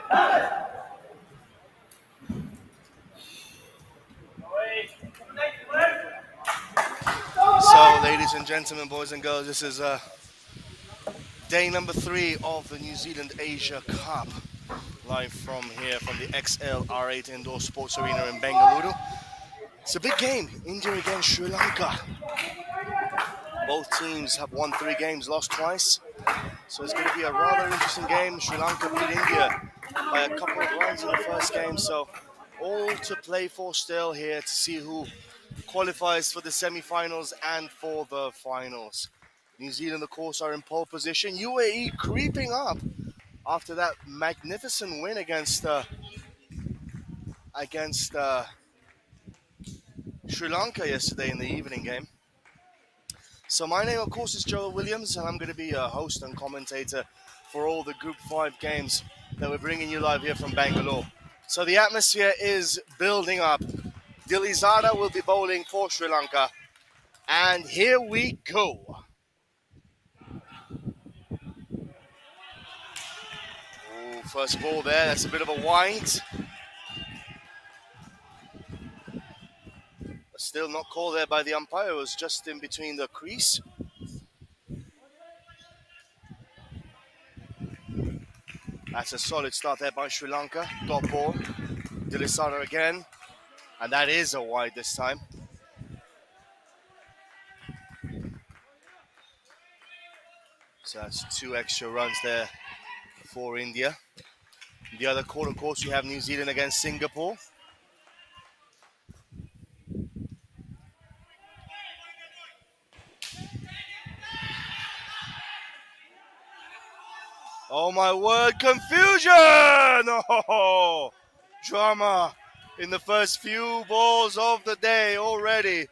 So, ladies and gentlemen, boys and girls, this is day number 3 of the New Zealand Asia Cup, live from here from the XLR8 Indoor Sports Arena in Bengaluru. It's a big game, India against Sri Lanka. Both teams have won 3 games, lost twice, so it's going to be a rather interesting game. Sri Lanka beat India by a couple of runs in the first game, so all to play for still here to see who qualifies for the semi-finals and for the finals. New Zealand, of course, are in pole position. UAE creeping up after that magnificent win against Sri Lanka yesterday in the evening game. So my name, of course, is Joel Williams, and I'm going to be a host and commentator for all the Group 5 games that we're bringing you live here from Bangalore. So the atmosphere is building up. Dilizada will be bowling for Sri Lanka. And here we go. Ooh, first ball there, that's a bit of a wide. Still not called there by the umpire, it was just in between the crease. That's a solid start there by Sri Lanka. Dot ball, Dilizada again. And that is a wide this time. So that's 2 extra runs there for India. The other court, of course, we have New Zealand against Singapore. Oh my word, confusion! Oh, drama in the first few balls of the day already.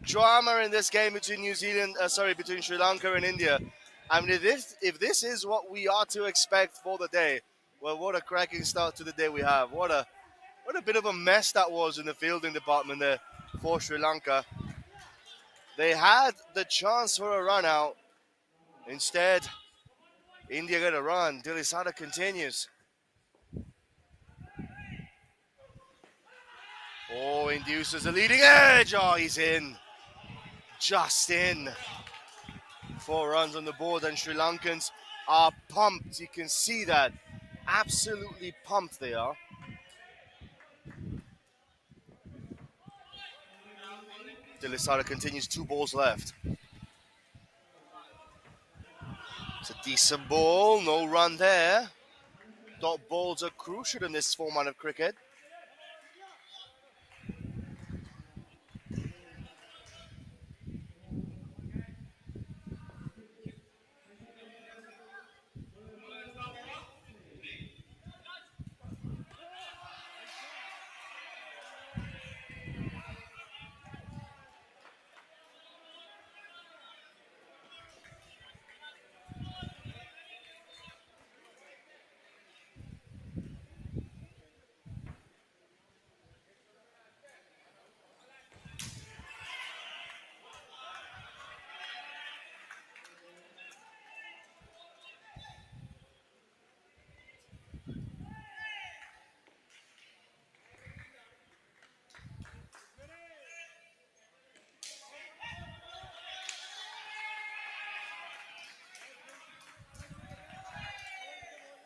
Drama in this game between between Sri Lanka and India. I mean, if this is what we are to expect for the day, well, what a cracking start to the day we have. What a bit of a mess that was in the fielding department there for Sri Lanka. They had the chance for a run out. Instead, India got a run. Dilizada continues. Oh, induces the leading edge. Oh, he's in. Just in. 4 runs on the board, and Sri Lankans are pumped. You can see that. Absolutely pumped they are. Dilizada continues, 2 balls left. It's a decent ball, no run there. Dot balls are crucial in this format of cricket.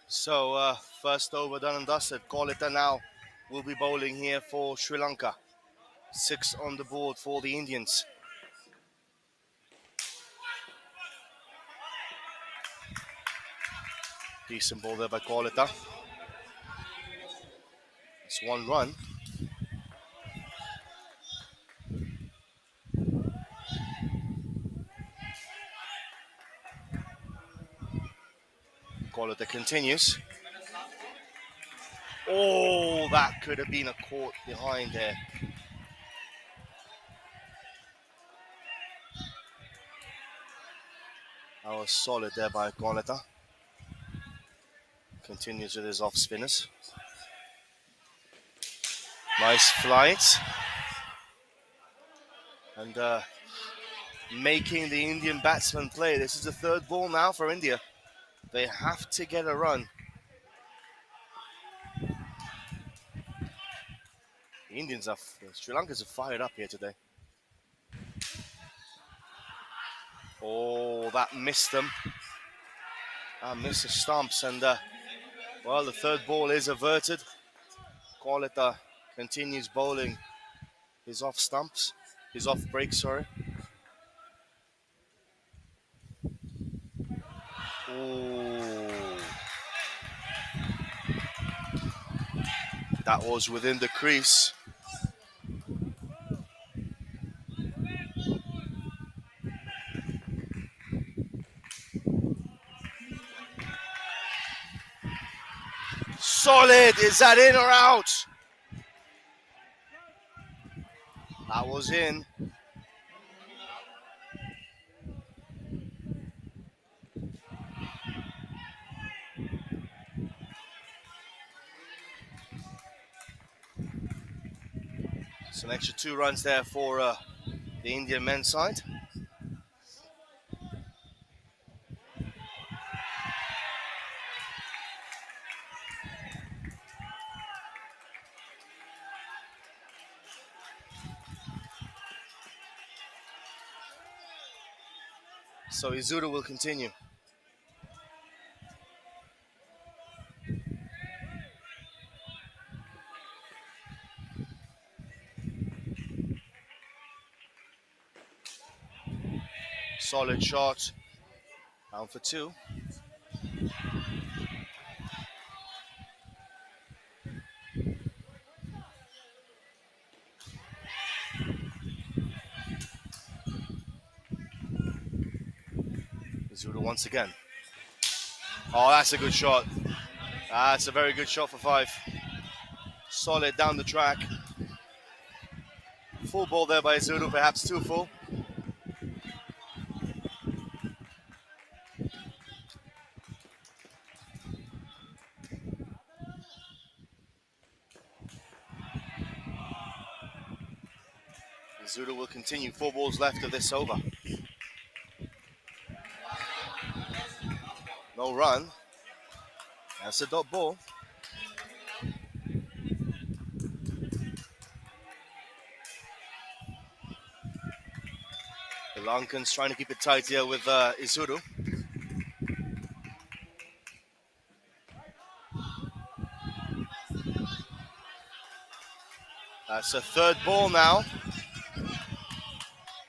So, first over done and dusted. Kolita now will be bowling here for Sri Lanka. 6 on the board for the Indians. Decent ball there by Kolita. It's 1 run. Kolita continues. Oh, that could have been a caught behind there. That was solid there by Kolita. Continues with his off spinners. Nice flight. And making the Indian batsman play. This is the 3rd ball now for India. They have to get a run. Indians are, Sri Lanka's are fired up here today. Oh, that missed them. Missed the stumps, and well, the third ball is averted. Qualita continues bowling his off stumps, his off break, sorry. Ooh. That was within the crease. Solid, is that in or out? That was in. Some extra 2 runs there for the Indian men's side. So Izuru will continue. Solid shot. Down for 2. Izuru once again. Oh, that's a good shot. That's a very good shot for 5. Solid down the track. Full ball there by Izuru, perhaps too full. Izuru will continue. 4 balls left of this over. No run. That's a dot ball. The Lankans trying to keep it tight here with Izuru. That's a 3rd ball now.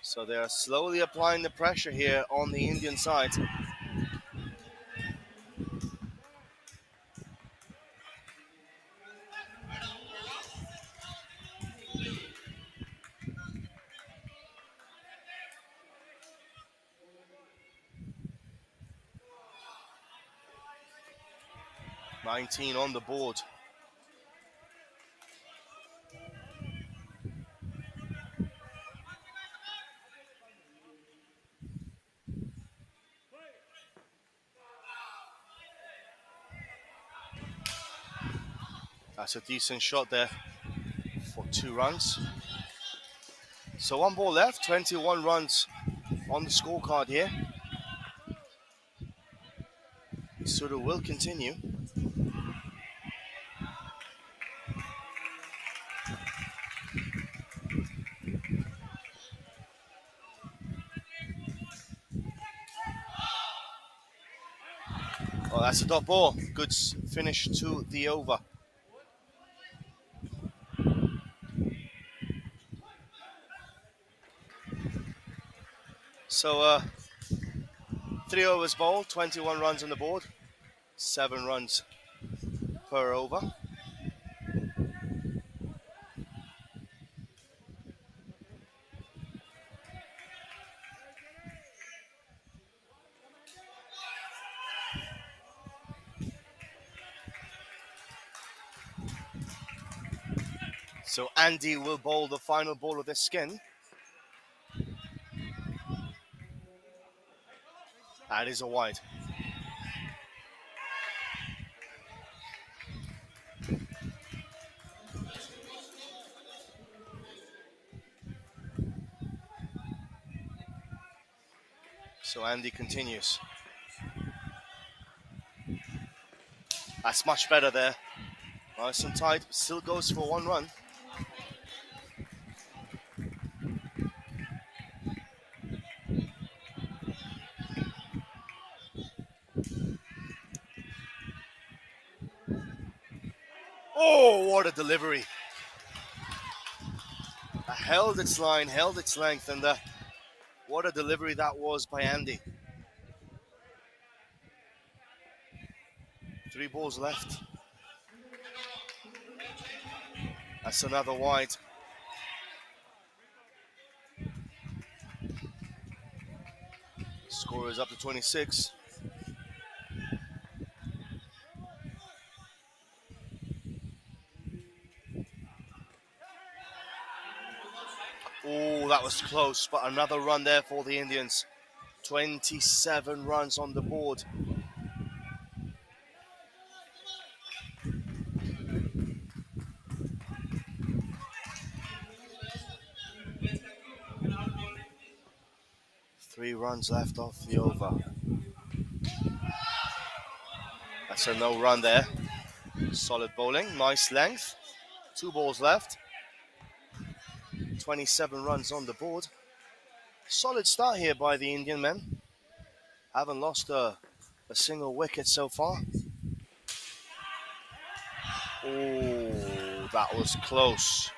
So they are slowly applying the pressure here on the Indian side. $19 on the board. That's a decent shot there for 2 runs. So 1 ball left, 21 runs on the scorecard here. Izuru will continue. Oh, that's a dot ball. Good finish to the over. So 3 overs bowled, 21 runs on the board, 7 runs per over. So Andy will bowl the final ball of this skin. That is a wide. So Andy continues. That's much better there. Nice and tight, still goes for 1 run. what a delivery. Held its line, held its length, and what a delivery that was by Andy. 3 balls left. That's another wide. Score is up to 26. Oh, that was close, but another run there for the Indians. 27 runs on the board. Three runs left off the over. That's a no run there. Solid bowling, nice length. 2 balls left. 27 runs on the board. Solid start here by the Indian men. Haven't lost a single wicket so far. Oh, that was close.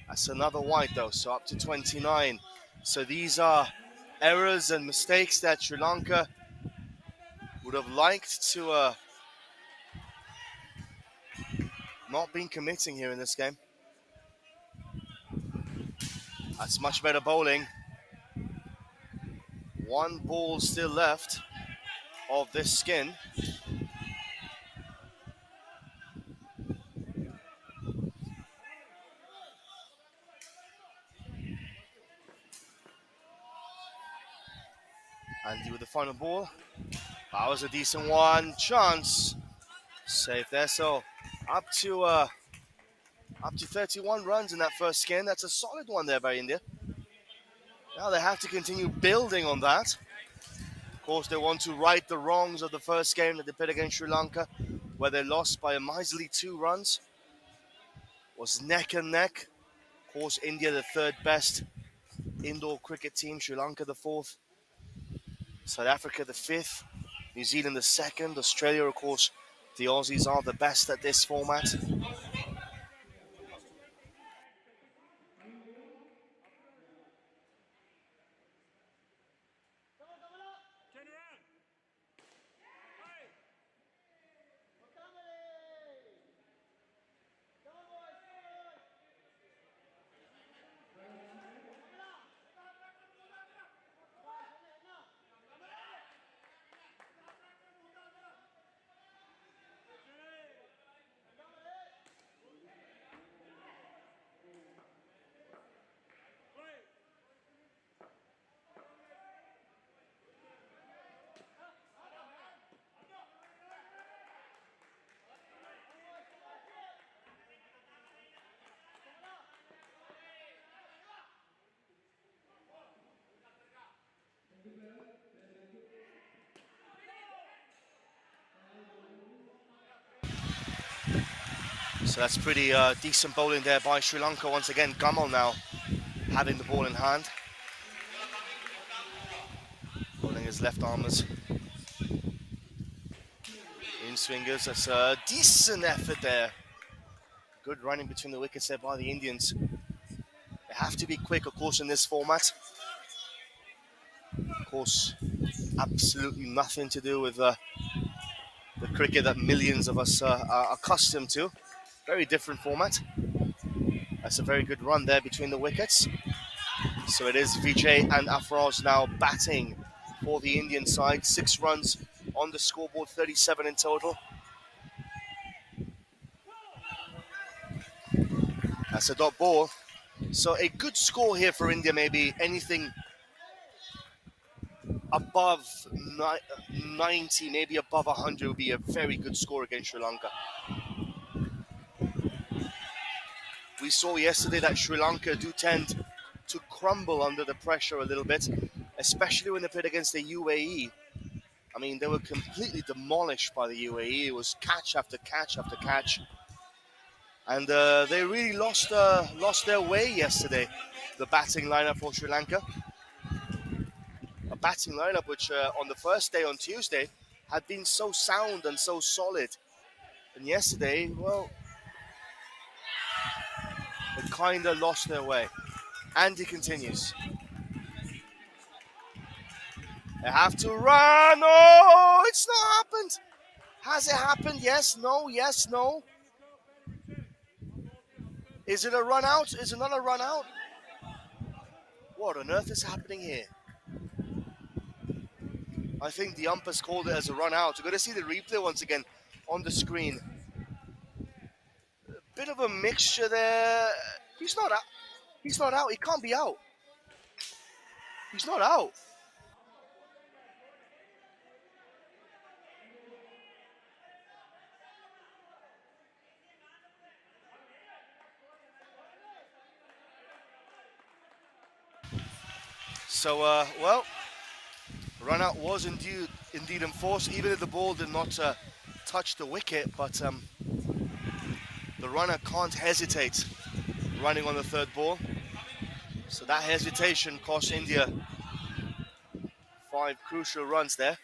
That's another wide though, so up to 29. So these are errors and mistakes that Sri Lanka would have liked to not been committing here in this game. That's much better bowling. 1 ball still left of this skin. Andy with the final ball. That was a decent one. Chance. Safe there. So up to 31 runs in that first skin. That's a solid one there by India. Now they have to continue building on that. Of course, they want to right the wrongs of the first game that they played against Sri Lanka, where they lost by a miserly 2 runs. It was neck and neck. Of course, India the 3rd best indoor cricket team, Sri Lanka the 4th, South Africa the 5th, New Zealand the 2nd, Australia, of course, the Aussies are the best at this format. So that's pretty decent bowling there by Sri Lanka. Once again, Gamal now having the ball in hand. Bowling his left armers. In swingers, that's a decent effort there. Good running between the wickets there by the Indians. They have to be quick, of course, in this format. Of course, absolutely nothing to do with the cricket that millions of us are accustomed to. Very different format. That's a very good run there between the wickets. So it is Vijay and Afroz now batting for the Indian side. 6 runs on the scoreboard, 37 in total. That's a dot ball. So a good score here for India, maybe anything above 90, maybe above 100 would be a very good score against Sri Lanka. We saw yesterday that Sri Lanka do tend to crumble under the pressure a little bit, especially when they played against the UAE. I mean, they were completely demolished by the UAE. It was catch after catch after catch. And they really lost their way yesterday, the batting lineup for Sri Lanka. A batting lineup which on the first day, on Tuesday, had been so sound and so solid. And yesterday, well, they kind of lost their way. Andy continues. They have to run. Oh, it's not happened. Has it happened? Yes, no, yes, no. Is it a run out? Is it not a run out? What on earth is happening here? I think the umpires called it as a run out. We're going to see the replay once again on the screen. Bit of a mixture there. He's not out. He's not out. He can't be out. He's not out. So, well, run out was indeed enforced, even if the ball did not touch the wicket. But the runner can't hesitate running on the third ball. So that hesitation cost India 5 crucial runs there.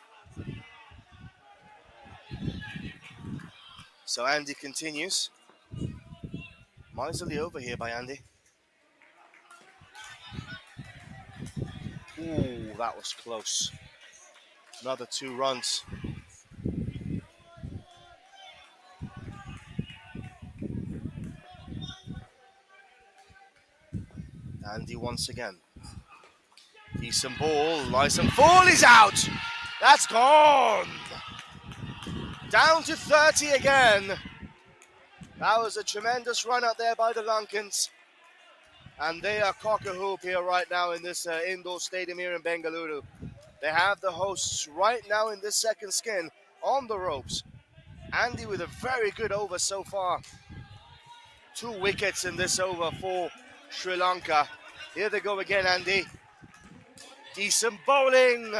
So Andy continues. Miserly over here by Andy. Ooh, that was close. Another 2 runs. Andy once again. Decent ball, nice and full, he's out! That's gone! Down to 30 again. That was a tremendous run out there by the Lankans. And they are cock-a-hoop here right now in this indoor stadium here in Bengaluru. They have the hosts right now in this second skin on the ropes. Andy with a very good over so far. 2 wickets in this over for Sri Lanka. Here they go again, Andy. Decent bowling.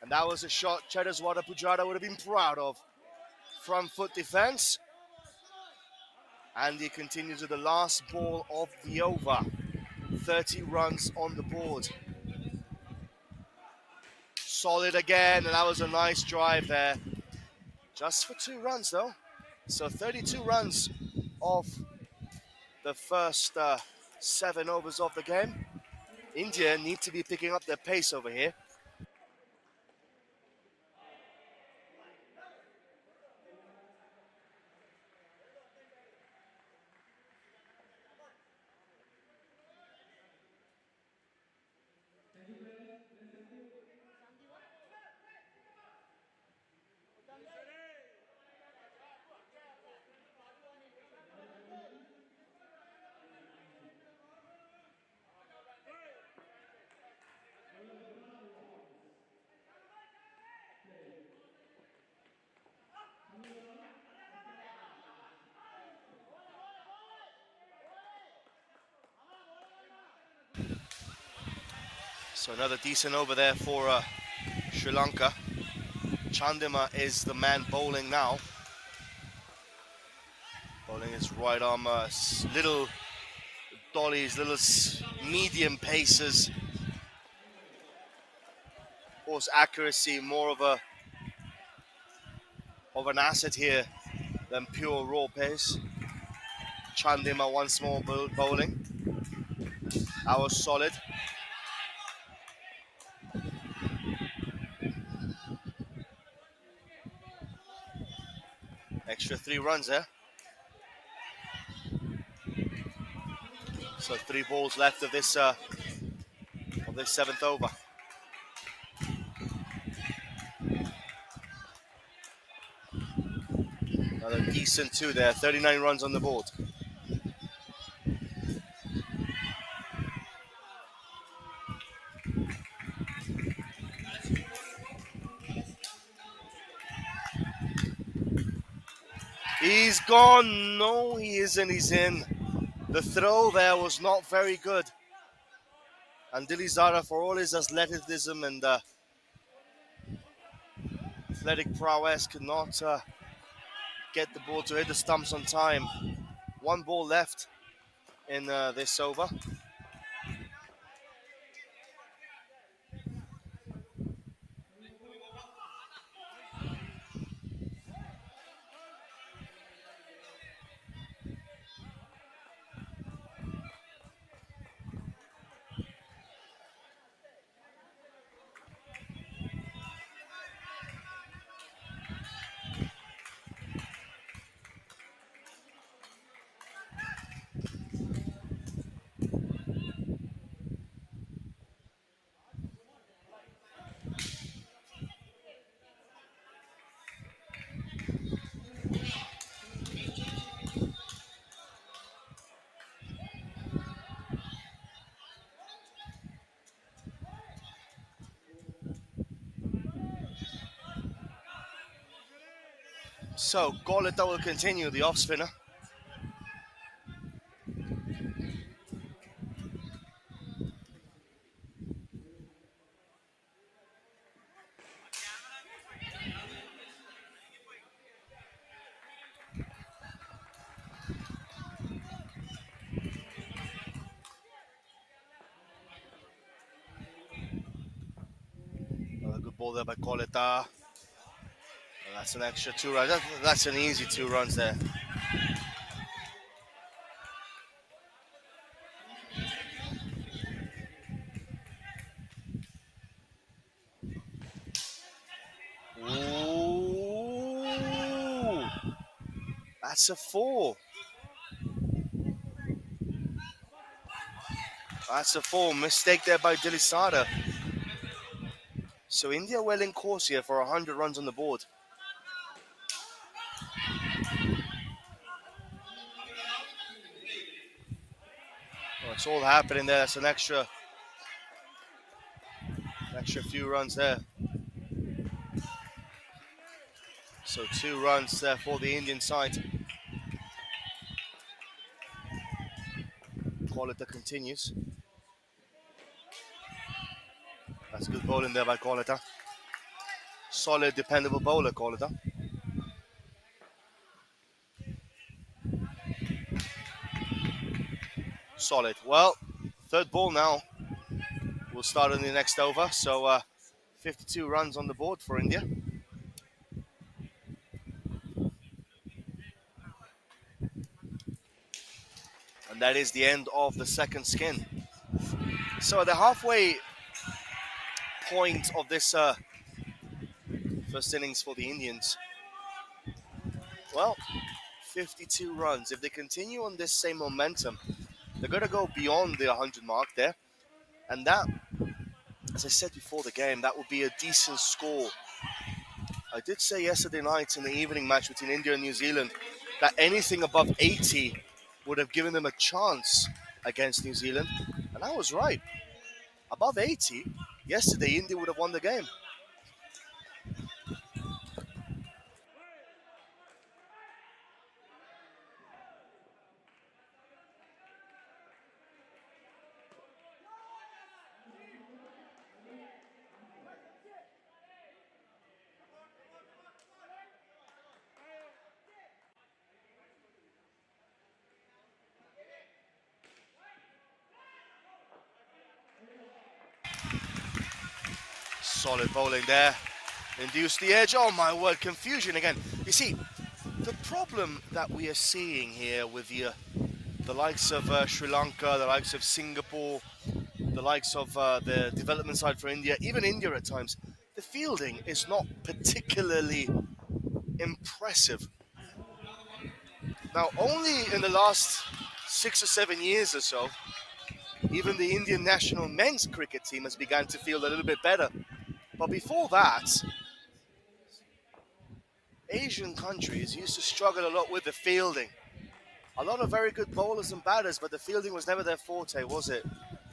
And that was a shot Chedaswada Pujara would have been proud of. Front foot defense. Andy continues with the last ball of the over. 30 runs on the board. Solid again, and that was a nice drive there. Just for 2 runs though. So 32 runs of the first 7 overs of the game. India need to be picking up their pace over here. So another decent over there for Sri Lanka. Chandima is the man bowling now. Bowling his right arm, little dollies, little medium paces. Of course, accuracy more of an asset here than pure raw pace. Chandima once more bowling. That was solid. Extra 3 runs there. So 3 balls left of this 7th over. Another decent 2 there. 39 runs on the board. He's gone. No, he isn't. He's in. The throw there was not very good. And Dilly Zara, for all his athleticism and athletic prowess, could not get the ball to hit the stumps on time. 1 ball left in this over. So Goleta will continue the off spinner. Another good ball there by Goleta. And that's an extra 2 runs. That's an easy 2 runs there. Ooh, that's a 4. That's a 4. Mistake there by Dilisada. So India well in course here for 100 runs on the board. Well, it's all happening there. That's an extra few runs there. So 2 runs there for the Indian side. Goleta continues. That's good bowling there by Goleta. Solid, dependable bowler, Goleta. Solid. Well, third ball now. We'll start in the next over. So 52 runs on the board for India. And that is the end of the second skin. So at the halfway point of this first innings for the Indians, well, 52 runs. If they continue on this same momentum, they're going to go beyond the 100 mark there. And that, as I said before the game, that would be a decent score. I did say yesterday night in the evening match between India and New Zealand that anything above 80 would have given them a chance against New Zealand. And I was right. Above 80, yesterday India would have won the game. Solid bowling there. Induced the edge. Oh my word, confusion again. You see, the problem that we are seeing here with the likes of Sri Lanka, the likes of Singapore, the likes of the development side for India, even India at times, the fielding is not particularly impressive. Now, only in the last 6 or 7 years or so, even the Indian national men's cricket team has begun to field a little bit better. But before that, Asian countries used to struggle a lot with the fielding. A lot of very good bowlers and batters, but the fielding was never their forte, was it?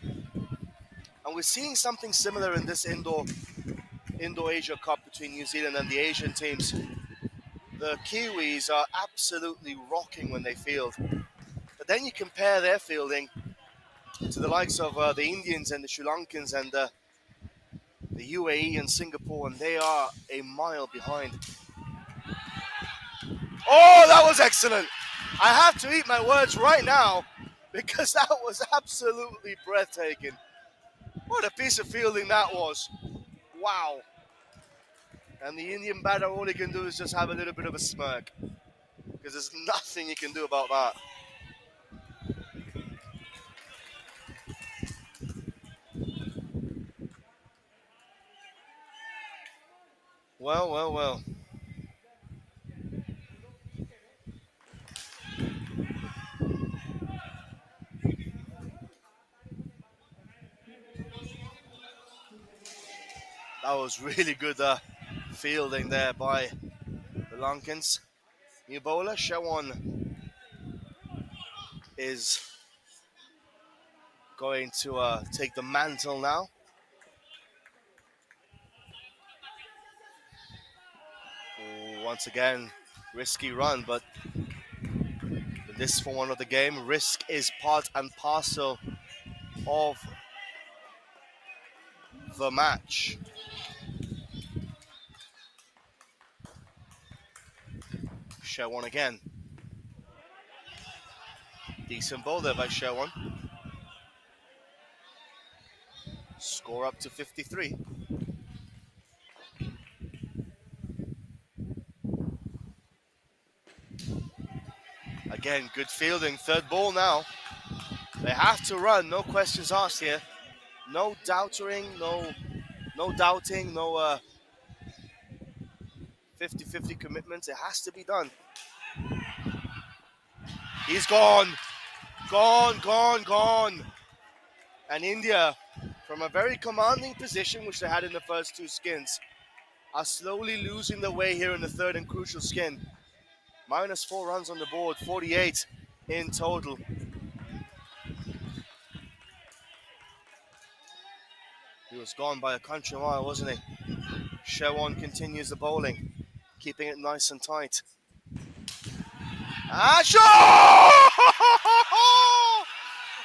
And we're seeing something similar in this Indoor Asia Cup between New Zealand and the Asian teams. The Kiwis are absolutely rocking when they field. But then you compare their fielding to the likes of the Indians and the Sri Lankans and the UAE and Singapore, and they are a mile behind. Oh, that was excellent. I have to eat my words right now because that was absolutely breathtaking. What a piece of fielding that was. Wow. And the Indian batter, all he can do is just have a little bit of a smirk because there's nothing he can do about that. Well, well, well. That was really good fielding there by the Lankans. New bowler, Shawan, is going to take the mantle now. Once again, Risky run, but this for one of the game, risk is part and parcel of the match. Sherwan again. Decent ball there by Sherwan. Score up to 53. Again, good fielding. Third ball now. They have to run. No questions asked here. No doubting. No doubting. No 50-50 commitments. It has to be done. He's gone. Gone, gone, gone. And India, from a very commanding position, which they had in the first two skins, are slowly losing their way here in the third and crucial skin. -4 runs on the board, 48 in total. He was gone by a country mile, wasn't he? Sherwan continues the bowling, keeping it nice and tight. Ah, shot!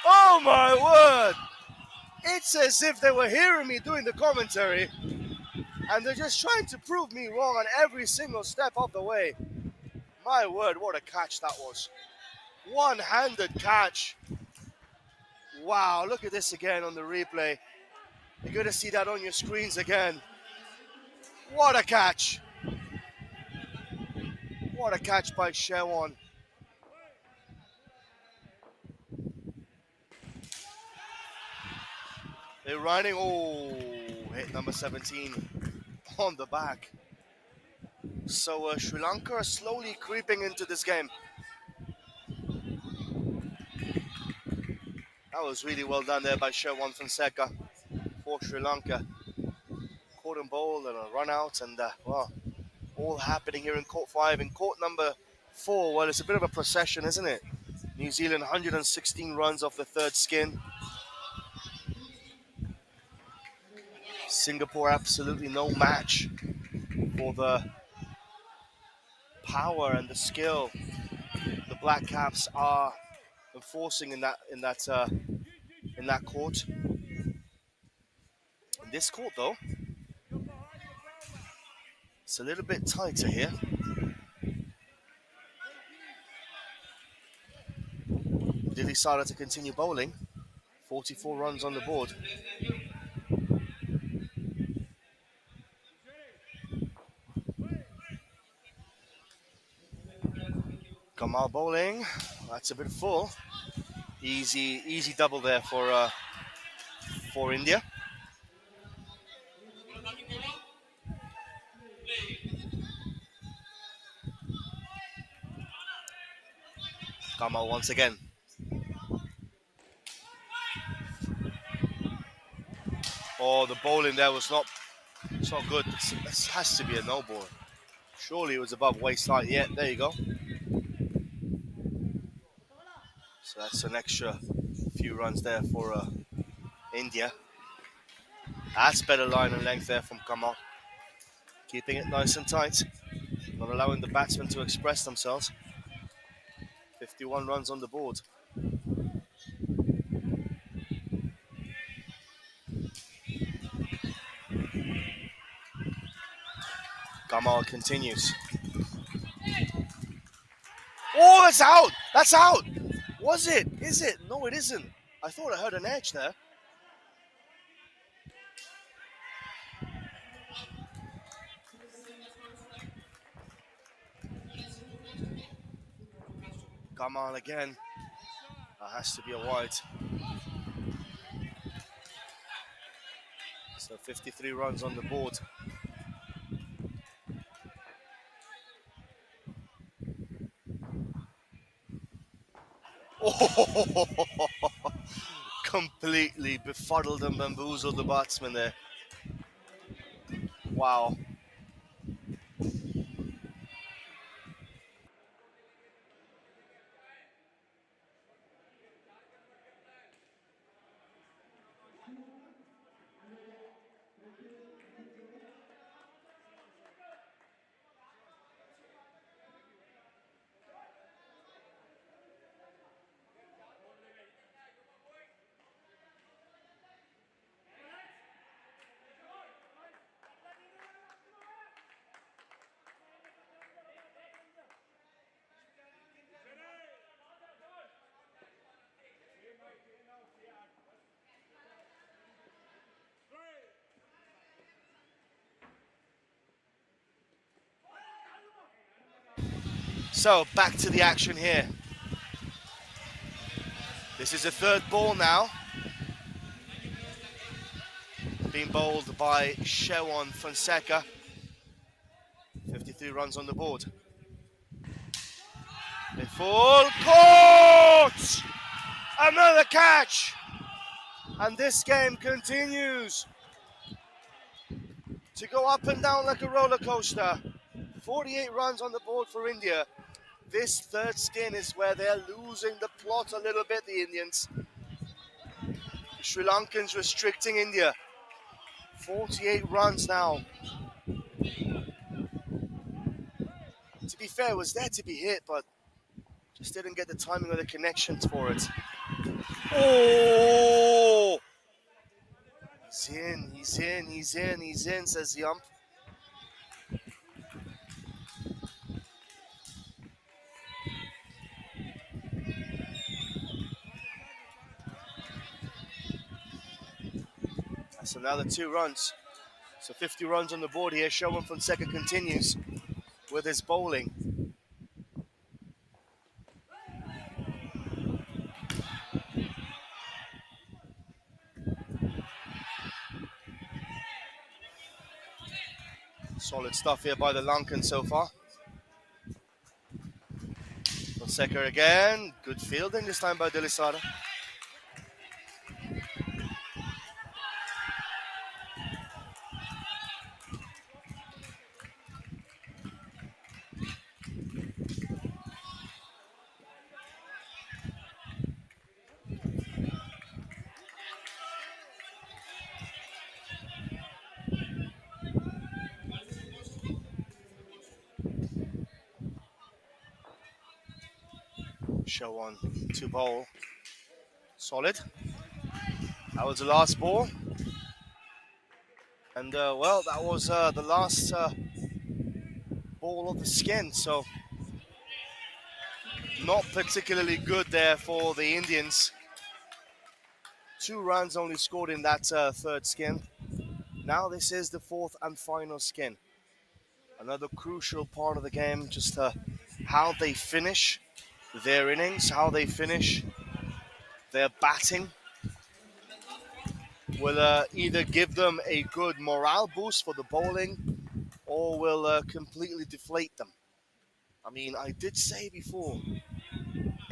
Oh my word! It's as if they were hearing me doing the commentary, and they're just trying to prove me wrong on every single step of the way. My word, what a catch that was. One-handed catch. Wow, look at this again on the replay. You're going to see that on your screens again. What a catch. What a catch by Sherwan. They're running. Oh, hit number 17 on the back. So Sri Lanka are slowly creeping into this game. That was really well done there by Sherwan Fonseca for Sri Lanka. Caught and bowl and a run out, and well, all happening here in court 5. In court number 4, well, it's a bit of a procession, isn't it? New Zealand 116 runs off the third skin. Singapore absolutely no match for the power and the skill the Black Caps are enforcing in that court. In this court, though, it's a little bit tighter here. Dilly Sada to continue bowling. 44 runs on the board. Kamal bowling. That's a bit full. Easy double there for India. Kamal once again. Oh, the bowling there was not. It's not good. This has to be a no ball. Surely it was above waist height. Yeah, there you go. So that's an extra few runs there for India. That's better line and length there from Kamal. Keeping it nice and tight. Not allowing the batsmen to express themselves. 51 runs on the board. Kamal continues. Oh, that's out! That's out! Was it? Is it? No, it isn't. I thought I heard an edge there. Kamal again. That has to be a wide. So 53 runs on the board. Oh, completely befuddled and bamboozled the batsman there. Wow. So back to the action here. This is the third ball now. Being bowled by Shewon Fonseca. 53 runs on the board. In full court! Another catch! And this game continues to go up and down like a roller coaster. 48 runs on the board for India. This third skin is where they're losing the plot a little bit, the Indians. The Sri Lankans restricting India. 48 runs now. To be fair, it was there to be hit, but just didn't get the timing or the connections for it. Oh! He's in, says the ump. That's another 2 runs. So 50 runs on the board here. Shewon Fonseca continues with his bowling. Solid stuff here by the Lankan so far. Fonseca again. Good fielding this time by Delisada. Shewon to bowl. Solid. That was the last ball. And well, that was the last ball of the skin. So not particularly good there for the Indians. 2 runs only scored in that third skin. Now this is the fourth and final skin. Another crucial part of the game, just how they finish their innings, how they finish their batting will either give them a good morale boost for the bowling or will completely deflate them. I mean, I did say before,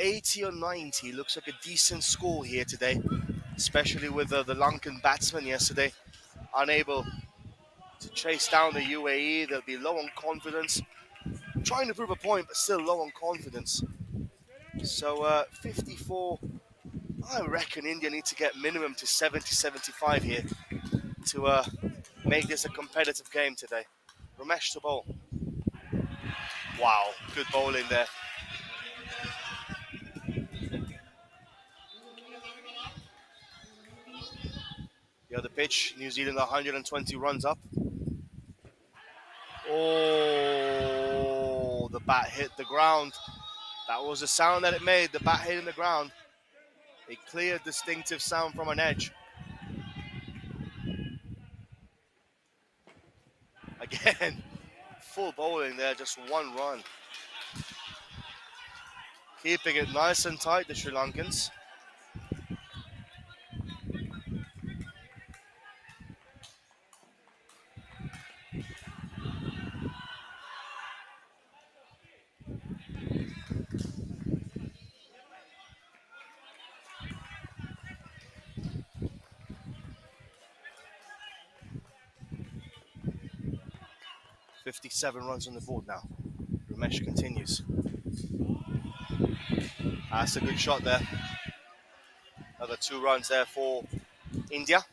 80 or 90 looks like a decent score here today, especially with the Lankan batsmen yesterday unable to chase down the UAE. They'll be low on confidence, trying to prove a point, but still low on confidence. So 54, I reckon India need to get minimum to 70, 75 here to make this a competitive game today. Ramesh to bowl. Wow, good bowling there. The other pitch, New Zealand 120 runs up. Oh, the bat hit the ground. That was the sound that it made, the bat hitting the ground. A clear, distinctive sound from an edge. Again, full bowling there, just 1 run. Keeping it nice and tight, the Sri Lankans. .57 runs on the board now. Ramesh continues. That's a good shot there. Another 2 runs there for India.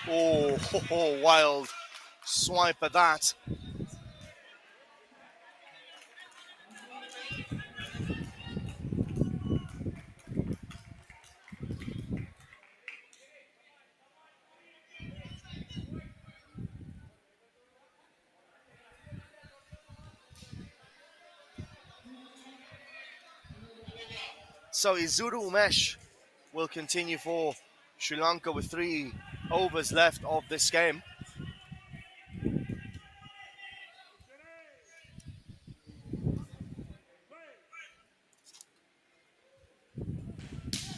Oh, wild swipe at that. So Izuru Umesh will continue for Sri Lanka with 3 overs left of this game.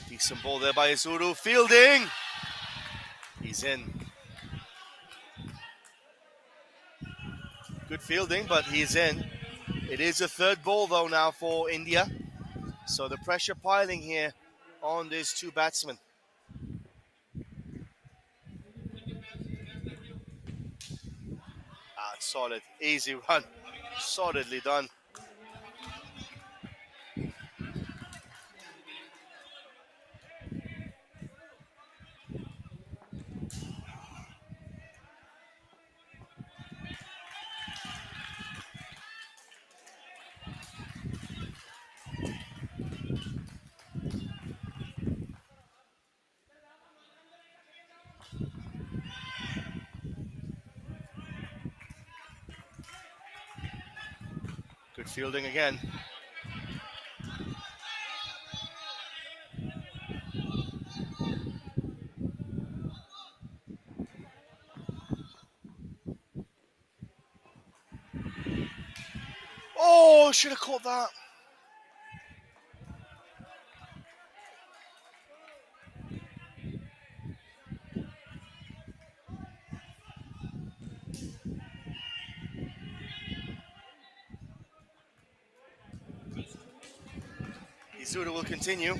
Decent ball there by Izuru. Fielding. He's in. Good fielding, but he's in. It is a third ball though now for India. So the pressure piling here on these two batsmen. Solid, easy run. Solidly done. Good fielding again. Oh, should have caught that. Izuru will continue.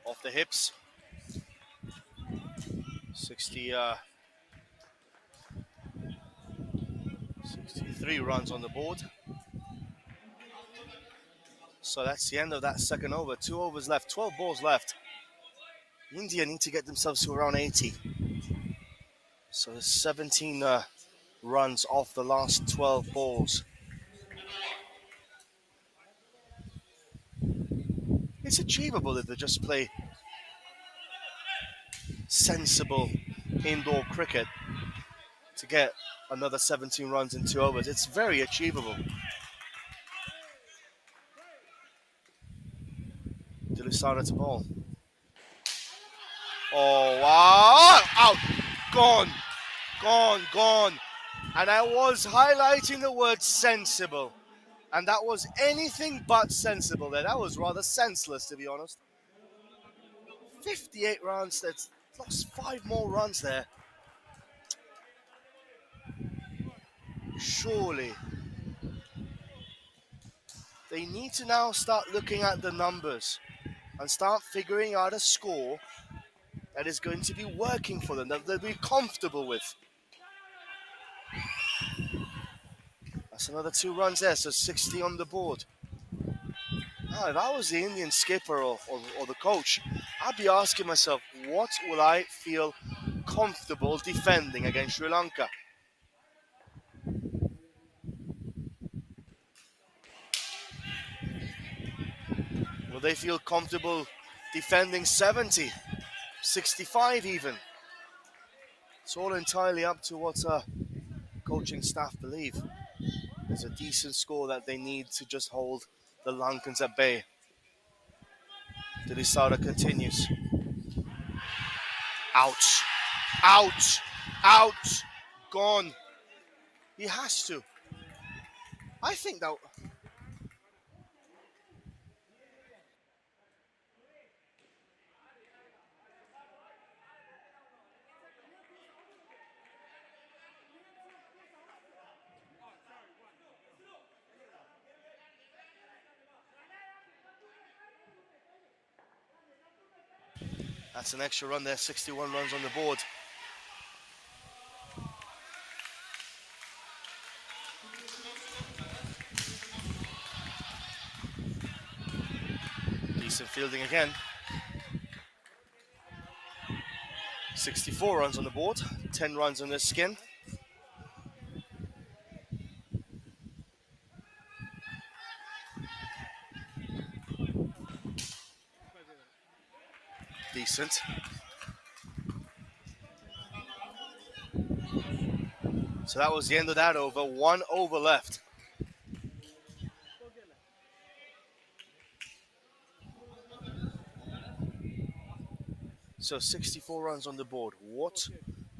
Off the hips. 63 runs on the board. So that's the end of that second over. 2 overs left, 12 balls left. India need to get themselves to around 80. So there's 17 runs off the last 12 balls. It's achievable if they just play sensible indoor cricket to get another 17 runs in 2 overs. It's very achievable. Dilusara to ball. Oh, wow. Out. Gone. Gone, gone. And I was highlighting the word sensible. And that was anything but sensible there. That was rather senseless, to be honest. 58 runs. That's lost 5 more runs there. Surely. They need to now start looking at the numbers and start figuring out a score that is going to be working for them, that they'll be comfortable with. That's another 2 runs there, so 60 on the board. Now, if I was the Indian skipper or the coach, I'd be asking myself, what will I feel comfortable defending against Sri Lanka? Will they feel comfortable defending 70, 65 even? It's all entirely up to what coaching staff believe. There's a decent score that they need to just hold the Lankans at bay. Dilusara continues. Ouch. Ouch. Ouch. Gone. He has to. I think that... That's an extra run there, 61 runs on the board. Decent fielding again. 64 runs on the board, 10 runs on their skin. Decent. So that was the end of that over. 1 over left. So 64 runs on the board. What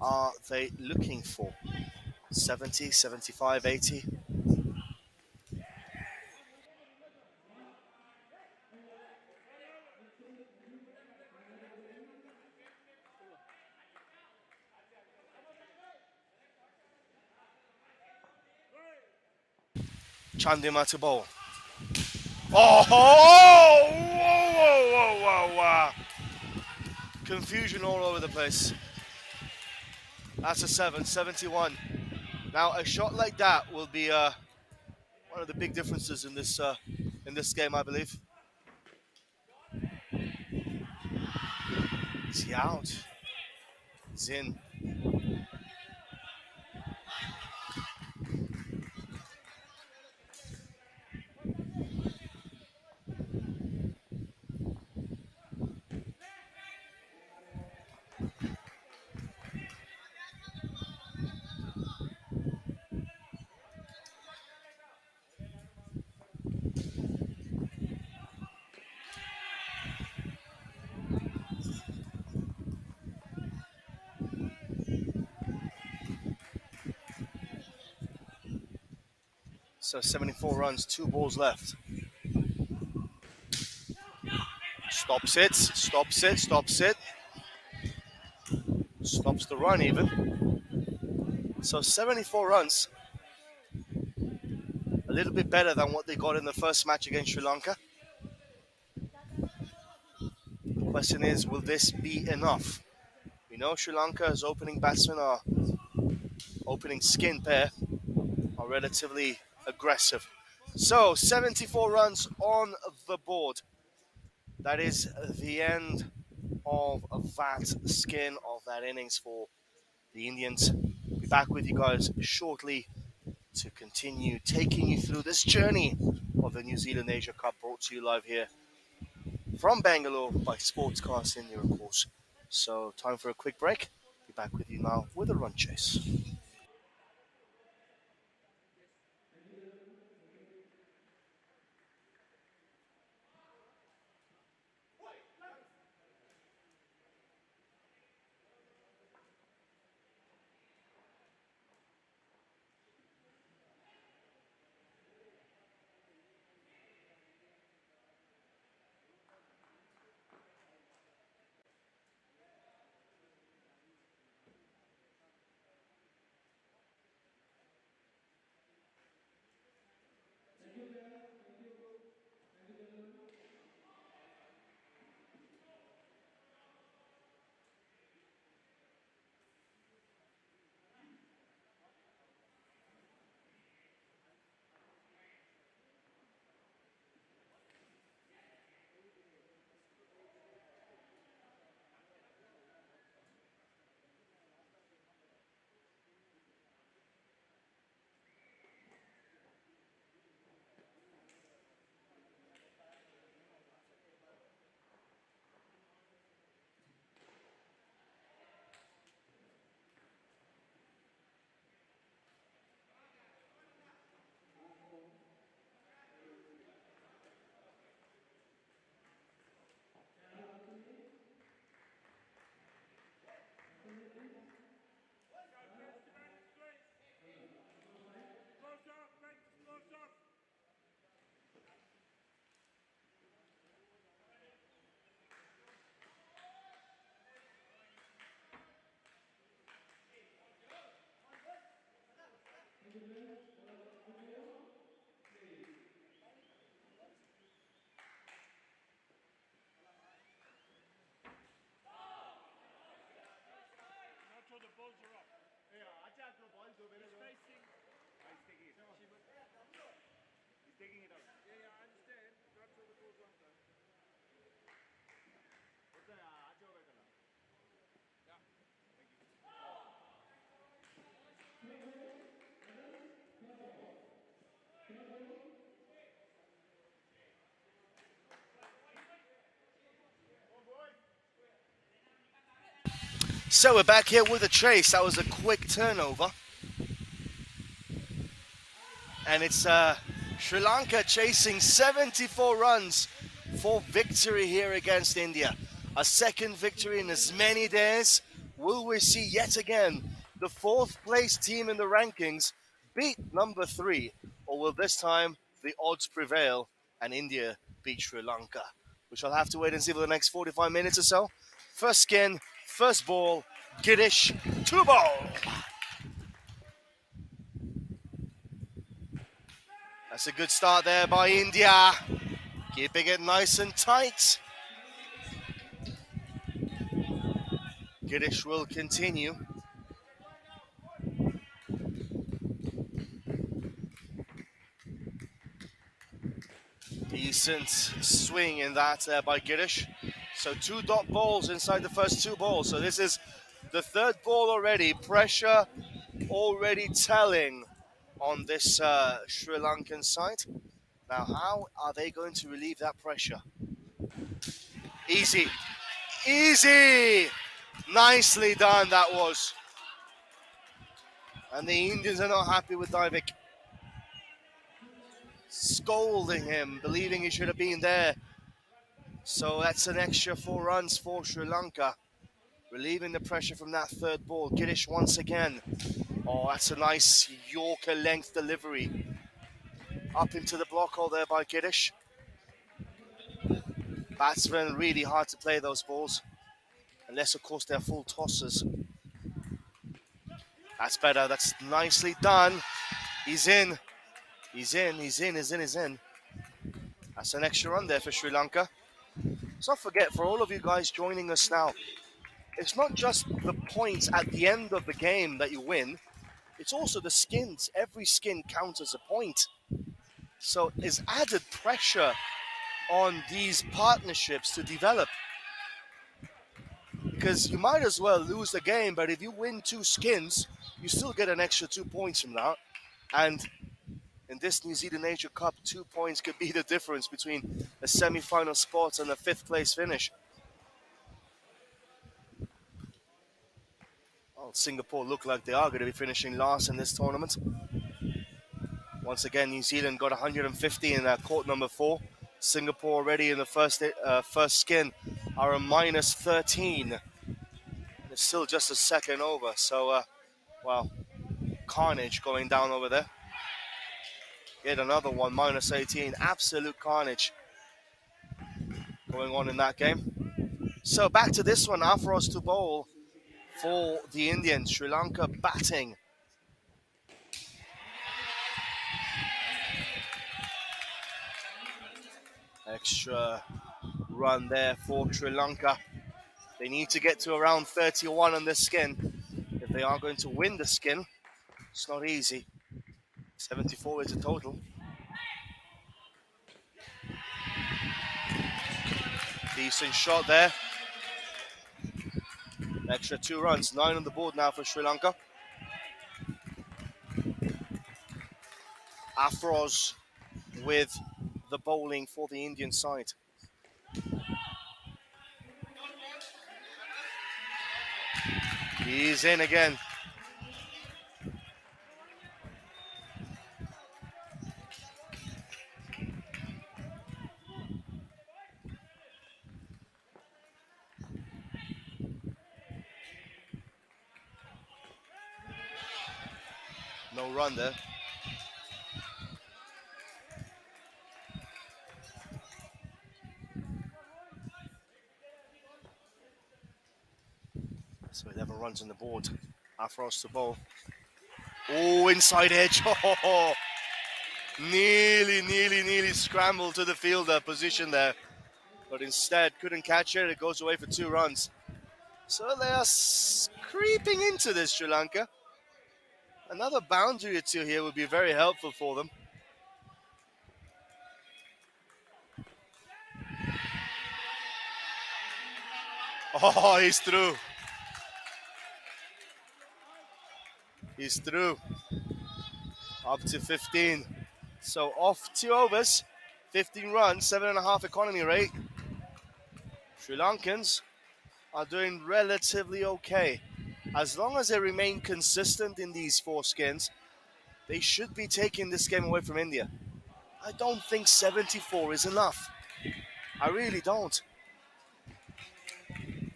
are they looking for? 70, 75, 80? Chandima to bowl. Oh! Whoa, whoa, whoa, whoa, whoa. Confusion all over the place. That's a 7, 71. Now, a shot like that will be one of the big differences in this game, I believe. Is he out? He's in. So 74 runs, 2 balls left. Stops it, stops it, stops it. Stops the run even. So 74 runs. A little bit better than what they got in the first match against Sri Lanka. The question is, will this be enough? We know Sri Lanka's opening batsmen are opening skin pair are relatively aggressive. So 74 runs on the board. That is the end of that skin of that innings for the Indians. Be back with you guys shortly to continue taking you through this journey of the New Zealand Asia Cup, brought to you live here from Bangalore by Sportscast India, of course. So time for a quick break. Be back with you now with a run chase. So we're back here with a chase. That was a quick turnover. And it's Sri Lanka chasing 74 runs for victory here against India. A second victory in as many days. Will we see yet again the fourth place team in the rankings beat number 3? Or will this time the odds prevail and India beat Sri Lanka? We shall have to wait and see for the next 45 minutes or so. First skin, first ball, Giddish, 2 ball. That's a good start there by India. Keeping it nice and tight. Giddish will continue. Decent swing in that by Giddish. So 2 dot balls inside the first 2 balls. So this is the third ball already. Pressure already telling on this Sri Lankan side. Now, how are they going to relieve that pressure? Easy. Easy! Nicely done, that was. And the Indians are not happy with Divik. Scolding him, believing he should have been there. So that's an extra 4 runs for Sri Lanka. Relieving the pressure from that third ball. Giddish once again. Oh, that's a nice Yorker length delivery. Up into the block hole there by Giddish. Batsmen really hard to play those balls. Unless, of course, they're full tossers. That's better. That's nicely done. He's in. He's in. He's in. He's in. He's in. That's an extra run there for Sri Lanka. Let's not forget, for all of you guys joining us now, it's not just the points at the end of the game that you win. It's also the skins. Every skin counts as a point. So it's added pressure on these partnerships to develop. Because you might as well lose the game, but if you win 2 skins, you still get an extra 2 points from that. And in this New Zealand Asia Cup, 2 points could be the difference between a semi-final spot and a 5th place finish. Well, Singapore look like they are going to be finishing last in this tournament. Once again, New Zealand got 150 in court number 4. Singapore already in the first skin are a minus 13. It's still just a second over, so well, carnage going down over there. Yet another one, minus 18. Absolute carnage going on in that game. So back to this one, Afros to bowl for the Indians. Sri Lanka batting. Extra run there for Sri Lanka. They need to get to around 31 on this skin if they are going to win the skin. It's not easy. 74 is the total. Decent shot there. Extra 2 runs, 9 on the board now for Sri Lanka. Afros with the bowling for the Indian side. He's in again. No run there. So 11 runs on the board. Afros to bowl. Oh, inside edge. Oh, nearly scrambled to the fielder position there. But instead, couldn't catch it. It goes away for 2 runs. So they are creeping into this, Sri Lanka. Another boundary or 2 here would be very helpful for them. Oh, he's through. He's through. Up to 15. So off 2 overs, 15 runs, 7.5 economy rate. Sri Lankans are doing relatively okay. As long as they remain consistent in these 4 skins, they should be taking this game away from India. I don't think 74 is enough. I really don't.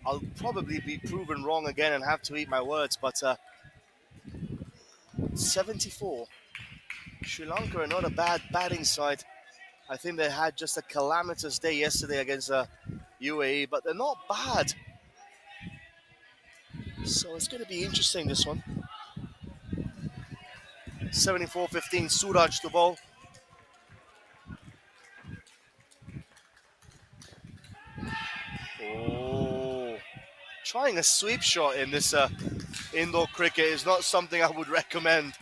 I'll probably be proven wrong again and have to eat my words, but 74. Sri Lanka are not a bad batting side. I think they had just a calamitous day yesterday against UAE, but they're not bad. So it's going to be interesting, this one. 74-15, Suraj to bowl. Oh, trying a sweep shot in this indoor cricket is not something I would recommend.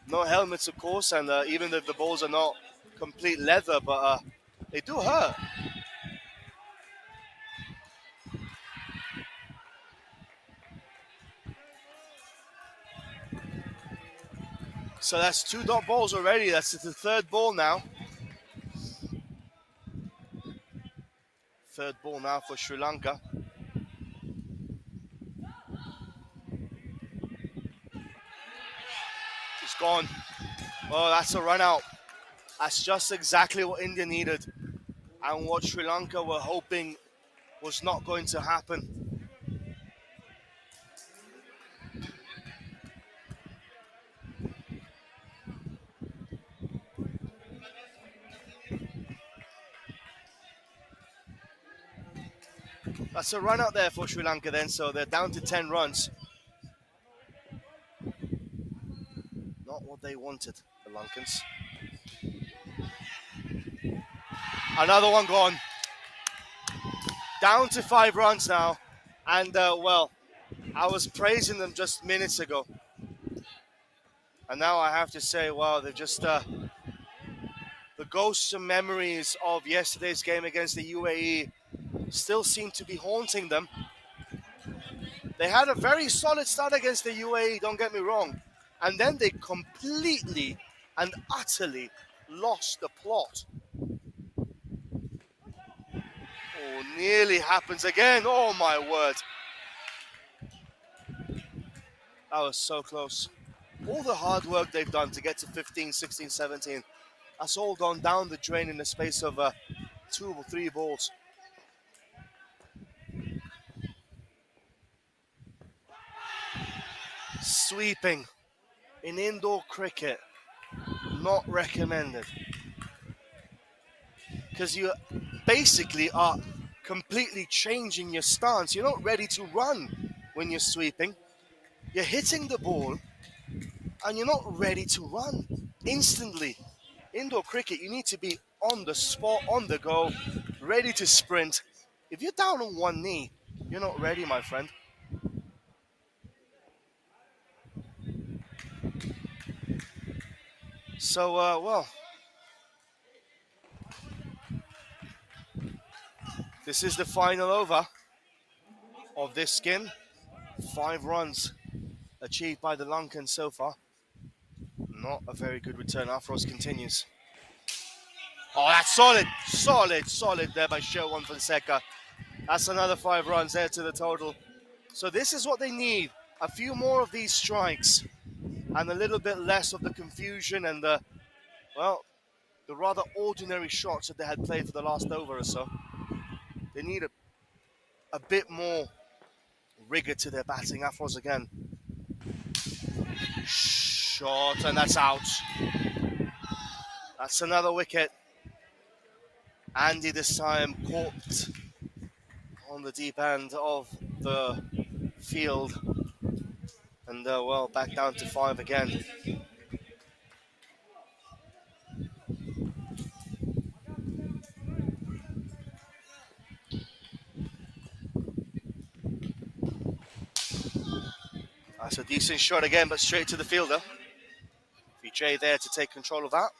No helmets, of course, and even if the balls are not complete leather, but they do hurt. So that's 2 dot balls already. That's the third ball now. Third ball now for Sri Lanka. It's gone. Oh, that's a run out. That's just exactly what India needed and what Sri Lanka were hoping was not going to happen. That's a run out there for Sri Lanka then, so they're down to 10 runs. Not what they wanted, the Lankans. Another one gone. Down to 5 runs now. And, well, I was praising them just minutes ago. And now I have to say, wow, they're just the ghosts and memories of yesterday's game against the UAE still seem to be haunting them. They had a very solid start against the UAE, don't get me wrong. And then they completely and utterly lost the plot. Oh, nearly happens again. Oh, my word. That was so close. All the hard work they've done to get to 15, 16, 17, that's all gone down the drain in the space of 2 or 3 balls. Sweeping in indoor cricket, not recommended. Because you basically are completely changing your stance. You're not ready to run when you're sweeping. You're hitting the ball and you're not ready to run instantly. Indoor cricket, you need to be on the spot, on the go, ready to sprint. If you're down on one knee, you're not ready, my friend. So, well, this is the final over of this skin. 5 runs achieved by the Lankans so far. Not a very good return. Afros continues. Oh, that's solid, solid there by Sherwan Fonseca. That's another 5 runs there to the total. So this is what they need. A few more of these strikes and a little bit less of the confusion and the, well, the rather ordinary shots that they had played for the last over or so. They need a bit more rigor to their batting. Afros again. Shot, and that's out. That's another wicket. Andy this time caught on the deep end of the field. And well, back down to 5 again. That's a decent shot again, but straight to the fielder. Vijay there to take control of that.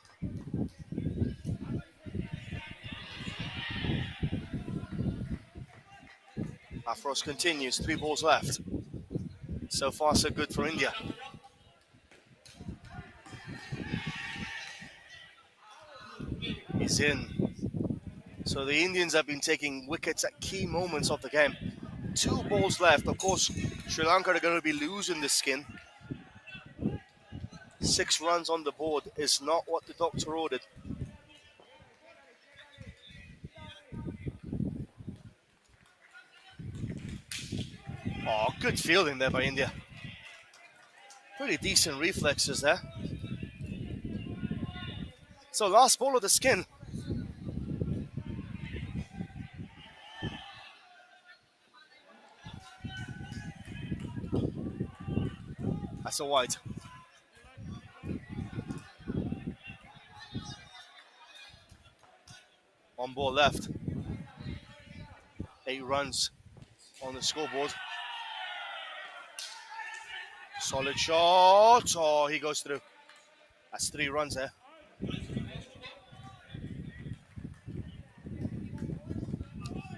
Afros continues, 3 balls left. So far, so good for India. He's in. So the Indians have been taking wickets at key moments of the game. 2 balls left. Of course, Sri Lanka are going to be losing this skin. 6 runs on the board is not what the doctor ordered. Oh, good fielding there by India. Pretty decent reflexes there. So last ball of the skin. That's a white. One ball left. 8 runs on the scoreboard. Solid shot. Oh, he goes through. That's 3 runs there.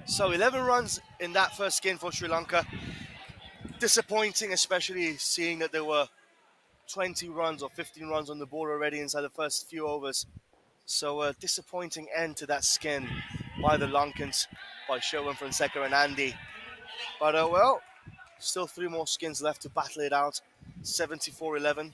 So 11 runs in that first game for Sri Lanka. Disappointing, especially seeing that there were 20 runs or 15 runs on the board already inside the first few overs. So a disappointing end to that skin by the Lankans, by Sherwin Fonseca and Andy. But well, still 3 more skins left to battle it out. 74-11.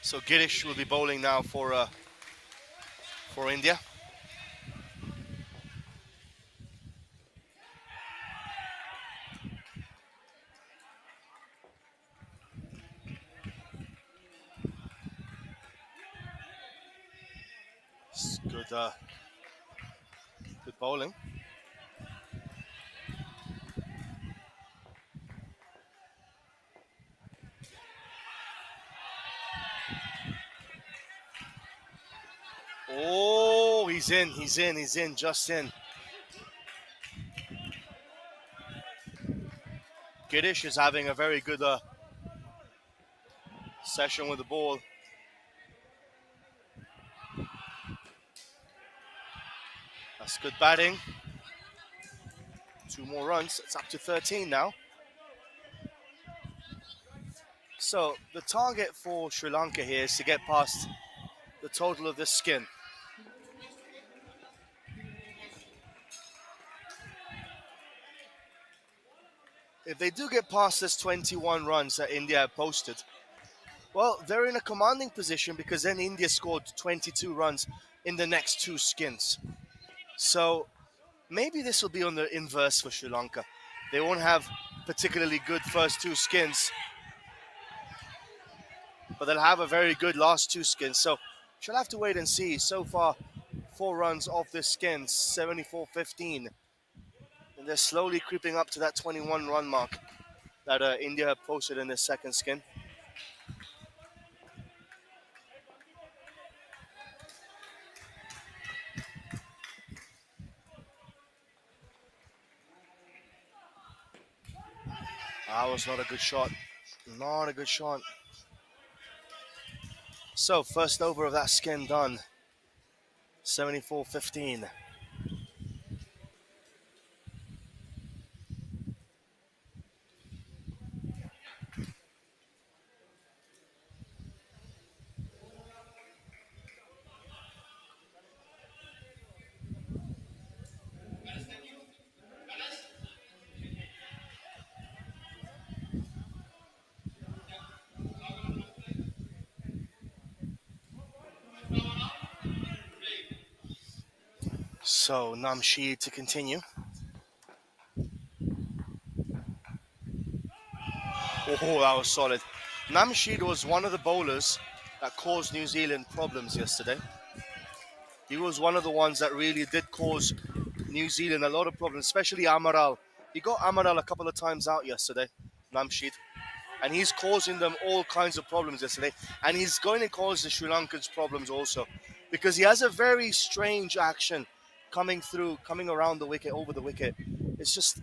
So Girish will be bowling now for India. It's good bowling. Oh, he's in, just in. Girish is having a very good session with the ball. That's good batting. 2 more runs. It's up to 13 now. So the target for Sri Lanka here is to get past the total of this skin. If they do get past this 21 runs that India have posted, well, they're in a commanding position because then India scored 22 runs in the next 2 skins. So maybe this will be on the inverse for Sri Lanka. They won't have particularly good first 2 skins, but they'll have a very good last 2 skins. So she'll have to wait and see. So far, 4 runs off this skin, 74-15. And they're slowly creeping up to that 21 run mark that India have posted in their second skin. That was not a good shot. Not a good shot. So, first over of that skin done. 74-15. So, Namshi to continue. Oh, that was solid. Namshid was one of the bowlers that caused New Zealand problems yesterday. He was one of the ones that really did cause New Zealand a lot of problems, especially Amaral. He got Amaral a couple of times out yesterday, Namshid, and he's causing them all kinds of problems yesterday. And he's going to cause the Sri Lankans problems also because he has a very strange action coming around the wicket, over the wicket. It's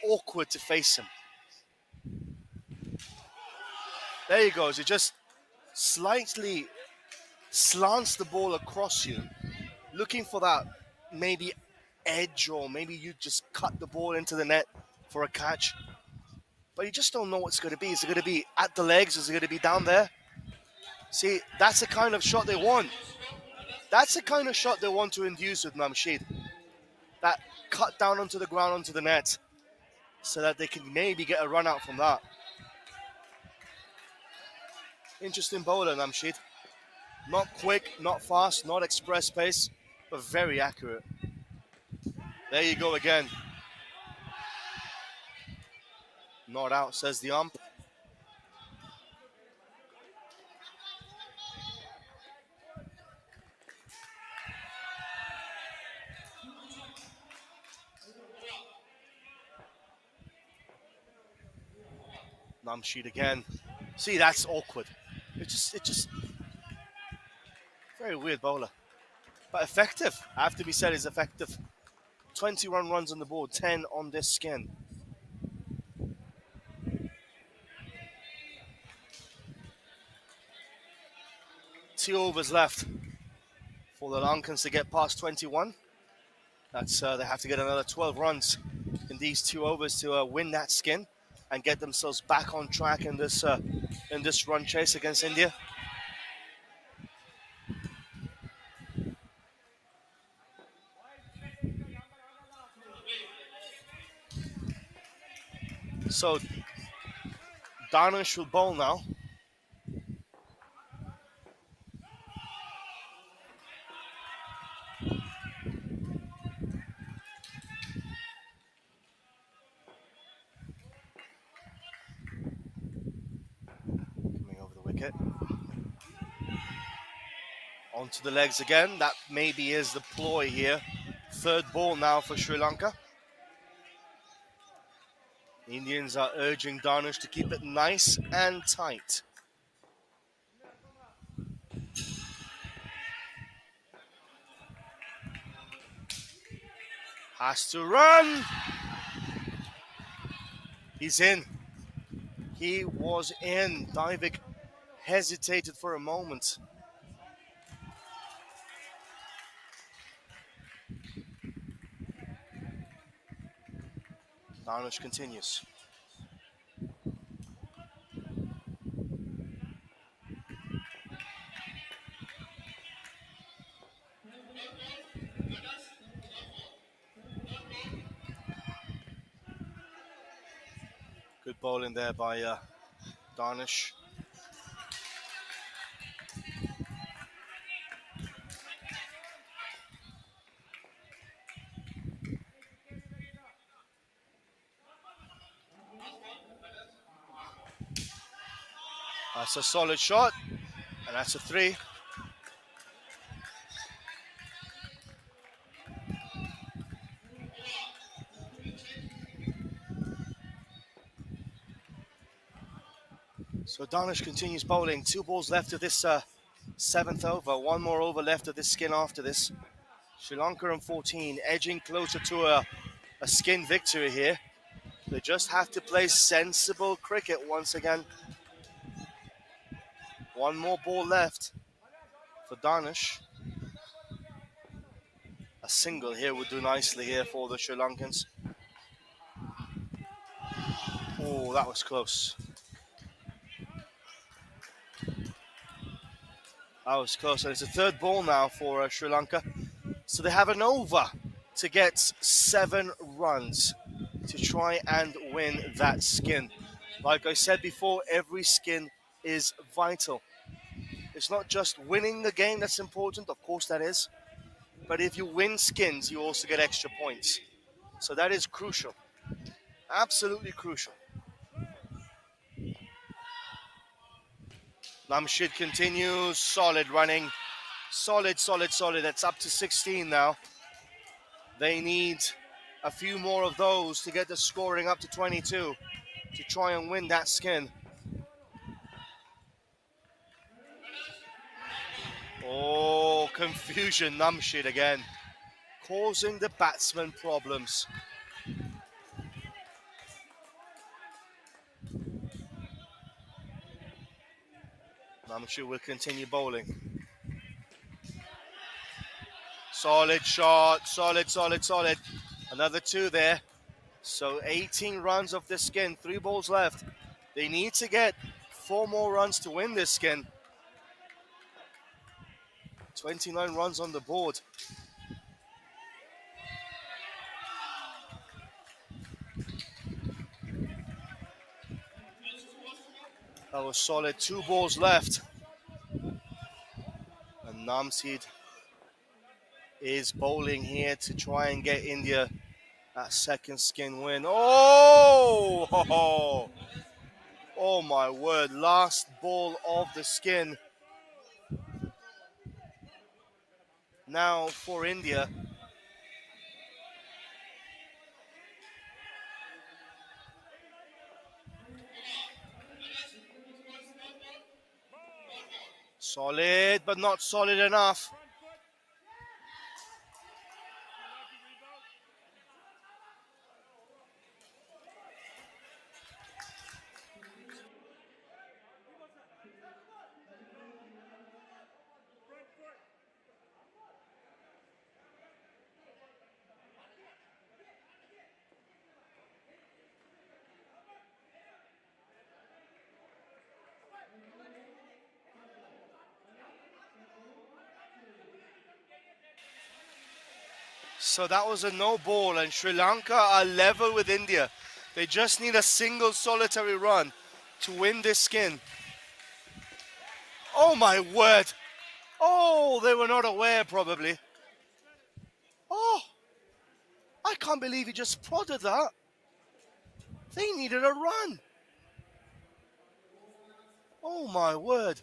awkward to face him. There he goes. It just slightly slants the ball across you, looking for that maybe edge, or maybe you just cut the ball into the net for a catch. but you just don't know what's going to be. Is it going to be at the legs? Is it going to be down there? See, that's the kind of shot they want. That's the kind of shot they want to induce with Namshid. That cut down onto the ground, onto the net, so that they can maybe get a run out from that. Interesting bowler, Namshid. Not quick, not fast, not express pace, but very accurate. There you go again. Not out, says the ump. Namshid again. See, that's awkward. It's just very weird bowler. But effective. I have to be said, is effective. 21 runs on the board, 10 on this skin. Two overs left for the Lankans to get past 21. That's they have to get another 12 runs in these 2 overs to win that skin and get themselves back on track in this run chase against India. So Danish will bowl now. Coming over the wicket. Onto the legs again. That maybe is the ploy here. Third ball now for Sri Lanka. The Indians are urging Danish to keep it nice and tight. Has to run. He's in. He was in. Divik hesitated for a moment. Danish continues. Good bowling there by Danish. That's a solid shot, and that's a 3. So Danish continues bowling. 2 balls left of this 7th over. 1 more over left of this skin after this. Sri Lanka on 14, edging closer to a skin victory here. They just have to play sensible cricket once again. 1 more ball left for Danish. A single here would do nicely here for the Sri Lankans. Oh, that was close. That was close, and it's a 3rd ball now for Sri Lanka. So they have an over to get 7 runs to try and win that skin. Like I said before, every skin is vital. It's not just winning the game that's important, of course that is, but if you win skins, you also get extra points. So that is crucial, absolutely crucial. Namshid continues, solid running, solid. That's up to 16 now. They need a few more of those to get the scoring up to 22 to try and win that skin. Oh, confusion, Namshid again, causing the batsman problems. Namshid will continue bowling. Solid shot, solid. Another 2 there. So 18 runs of this skin, 3 balls left. They need to get 4 more runs to win this skin. 29 runs on the board. That was solid. 2 balls left. And Namseed is bowling here to try and get India that second skin win. Oh! Oh my word. Last ball of the skin. Now for India. Solid, but not solid enough. So that was a no ball, and Sri Lanka are level with India. They just need a single solitary run to win this skin. Oh my word. Oh, they were not aware probably. Oh, I can't believe he just prodded that. They needed a run. Oh my word.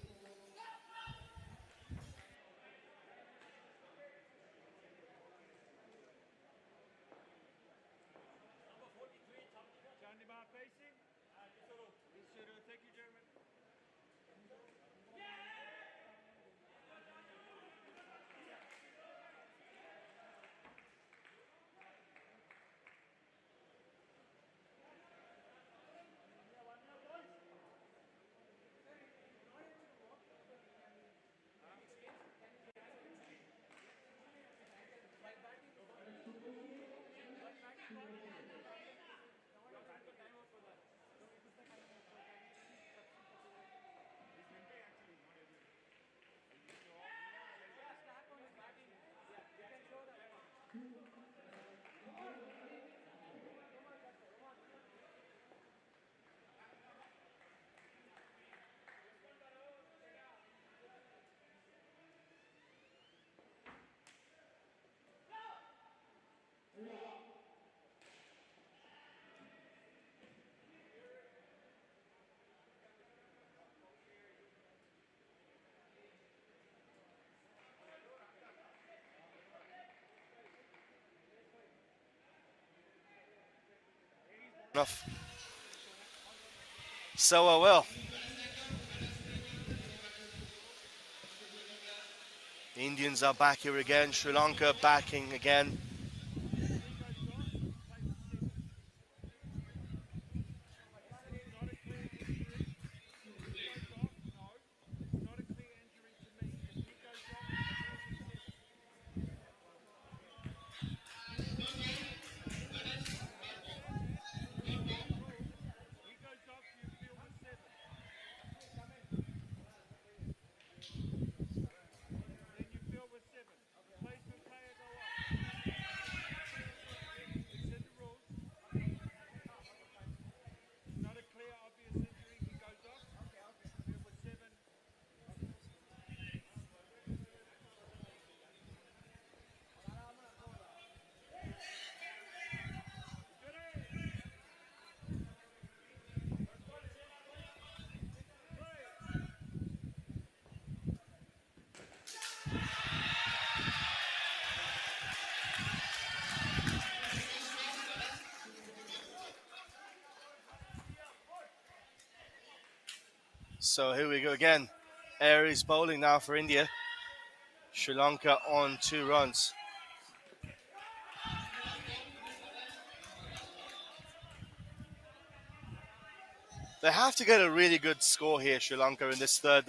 Enough. So well. Indians are back here again. Sri Lanka backing again. So here we go again. Aries bowling now for India. Sri Lanka on 2 runs. They have to get a really good score here, Sri Lanka, in this third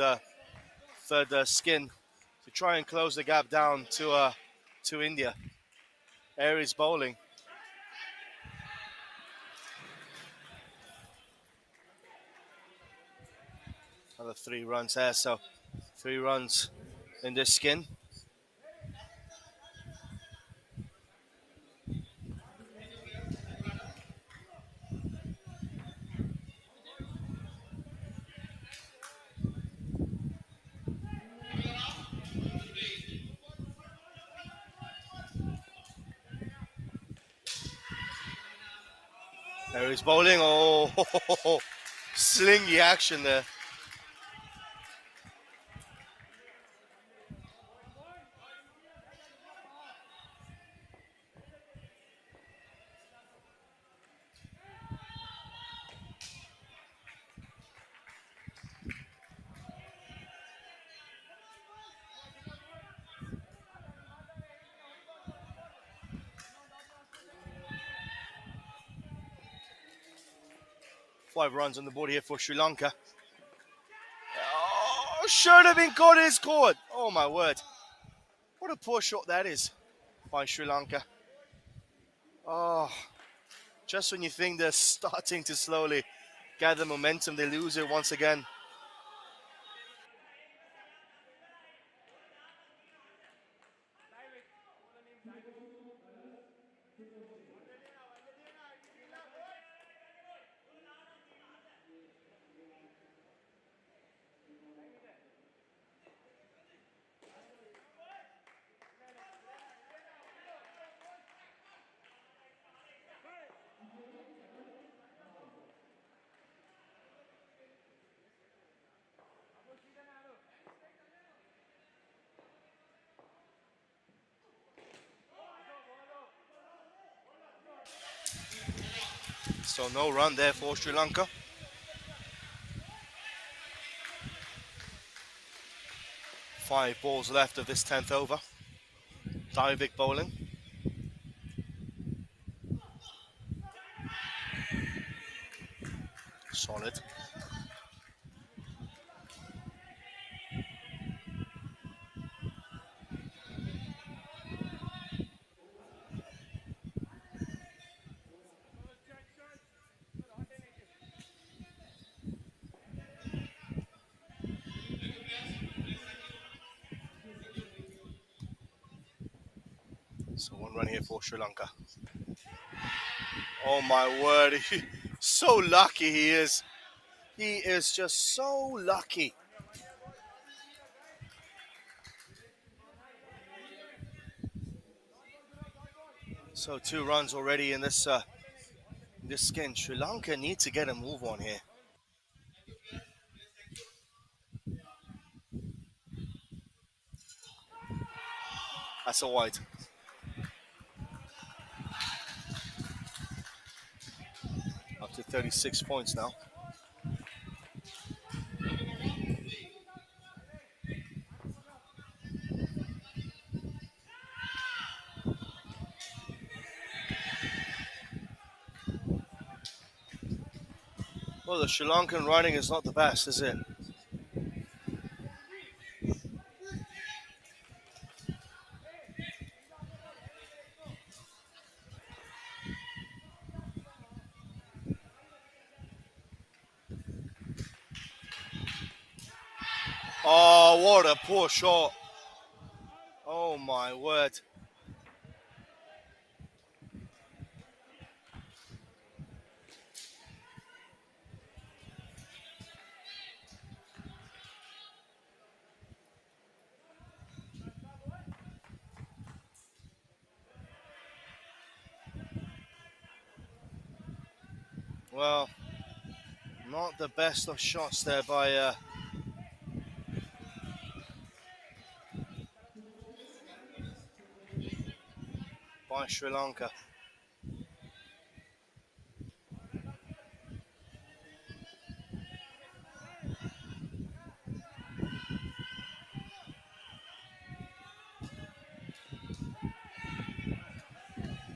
skin to try and close the gap down to India. Aries bowling. Another 3 runs there, so 3 runs in this skin. There he's bowling. Oh, slingy action there. Five runs on the board here for Sri Lanka. Oh, should have been caught, is caught. Oh my word. What a poor shot that is by Sri Lanka. Oh, just when you think they're starting to slowly gather momentum, they lose it once again. So no run there for Sri Lanka. 5 balls left of this 10th over. Divik bowling. Solid. So 1 run here for Sri Lanka. Oh my word, so lucky he is. He is just so lucky. So 2 runs already in this skin. Sri Lanka need to get a move on here. That's a wide. Up to 36 points now. Well, the Sri Lankan riding is not the best, is it? Oh, what a poor shot. Oh my word. Well, not the best of shots there by Sri Lanka.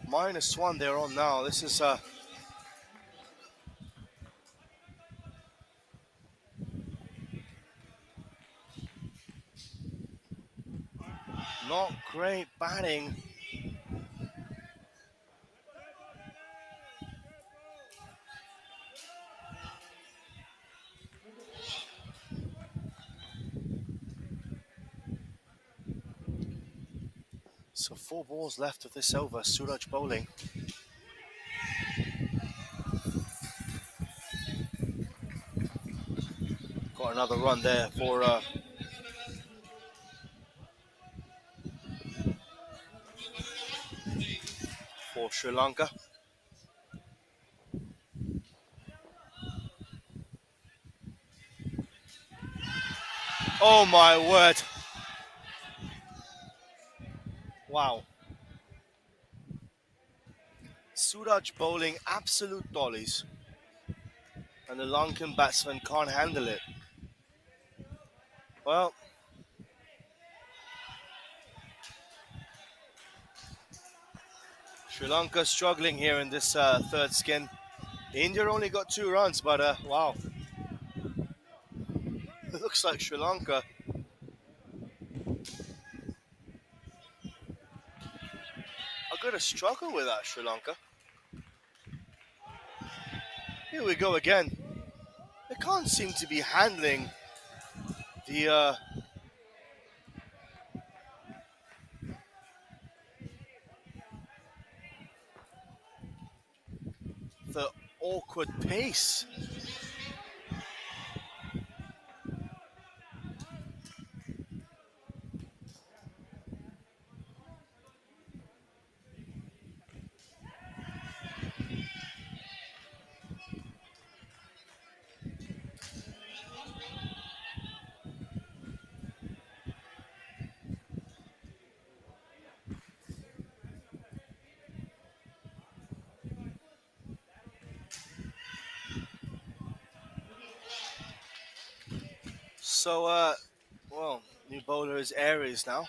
-1 they're on now. This is not great batting. So 4 balls left of this over. Suraj bowling. Got another run there for Sri Lanka. Oh my word! Wow. Suraj bowling absolute dollies, and the Lankan batsman can't handle it. Well, Sri Lanka struggling here in this third skin. India only got 2 runs, but wow, it looks like Sri Lanka are going to struggle with that. Sri Lanka. Here we go again. They can't seem to be handling the the awkward pace. So, well, new bowler is Aries now.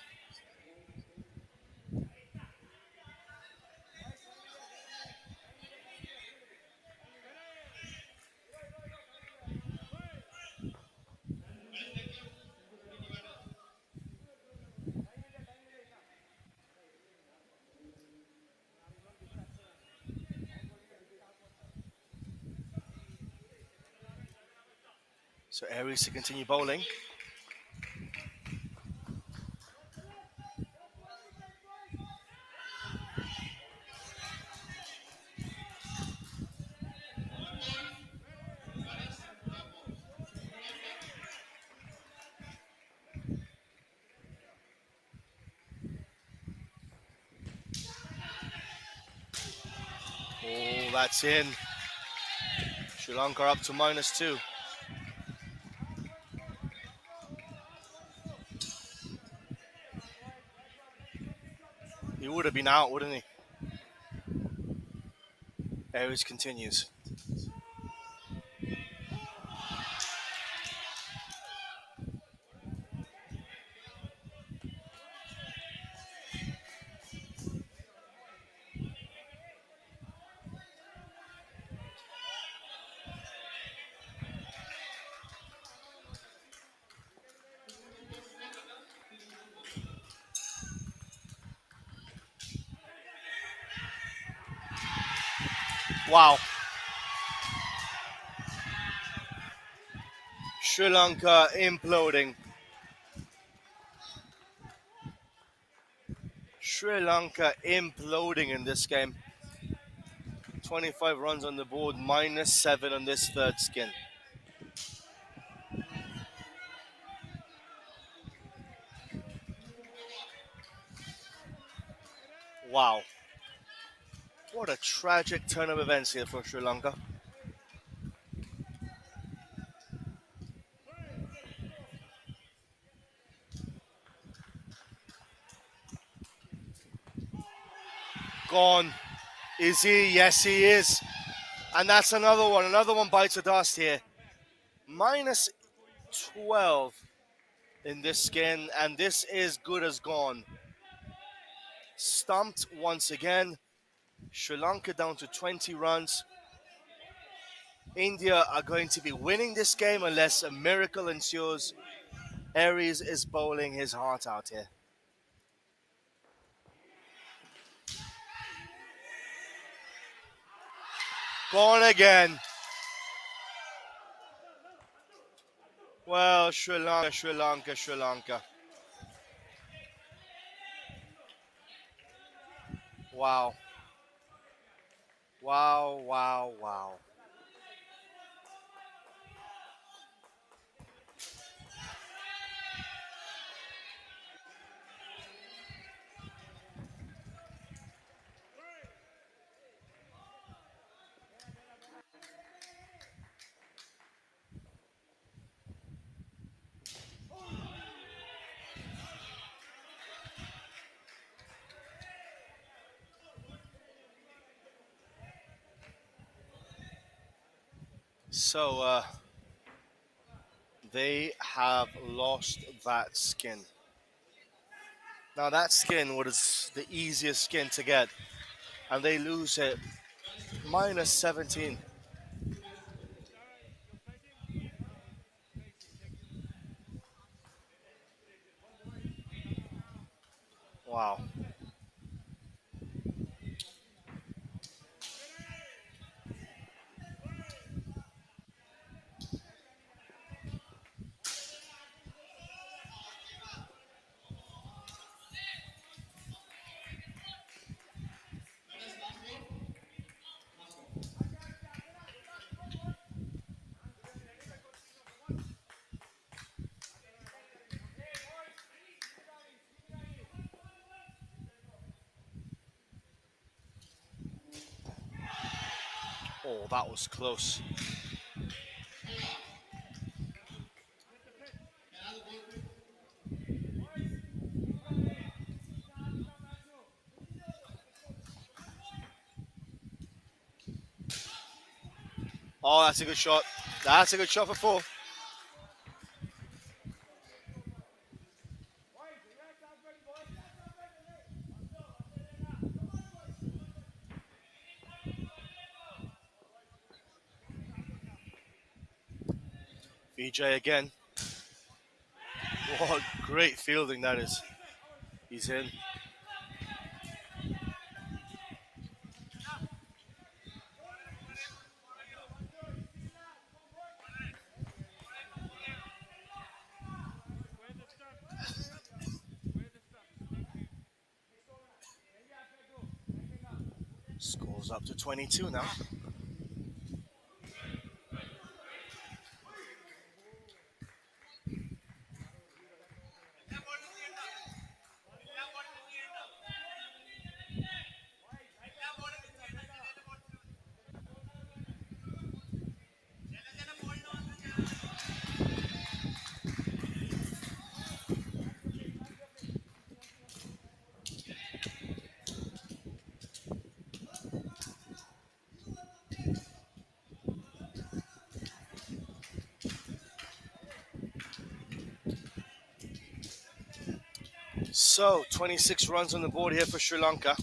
So Aries to continue bowling. Oh, that's in. Sri Lanka up to -2. He would have been out, wouldn't he? Aries continues. Wow. Sri Lanka imploding. Sri Lanka imploding in this game. 25 runs on the board, -7 on this third skin. Wow. What a tragic turn of events here for Sri Lanka. Gone. Is he? Yes, he is. And that's another one. Another one bites the dust here. -12 in this skin, and this is good as gone. Stumped once again. Sri Lanka down to 20 runs. India are going to be winning this game unless a miracle ensues. Aries is bowling his heart out here. Gone again. Well, Sri Lanka, Sri Lanka, Sri Lanka. Wow. Wow, wow, wow. So, they have lost that skin. Now, that skin was the easiest skin to get, and they lose it minus 17. Wow. Oh, that was close. Oh, that's a good shot. That's a good shot for four. VJ again. What great fielding that is. He's in. Scores up to 22 now. So, 26 runs on the board here for Sri Lanka.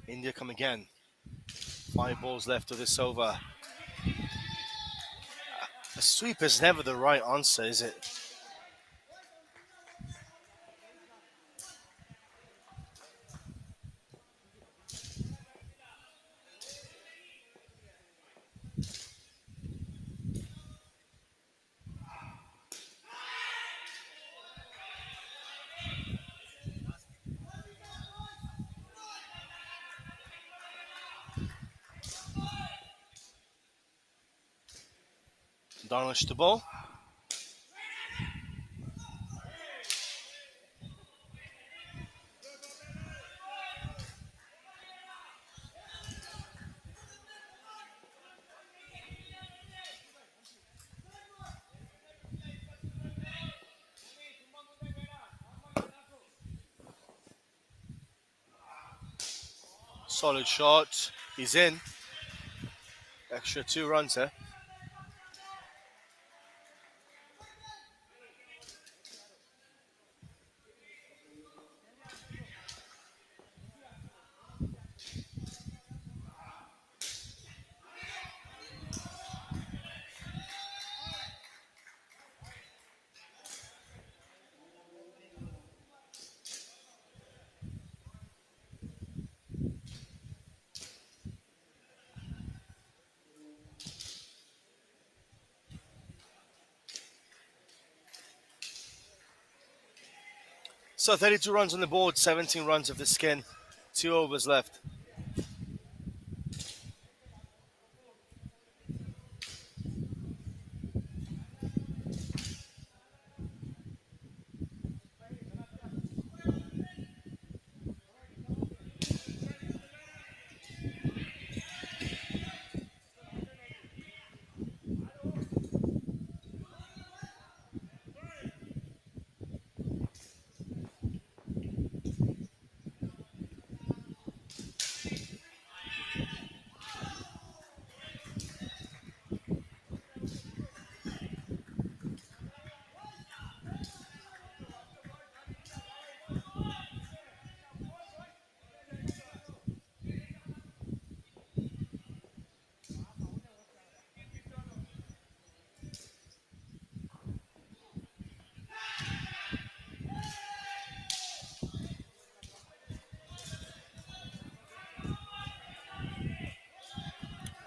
India come again. 5 balls left of this over. A sweep is never the right answer, is it? Darnish the ball. Solid shot. He's in. Extra 2 runs here. So 32 runs on the board, 17 runs of the skin, 2 overs left.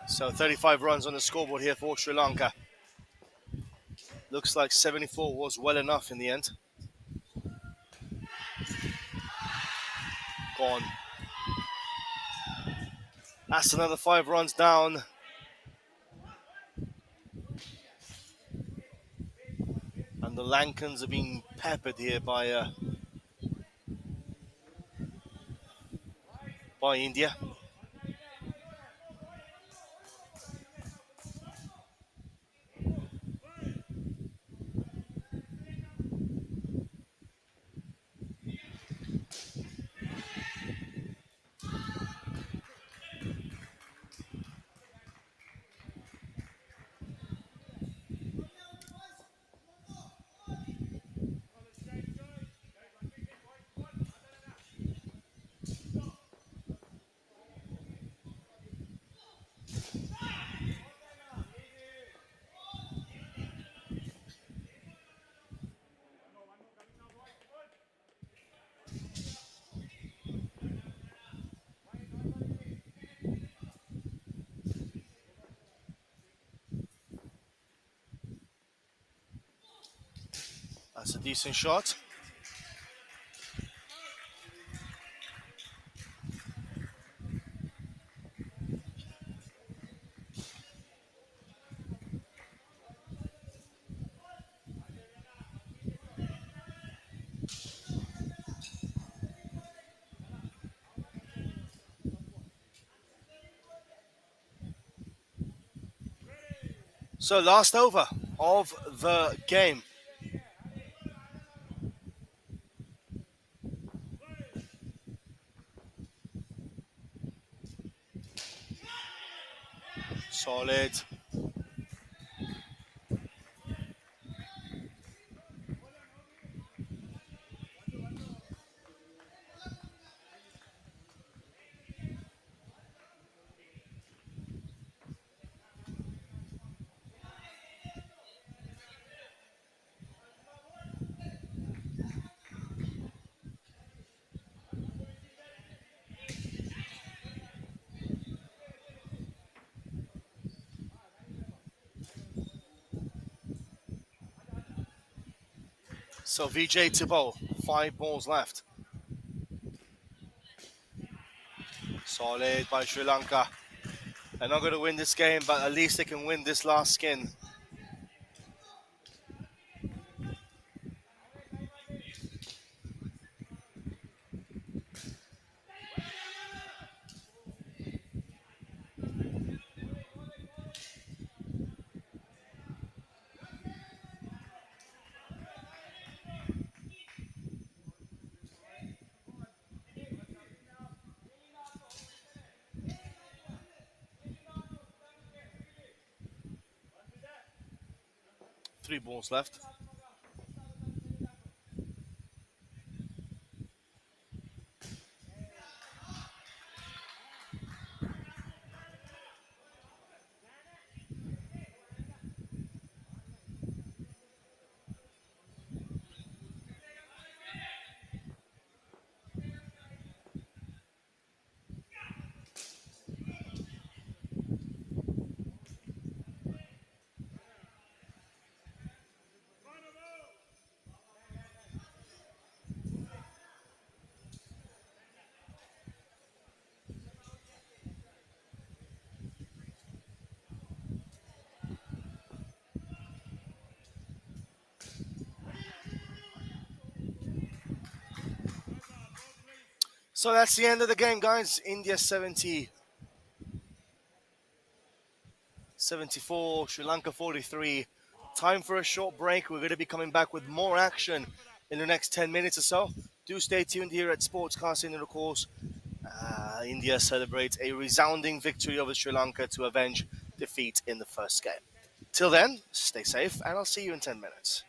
So 35 runs on the scoreboard here for Sri Lanka. Looks like 74 was well enough in the end. Gone. That's another 5 runs down. And the Lankans are being peppered here by India. That's a decent shot. So last over of the game. Solid. So VJ to bowl. 5 balls left. Solid by Sri Lanka. They're not going to win this game, but at least they can win this last skin. Three balls left. So that's the end of the game, guys. India 74, Sri Lanka 43. Time for a short break. We're going to be coming back with more action in the next 10 minutes or so. Do stay tuned here at Sportscasting, and of course, India celebrates a resounding victory over Sri Lanka to avenge defeat in the first game. Till then, stay safe, and I'll see you in 10 minutes.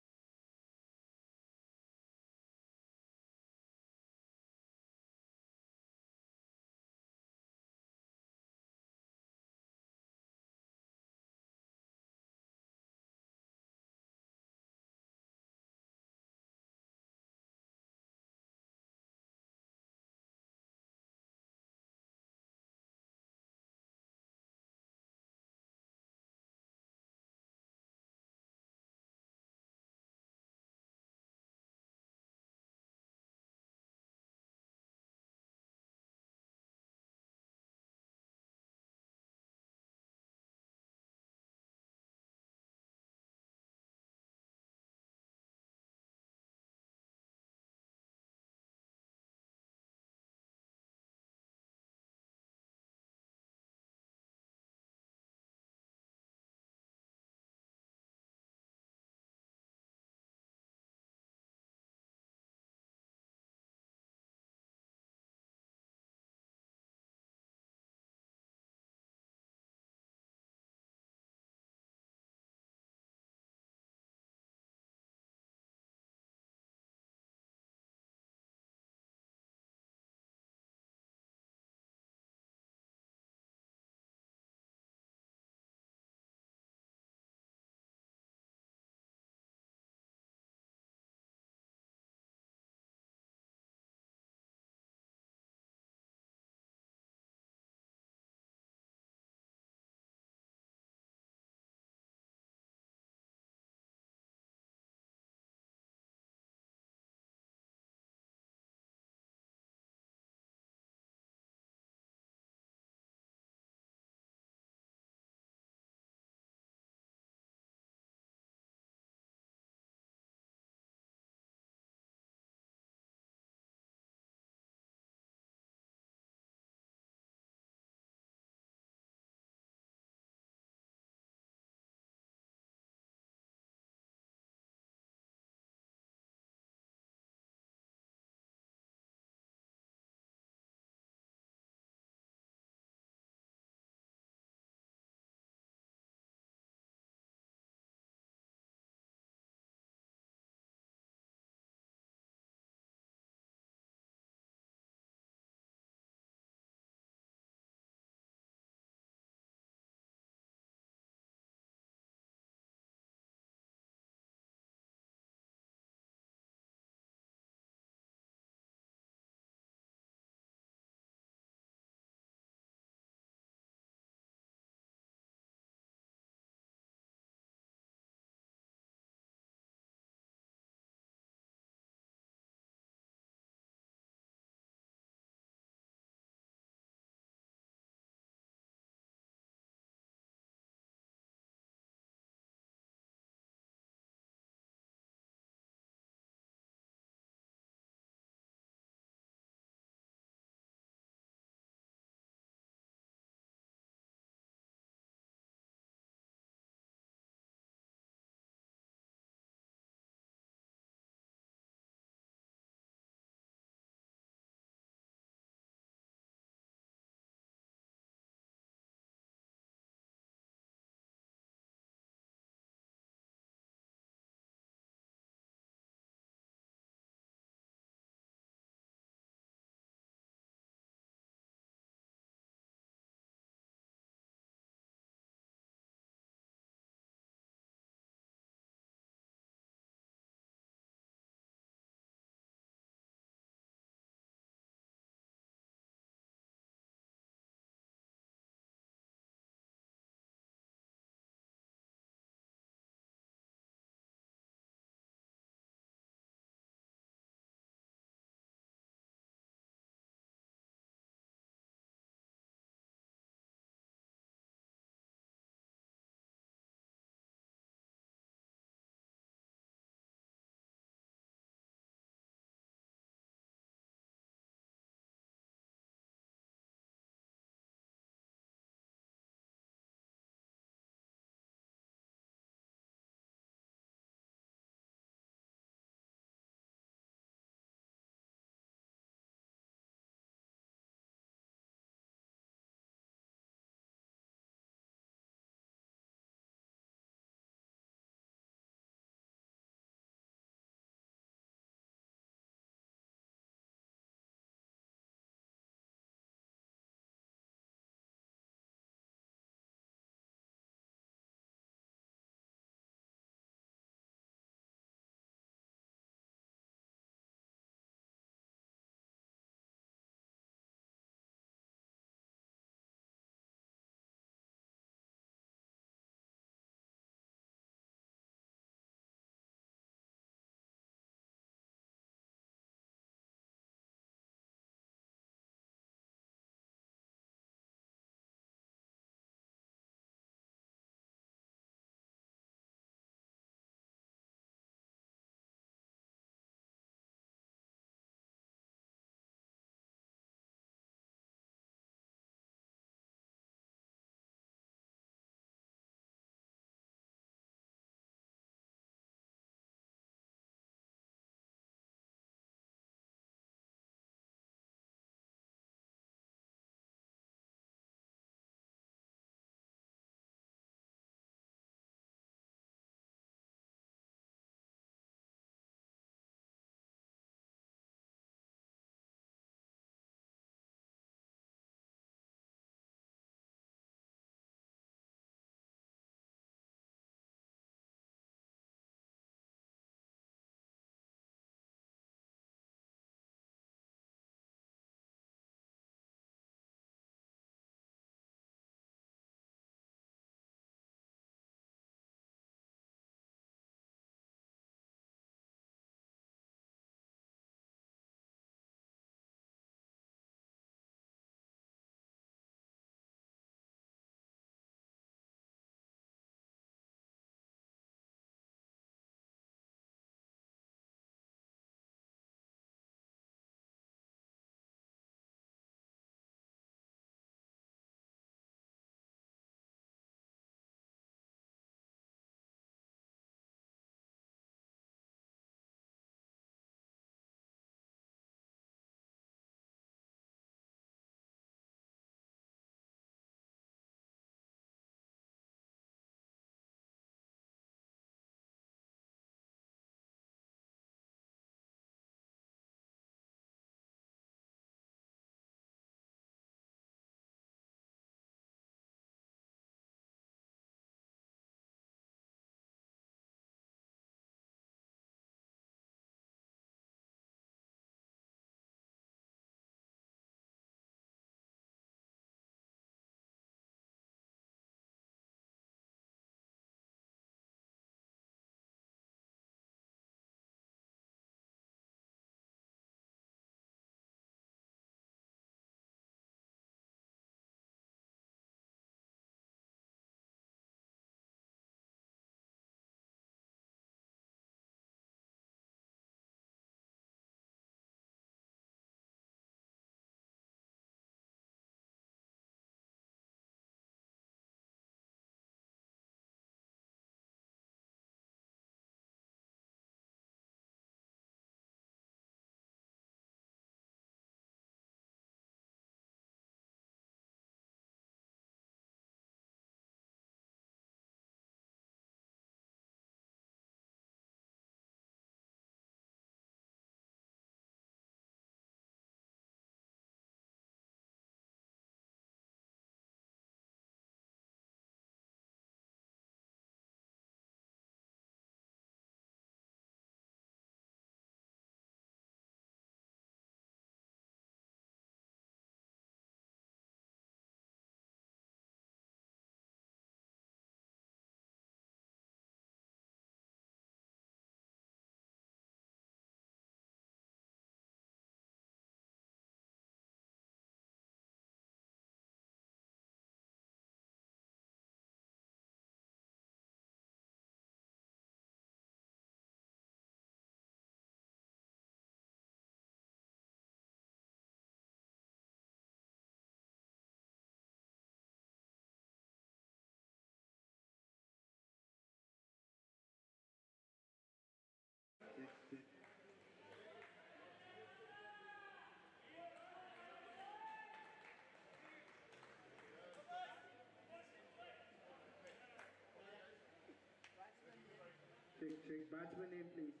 Check batsman name, please.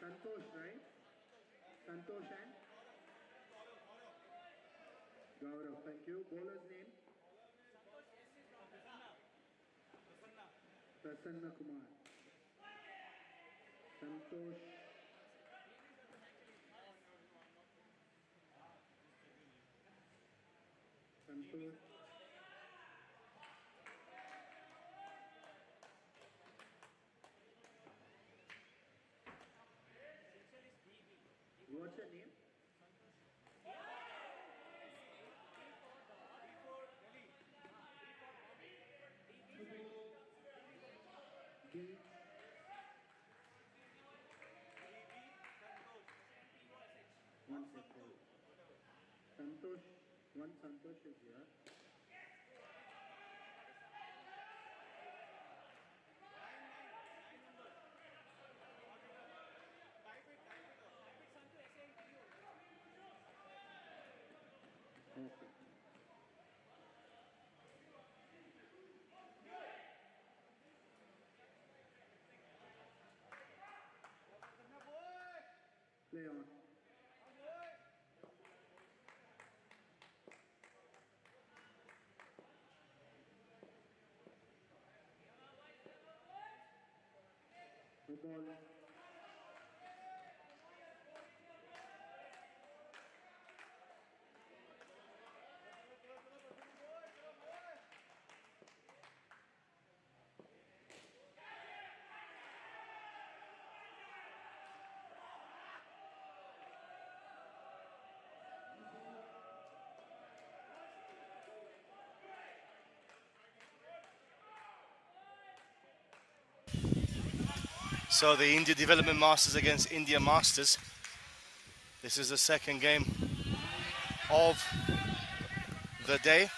Santosh, right? Santosh and Gaurav. Thank you. Bowler's name? Prasanna Kumar. Santosh. Santosh. What's your name? D. One second. Santosh. One Santosh is here. Okay. Play on. No ball. So the India Development Masters against India Masters. This is the second game of the day.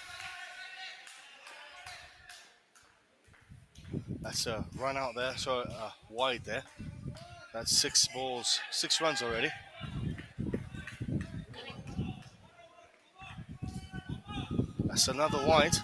That's a run out there, so wide there. That's 6 balls, 6 runs already. That's another wide.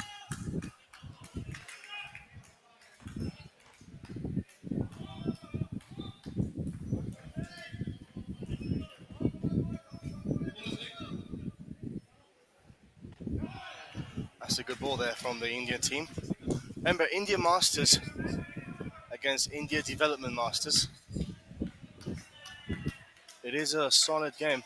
That's a good ball there from the Indian team. Remember, India Masters against India Development Masters. It is a solid game.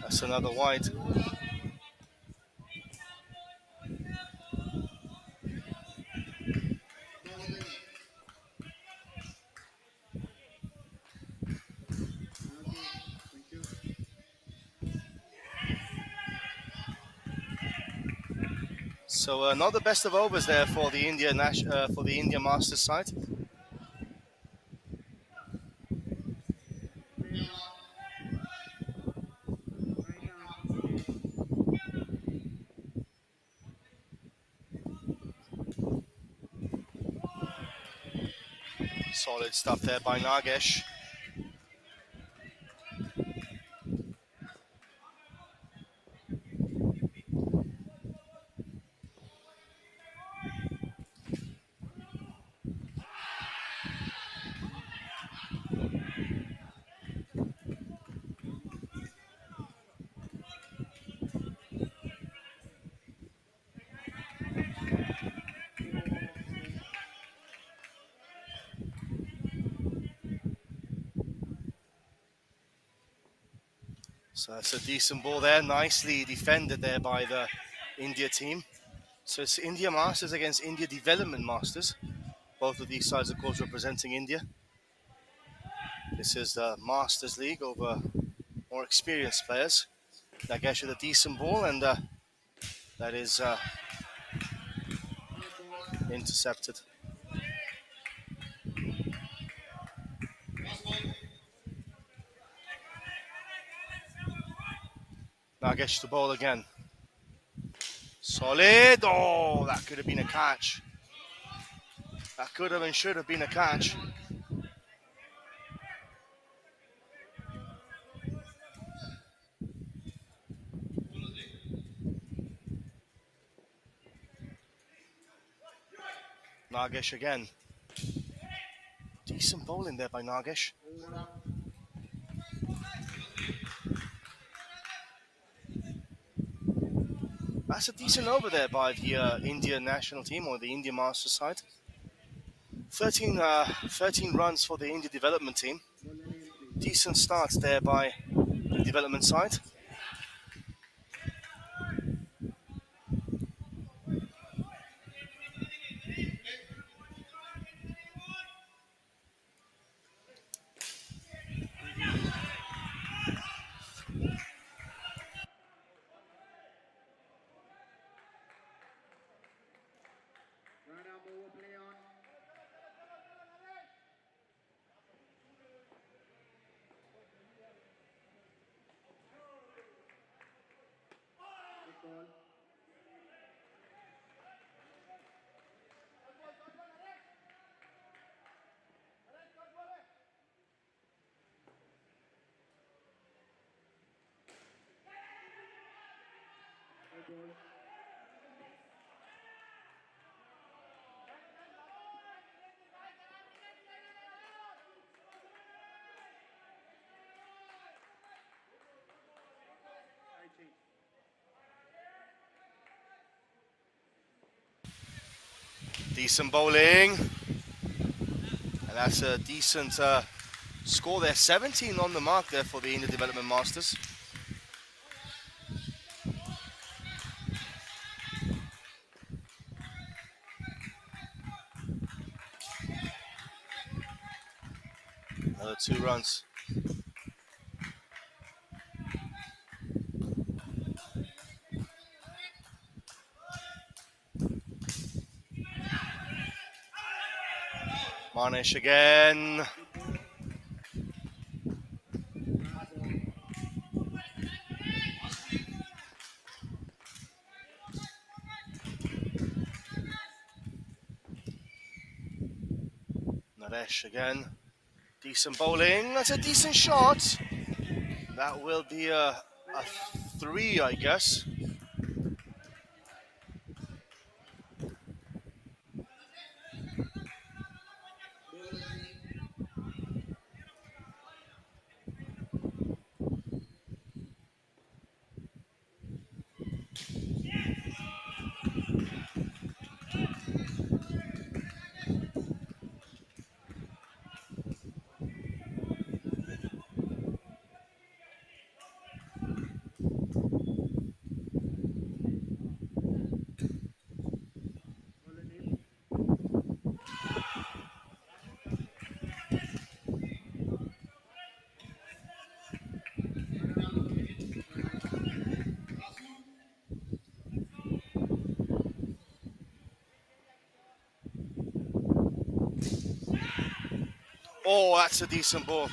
That's another wide. Okay. Thank you. So not the best of overs there for the for the India Masters side. Play on. Right arm. Solid stuff there by Nagesh. So that's a decent ball there. Nicely defended there by the India team. So it's India Masters against India Development Masters. Both of these sides, of course, representing India. This is the Masters League over more experienced players. Nagesh with a decent ball, and that is No ball. intercepted. Nagesh to bowl again. Solid. Oh, that could have been a catch. That could have and should have been a catch. Nagesh again. Decent bowling there by Nagesh. Over up. That's a decent over there by the Indian national team or the Indian Masters side. 13 runs for the India development team. Ball and aim, please. Decent starts there by the development side. Thank you. Run up, over play on. Good ball. Good ball. High change. Decent bowling. And that's a decent score there. 17 on the mark there for the India Development Masters. Another 2 runs. Manish again. Good ball. Last ball. Naresh again. Decent bowling. That's a decent shot. That will be a 3, I guess. Bowler's name. Ball and aim. Run up. Run up. Oh, that's a decent ball.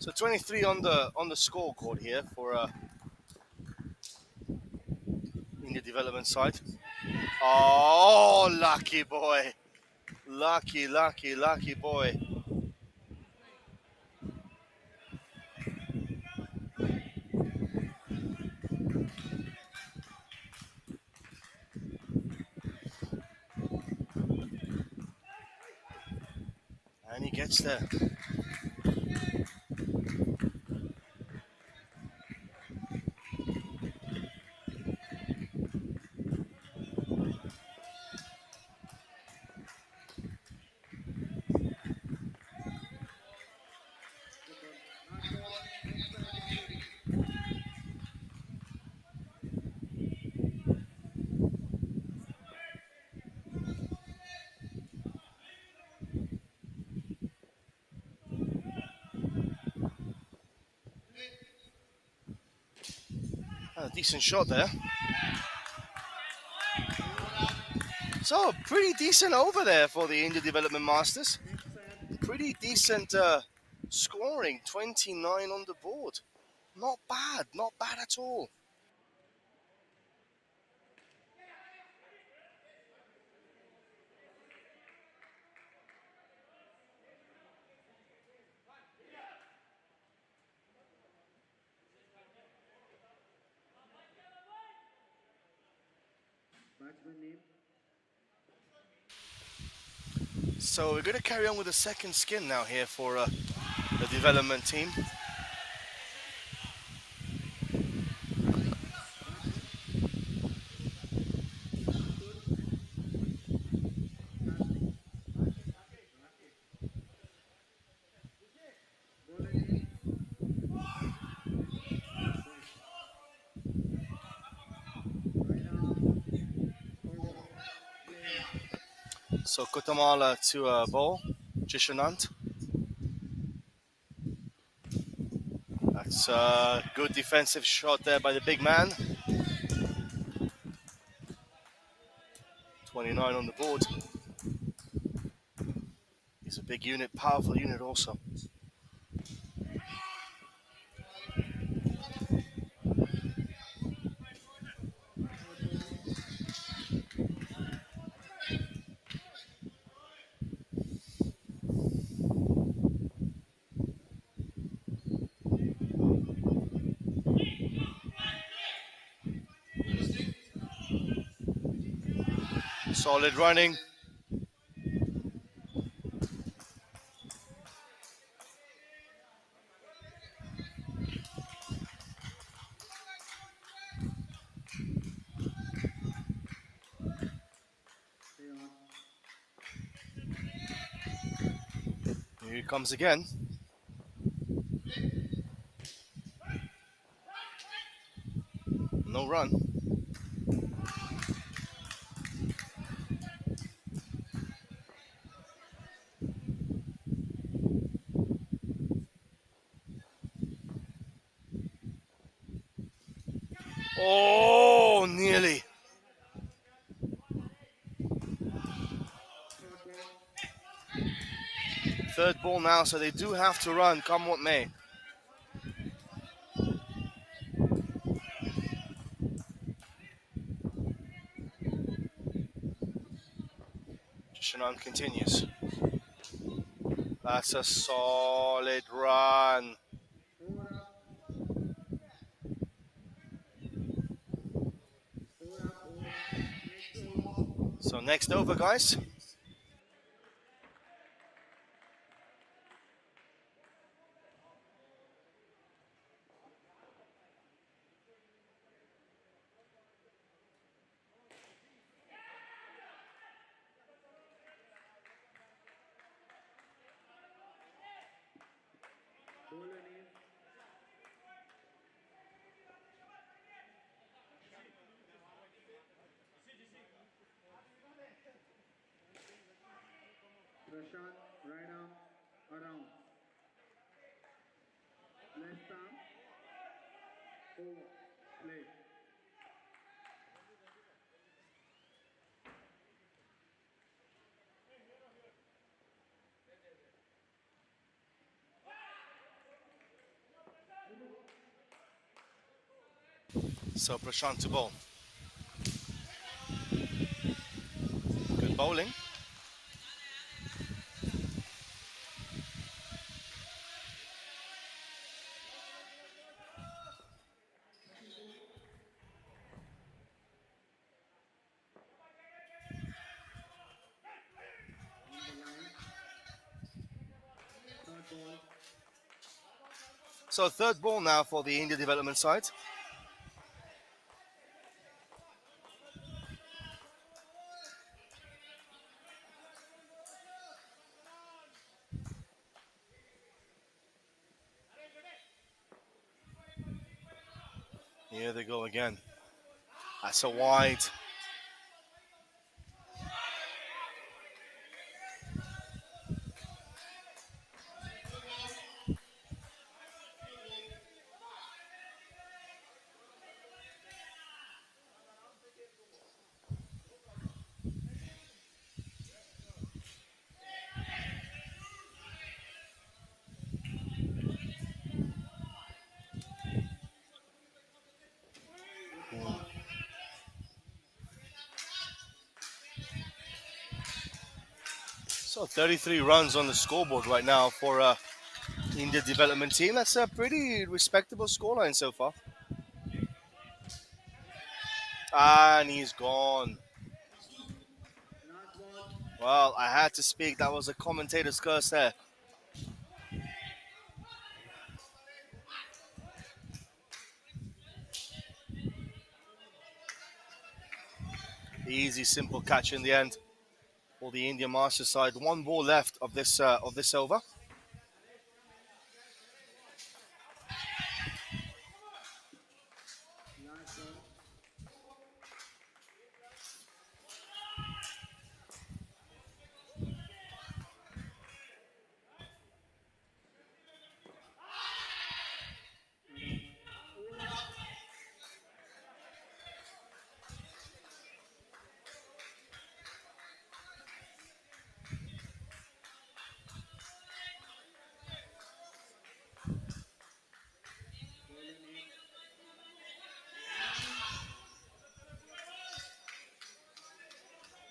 So 23 on the scoreboard here for India development side. Oh, lucky boy. Lucky boy. And he gets there. Good ball. Last ball. Leg side, complete. A decent shot there. Over. So pretty decent over there for the India Development Masters. Next set. Pretty decent scoring, 29 on the board. Not bad, not bad at all. Batsman name. So we're going to carry on with the second skin now here for the development team. Batsman. Understood. Casting. Bowler name. Right. Right arm. Forward. Play. So Kotamala to bowl, Jishanant. That's a good defensive shot there by the big man. 29 on the board. He's a big unit, powerful unit also. Third ball. Solid running. Stay on. Here he comes again. No run. Oh, nearly. Third ball. Third ball now, so they do have to run, come what may. Shannon continues. That's a solid run. Over up. Over up. Over up. Next over. So next over, guys. Bowler name. Prashant. Right arm. Around. Left arm. Over. Play. So Prashant to bowl. Good bowling. On the line. Third ball. So third ball now for the India development side. Here they go again. That's a wide. So 33 runs on the scoreboard right now for India development team. That's a pretty respectable scoreline so far. And he's gone. Last ball. Well, I had to speak. That was a commentator's curse there. Easy, simple catch in the end for the India Masters side. One ball left of this over. Last ball. Not out. Over. Ball in 8.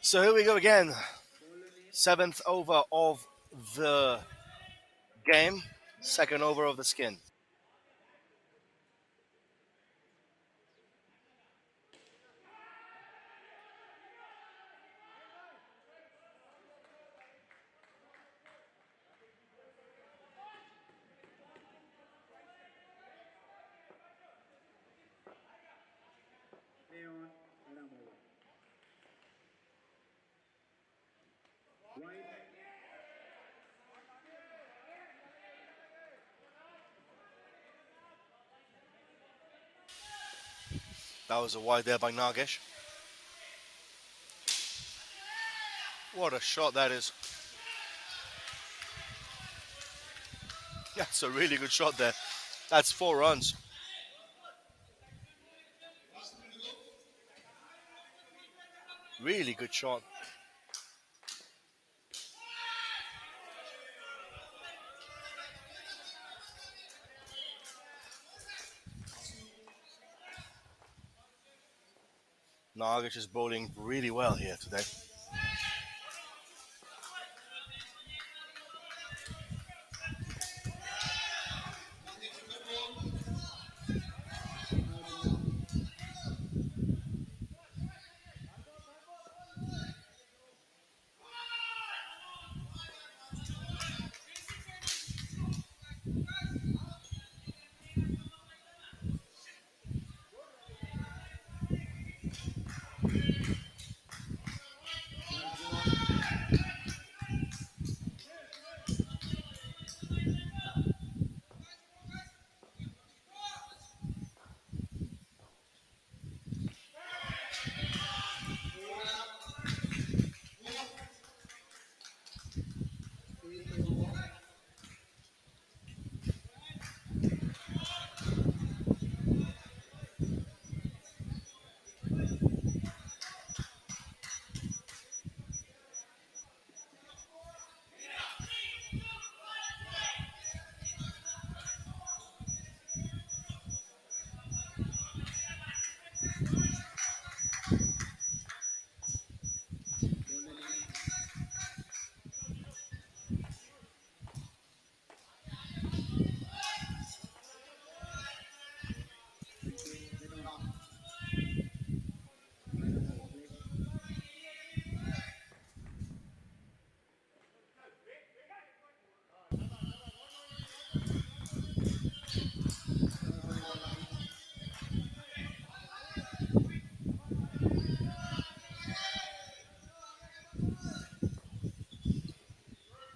So here we go again. Ball in 8. Seventh over of the game. Second over of the skin. Play on. Aram over. Wide. That was a wide there by Nagesh. What a shot that is. That's a really good shot there. That's 4 runs. Really good shot. Nagesh is bowling really well here today. Out ball. Last ball. Over. 8th over. Ball in 8. Thank you. Get on. Aram over. Play. Last over.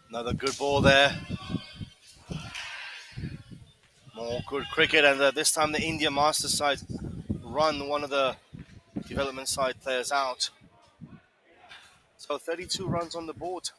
Another good ball there. More good cricket, and this time the India Masters side run one of the development side players out. So 32 runs on the board.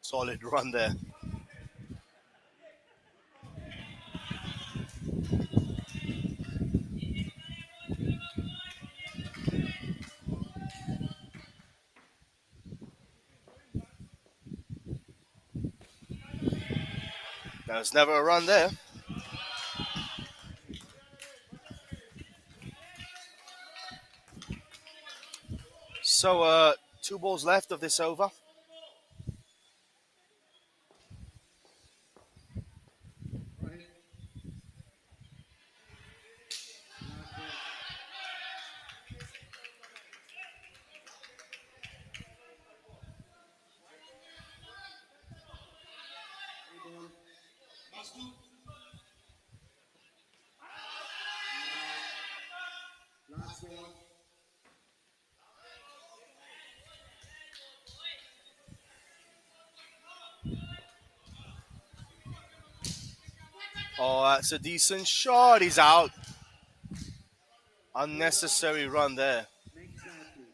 Solid run there. There's never a run there. So 2 balls left of this over. Right. Last ball. Three ball. Not out. Last ball. Oh, that's a decent shot. He's out. Unnecessary run there. Next guy, please.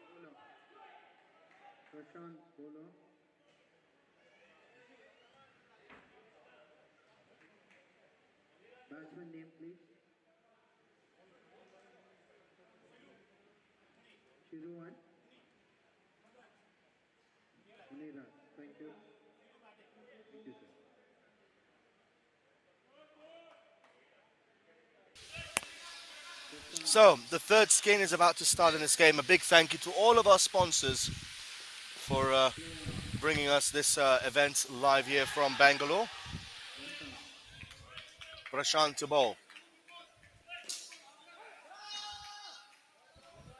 Bowler. Prashant, bowler. Batsman name, please. Shiru and Muniraj. Thank you. Thank you, sir. Prashant. So the third skin is about to start in this game. A big thank you to all of our sponsors for Play on. bringing us this event live here from Bangalore. One down. Prashant to bowl.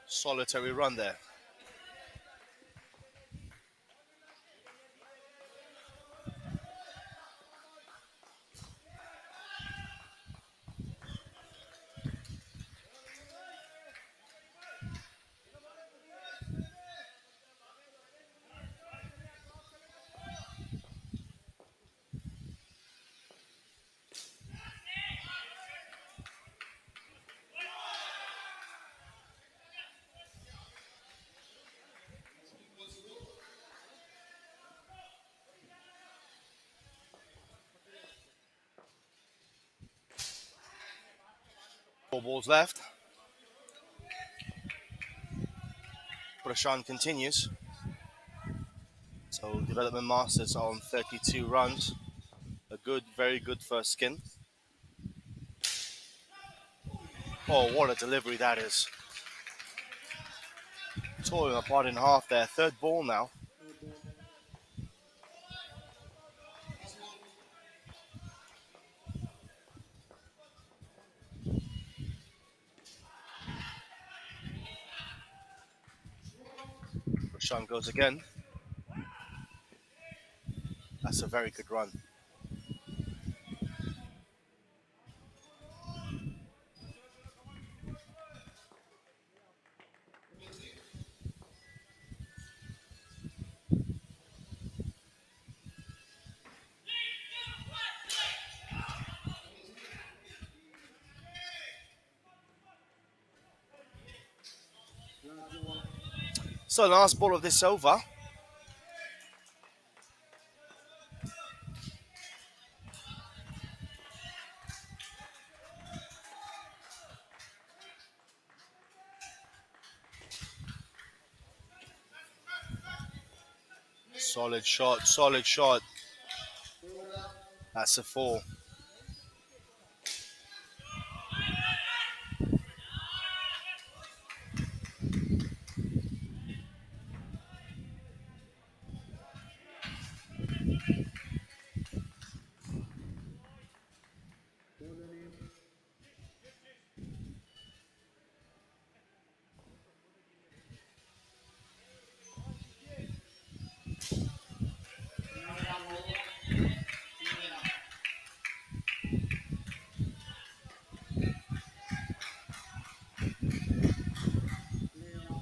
Solitary run there. Four balls left. Prashant continues. So Development Masters are on 32 runs. A good, very good first skin. Oh, what a delivery that is. Tore him apart in half there. Third ball now. Third ball. Prashant goes again. That's a very good run. Last ball. So last ball of this over. Solid shot, solid shot. Four. That's a four. Bowler name. Play on.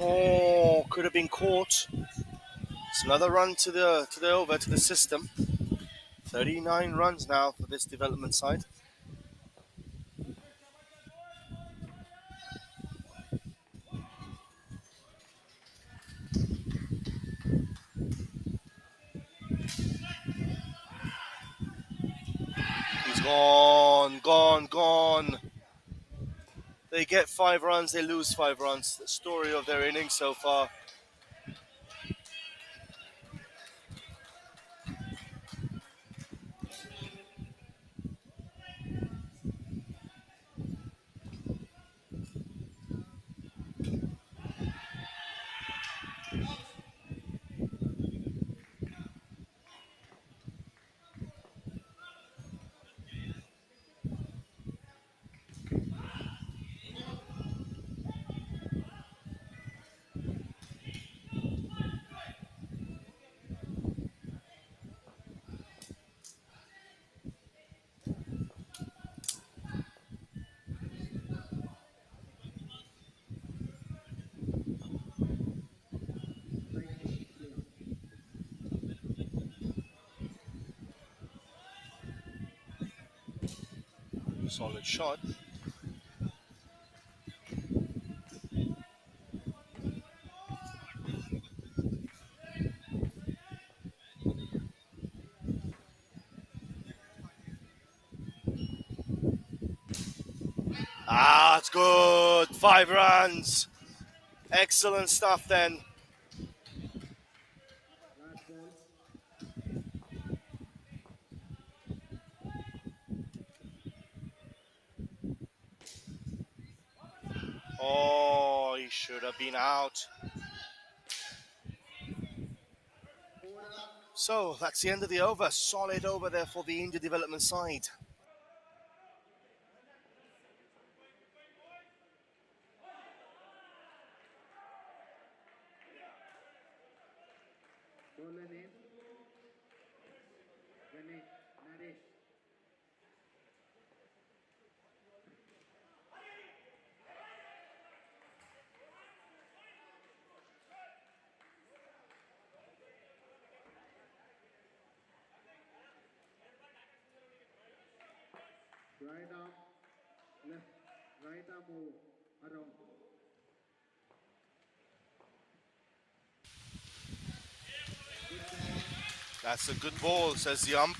Oh, could have been caught. It's another run to the over to the system. 39 runs now for this development side. Gone, gone, gone. They get 5 runs, they lose 5 runs. The story of their innings so far. Striker clear. Solid shot. Ah, it's good. 5 runs. Excellent stuff then. Last ball. Oh, he should have been out. Order. So that's the end of the over. Solid over there for the India development side. Bowler name. Ganesh. Naresh. Right arm. Left. Right arm move. Around. Good ball. That's a good ball, says the ump.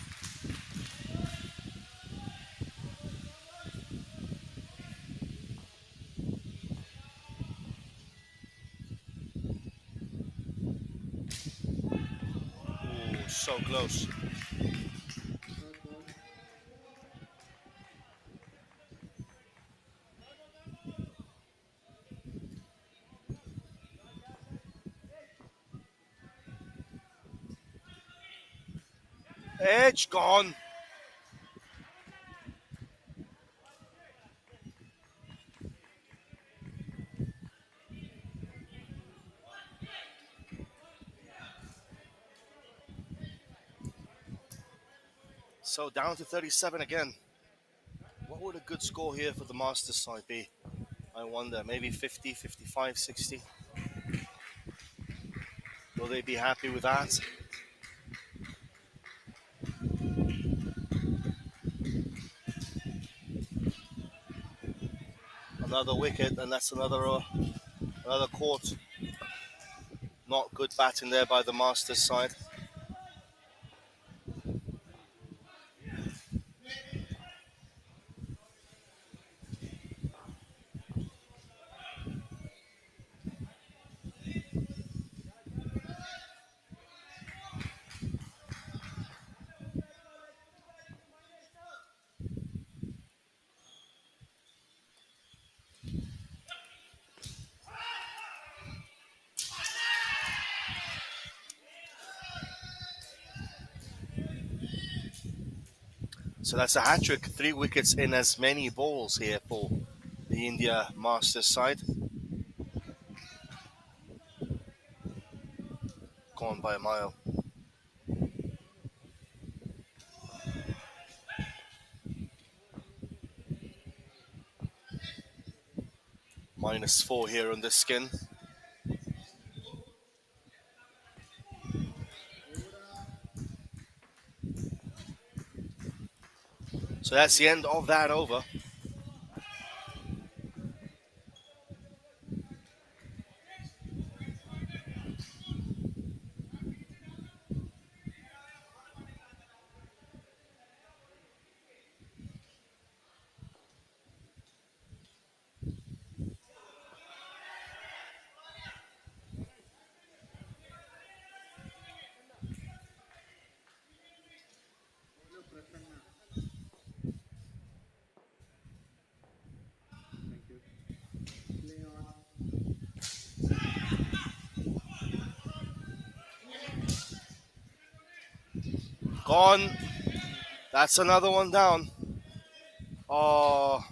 Ooh, so close. Third ball. Edge gone. So down to 37 again. What would a good score here for the Masters side be? I wonder. Maybe 50, 55, 60. Will they be happy with that? Another wicket, and that's another caught. Not good batting there by the Masters side. So that's a hat trick. 3 wickets in as many balls here for the India Masters side. Gone by a mile. -4 here on this skin. Order. So that's the end of that over. Prasanna. Thank you. Play on. Gone. That's another one down. Oh,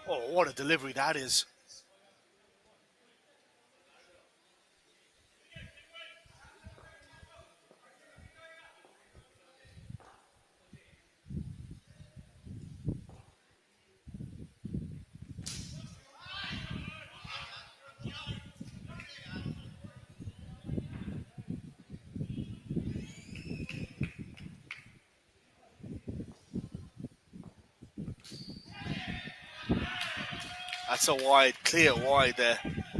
oh, what a delivery that is. That's a wide, clear wide there. Rebound.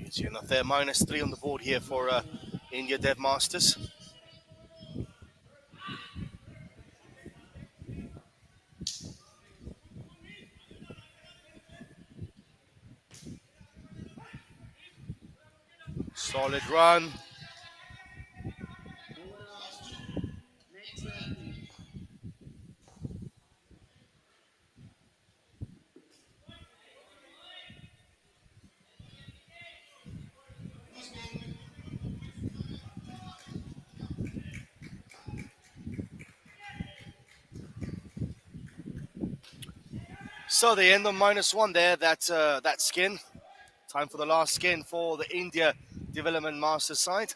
Easy enough there. -3 on the board here for India Dev Masters. Solid run. Over up. Net serve, please. So they end on -1 there. That skin. Time for the last skin for the India Development Masters side.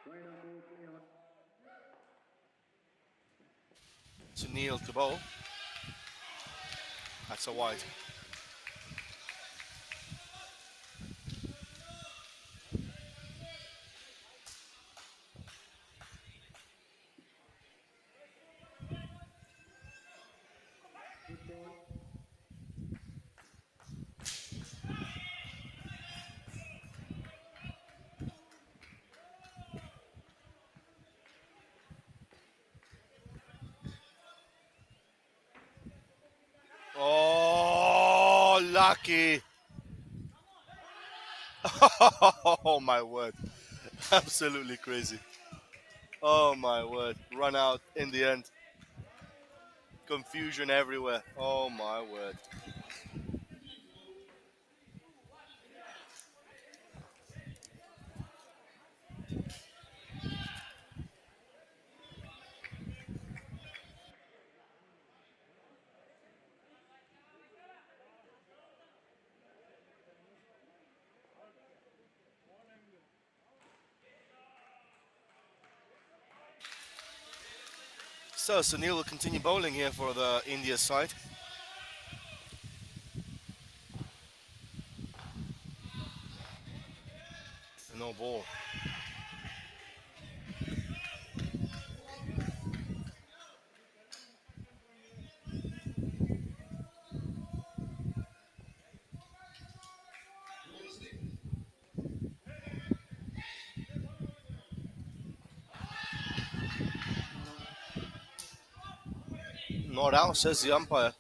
Wide on move. Play on. To Neil to bowl. That's a wide. Good ball. Oh, lucky. Oh, my word. Absolutely crazy. Oh, my word. Run out in the end. Confusion everywhere. Oh, my word. So Sunil will continue bowling here for the India side. No ball. Not out, says the umpire.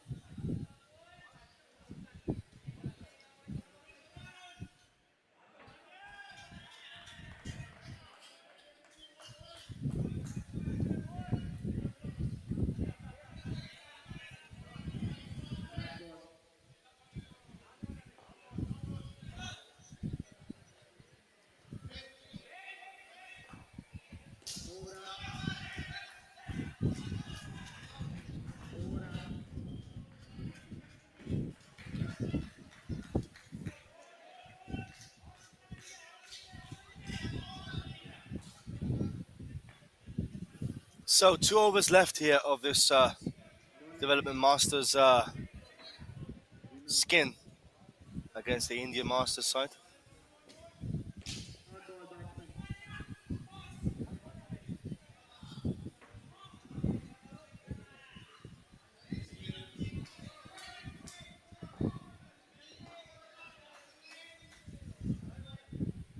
Black ball. Over up. Over up. So 2 overs left here of this Ball again. Development Masters Remaining. skin against the Indian Masters side. Third ball batsman.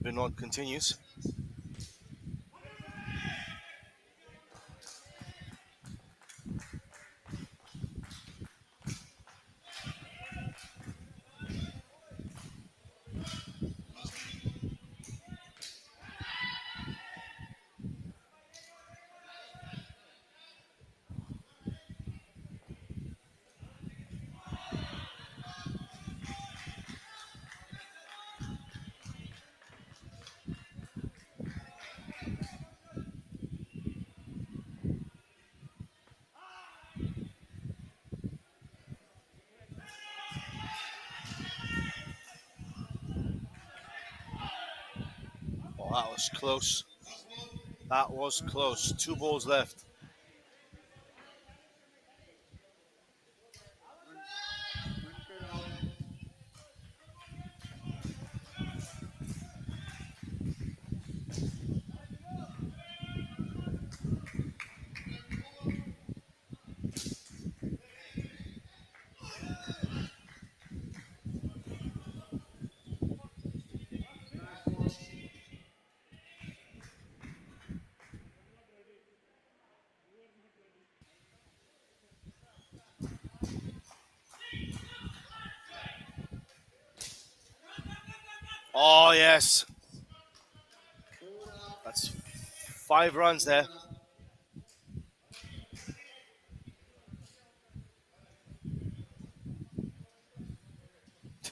Vinod continues. Oh, that was close. That was Third ball. close. 2 balls left. One. Bunted out. Black ball. Oh, yes. Over up. That's 5 runs there. Over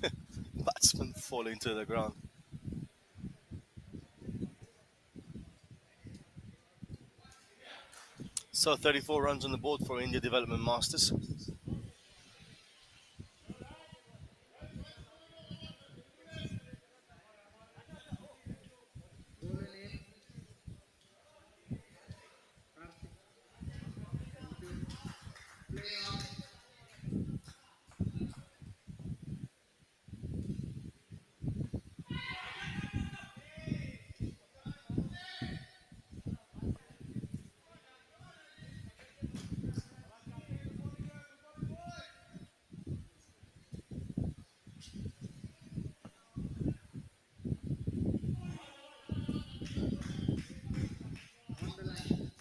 up. Batsman falling to the ground. So 34 runs on the board for India Development Masters. Bowler name. Karthik. Infield. Play off. On the line.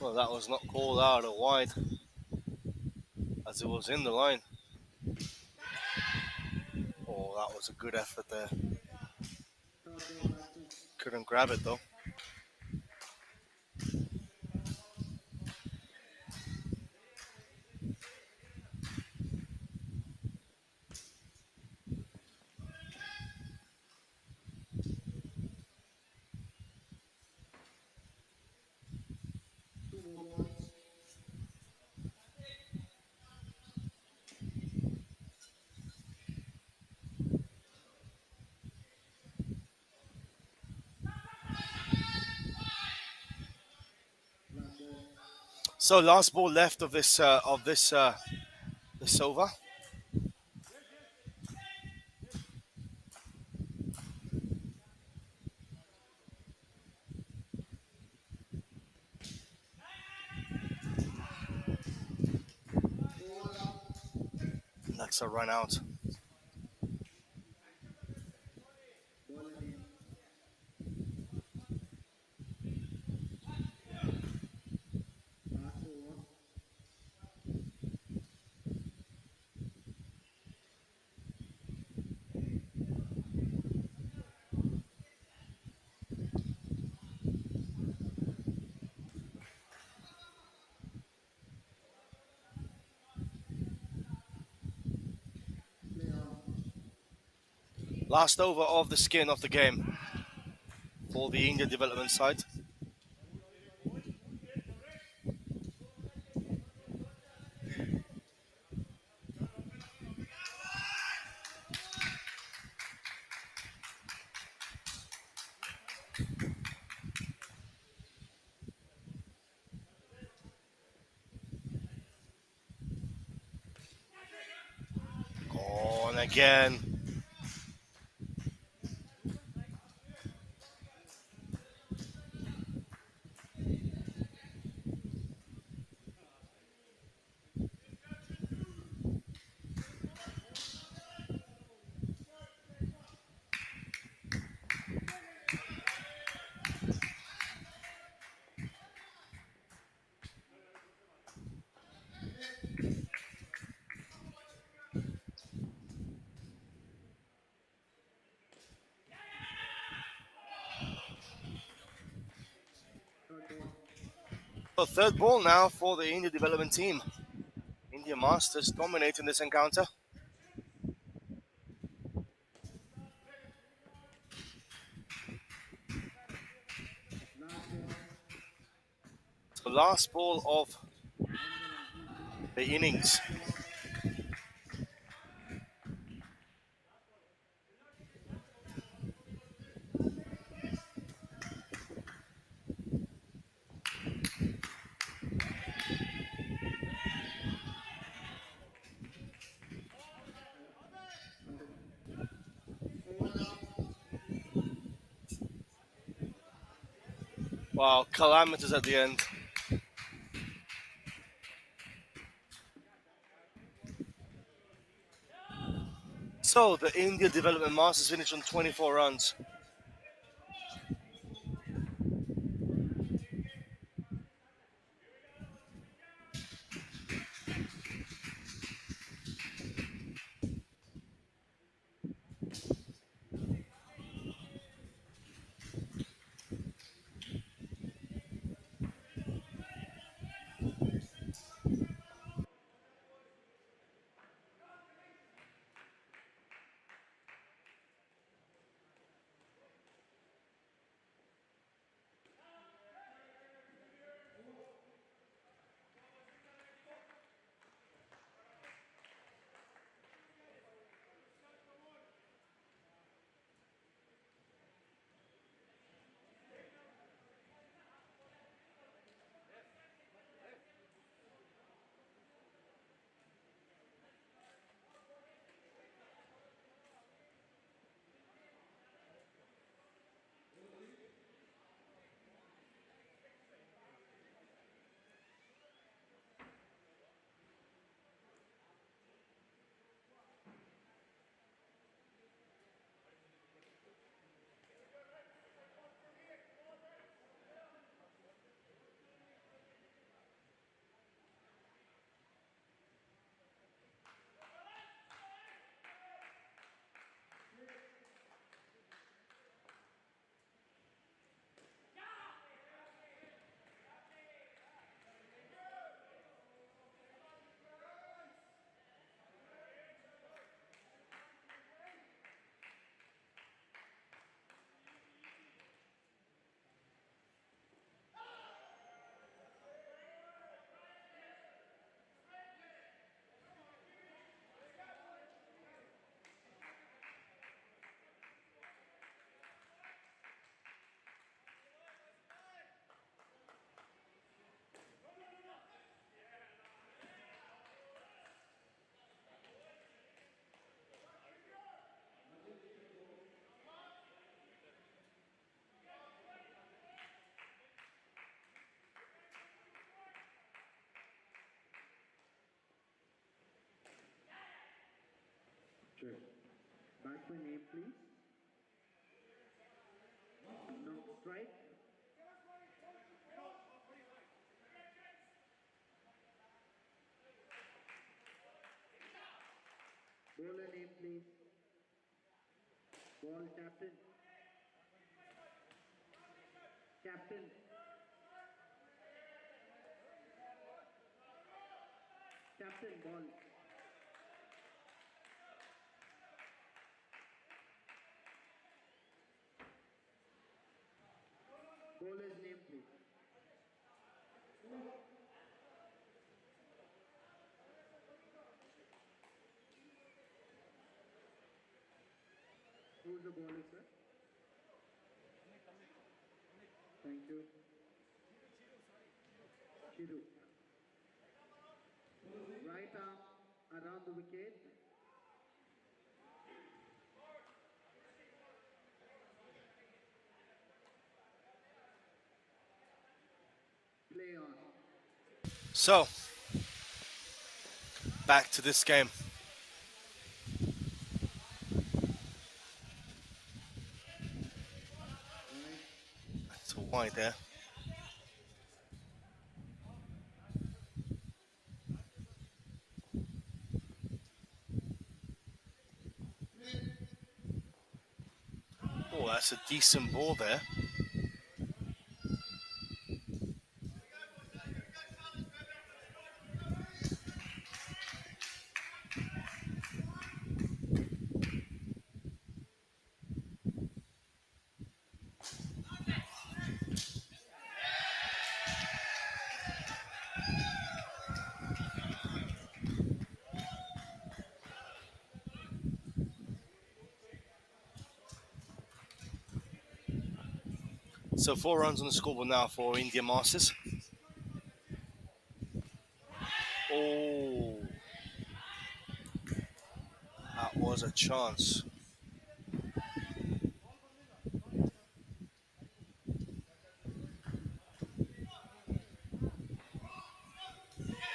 Well, that was not called out or wide as it was in the line. Oh, that was a good effort there. Third ball batsman. Couldn't grab it though. Two more balls. Black ball. So last ball left of this over. Over up. That's a run out. Bowler name. Last over of the skin of the game for the India development side. On again. Third ball. So third ball now for the India development team. India Masters dominating this encounter. Last ball. So last ball of 1 run, please. the innings. Out. Over. Wow, calamitous at the end. So the India development Masters finished on 24 runs. Sure. Batsman name, please. No. Strike. Bowler name, please. Ball captain. Captain. Captain ball. Bowler's name, please. Who's the bowler, sir? Thank you. Chiru. Right arm around the wicket. Play on. So, back to this game. Right. It's a wide there. Oh, that's a decent ball there. So 4 runs on the scoreboard now for India Masters. Oh, that was a chance. Last ball. Nice.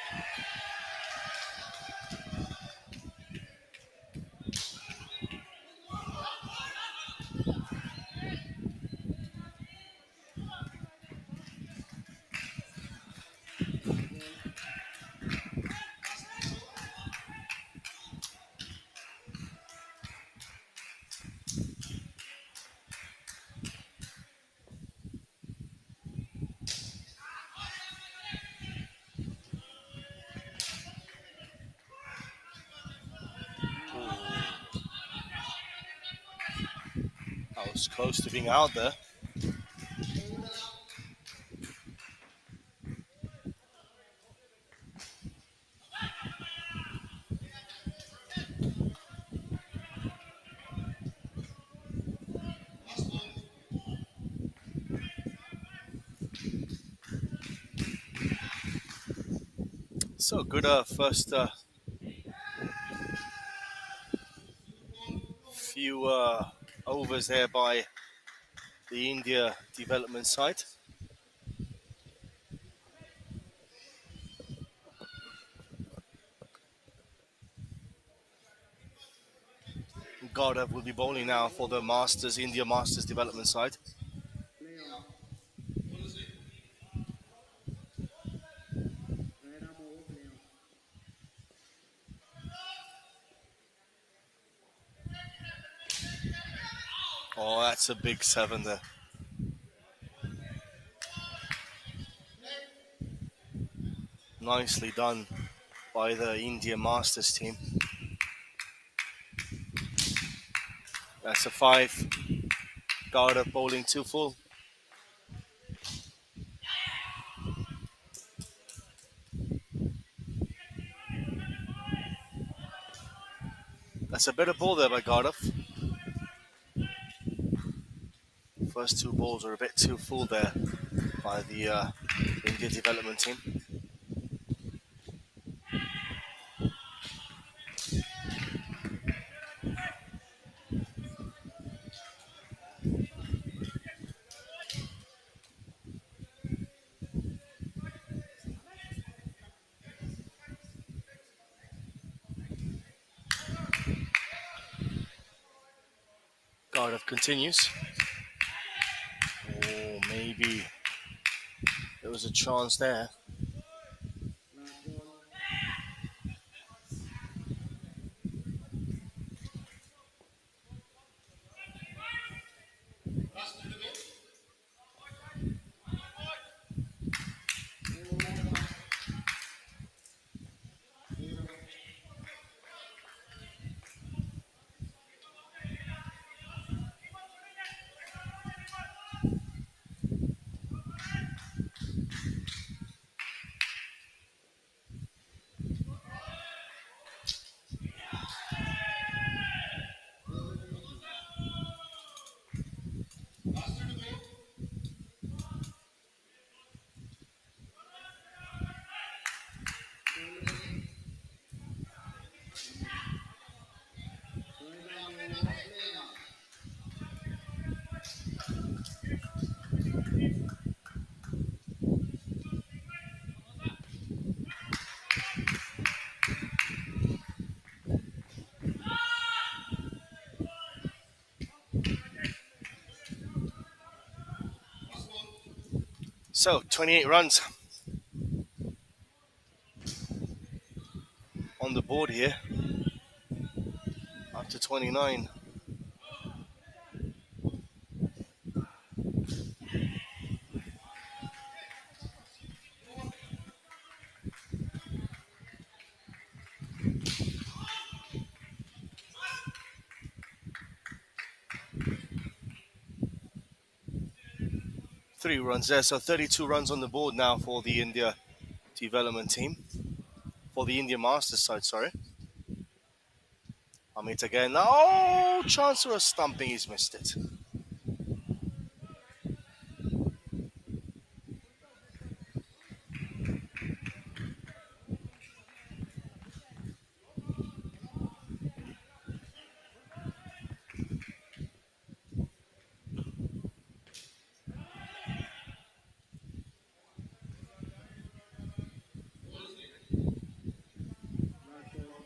I was close to being out there. So good first few overs there by the India development side. Gaudav will be bowling now for the Masters, India Masters development side. Play on. Right arm over. Play on. Oh, that's a big 7 there. Nicely done by the India Masters team. That's a 5. Gaudav bowling 2 full. That's a better ball there by Gaudav. First 2 balls are a bit too full there by the India development team. Gaudav continues. Oh, maybe there was a chance there. Last ball. Over. 8 up. So 28 runs on the board here, up to 29. 3 runs there, so 32 runs on the board now for the India development team, for the India Masters side, sorry. Amit again. Oh, chance for a stumping, he's missed it. Last ball.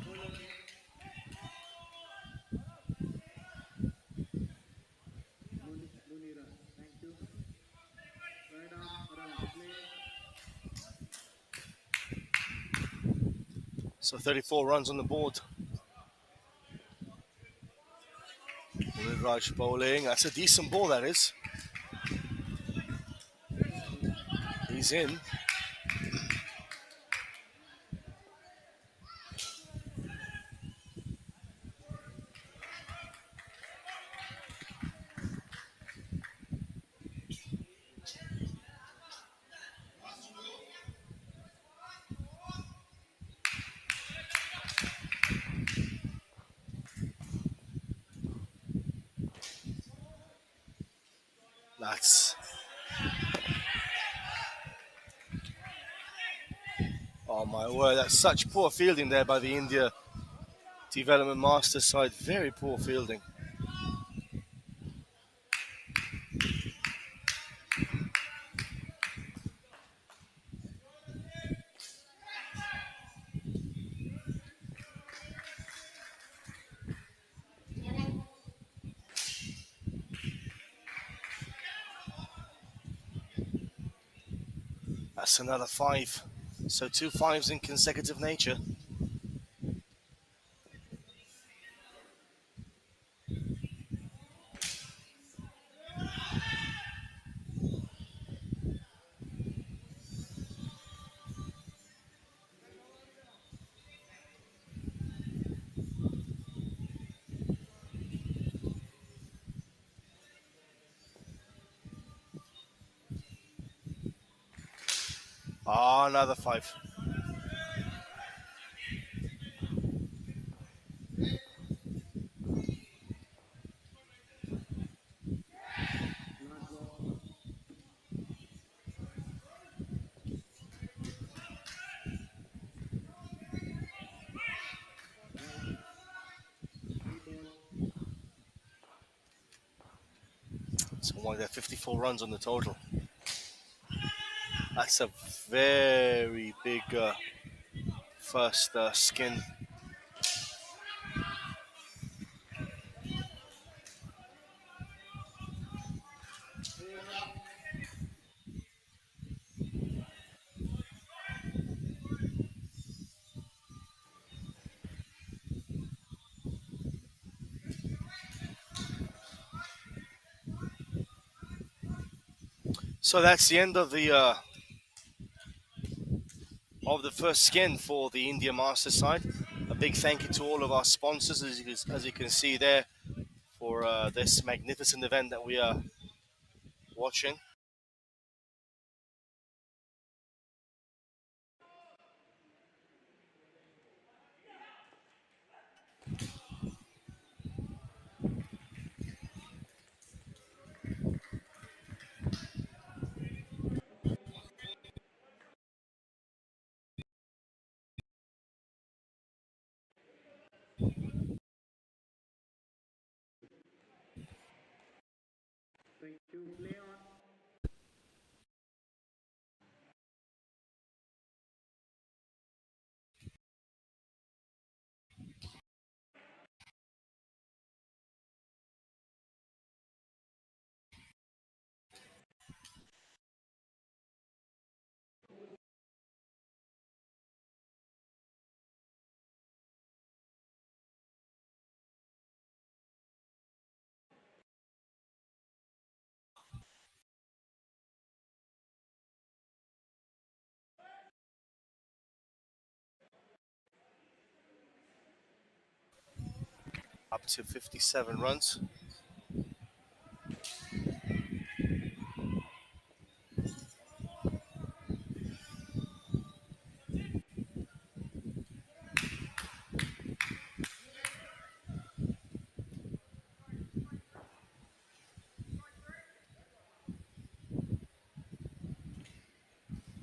Over. Bowler. Munira. Thank you. Right arm around. Play. So 34 runs on the board. Raj bowling. That's a decent ball, that is. He's in. That's. Oh my word, that's such poor fielding there by the India development master side. Very poor fielding. That's another 5. So 2 5s in consecutive nature. Ah, another 5. Last ball. Right. 3 ball. So one there, 54 runs on the total. That's a very big first skin. Over. So that's the end of the first skin for the India Master side. A big thank you to all of our sponsors, as you can see there, for this magnificent event that we are watching. To play on. Up to 57 runs.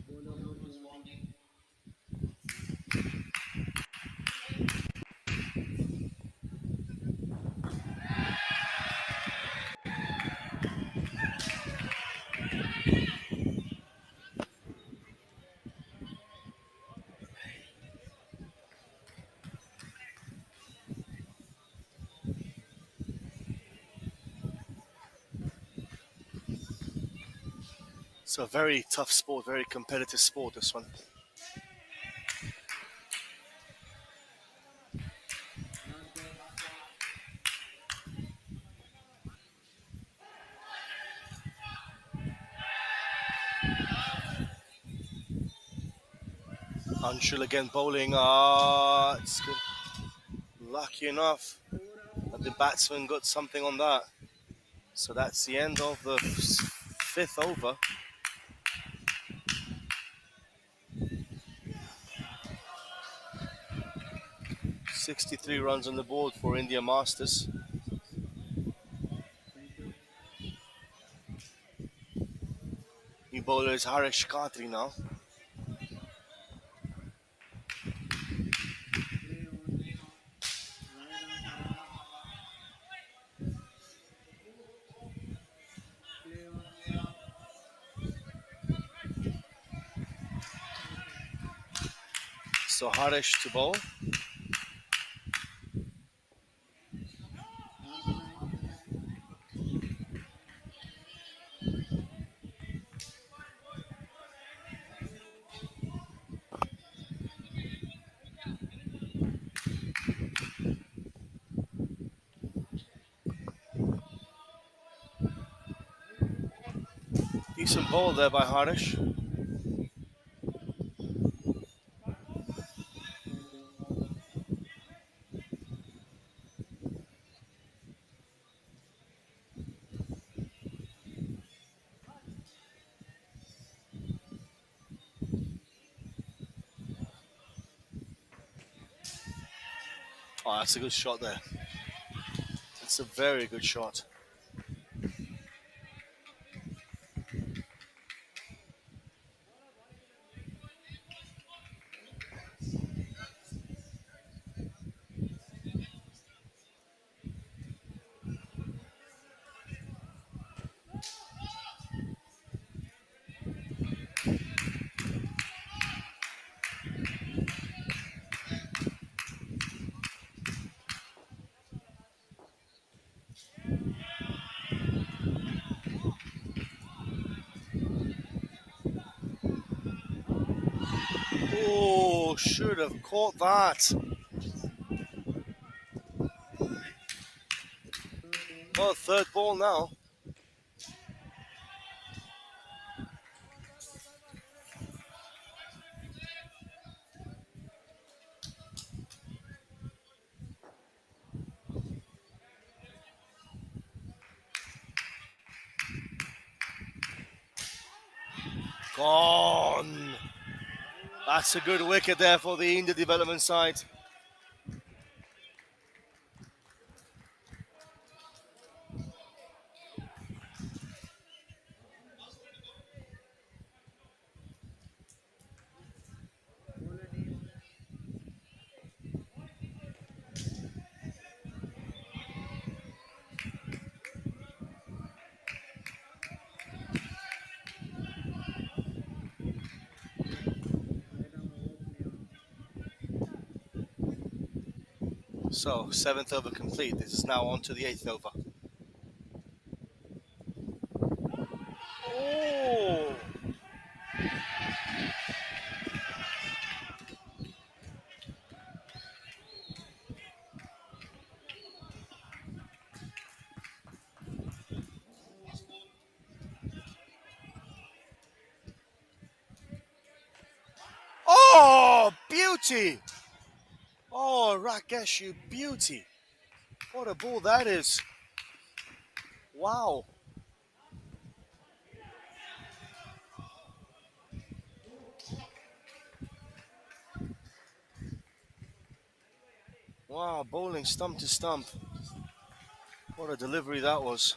Bowler was warning. It's a very tough sport, very competitive sport, this one. Last ball. Anshul again bowling. It's good. Lucky enough 4 out. that the batsman got something on that. So that's the end of the fifth over. "63 runs on the board for India Masters. Thank you. New bowler is Harish Khatri now. Play on. Right arm Haran. Play on. Okay. So Harish to bowl. Number 9. Decent bowl there by Harish. Thank you. Oh, that's a good shot there. It's a very good shot. Oh, should have caught that. Third ball. Well, third ball now. Gone. That's a good wicket there for the India development side. Bowler name. So, seventh over complete. This is now on to the eighth over. Oh! Oh, beauty! Oh, Rakesh, you beauty! What a ball that is! Wow! Wow, bowling stump to stump. What a delivery that was.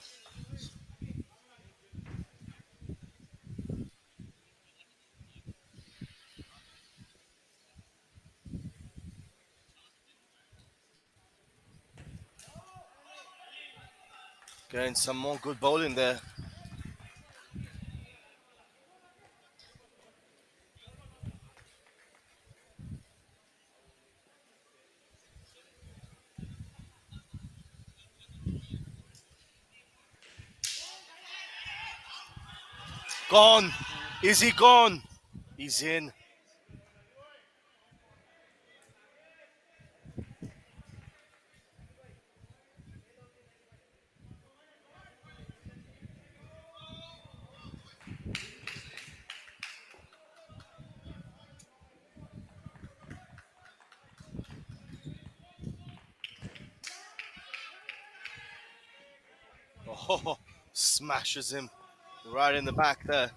Getting some more good bowling there. Gone! Is he gone? He's in. Oh, smashes him right in the back there.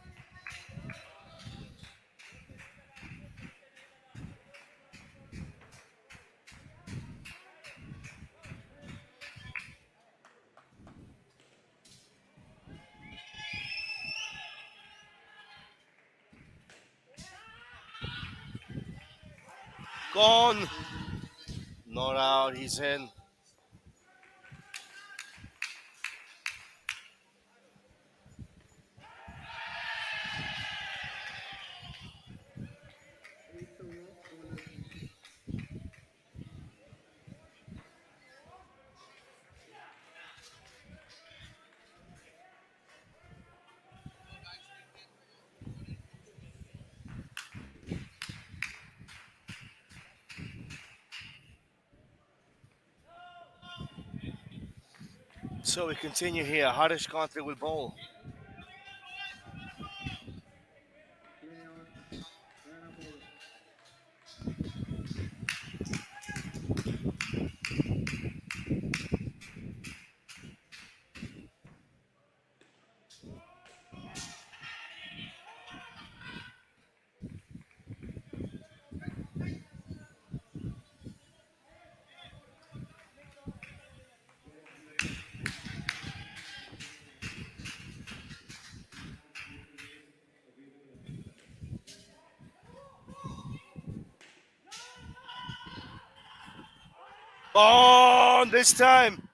Gone! Not out, he's in. Eighth over, bowler change. So we continue here. Harish Kantri will bowl. Play on. Rana bowler. On this time.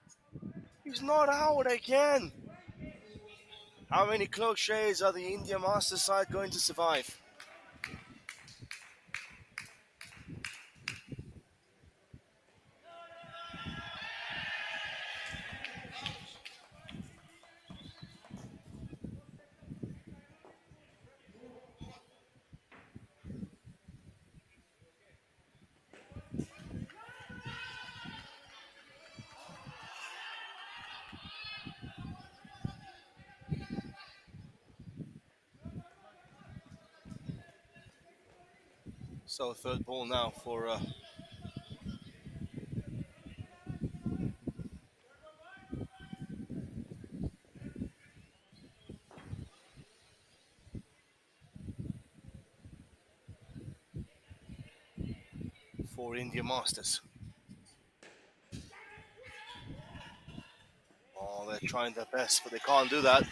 He's not out again. How many cloak shades are the India Master side going to survive? So third ball now for India Masters. Oh, they're trying their best, but they can't do that.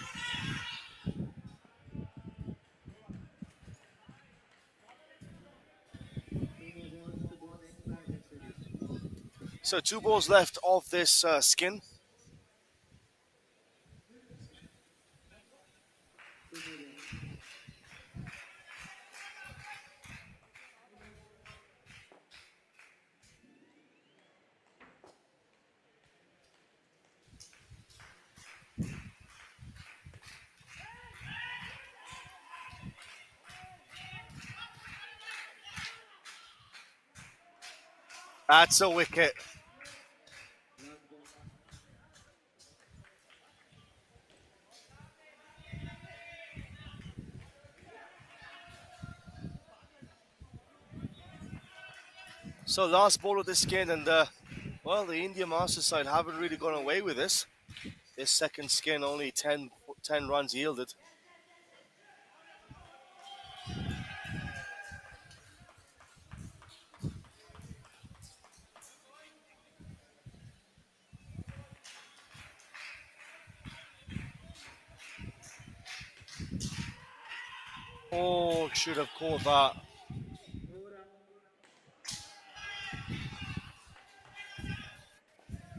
Two more balls to go. Next batter gets ready. So two balls left of this skin. Two more balls. That's a wicket. Last ball. So last ball of this skin, and well, the India Masters side haven't really gone away with this. This second skin, only 10 runs yielded. Oh, should have caught that. Over up.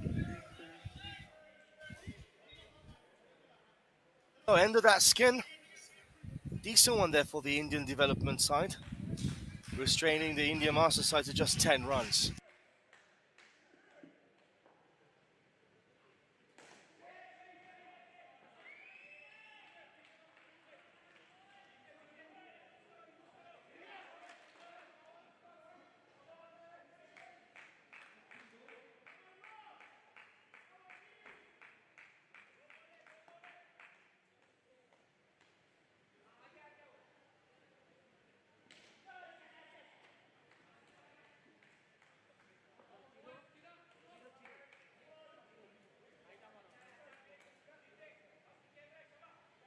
Next back. Oh, end of that skin. Decent one there for the Indian development side, restraining the India Masters side to just 10 runs.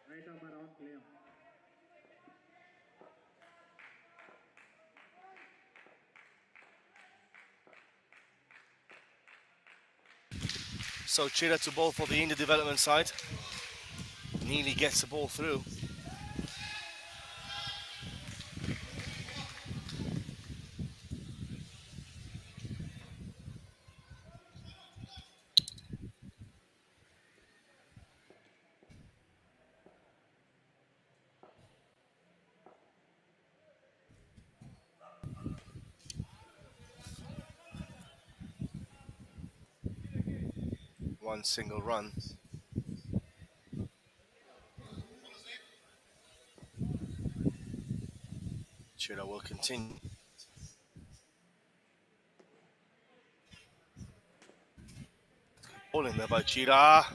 Right arm around. Play on. So Chida to ball for the India development side. Nearly gets the ball through. One single run. Chida will continue. Ball in there by Chida.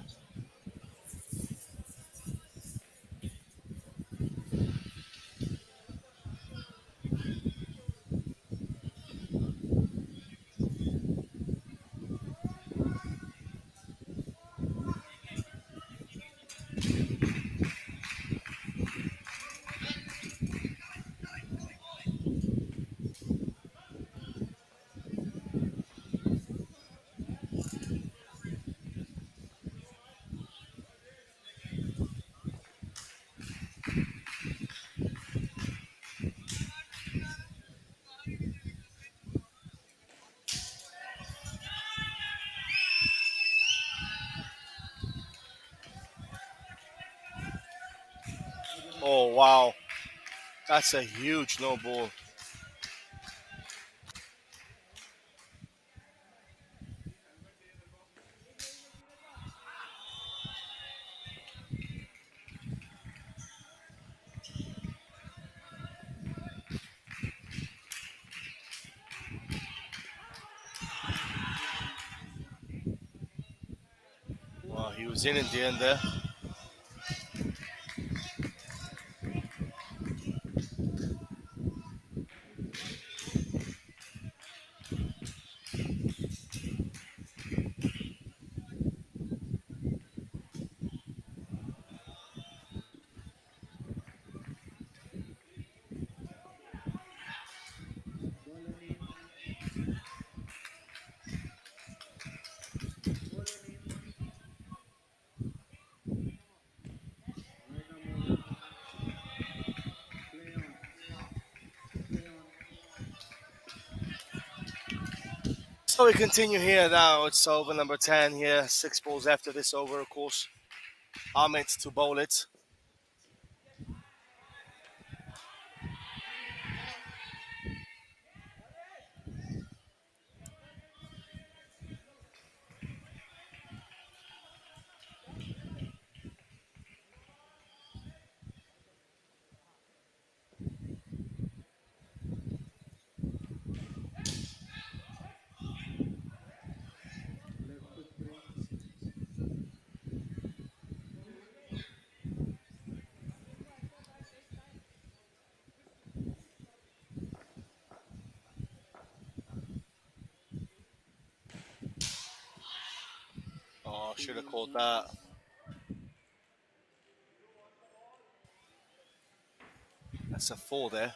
Oh, wow. That's a huge no ball. Wow, he was in the end there. Ball on in. Ball on in. Right arm over. Play on. Play on. So we continue here now. It's over number 10 here. 6 balls after this over, of course. Ahmed to bowl it. should have caught that. That's a 4 there.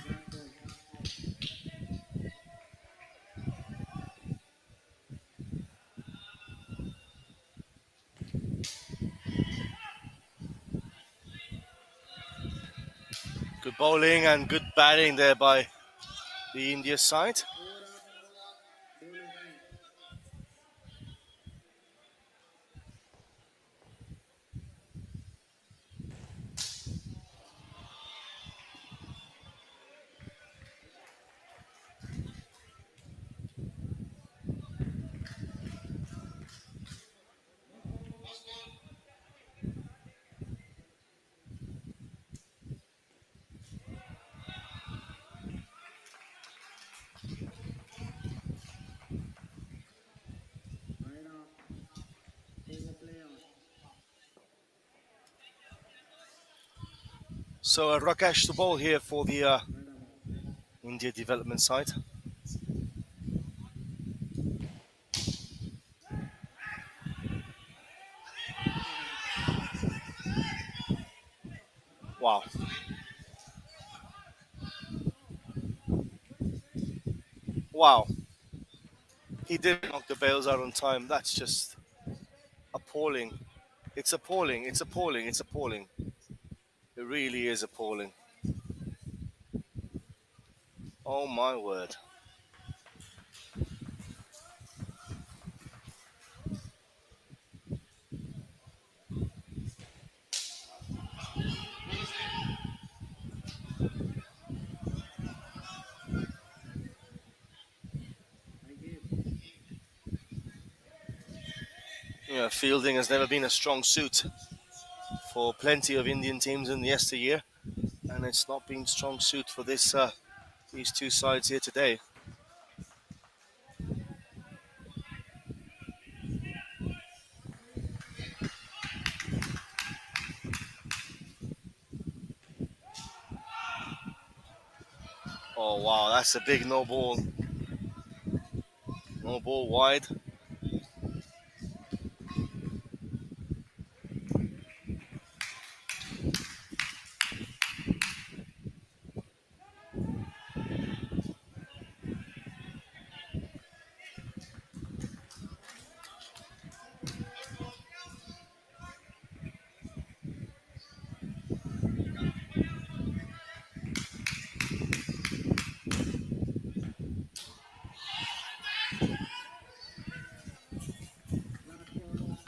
Last ball. Good bowling and good batting there by the India side. 4 up, bowler free. Wide off. Over play on. So Rakesh the ball here for the Wide off. India development side. Wow. Wow. He did knock the bails out on time. That's just appalling. It's appalling. It's appalling. It's appalling. It really is appalling. Oh my word. I give. Yeah, fielding has never been a strong suit for plenty of Indian teams in the yesteryear, and it's not been strong suit for this these two sides here today. Oh wow, that's a big no ball wide. Last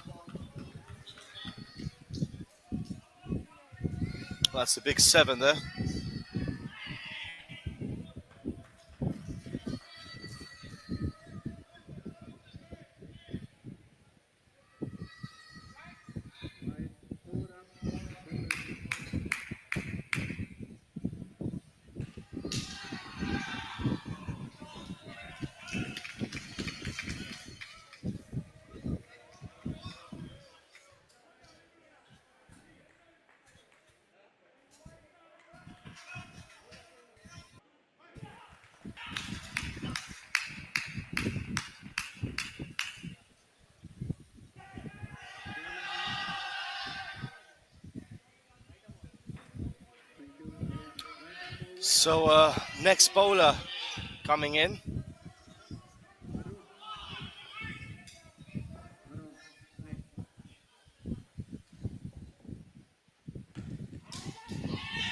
ball. That's a big 7 there. Wide. 4 up, bowler free. Bowler free. Thank you. Right arm bowler. So next bowler coming in.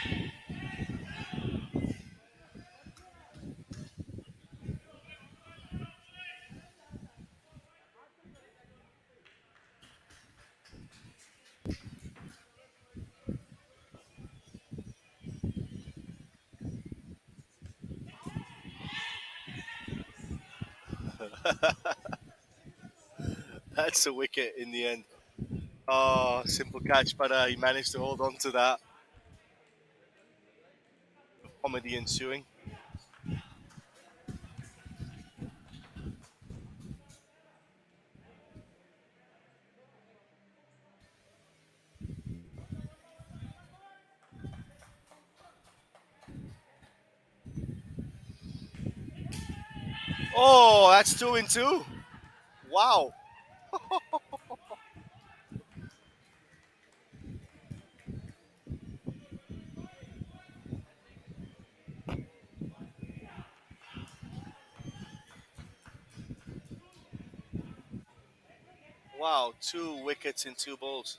Shoot. Arrow. Play. That's a wicket in the end. Oh, simple catch, but he managed to hold on to that. Comedy ensuing. Oh, that's 2 and 2. Wow. Wow, 2 wickets in 2 balls.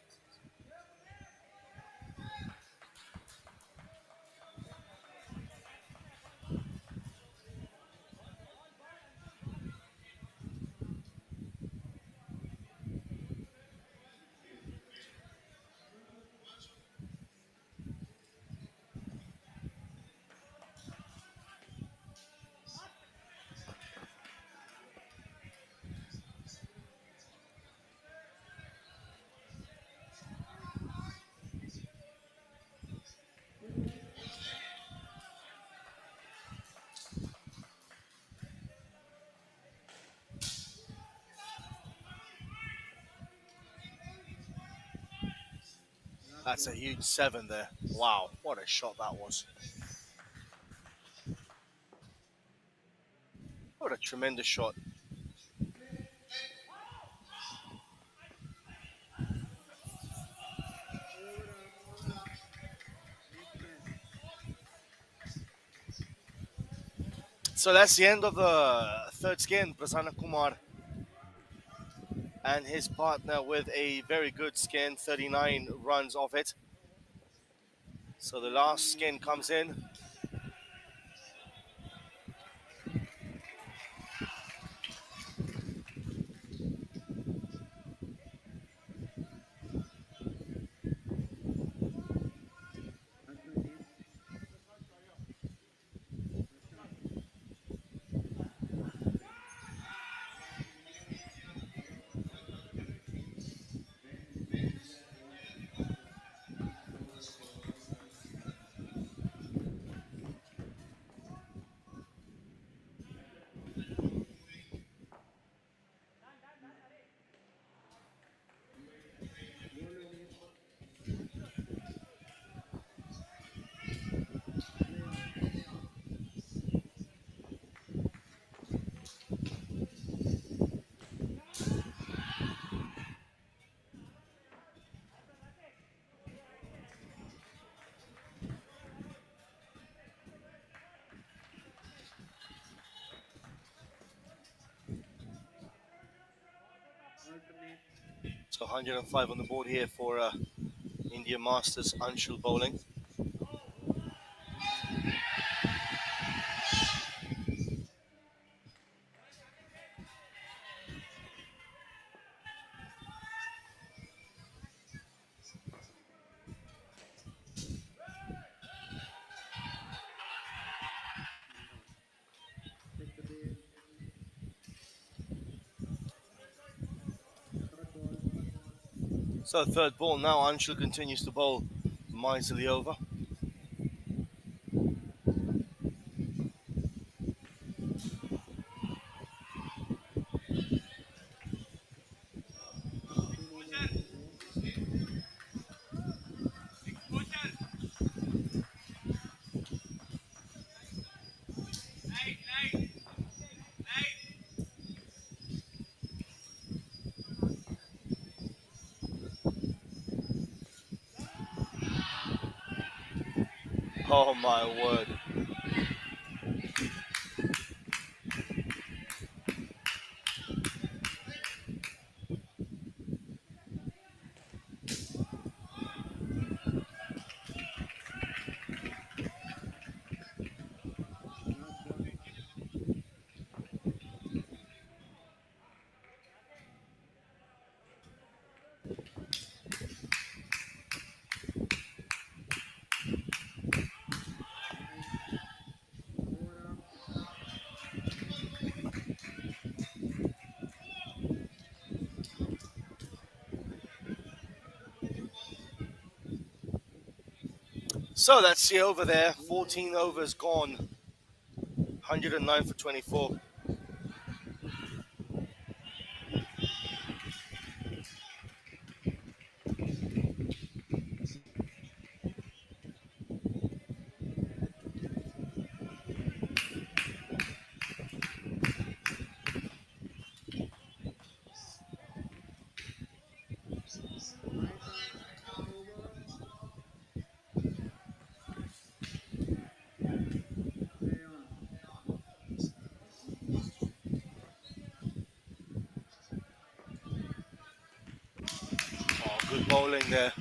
That's a huge 7 there. Wow, what a shot that was. What a tremendous shot. Over and next man. So that's the end of the third skin. Prasanna Kumar and his partner with a very good skin, 39 runs off it. So the last skin comes in. Batsman name. Prashant. Bowler name. Player. Alternate. So 105 on the board here for India Masters Anshul bowling. Not out. Check the base. Third ball. So third ball now, Anshul continues to bowl miserly over. 2 more balls to go. Oh my word. Last ball. Nine. So that's the over there. 14 overs gone. 109 for 24. Right time over. Play on. Oh, good bowling there.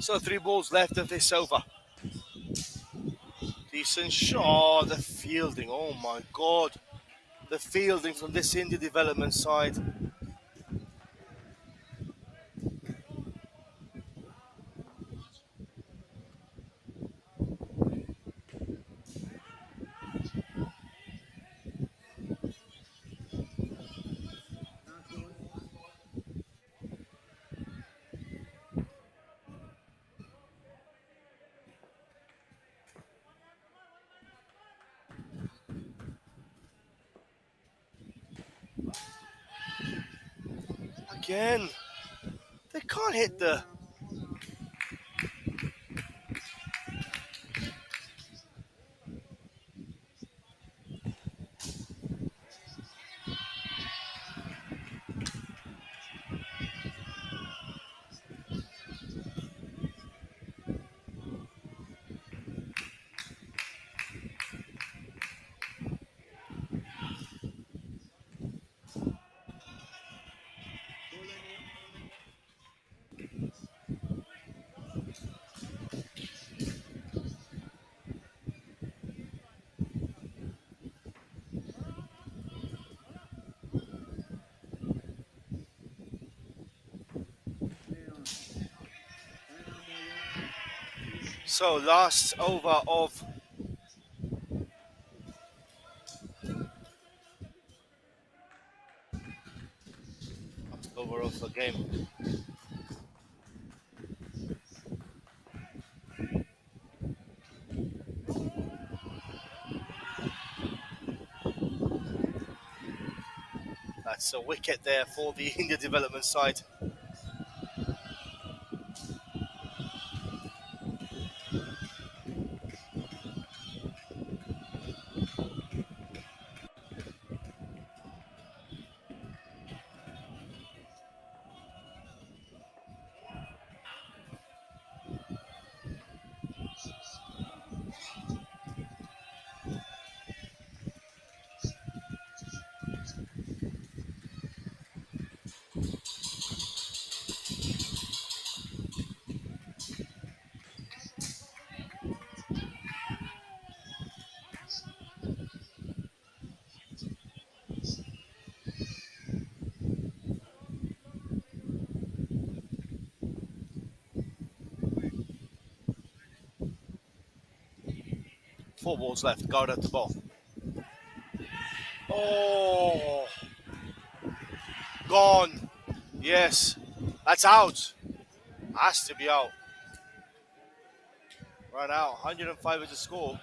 So 3 balls left of this over. Decent shot. The fielding. Oh my God. The fielding from this India development side. Not good. Again. They can't hit Ball the. down. Bowling one. Play on. Right arm over. So last over of the game. That's a wicket there for the India development side. Four balls left. Guard at the ball. Oh, gone. Yes, that's out. Has to be out. Run out. 105 is the score.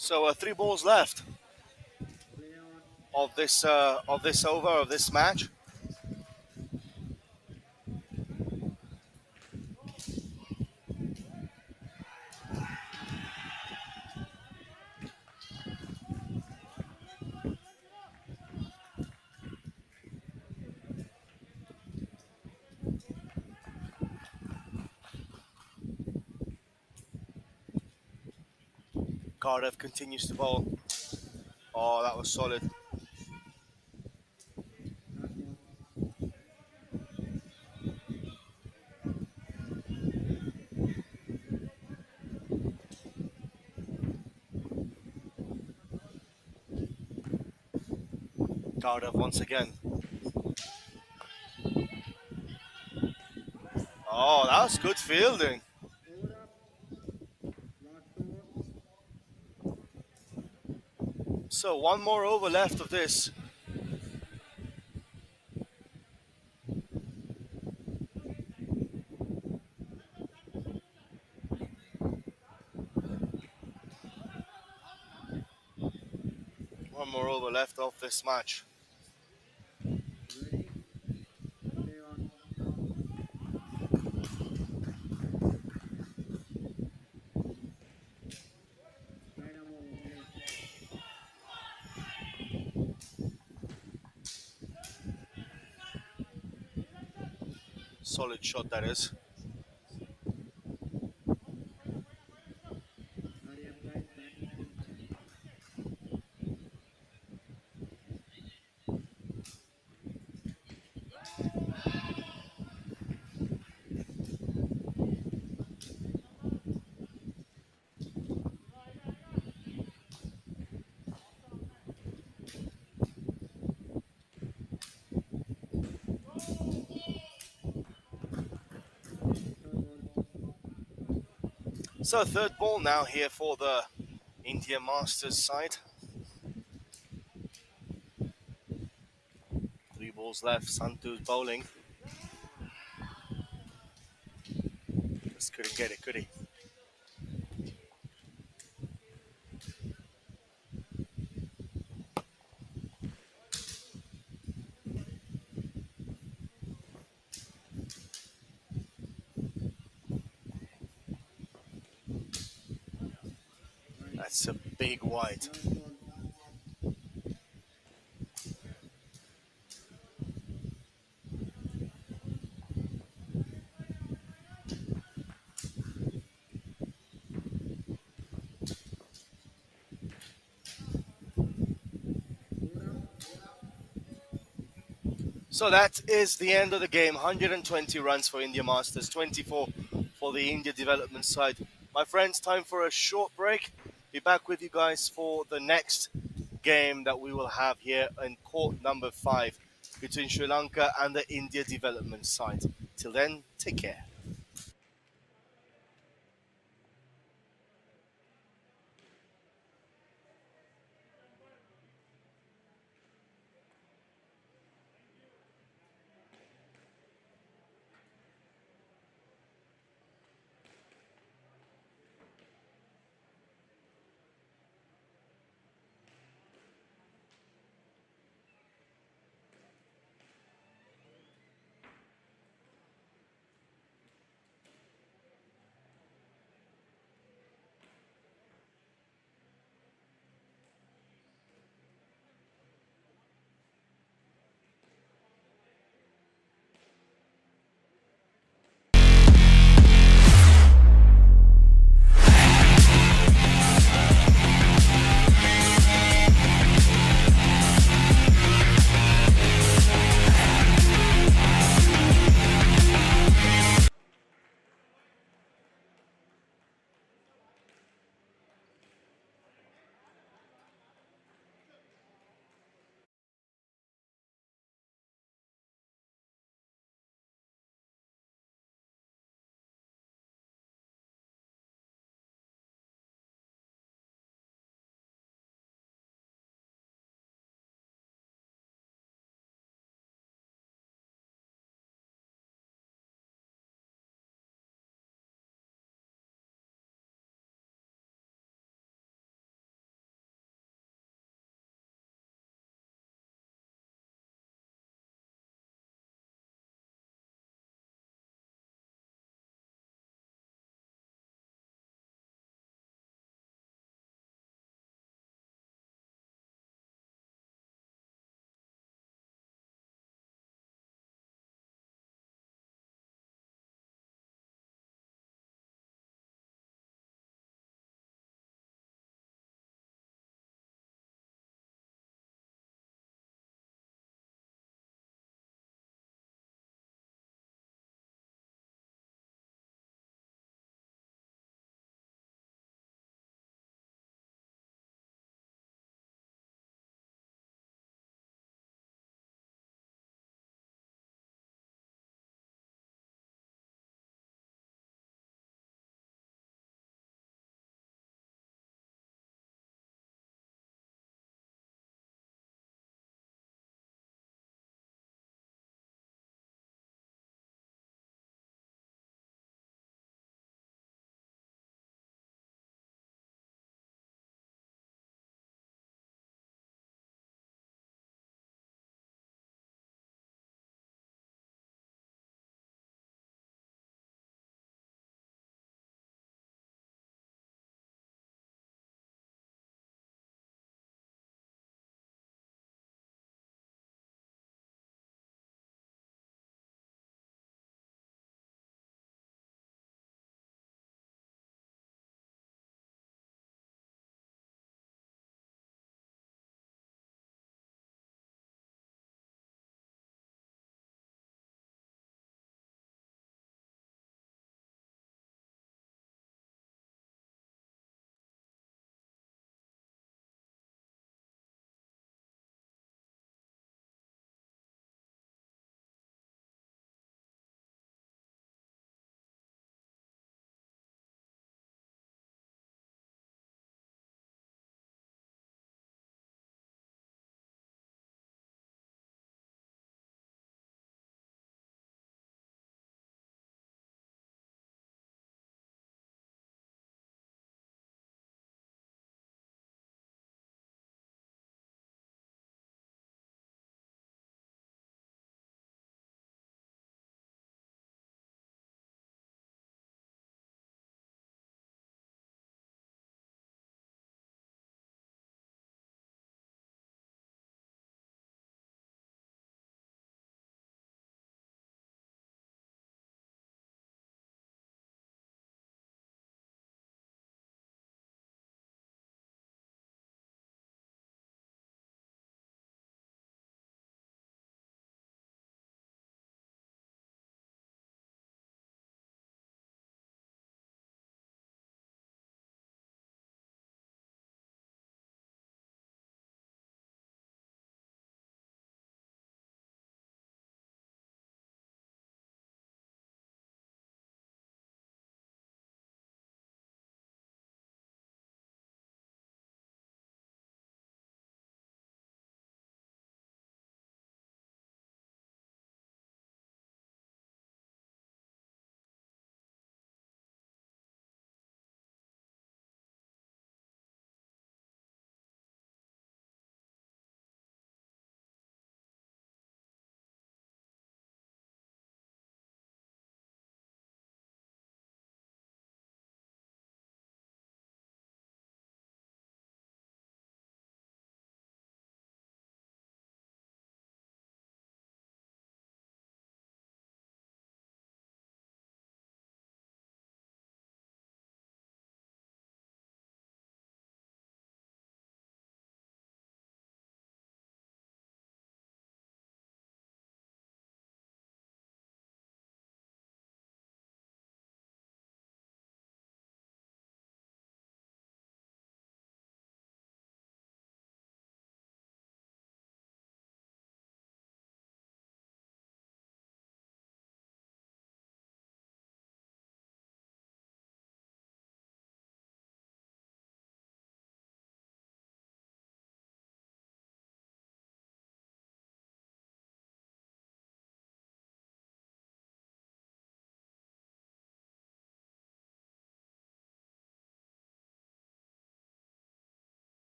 So 3 balls left. Play on. of this over of this match. Cardiff continues to bowl. Oh, that was solid. Not ball. Cardiff once again. Oh, that was good fielding. Over up. Last over. So one more over left of this. One more over left of this match. Ready. Play on. Dynamo play. Solid shot that is. Hurry up, guys. Batting team. Third ball. So third ball now here for the India Masters side. 3 balls left. Santu's bowling. Just couldn't get it, could he? Right. That's a big wide. Last ball. Over up. So that is the end of the game. 120 runs for India Masters, 24 for the India development side. My friends, time for a short break. Be back with you guys for the next game that we will have here in court number 5 between Sri Lanka and the India development side. Till then, take care.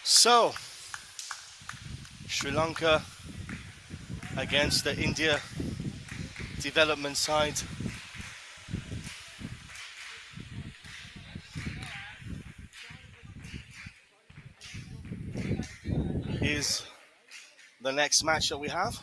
So, Sri Lanka against the India development side. Is the next match that we have.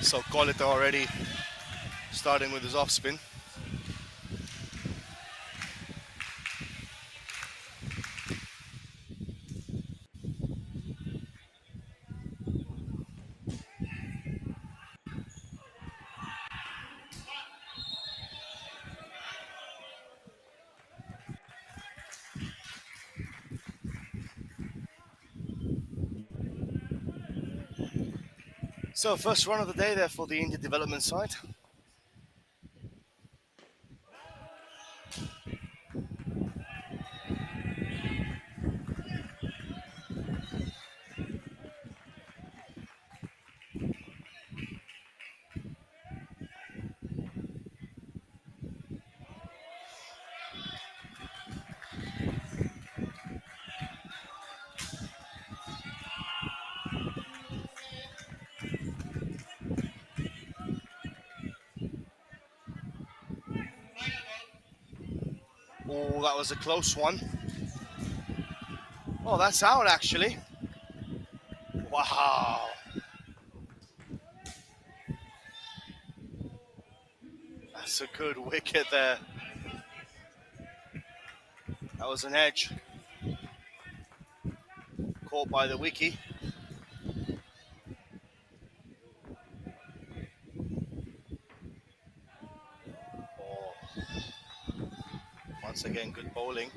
So Kolita already starting with his off spin. So first run of the day there for the India development side. Oh, that was a close one. Oh, that's out actually. Wow. That's a good wicket there. That was an edge. Caught by the wicket. Oh, once again, good bowling.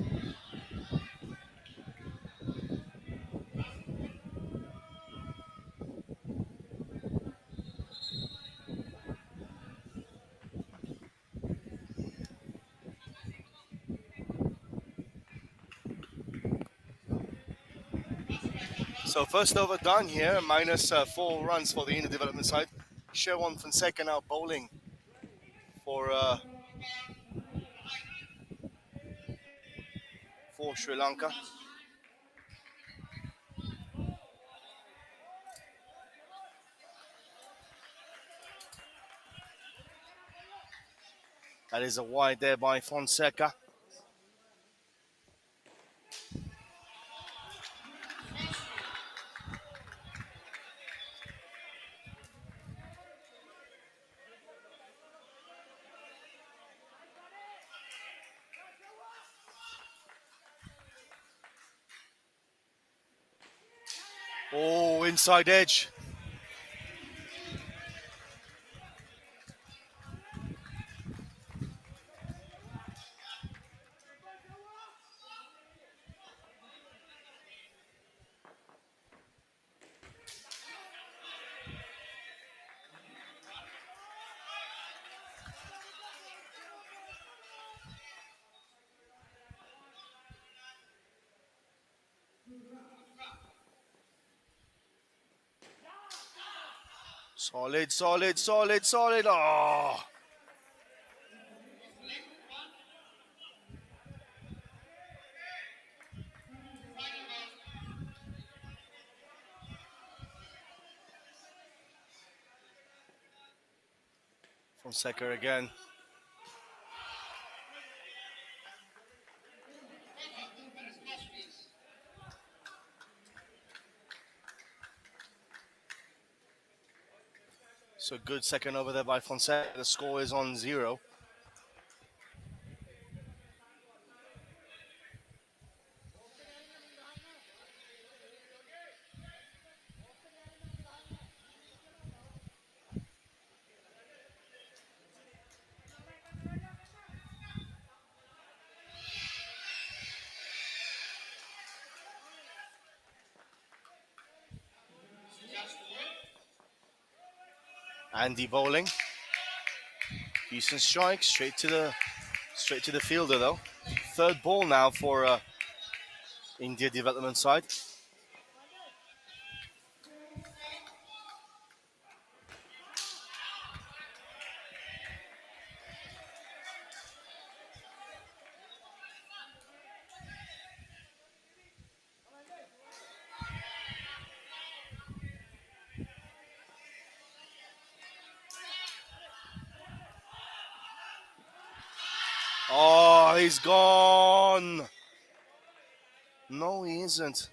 So first over done here, minus 4 runs for the India development side. Sherwan Fonseca now bowling for Sri Lanka. That is a wide there by Fonseca. Oh, inside edge. Solid, solid, solid, solid. Oh. Fonseca again. So good second over there by Fonseca. The score is on 0. Andy bowling. Decent strike, straight to the fielder though. Third ball now for India development side. Oh, he's gone. No, he isn't.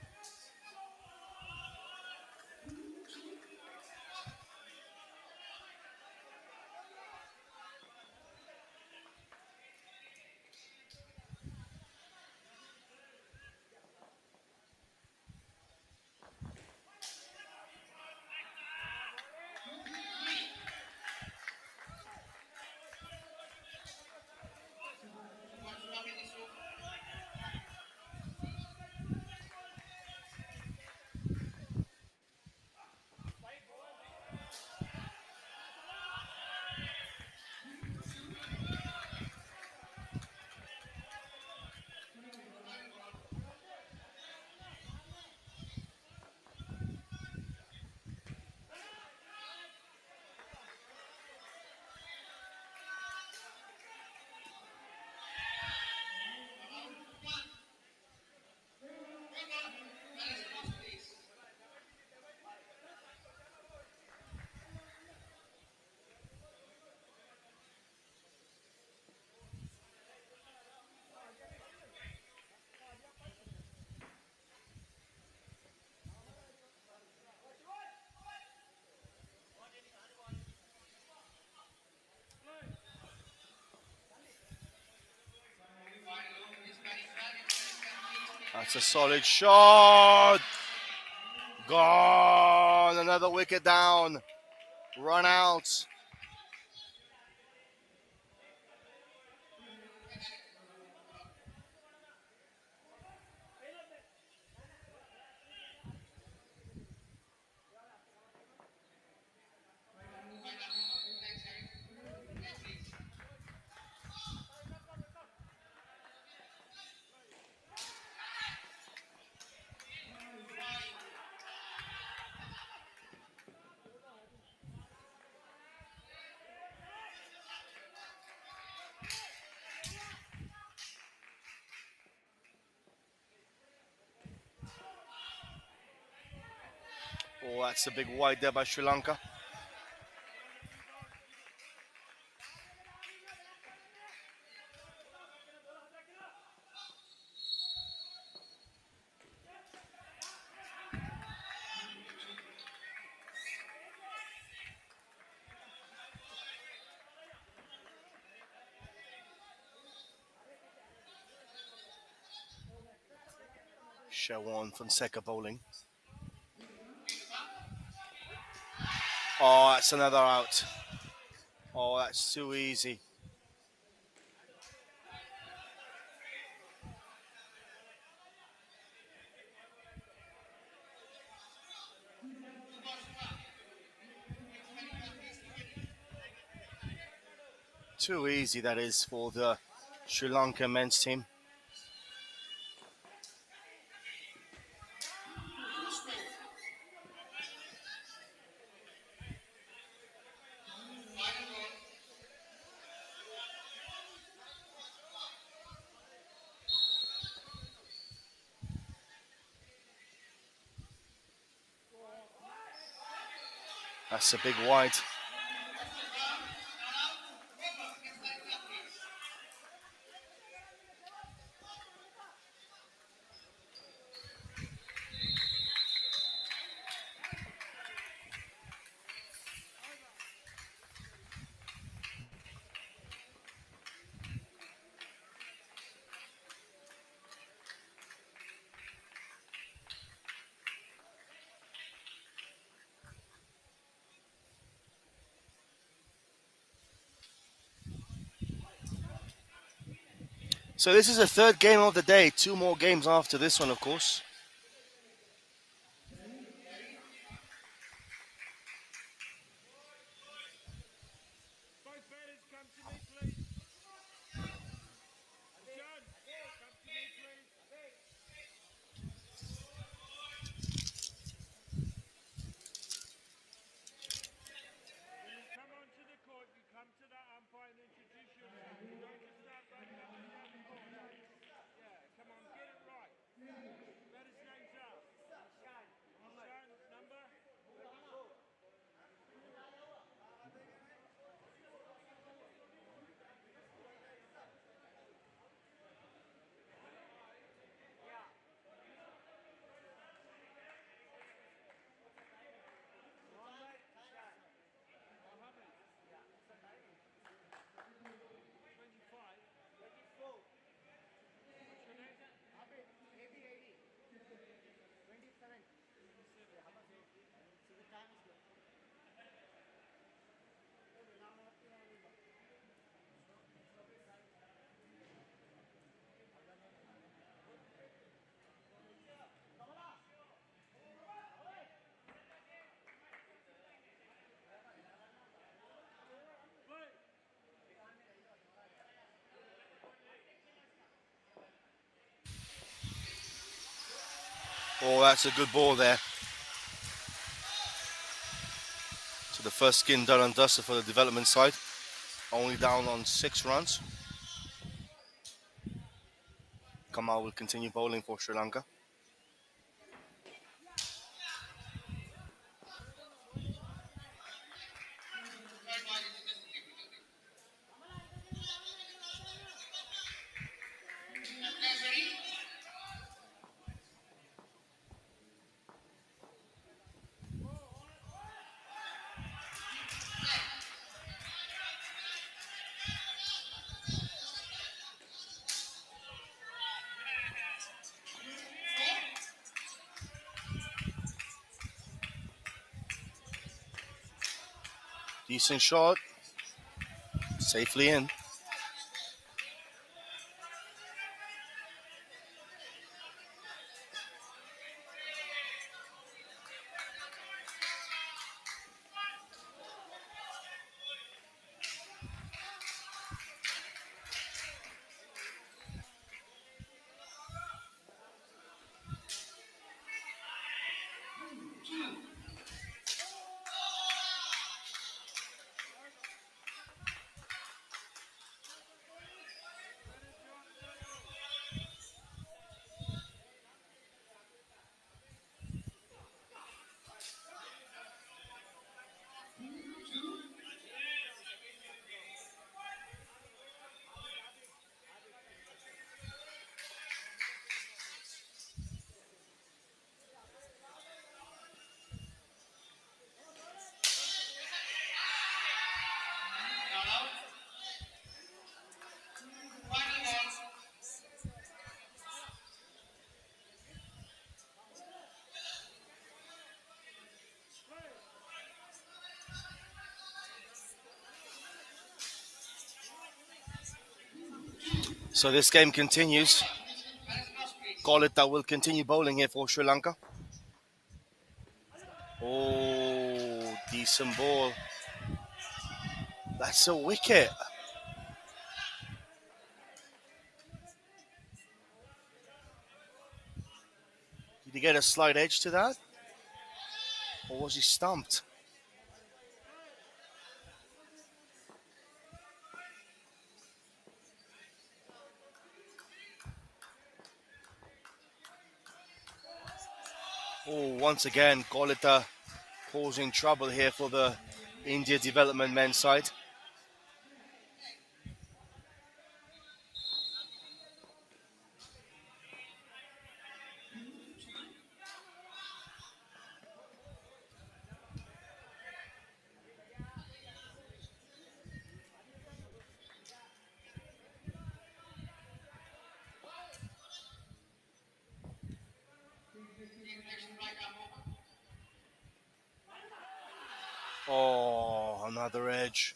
That's a solid shot. Gone. Another wicket down. Run out. Oh, that's a big wide there by Sri Lanka. Shawan Fonseca bowling. Oh, that's another out. Oh, that's too easy. Too easy that is for the Sri Lanka men's team. That's a big wide. So this is the third game of the day. Two more games after this one, of course. Oh, that's a good ball there. So the first skin done and dusted for the development side. Only down on 6 runs. Kamal will continue bowling for Sri Lanka. Decent shot. Safely in. So this game continues. Kolita will continue bowling here for Sri Lanka. Oh, decent ball. That's a wicket. Did he get a slight edge to that? Or was he stumped? Oh, once again, Kolita causing trouble here for the India development men's side. Oh, another edge.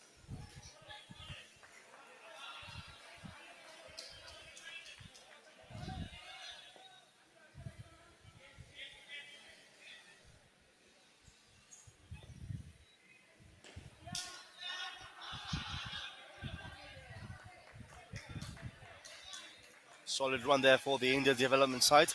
Solid run there for the India development side.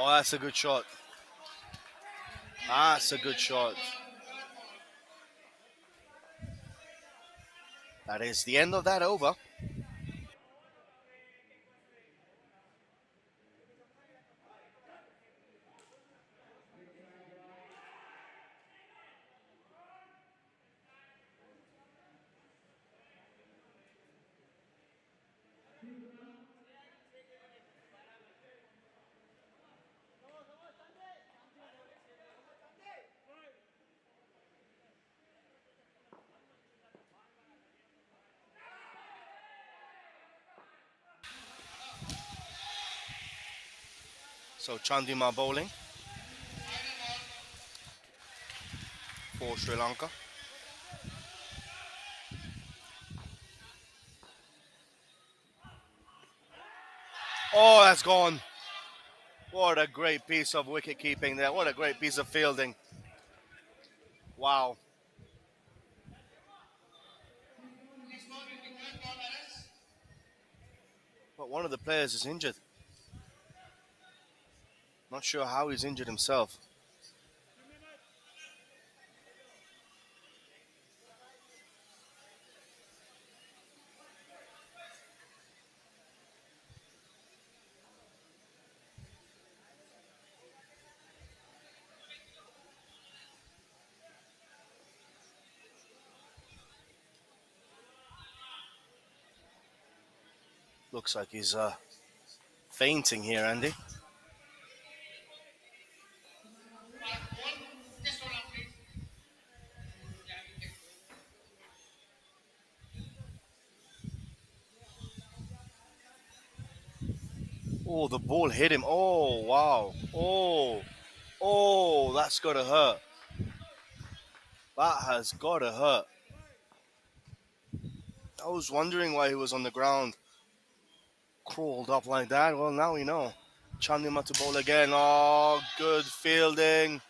Oh, that's a good shot. That's a good shot. That is the end of that over. So Chandima bowling for Sri Lanka. Oh, that's gone. What a great piece of wicket keeping there. What a great piece of fielding. Wow. But one of the players is injured. Not sure how he's injured himself. Looks like he's fainting here, Andy. Oh, the ball hit him. Oh, wow. Oh, that's got to hurt. That has got to hurt. I was wondering why he was on the ground, crawled up like that. Well, now we know. Chandima to bowl again. Oh, good fielding.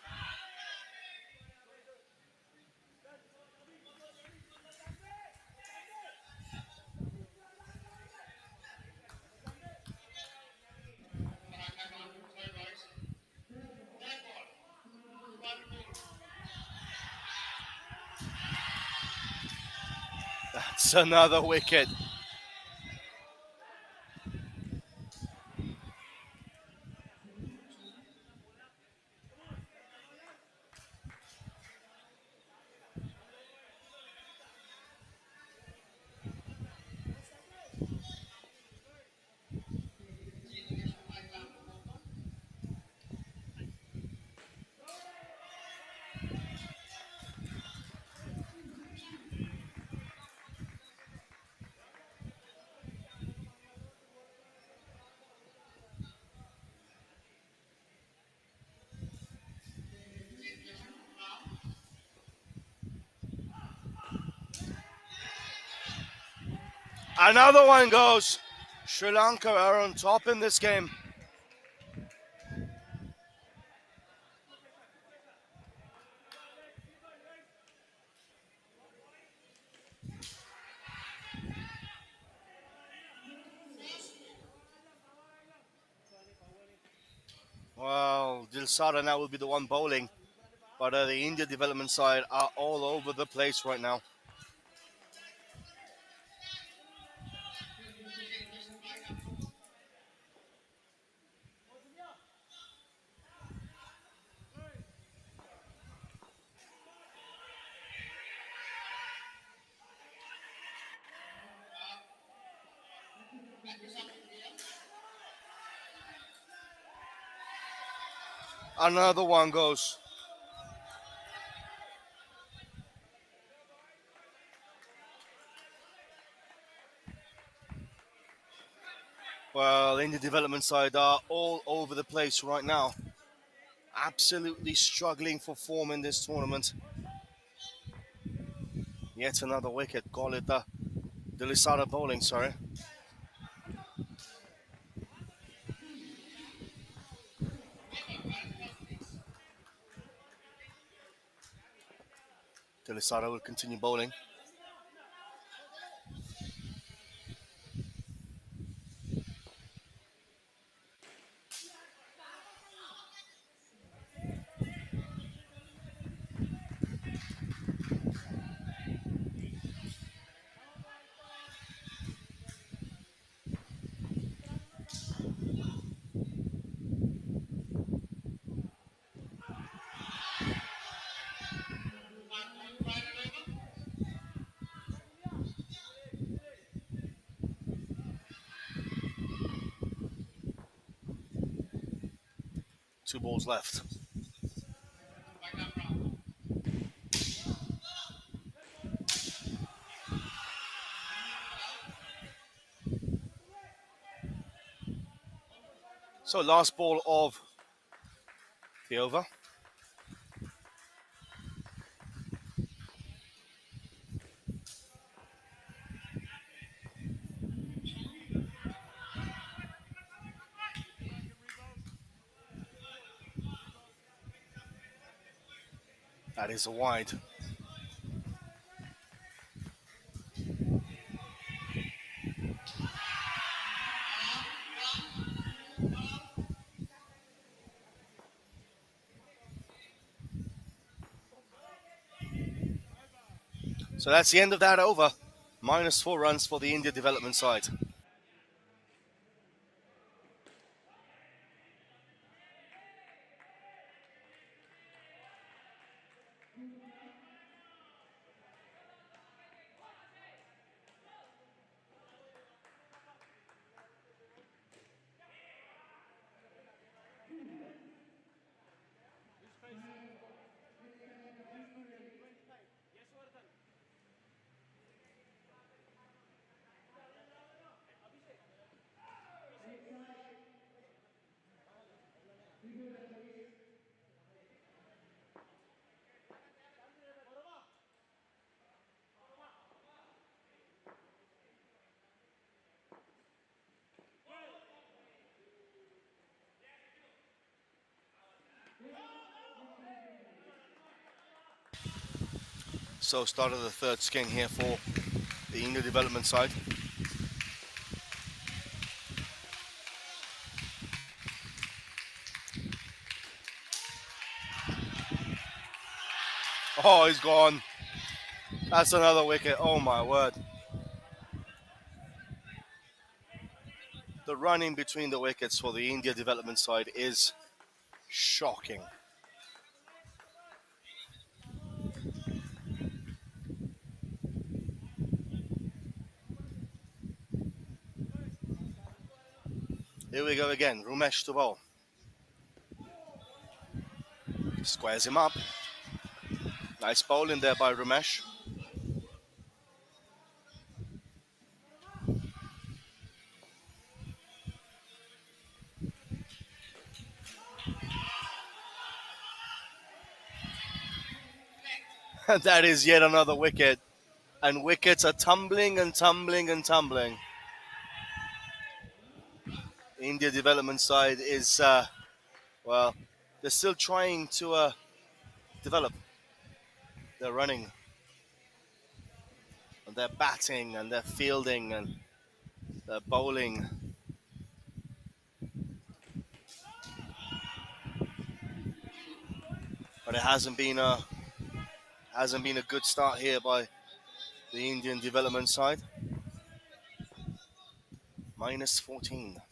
That's another wicket. Another one goes. Sri Lanka are on top in this game. Well, Dilsada now will be the one bowling, but the India development side are all over the place right now. Another one goes. Well, India development side are all over the place right now. Absolutely struggling for form in this tournament. Yet another wicket. Call it the Dilisada bowling, sorry. Dilisada will continue bowling. Two balls left. So last ball of the over. That is a wide. So that's the end of that over. -4 runs for the India development side. So start of the third skin here for the India development side. Oh, he's gone. That's another wicket. Oh my word. The running between the wickets for the India development side is shocking. Here we go again. Rumesh to bowl. Squares him up. Nice bowling there by Rumesh. That is yet another wicket. And wickets are tumbling and tumbling and tumbling. The India development side is, well, they're still trying to develop their running and their batting and their fielding and their bowling. But it hasn't been a good start here by the Indian development side. -14.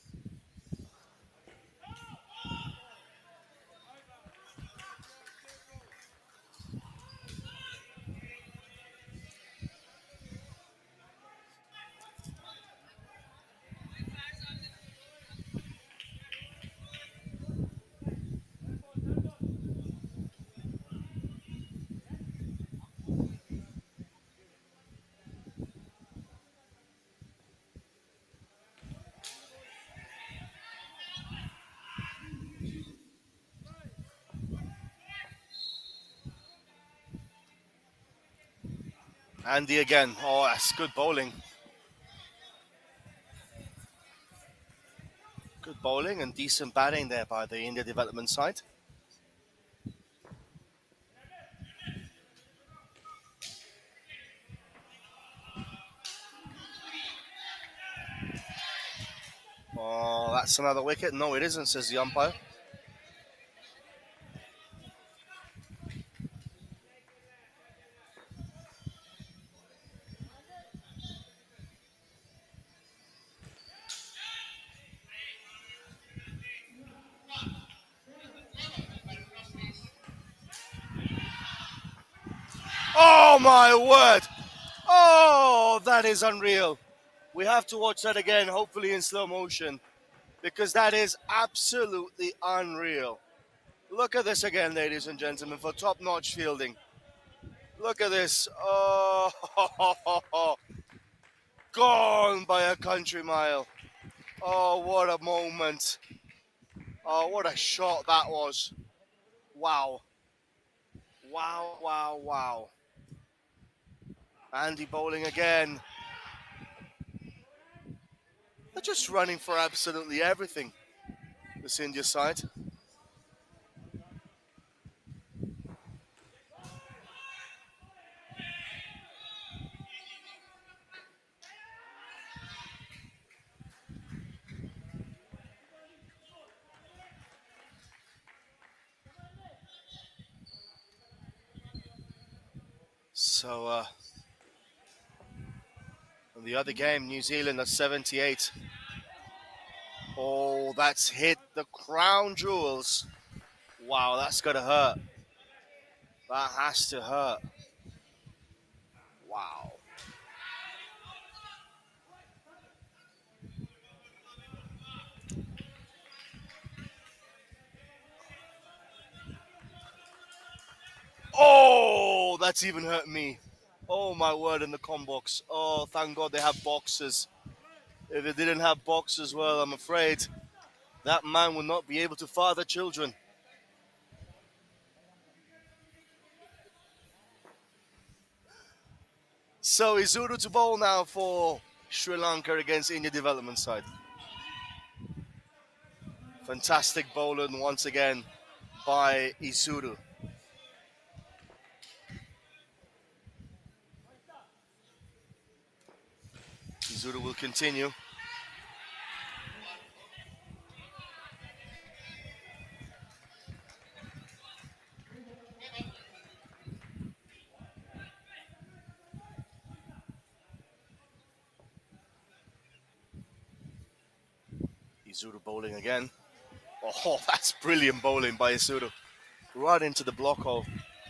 Andy again. Oh, that's good bowling. Good bowling and decent batting there by the India development side. Oh, that's another wicket. No, it isn't, says the umpire. Oh, my word. Oh, that is unreal. We have to watch that again, hopefully in slow motion, because that is absolutely unreal. Look at this again, ladies and gentlemen, for top-notch fielding. Look at this. Oh, gone by a country mile. Oh, what a moment. Oh, what a shot that was. Wow. Wow, wow, wow. Andy bowling again. They're just running for absolutely everything, this India side. So the other game, New Zealand at 78. Oh, that's hit the crown jewels. Wow, that's gotta hurt. That has to hurt. Wow. Oh, that's even hurt me. Oh my word, in the com box. Oh, thank God they have boxes. If they didn't have boxes, well, I'm afraid that man would not be able to father children. So Izuru to bowl now for Sri Lanka against India development side. Fantastic bowling once again by Izuru. Izuru will continue. Izuru bowling again. Oh, that's brilliant bowling by Izuru. Right into the block hole.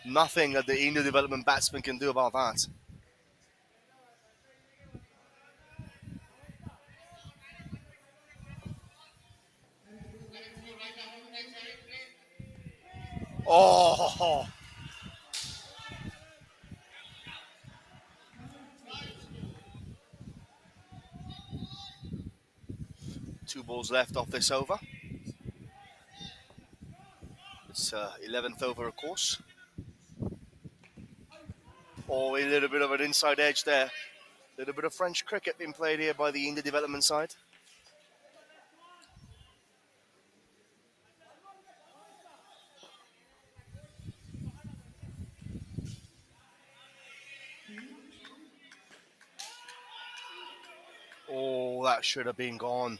Nothing that the India development batsman can do about that. Oh, two balls left off this over. It's 11th over, of course. Oh, a little bit of an inside edge there. A little bit of French cricket being played here by the India development side. Oh, that should have been gone.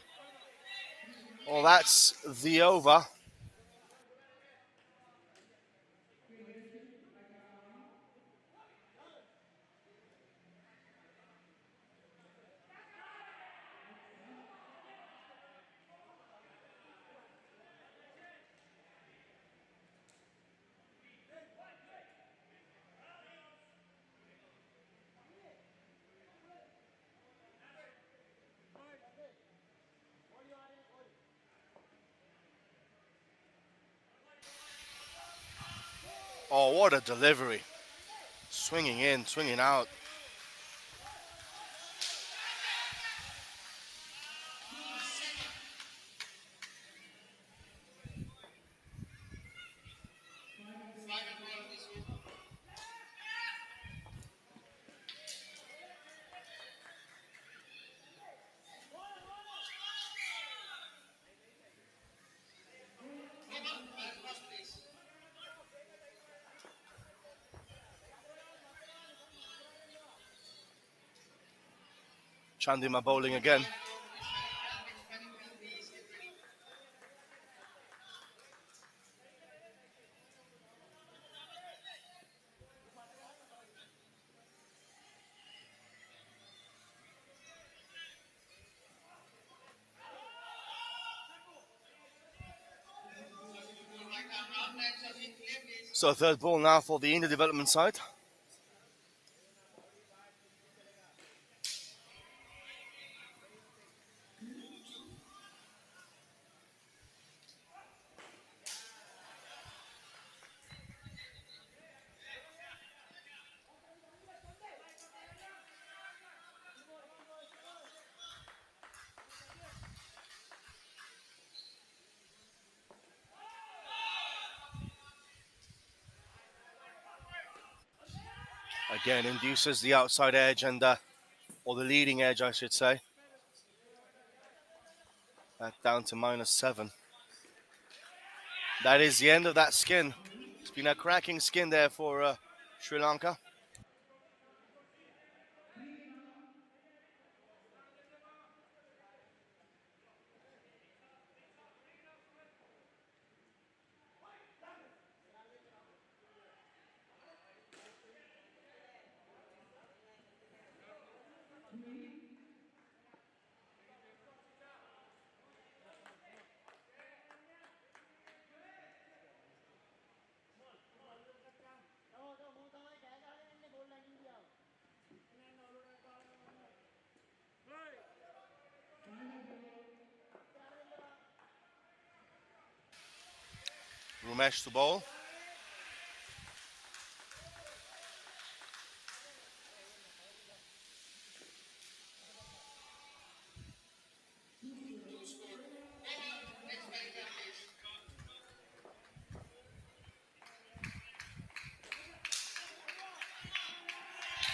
Oh, that's the over. Oh, what a delivery. Swinging in, swinging out. Chandima bowling again. So third ball now for the India development side. Again, induces the outside edge or the leading edge, I should say. That down to -7. That is the end of that skin. It's been a cracking skin there for Sri Lanka. Rumesh to bowl.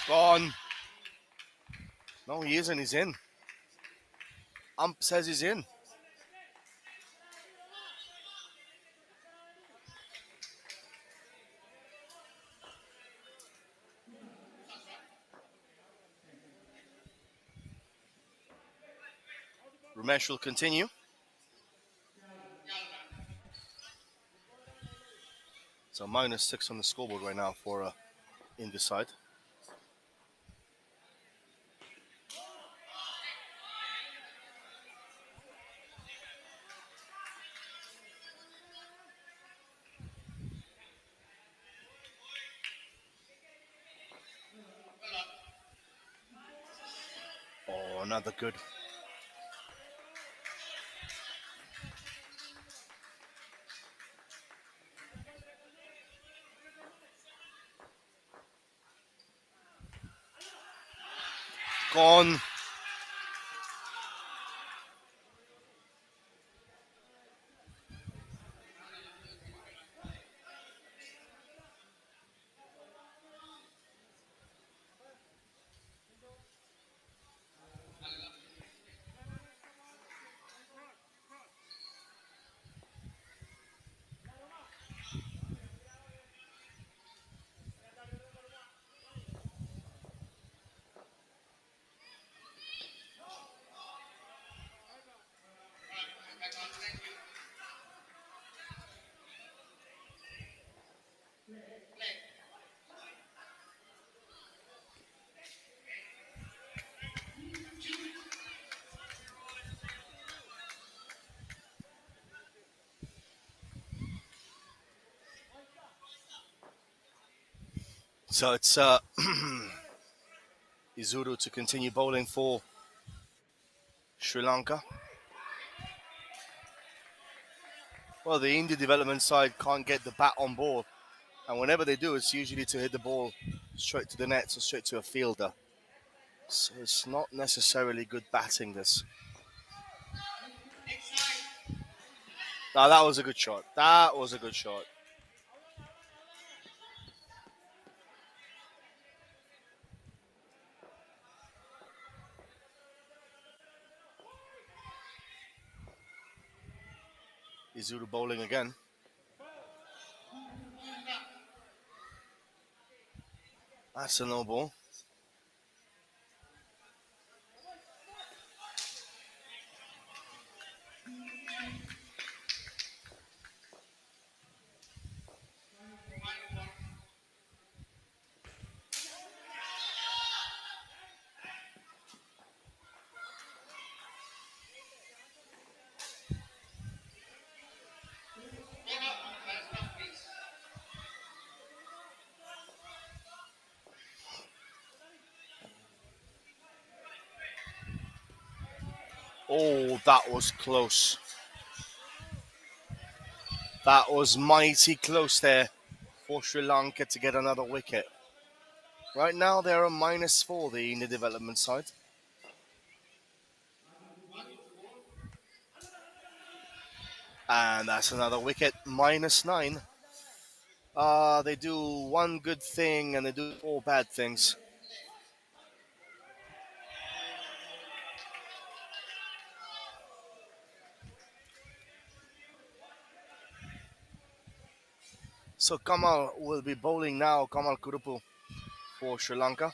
Gone. No, he isn't. He's in. Ump says he's in. Rumesh will continue. So -6 on the scoreboard right now for in this side. Oh, another good. Gone. So it's Izuru to continue bowling for Sri Lanka. Well, the India development side can't get the bat on ball, and whenever they do, it's usually to hit the ball straight to the nets or straight to a fielder. So it's not necessarily good batting. This. Now that was a good shot. That was a good shot. Izuru bowling again. That's a no ball. Oh, that was close. That was mighty close there for Sri Lanka to get another wicket. Right now they're a -4, the India development side. And that's another wicket, -9. They do one good thing and they do four bad things. So Kamal will be bowling now, Kamal Kurupu for Sri Lanka.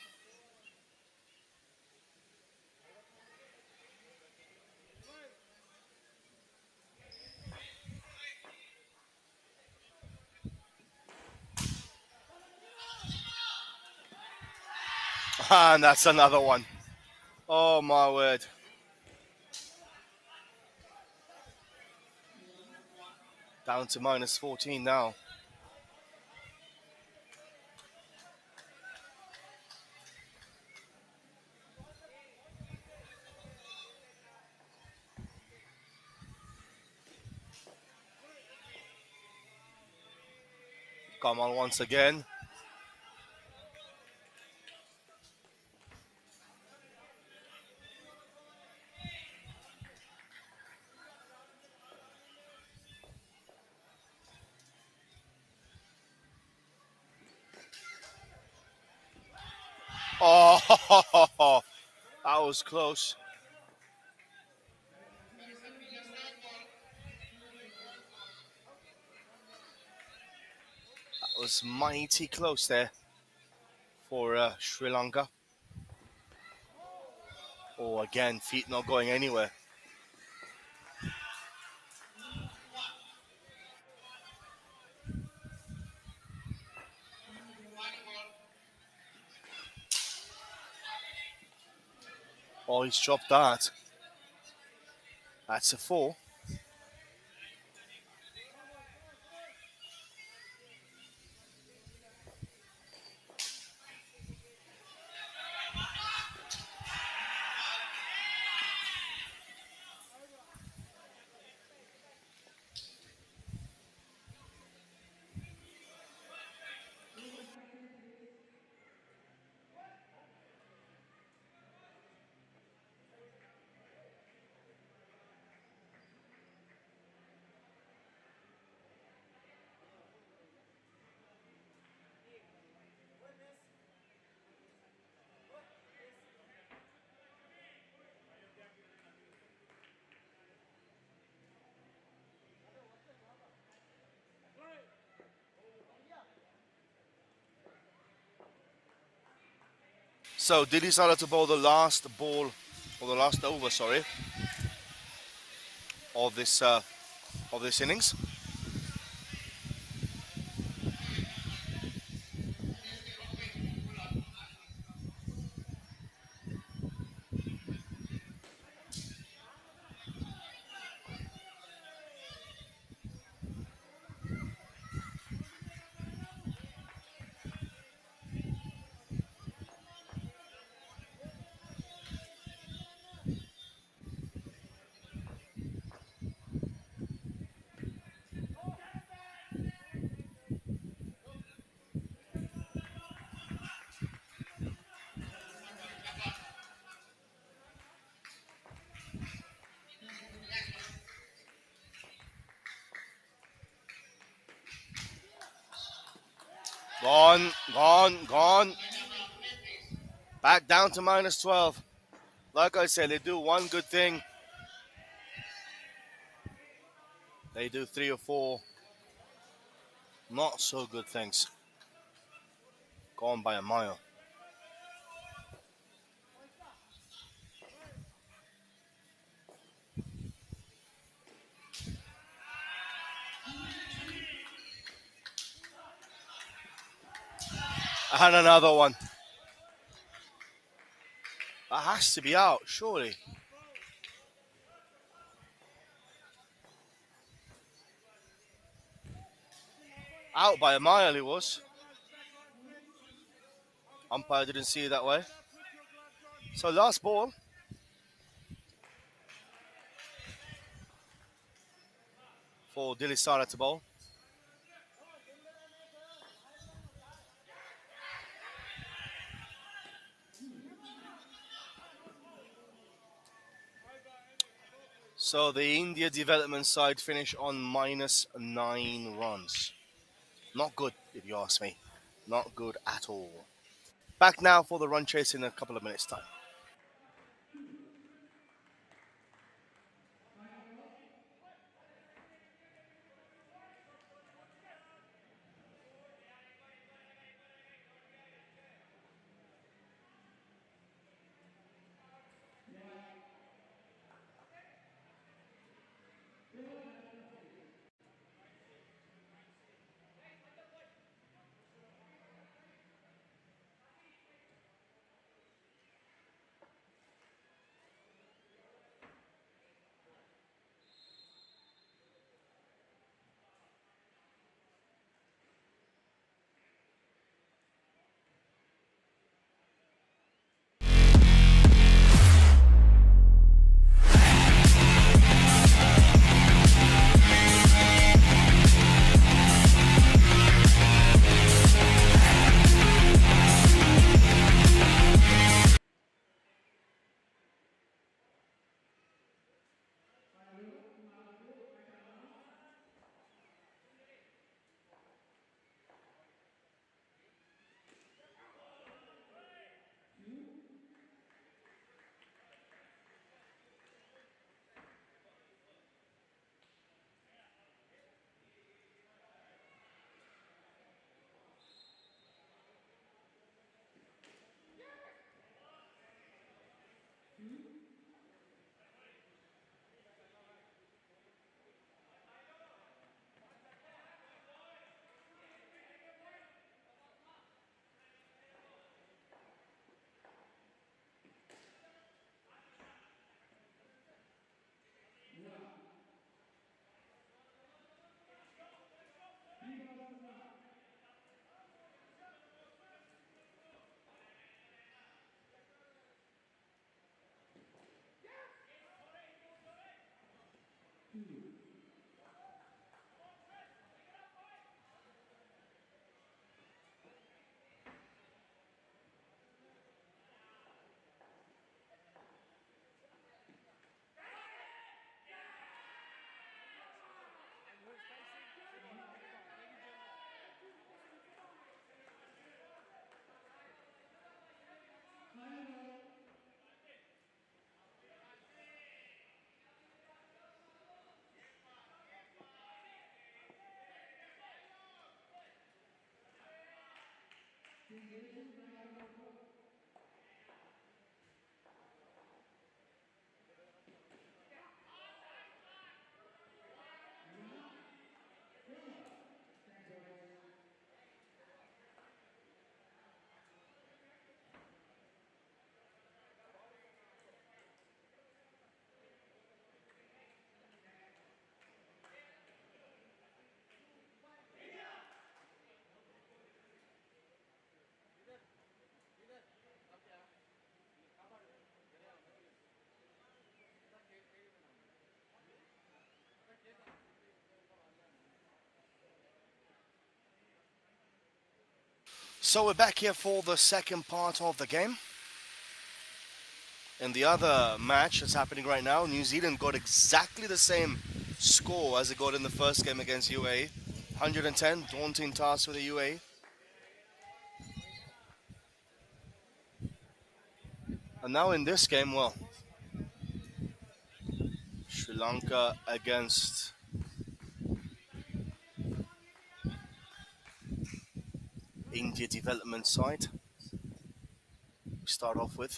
And that's another one. Oh my word. Down to -14 now. Kamal once again. Oh, that was close. That was mighty close there for Sri Lanka. Oh, again, feet not going anywhere. Oh, he's chopped that. That's a four. So did he start to bowl the last ball, or the last over, sorry, of this innings? Gone, gone, gone. Back down to minus 12. Like I said, they do one good thing. They do three or four not so good things. Gone by a mile. And another one. That has to be out, surely. Out by a mile, he was. Umpire didn't see it that way. So last ball for Dilly Sara to bowl. So the India development side finish on minus 9 runs. Not good, if you ask me. Not good at all. Back now for the run chase in a couple of minutes' time. So we're back here for the second part of the game. In the other match that's happening right now, New Zealand got exactly the same score as it got in the first game against UAE. 110, daunting task for the UAE. And now in this game, well, Sri Lanka against India development side. We start off with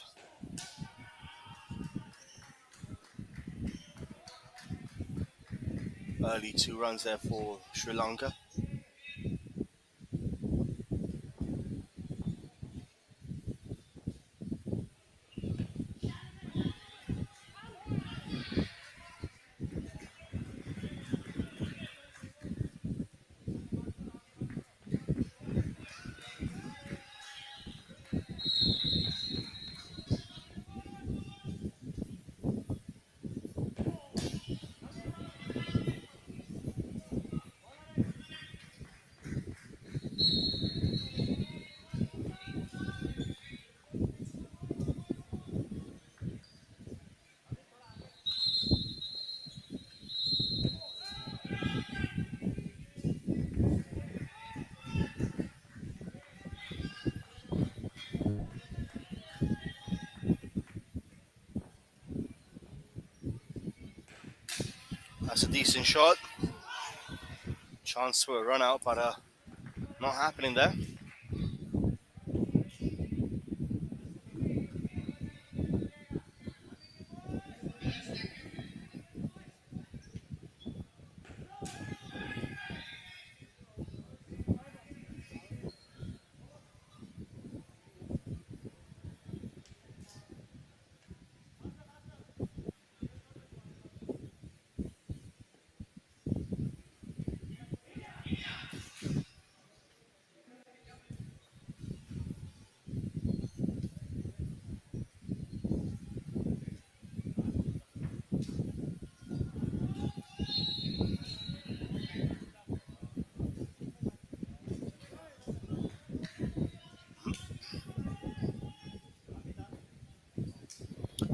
early 2 runs there for Sri Lanka. That's a decent shot. Chance for a run out, but not happening there.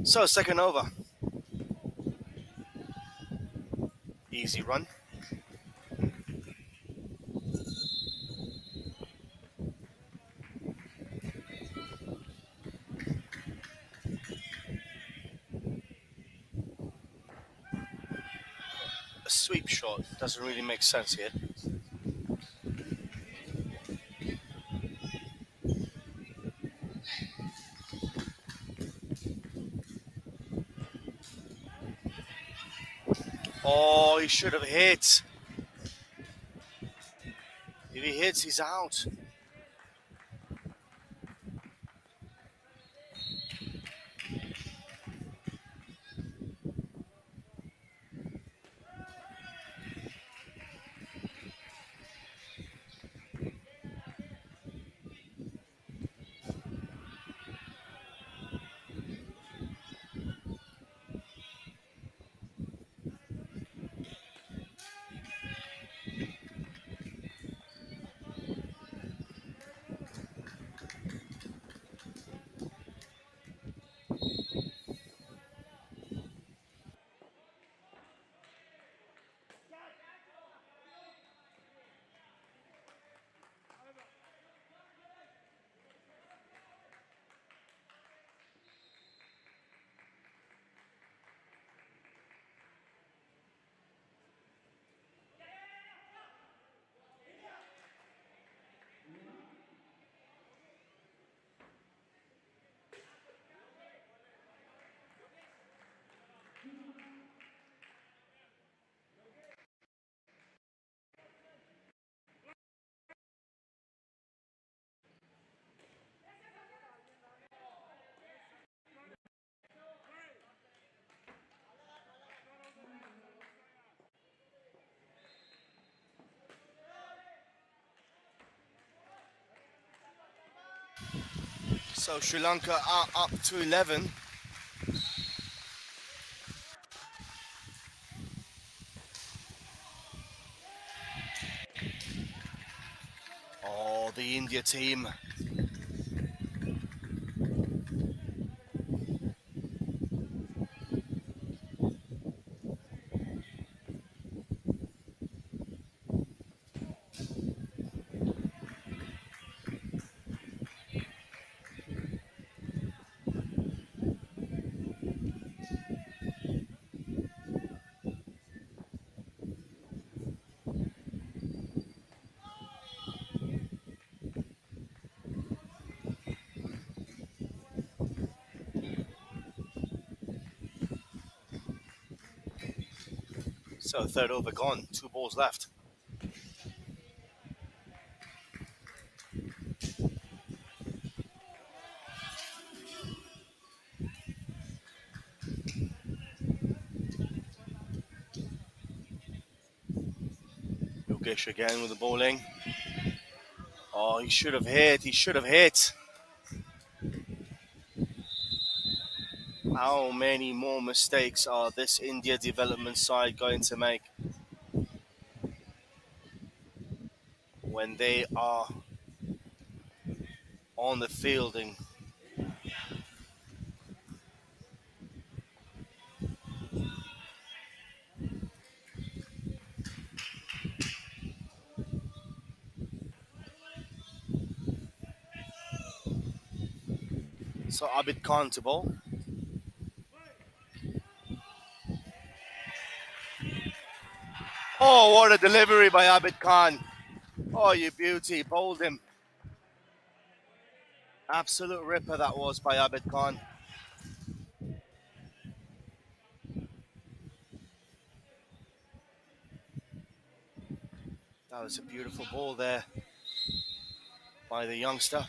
So second over. Easy run. A sweep shot doesn't really make sense here. Oh, he should have hit. If he hits, he's out. So Sri Lanka are up to 11. Oh, the India team. So third over gone, 2 balls left. Yogesh again with the bowling. Oh, he should have hit. He should have hit. How many more mistakes are this India development side going to make when they are on the fielding? So Abid Khan to bowl. Oh, what a delivery by Abid Khan. Oh, you beauty. Bowled him. Absolute ripper that was by Abid Khan. That was a beautiful ball there by the youngster.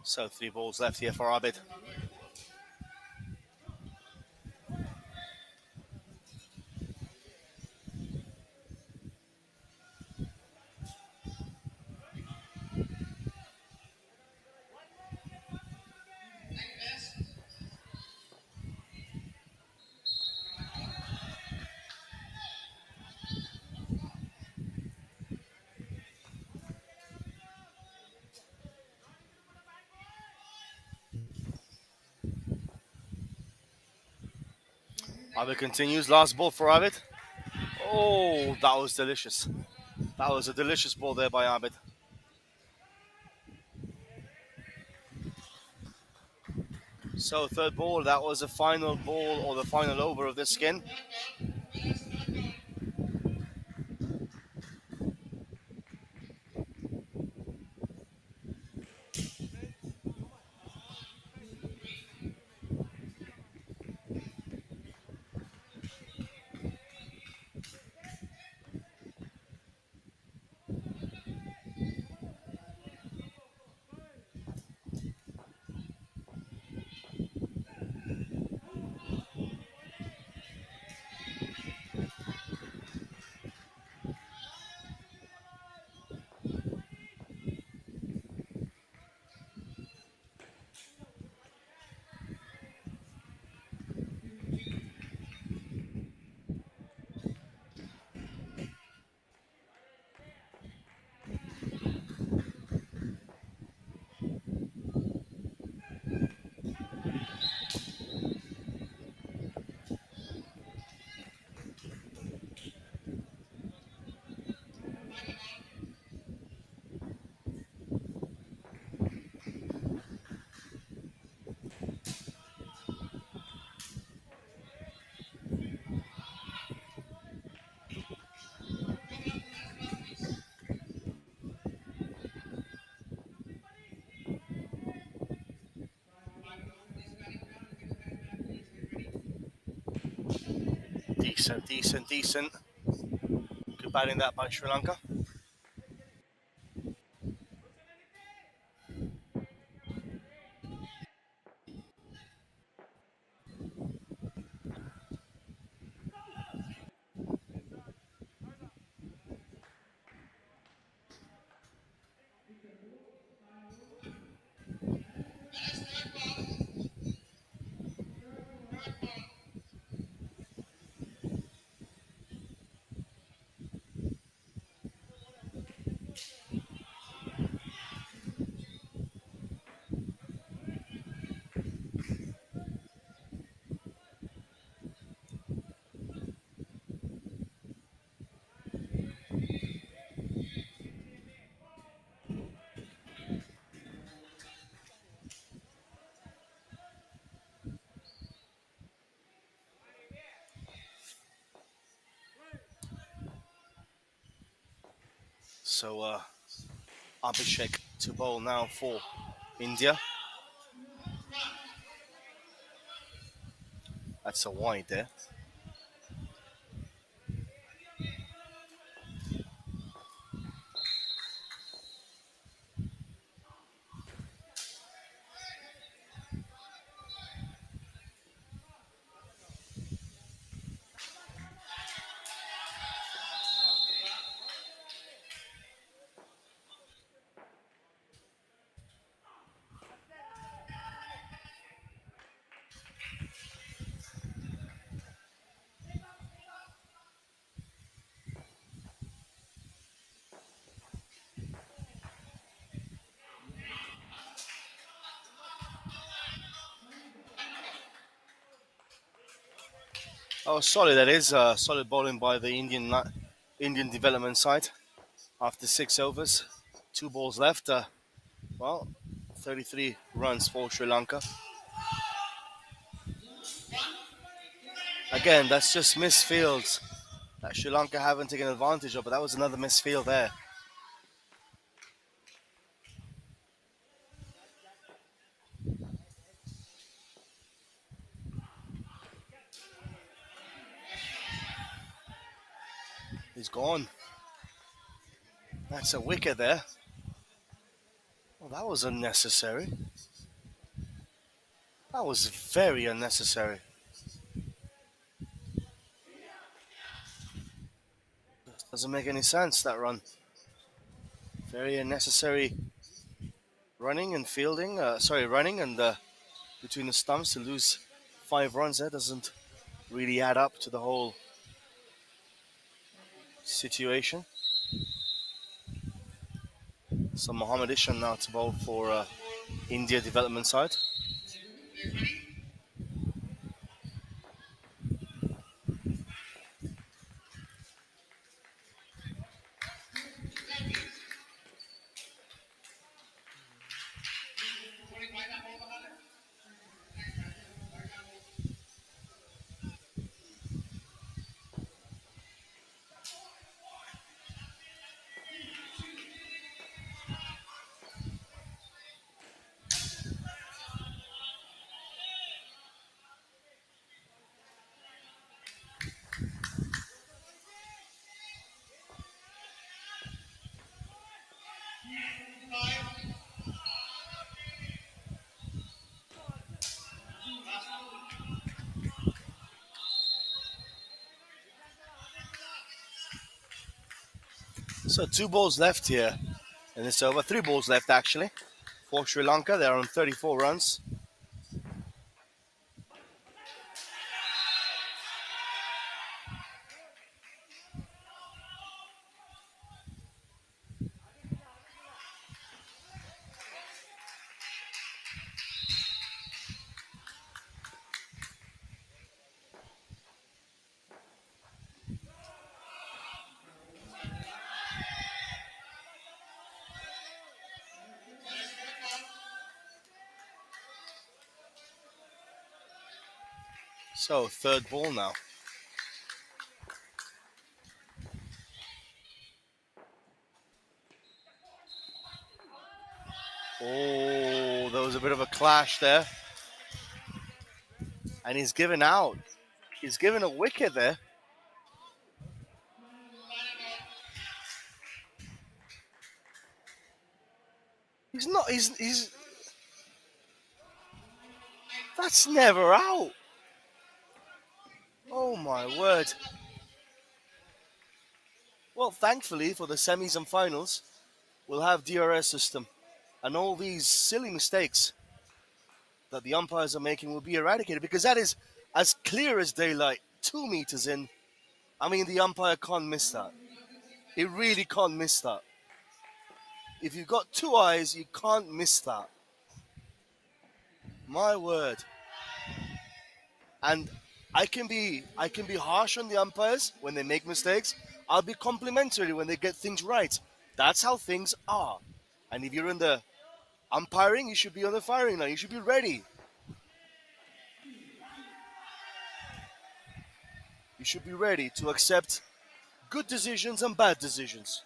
So 3 balls left here for Abid. Abid continues. Last ball for Abid. Oh, that was delicious. That was a delicious ball there by Abid. So third ball, that was the final ball or the final over of this skin. Decent. Good batting that by Sri Lanka. So Abhishek to bowl now for India. That's a wide there. Oh, solid that is. Solid bowling by the Indian development side. After 6 overs, 2 balls left. Well, 33 runs for Sri Lanka. Again, that's just missed fields that Sri Lanka haven't taken advantage of, but that was another missed field there. He's gone. That's a wicket there. Well, that was unnecessary. That was very unnecessary. Doesn't make any sense, that run. Very unnecessary running and fielding. Running and between the stumps to lose 5 runs there doesn't really add up to the whole situation. So Mohammad Ishan now to bowl for India development side. So 2 balls left here in this over. 3 balls left actually for Sri Lanka. They're on 34 runs. So 3rd ball now. Oh, there was a bit of a clash there. And he's given out. He's given a wicket there. He's not. He's. That's never out. Oh my word. Well, thankfully for the semis and finals, we'll have DRS system, and all these silly mistakes that the umpires are making will be eradicated because that is as clear as daylight. 2 meters in. I mean, the umpire can't miss that. He really can't miss that. If you've got two eyes, you can't miss that. My word. And I can be harsh on the umpires when they make mistakes. I'll be complimentary when they get things right. That's how things are. And if you're in the umpiring, you should be on the firing line. You should be ready. You should be ready to accept good decisions and bad decisions.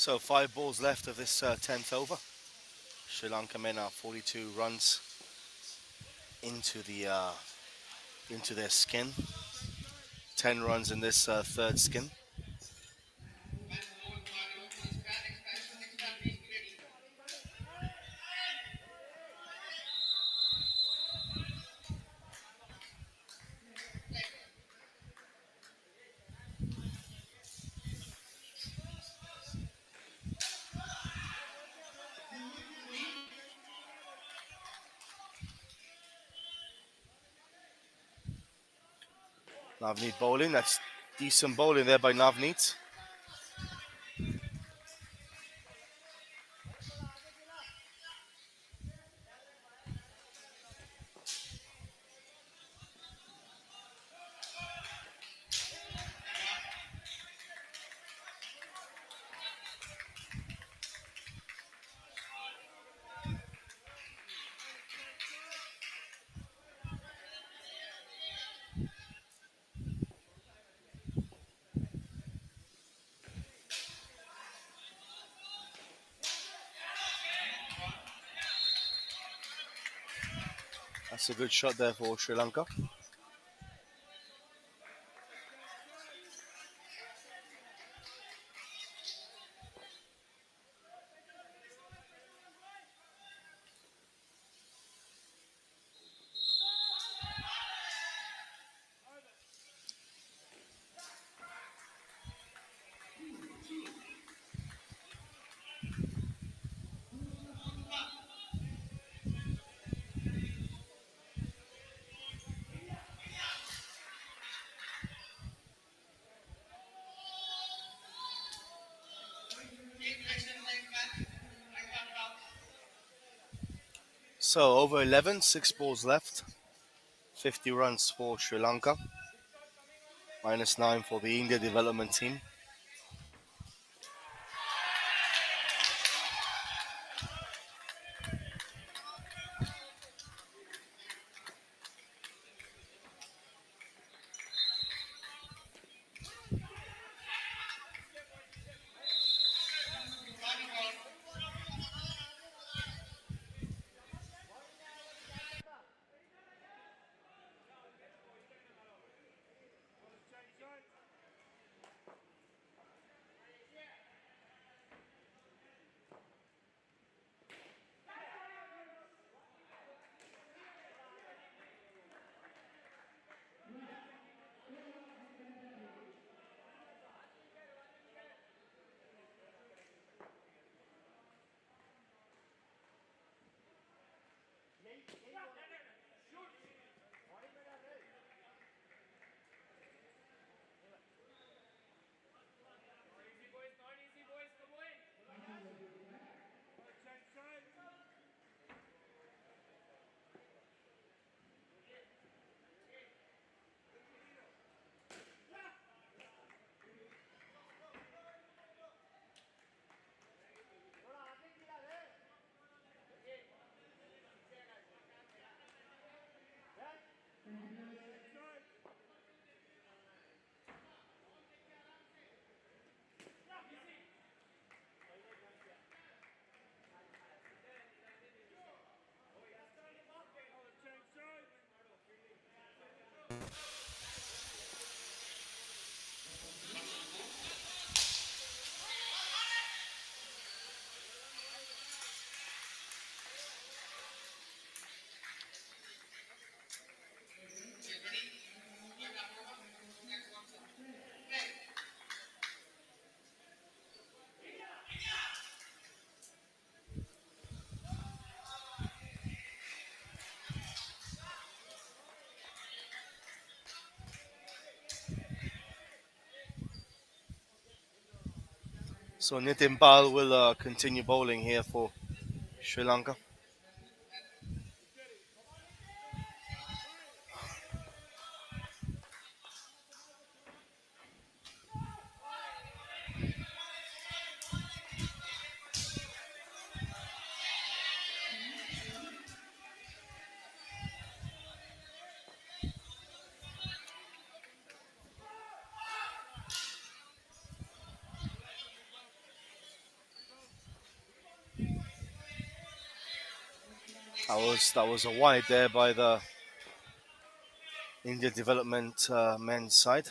So 5 balls left of this 10th over. Sri Lanka men are 42 runs into their skin. 10 runs in this third skin. Navneet bowling. That's decent bowling there by Navneet. That's a good shot there for Sri Lanka. So over 11, 6 balls left. 50 runs for Sri Lanka. -9 for the India development team. So Nitin Pal will continue bowling here for Sri Lanka. That was a wide there by the India Development men's side.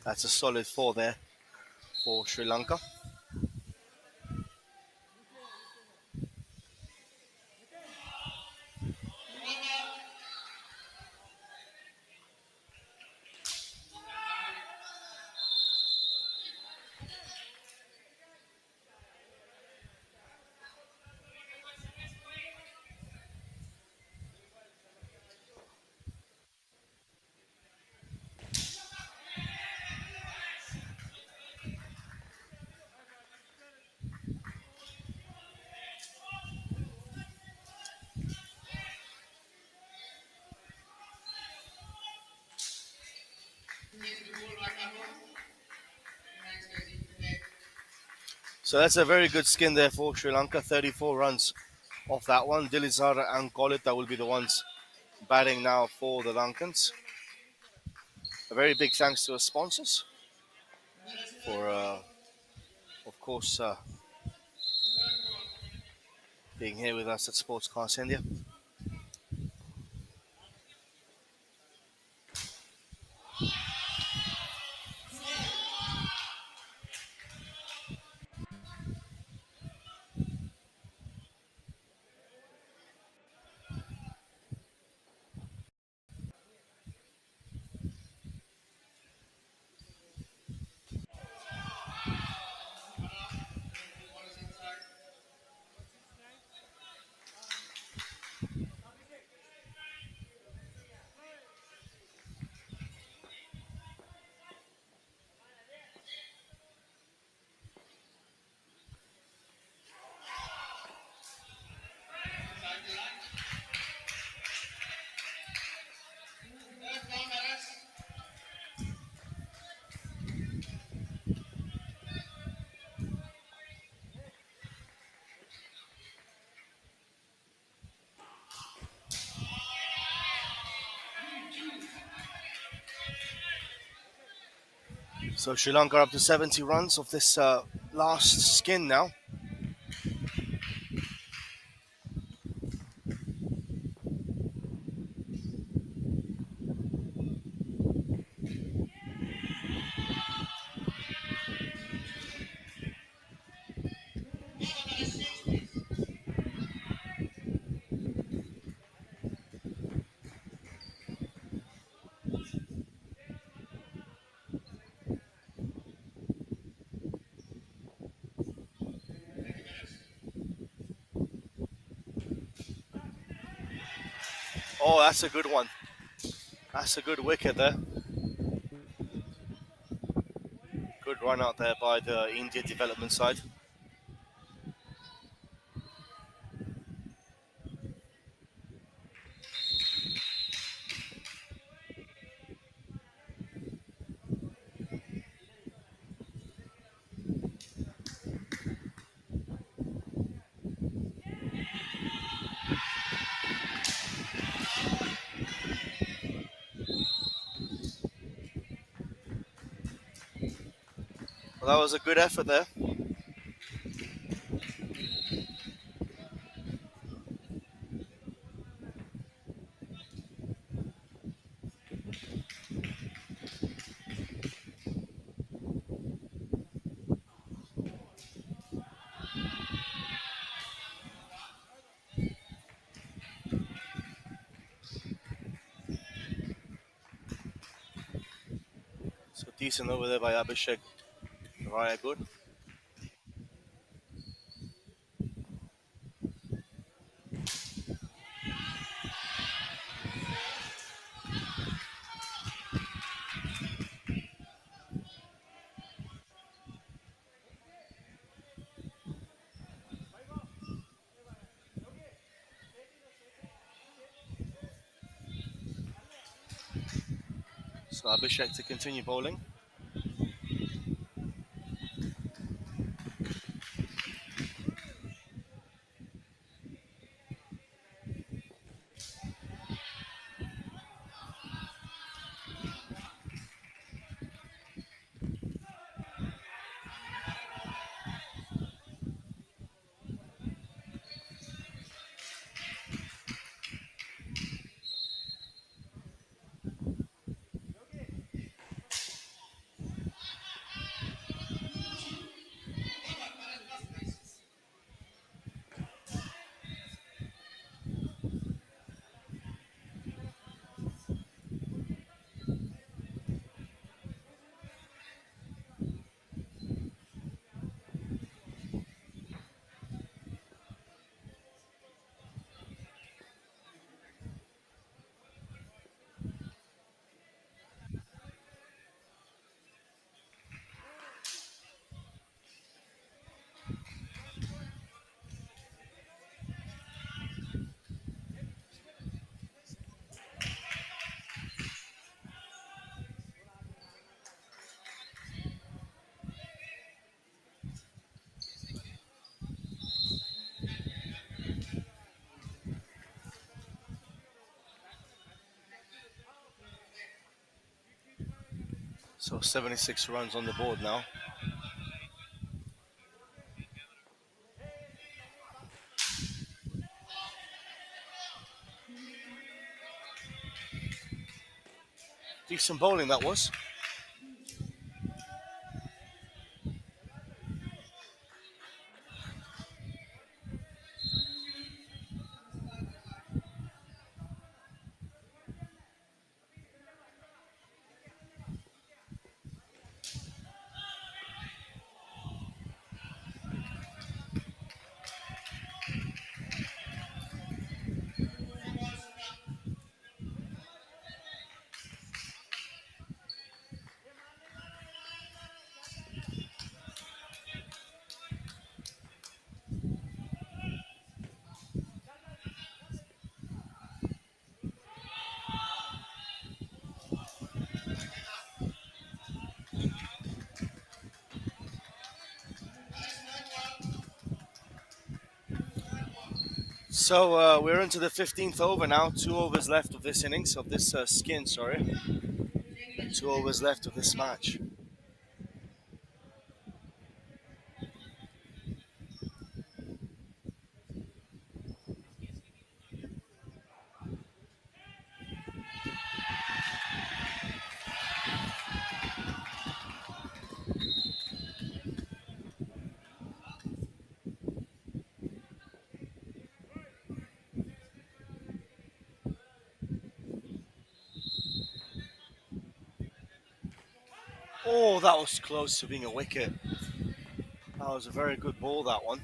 That's a solid four there for Sri Lanka. So that's a very good skin there for Sri Lanka. 34 runs off that one. Dilizara and Kolit, that will be the ones batting now for the Lankans. A very big thanks to our sponsors for, of course, being here with us at Sports Class India. So Sri Lanka are up to 70 runs of this last skin now. Oh, that's a good one. That's a good wicket there. Good run out there by the India Development side. Well, that was a good effort there. So decent over there by Abhishek. Raya good. So Abhishek to continue bowling. So 76 runs on the board now. Decent bowling that was. So we're into the 15th over now. 2 overs left of this innings, of this skin, sorry. 2 overs left of this match. Oh, that was close to being a wicket. That was a very good ball, that one.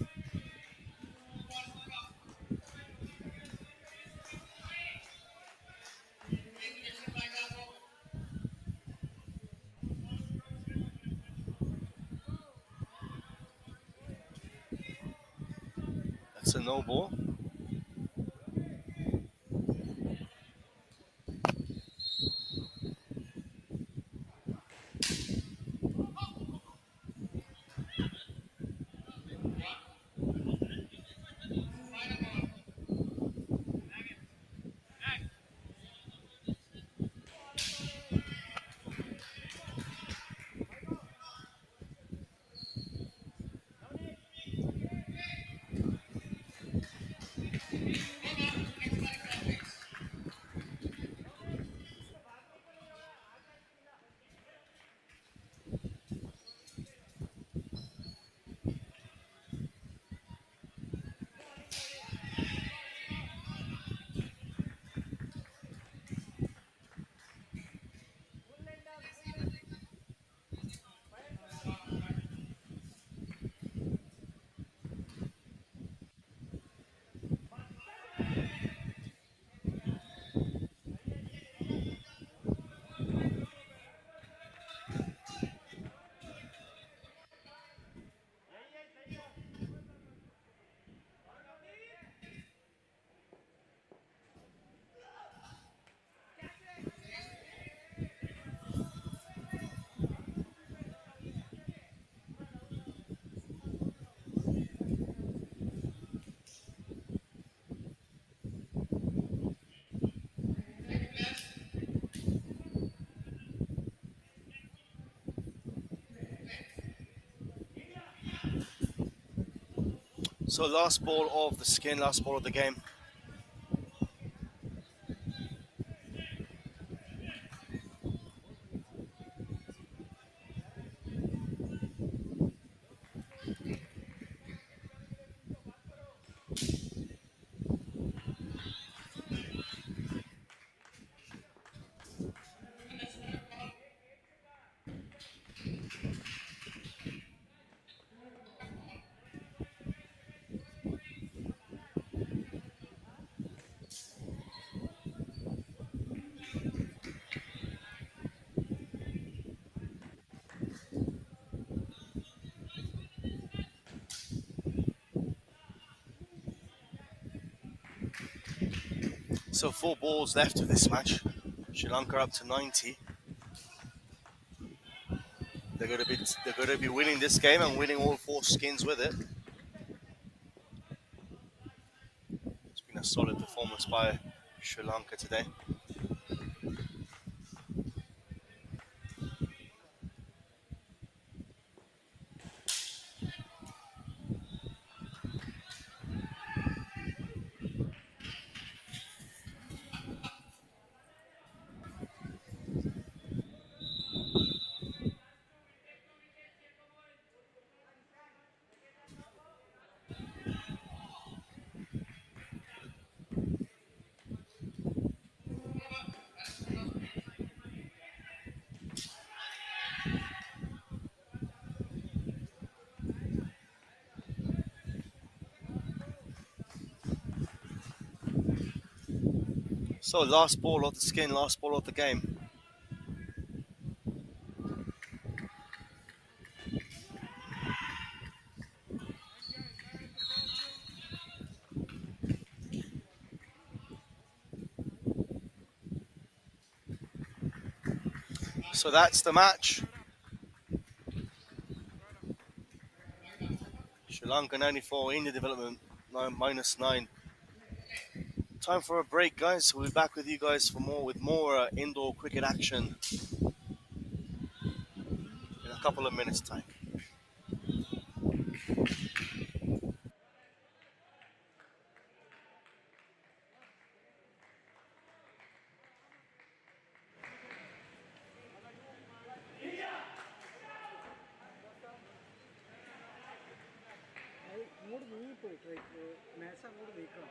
That's a no ball. So last ball of the skin, last ball of the game. So 4 balls left of this match. Sri Lanka up to 90. They're going to be winning this game and winning all 4 skins with it. It's been a solid performance by Sri Lanka today. So last ball of the skin, last ball of the game. So that's the match. Sri Lanka 94, India development 9 -9. Time for a break, guys. We'll be back with you guys for more indoor cricket action in a couple of minutes' time. മൂട് നീങ്ങിപ്പോയി match അങ്ങോട്ട് നീക്കണം.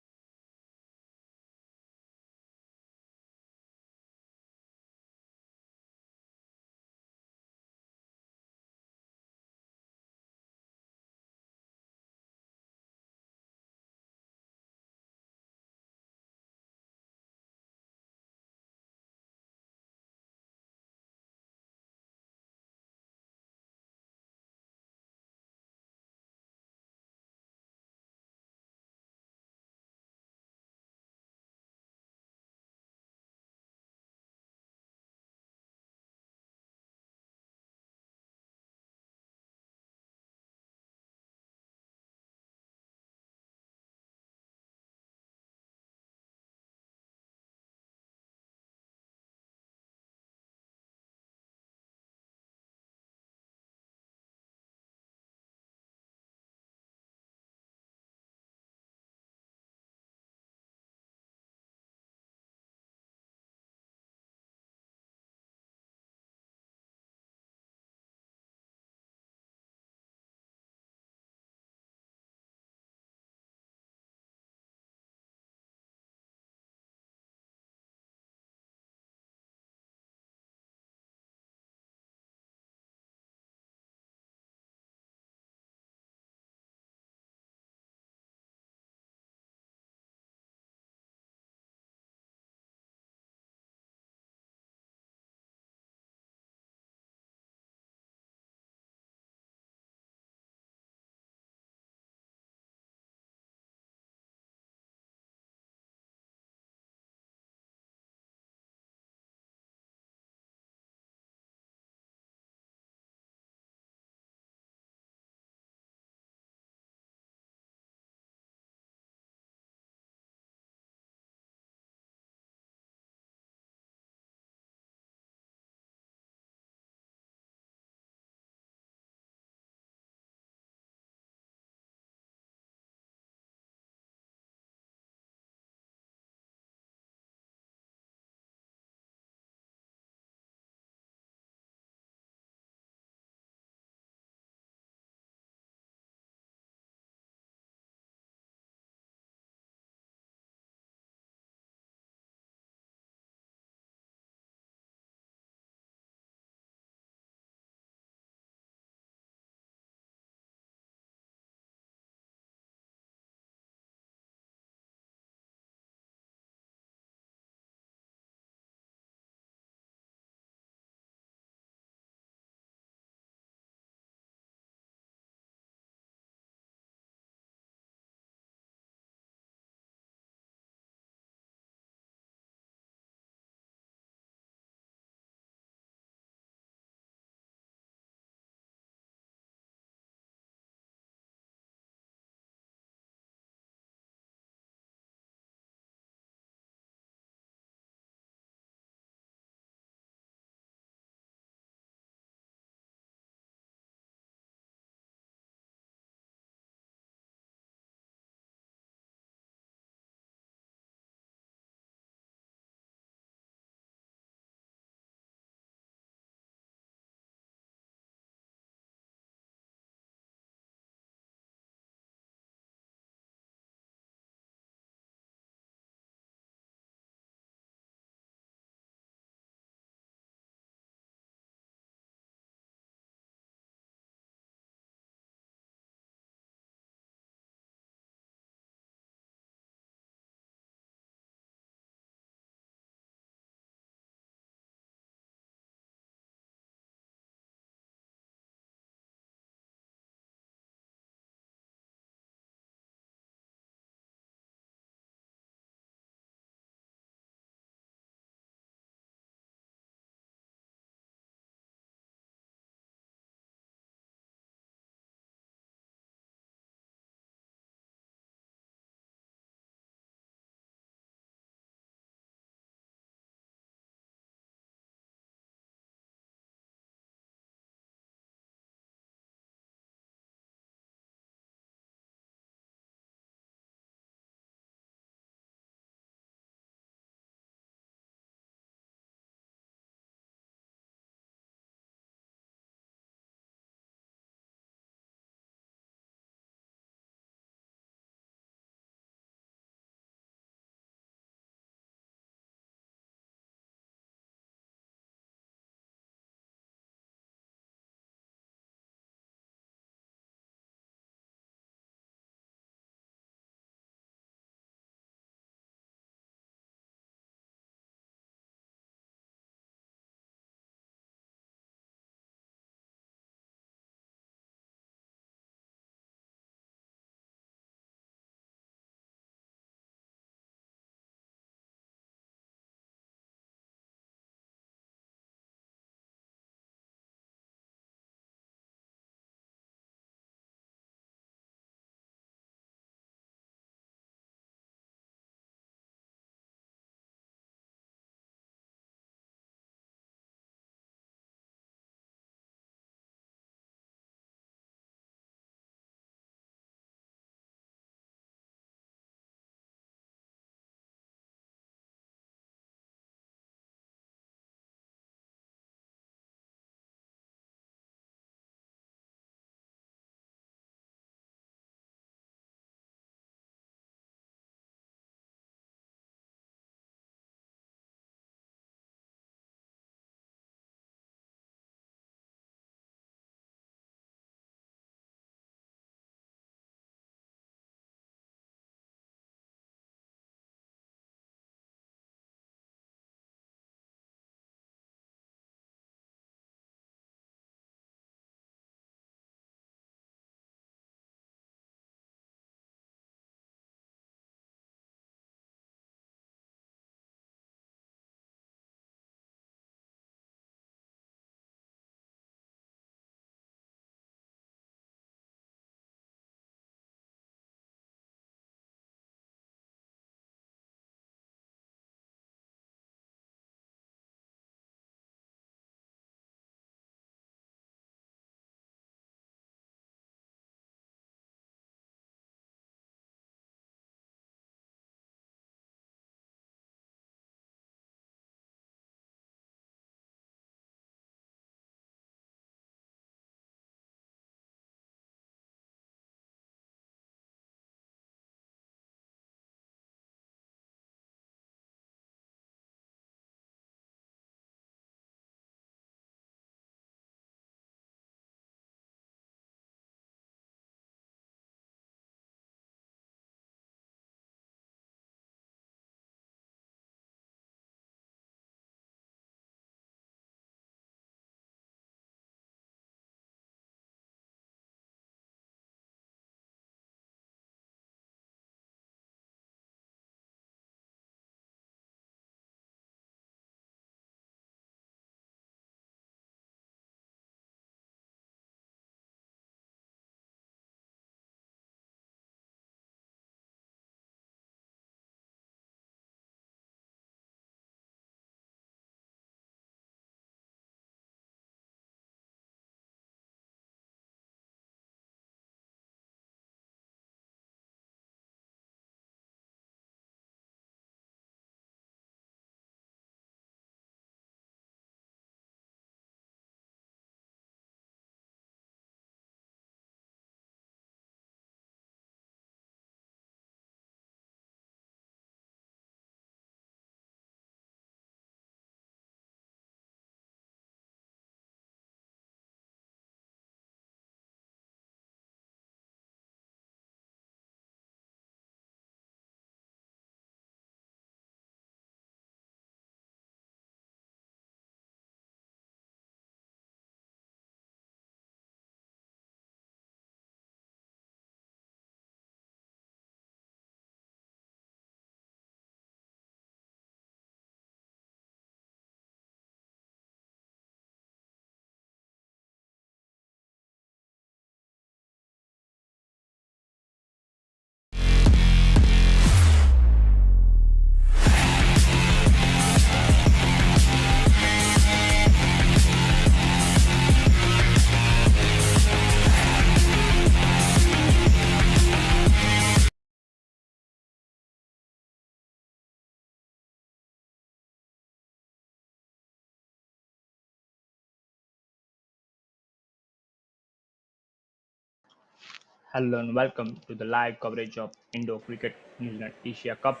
Hello and welcome to the live coverage of Indo Cricket New Zealand Asia Cup.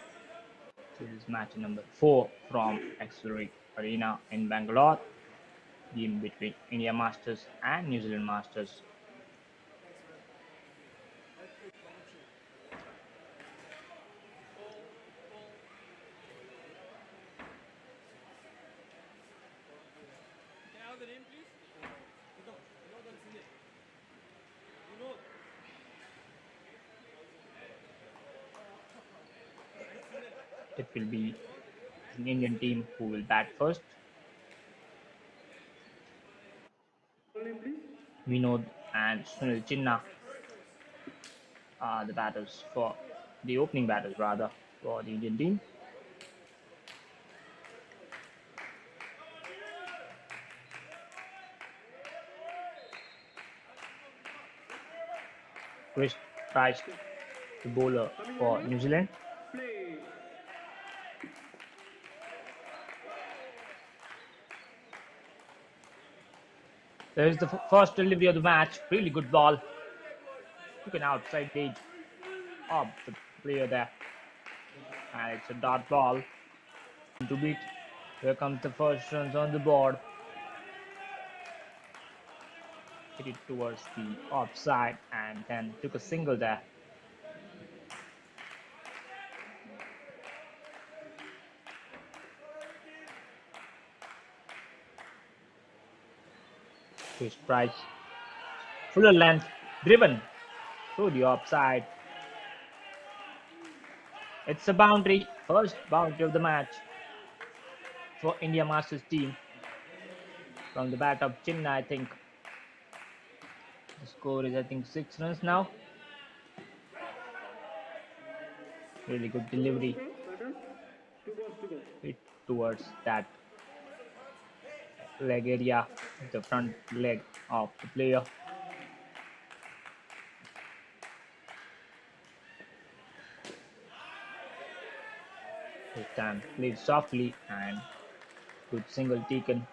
This is match number 4 from Accelerate Arena in Bangalore, game between India Masters and New Zealand Masters. It will be an Indian team who will bat first. Vinod and Sunil Chinna are the batters for the opening batters rather for the Indian team. Chris Price, the bowler for New Zealand. There is the first delivery of the match. Really good ball. Took an outside edge of the player there. And it's a dot ball. To beat. Here comes the first runs on the board. Hit it towards the offside and then took a single there. Chris Price. Fuller length. Driven through the offside. It's a boundary. First boundary of the match for India Masters team. From the bat of Chinna, I think. The score is, I think, 6 runs now. Really good delivery. Hit towards that leg area, the front leg of the player. This time played softly and good single taken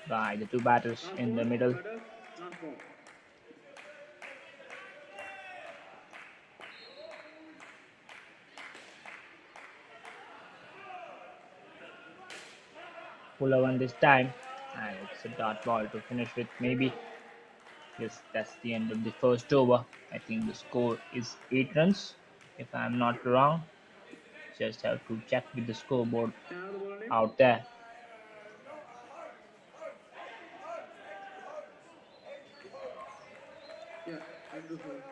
by the two batters in the middle. Fuller one this time, and it's a dot ball to finish with maybe. Yes, that's the end of the first over. I think the score is 8 runs, if I'm not wrong. Just have to check with the scoreboard out there. Yeah, thank you, sir.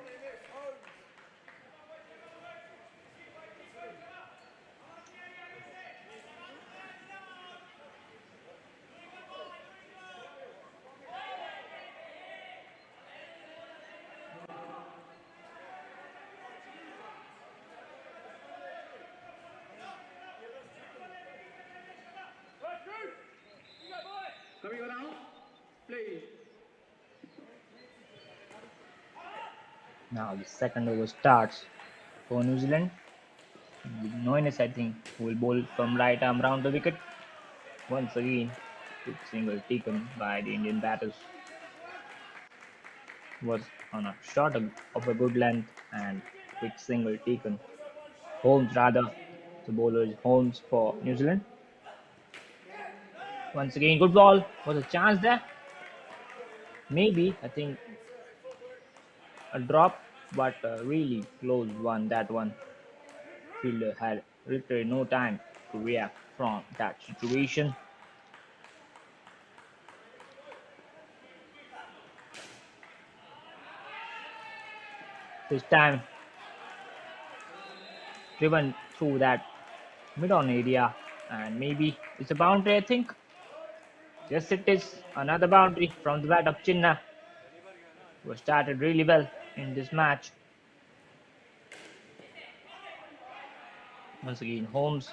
Coming around, please. Now the second over starts for New Zealand. With Noines, I think, who will bowl from right arm round the wicket. Once again, quick single taken by the Indian batters. Was on a shot of a good length and quick single taken. Holmes rather, the bowler is Holmes for New Zealand. Once again, good ball. Was a chance there? Maybe, I think, a drop, but a really close one. That one. Fielder had literally no time to react from that situation. This time, driven through that mid-on area, and maybe it's a boundary, I think. Yes, it is another boundary from the bat of Chinna, who started really well in this match. Once again, Holmes.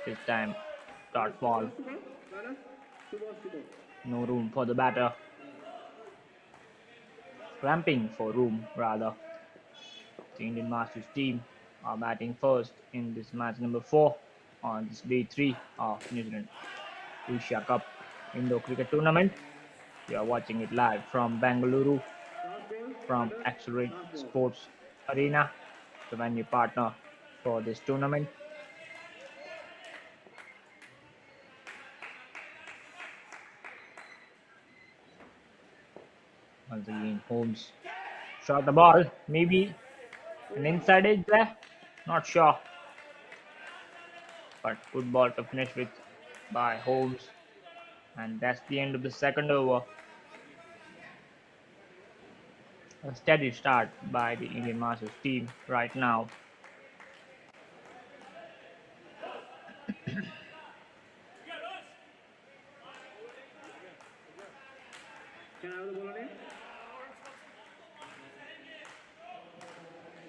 This time, dot ball. No room for the batter. Cramping for room, rather. The Indian Masters team are batting first in this match number 4 on this day 3 of New Zealand Asia Cup Indo Cricket Tournament. We are watching it live from Bangalore. from batter, Accelerate last ball. Sports Arena, the venue partner for this tournament. Once again, Holmes shot the ball. Maybe an Over. inside edge there. Not sure. But good ball to finish with by Holmes. And that's the end of the second over. A steady start by the Indian Masters team right now. Can I have the bowler name?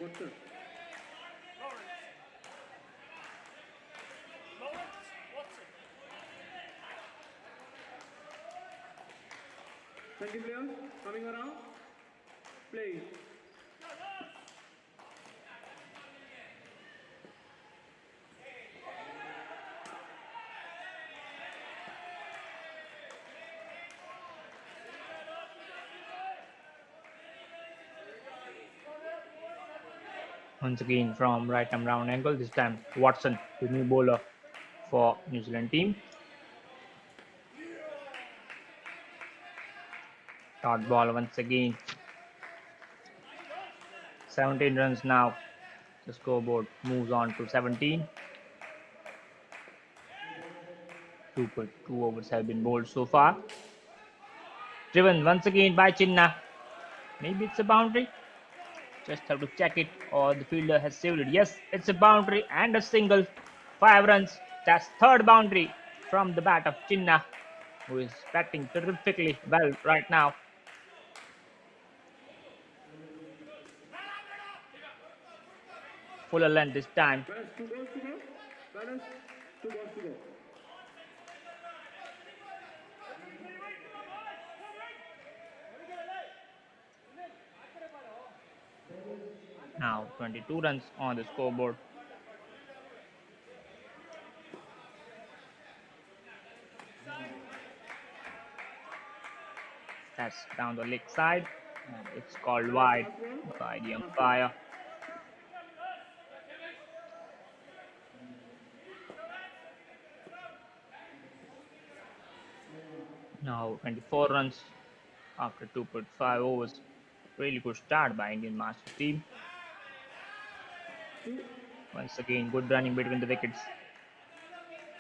Watson. Twenty players coming around. Play. Once again from right arm round angle. This time Watson, the new bowler for New Zealand team. Short ball once again. 17 runs now. The scoreboard moves on to 17. 2 overs have been bowled so far. Driven once again by Chinna. Maybe it's a boundary. Just have to check it, or the fielder has saved it. Yes, it's a boundary and a single. 5 runs. That's third boundary from the bat of Chinna, who is batting terrifically well right now. Fuller length this time. Batters, 2 balls to go. Batters, 2 balls to go. Now 22 runs on the scoreboard. That's down the leg side, and it's called Batters, wide last ball. by the Last ball. umpire. Now 24 runs after 2.5 overs. Really good start by Indian Masters team. Two. Once again, good running between the wickets,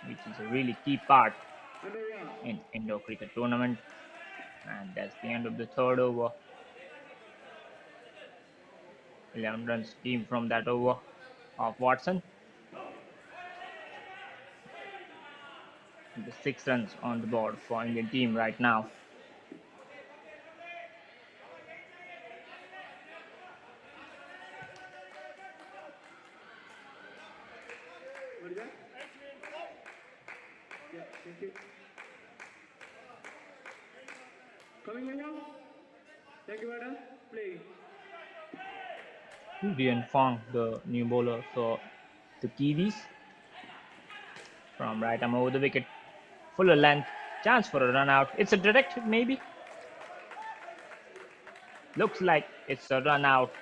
which is a really key part And over. in indoor cricket tournament. And that's the end of the third over. 11 runs came from that over of Watson. And the 6 runs on the board for Indian team right now. What is that? Yeah, thank you. Coming over. Thank you, batter. Play. Dian Fong, the new bowler for the Kiwis, from right arm over the wicket. Fuller length, chance for a run out. It's a direct hit, maybe. Looks like it's a run out.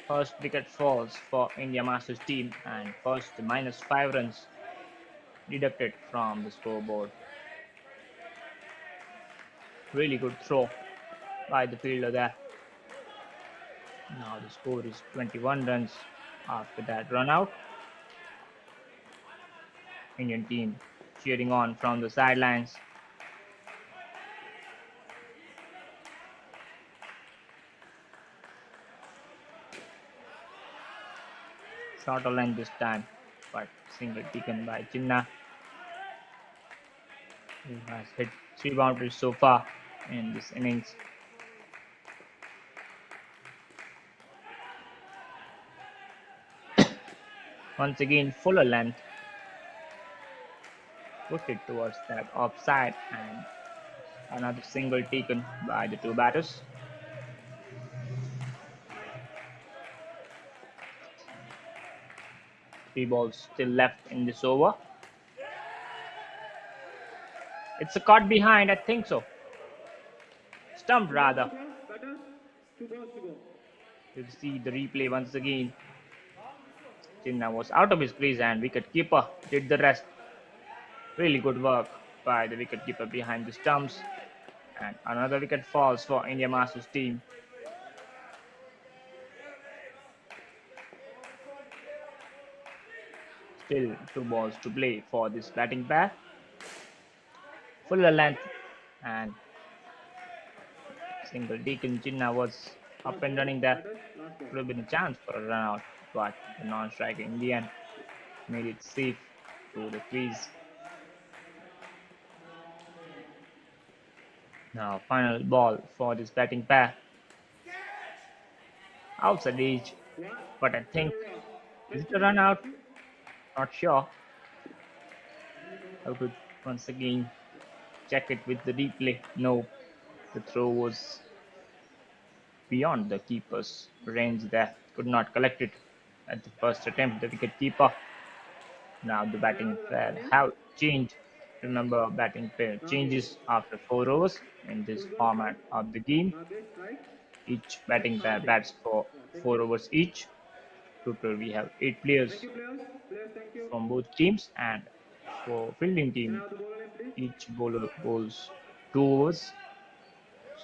First wicket falls for India Masters team, and first -5 runs deducted from the scoreboard. Really good throw by the fielder there. Now the score is 21 runs after that run out. Indian team cheering on from the sidelines. Shorter line this time, but single taken by Chinna, who has hit 3 boundaries so far in this innings. Once again, fuller length, put it towards that offside, and another single taken by the 2 batters. 3 balls still left in this over. It's a caught behind, I think so. Stumped 2 balls to rather. go. Batters. Two balls to go. You see the replay once again. Chinna was out of his crease and wicketkeeper did the rest. Really good work by the wicketkeeper behind the stumps. And another wicket falls for India Masters team. Still two balls to play for this batting pair. Fuller length and single Deacon Chinna was up Last and ball. running there. Batters, last ball. Could have been a chance for a run out, but the non-striker in the end made it safe to the crease. Now final ball for this batting pair. Outside edge, One. but I And think over. is it Thank a you. run out? Thank you. Not sure. I could once again check it with the replay. No, the throw was beyond the keeper's range there. Could not collect it at the first attempt. The wicket keeper. Now the Where are batting the left pair handed? have changed. Remember, batting pair Nagesh. changes after 4 overs in this Full ball strike. format of the game. Nagesh strike. Each batting pair Nothing. bats for Yeah, thank you. 4 overs each. Total we have 8 Thank players you, players. Players, thank you. from both teams, and for fielding Can I team have the ball name, please? each bowler bowls 2 overs.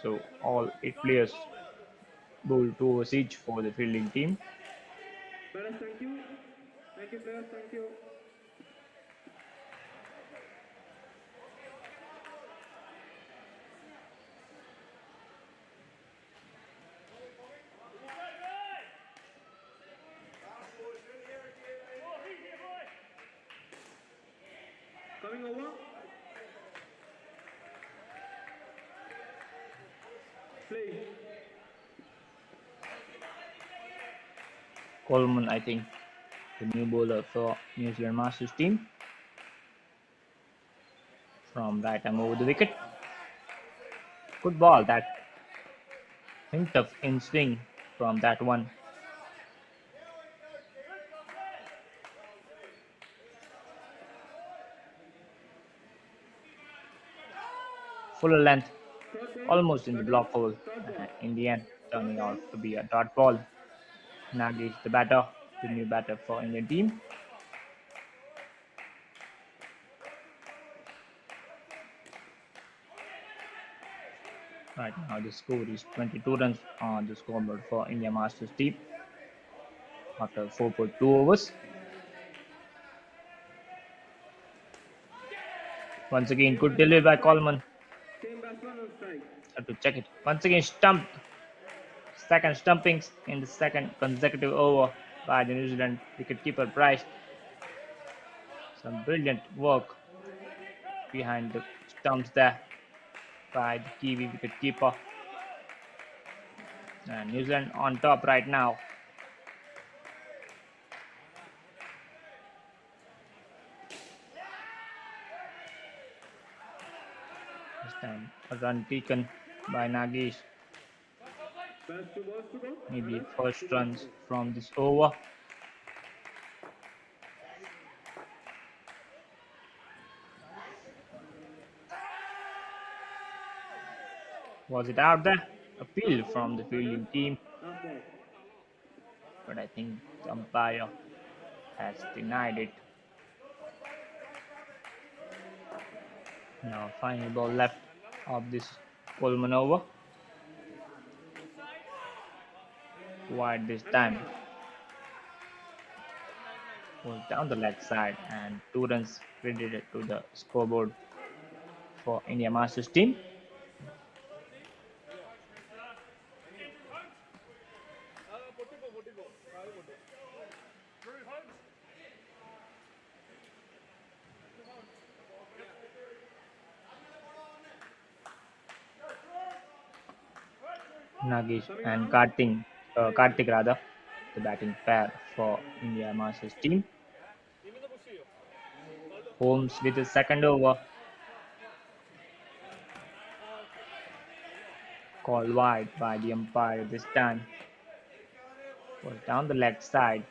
So all 8 players bowl 2 overs each for the fielding team. Batters, thank you. Thank you, players, thank you. Coming over. Play. Coleman, I think, the new bowler for New Zealand Masters team. From right arm over the wicket. Good ball. That hint of in swing from that one. Fuller length, Third ball. almost in the Batters. block hole, Third ball. and in the end, Third turning ball. out to be a dot ball. Nagesh, the batter, the new batter for Indian team. Right now, the score is 22 runs on the scoreboard for India Masters team after 4.2 overs. Once again, Same good delivery batsman on by strike. Coleman. Same batsman on strike. Have to check it. Once again, stumped. Second stumpings in the second consecutive over by the New Zealand wicketkeeper Bryce. Some brilliant work behind the stumps there by the Kiwi wicketkeeper. And New Zealand on top right now. This time a run taken by Nagesh. Batters, two balls to go. Maybe Batters, two first balls to runs go. from this over. Was it out there? Appeal Last ball. from the Batters. fielding team, Last ball. but I think the umpire has denied it. Now final ball left of this Coleman over. Wide this And one time. out. Was down the leg side and 2 runs credited to the scoreboard for India Masters team. Nagesh Coming and now. Karthik rather, the batting pair for India Masters team. Holmes with his second over, called wide by the umpire this time. Was down the leg side.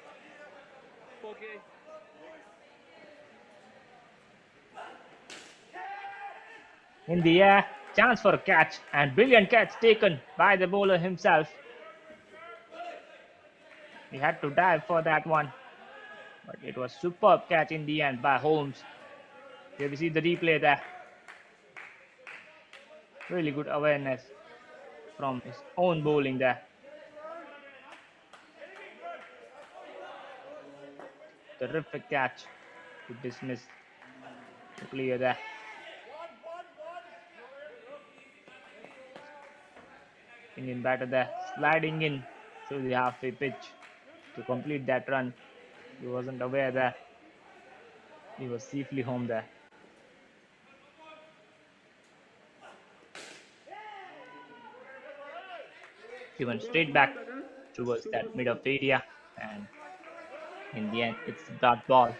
In the air, chance for a catch and brilliant catch taken by the bowler himself. He had to dive for that one, but it was superb catch in the end by Holmes. Here we see the replay there. Really good awareness from his own bowling there. Terrific catch to dismiss the player there. Indian batter there sliding in through the halfway pitch to complete that run. He wasn't aware that he was safely home there. He went Request straight to all back batters towards to that first mid ball. of area, and in the end, it's the dot ball.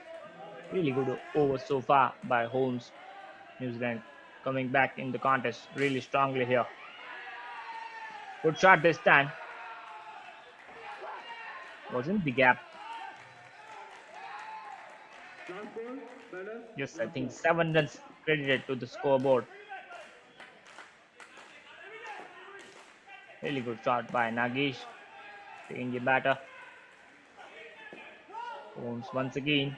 Really good over so far by Holmes. New Zealand coming back in the contest really strongly here. Good shot this time. Was in the gap. Last ball, batter, Yes, I last think ball. 7 runs credited to the scoreboard. Really good shot by Nagesh, the Indian batter. Holmes once again,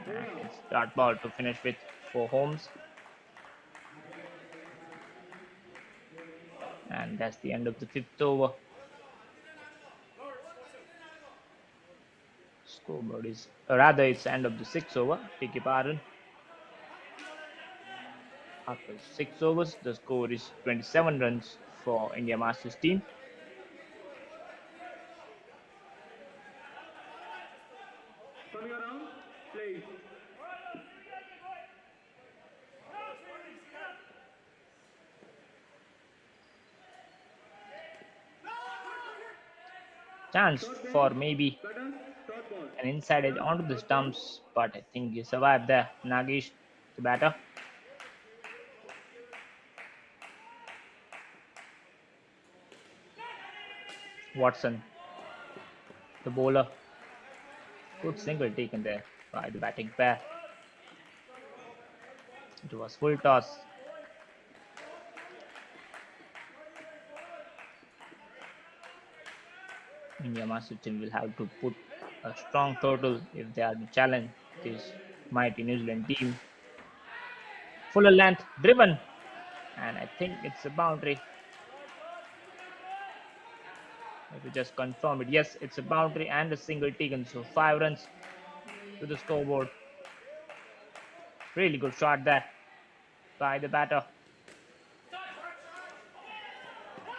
Over. and it's dot ball to finish with for Holmes. And that's the end of the fifth over. Scoreboard is, or rather, it's the end of the sixth over. Beg your pardon. After 6 overs, the score is 27 runs for India Masters team. Coming around, play. Chance Short ball, for maybe batter, short ball. an inside edge Batter, onto the short ball. stumps, but I think he survived there. Nagesh, the batter. Watson, the bowler. Good single taken there by the batting pair. It was full toss. India Master team will have to put a strong total if they are to challenge this mighty New Zealand team. Fuller length driven, and I think it's a boundary. Let me just confirm it. Yes, it's a boundary and a single taken, so 5 runs to the scoreboard. Really good shot there by the batter.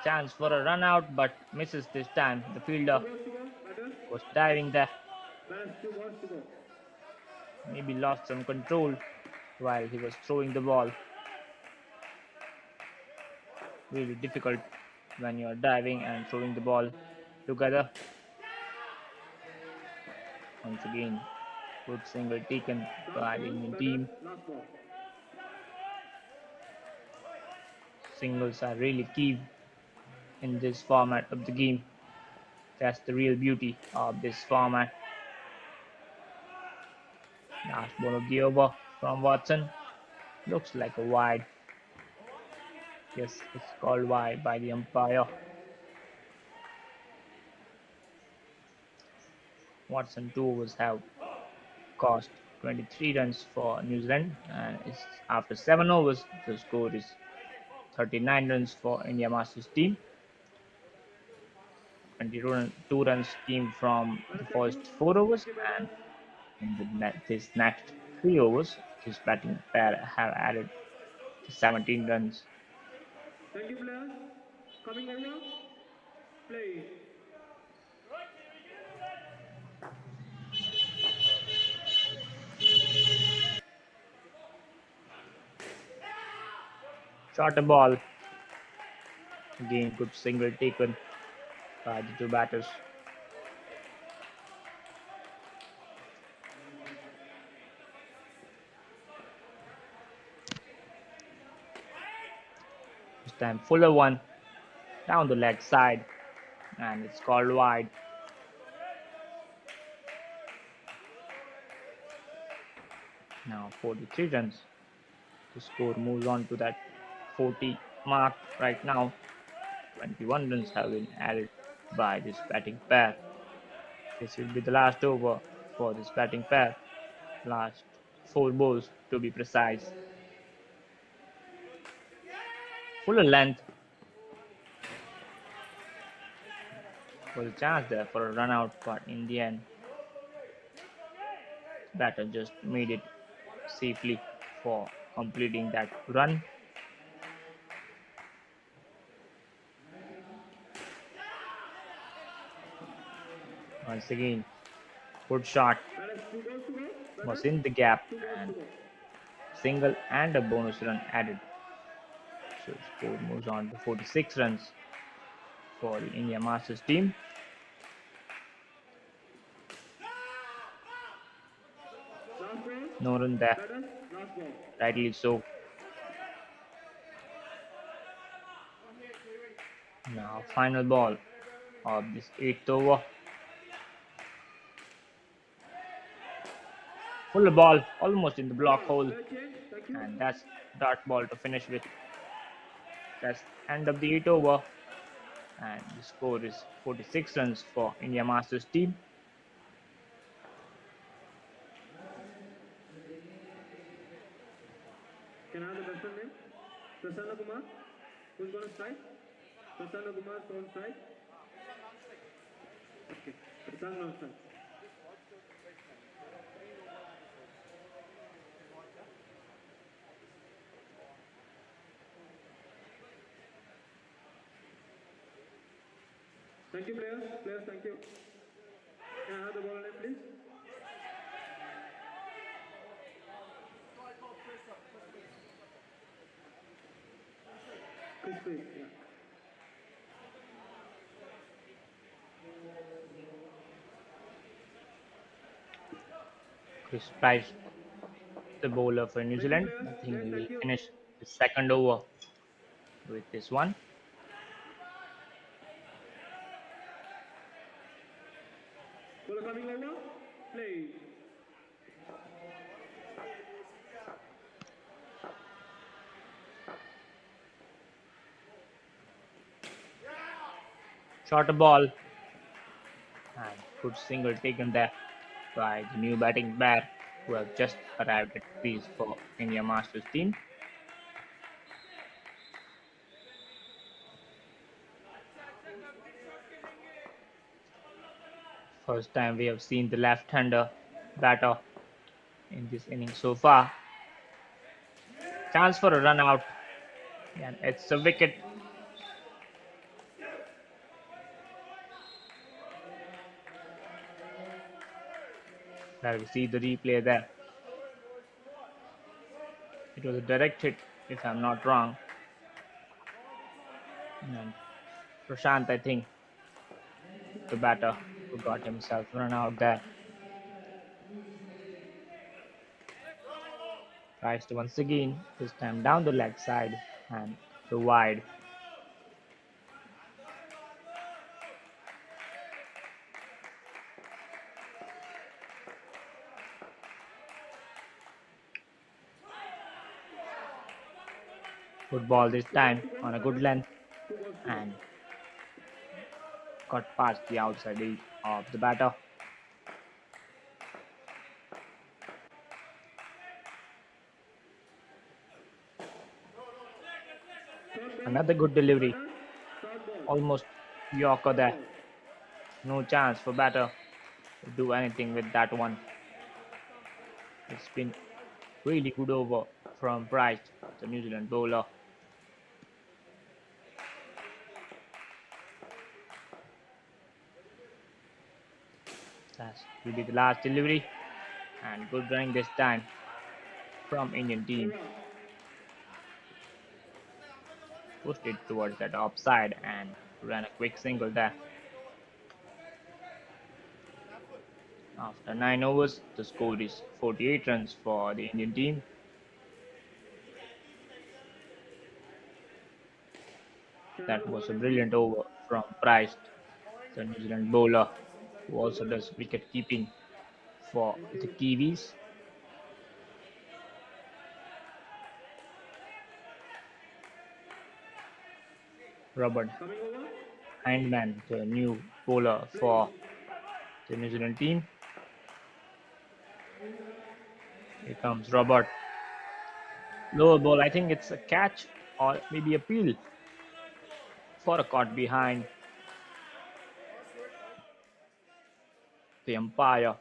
Chance for a run out, but misses this time. The Two fielder balls to go, batter. was diving there, Balance, two balls to go. maybe lost some control while he was throwing the ball. Really difficult when you are diving and throwing the ball together. Once again, good single taken Last by the ball, Indian batter, team. last ball. Singles are really key in this format of the game. That's the real beauty of this format. Last ball of the over from Watson. Looks like a wide. Yes, it's called wide by the umpire. Watson 2 overs have cost 23 runs for New Zealand, and it's after 7 overs, the score is 39 runs for India Masters team. 22 runs came from the Batter, thank you. first 4 overs, Thank you, and batter. in this next 3 overs, this batting pair have added 17 runs. Thank you, players. Coming over, play. Shorter ball, again good single taken by the two batters. This time Fuller one down the leg side, and it's called wide. Now 43 runs. The score moves on to that 40 mark right now. 21 runs have been added by this batting pair. This will be the last over for this batting pair. Last four balls to be precise. Fuller length was a chance there for a run out, but in the end, batter just made it safely for completing that run. Once again, good shot Batters, 2 balls to go. was Batters, in the gap 2 balls to and go. single and a bonus run added. So score moves on to 46 runs for the India Masters team. Last ball. No run there, Batters, last ball. rightly so. Now final ball of this eighth over. Full ball almost in the Over. block hole, Fair change. Thank you. and that's dart ball to finish with. That's end of the eighth over, and the score is 46 runs for India Masters team. Can I have the batsman name? Prasanna Kumar. Who's going to strike? Prasanna Kumar is on strike. Okay. Prasanna on strike. Thank you, players. Players, thank you. Can I have the ball name, please? Chris Priest, yeah. Chris Price, the bowler for New Thank you, Zealand. players. I think Players, he will thank you. finish the second over with this one. Ball coming over. Play. Shorter ball and good single taken there by the new batting pair who have just arrived at crease for India Masters team. First time we have seen the left-hander batter in this inning so far. Chance for a run out, and it's a wicket. There we see the replay there. It was a direct hit, if I'm not wrong. And Prashant, I think, the batter who got himself run out there. Tries to once again, this time down the leg side and the wide. Good ball this 2 balls time to go. on a good Batters, length 2 balls to go. and got past the outside edge of the batter. Third ball. Another good delivery, Batters, third ball. almost Yorker Third there. ball. No chance for batter to do anything with that one. It's been really good over from Price, the New Zealand bowler. That will be the last delivery and good running this time from Indian team. Over. Pushed it towards that offside and ran a quick single there. After 9 overs, the score is 48 runs for the Indian team. Can I have That the ball was a name, please? brilliant over from Price, the New Zealand bowler, who also does wicket keeping for Thank the you. Kiwis. Robert Coming over. Hindman, the new bowler Play. for the New Zealand team. Here comes Robert. Lower ball, I think it's a catch or maybe a peel for a caught behind. The umpire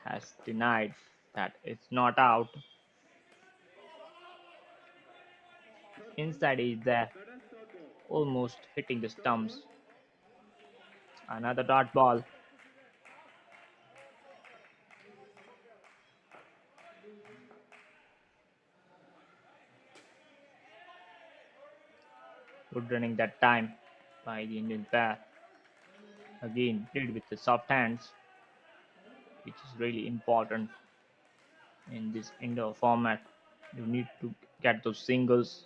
has denied that it's not out. Inside is there, almost hitting the stumps. Another dot ball. Good running that time by the Indian pair. Again, played with the soft hands, which is really important in this indoor format. You need to get those singles.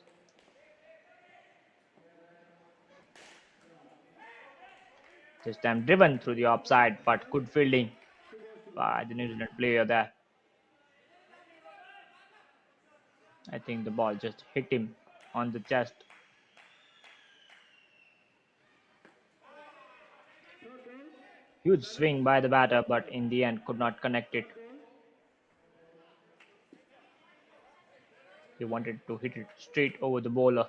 This time driven through the offside, but good fielding by the New Zealand player there. I think the ball just hit him on the chest. Huge swing by the batter, but in the end could not connect it. He wanted to hit it straight over the bowler.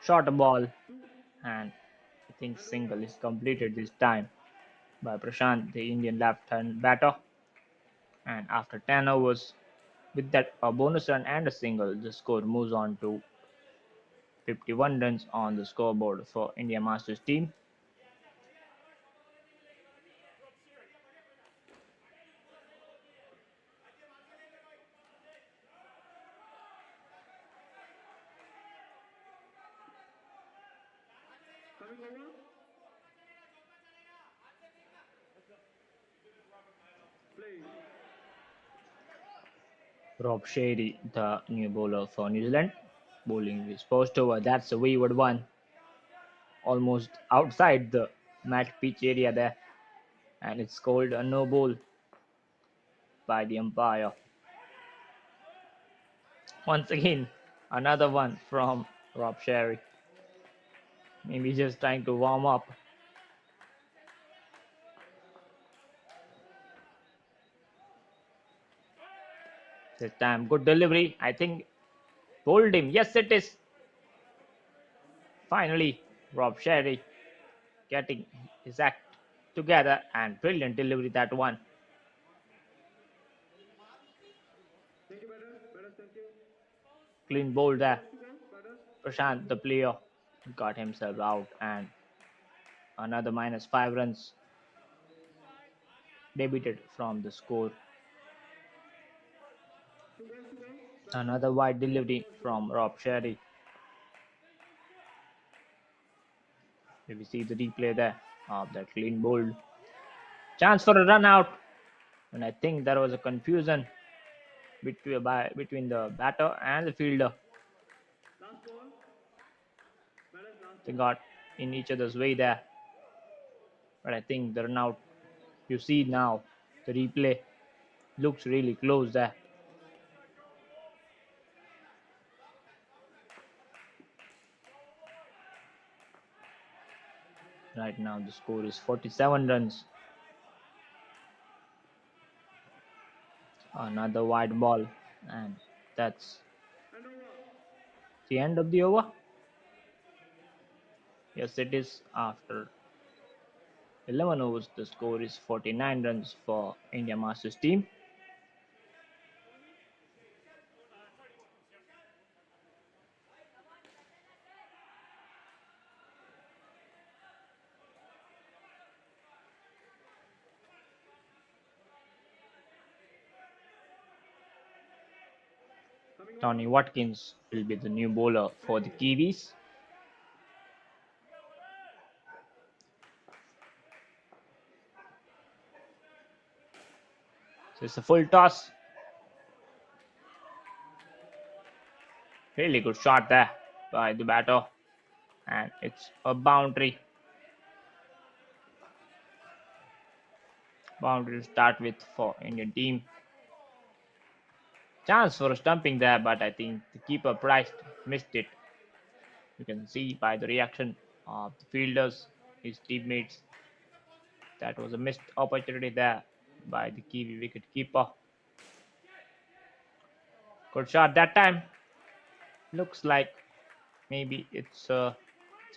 Short ball, and I think single is completed this time by Prashant, the Indian left-hand batter. And after 10 overs, with that a bonus run and a single, the score moves on to 51 runs on the scoreboard for India Masters team. Coming over. Play. Rob Sherry, the new bowler for New Zealand, bowling his first over. That's a wayward one, almost outside the match pitch area there, and it's called a no ball by the umpire. Once again, another one from Rob Sherry. Maybe just trying to warm up. This time, good delivery. I think bowled him. Yes, it is. Finally, Rob Sherry getting his act together, and brilliant delivery that one. Thank you, batter. Batter, thank you. Clean bowl there. To go, batter. Prashant, the player, got himself out, and another -5 runs debited from the score. To go. Batter. Another wide delivery from Rob Sherry. If you see the replay there of that clean bowl. Chance for a run out, and I think there was a confusion between the batter and the fielder. Last ball. Batter's last They ball. got in each other's way there, but I think the run out. You see now the replay looks really close there. Right now the score is 47 runs. Another wide ball, and that's And over. the end of the over. Yes, it is. After 11 overs, the score is 49 runs for India Masters team. Coming over. Tony Watkins will be the new bowler for the Kiwis. So it's a full toss. Really good shot there by the batter, and it's a boundary. Boundary to start with for Indian team. Chance for a stumping there, but I think the keeper Price missed it. You can see by the reaction of the fielders, his teammates, that was a missed opportunity there by the Kiwi wicket keeper. Good shot that time. Looks like maybe it's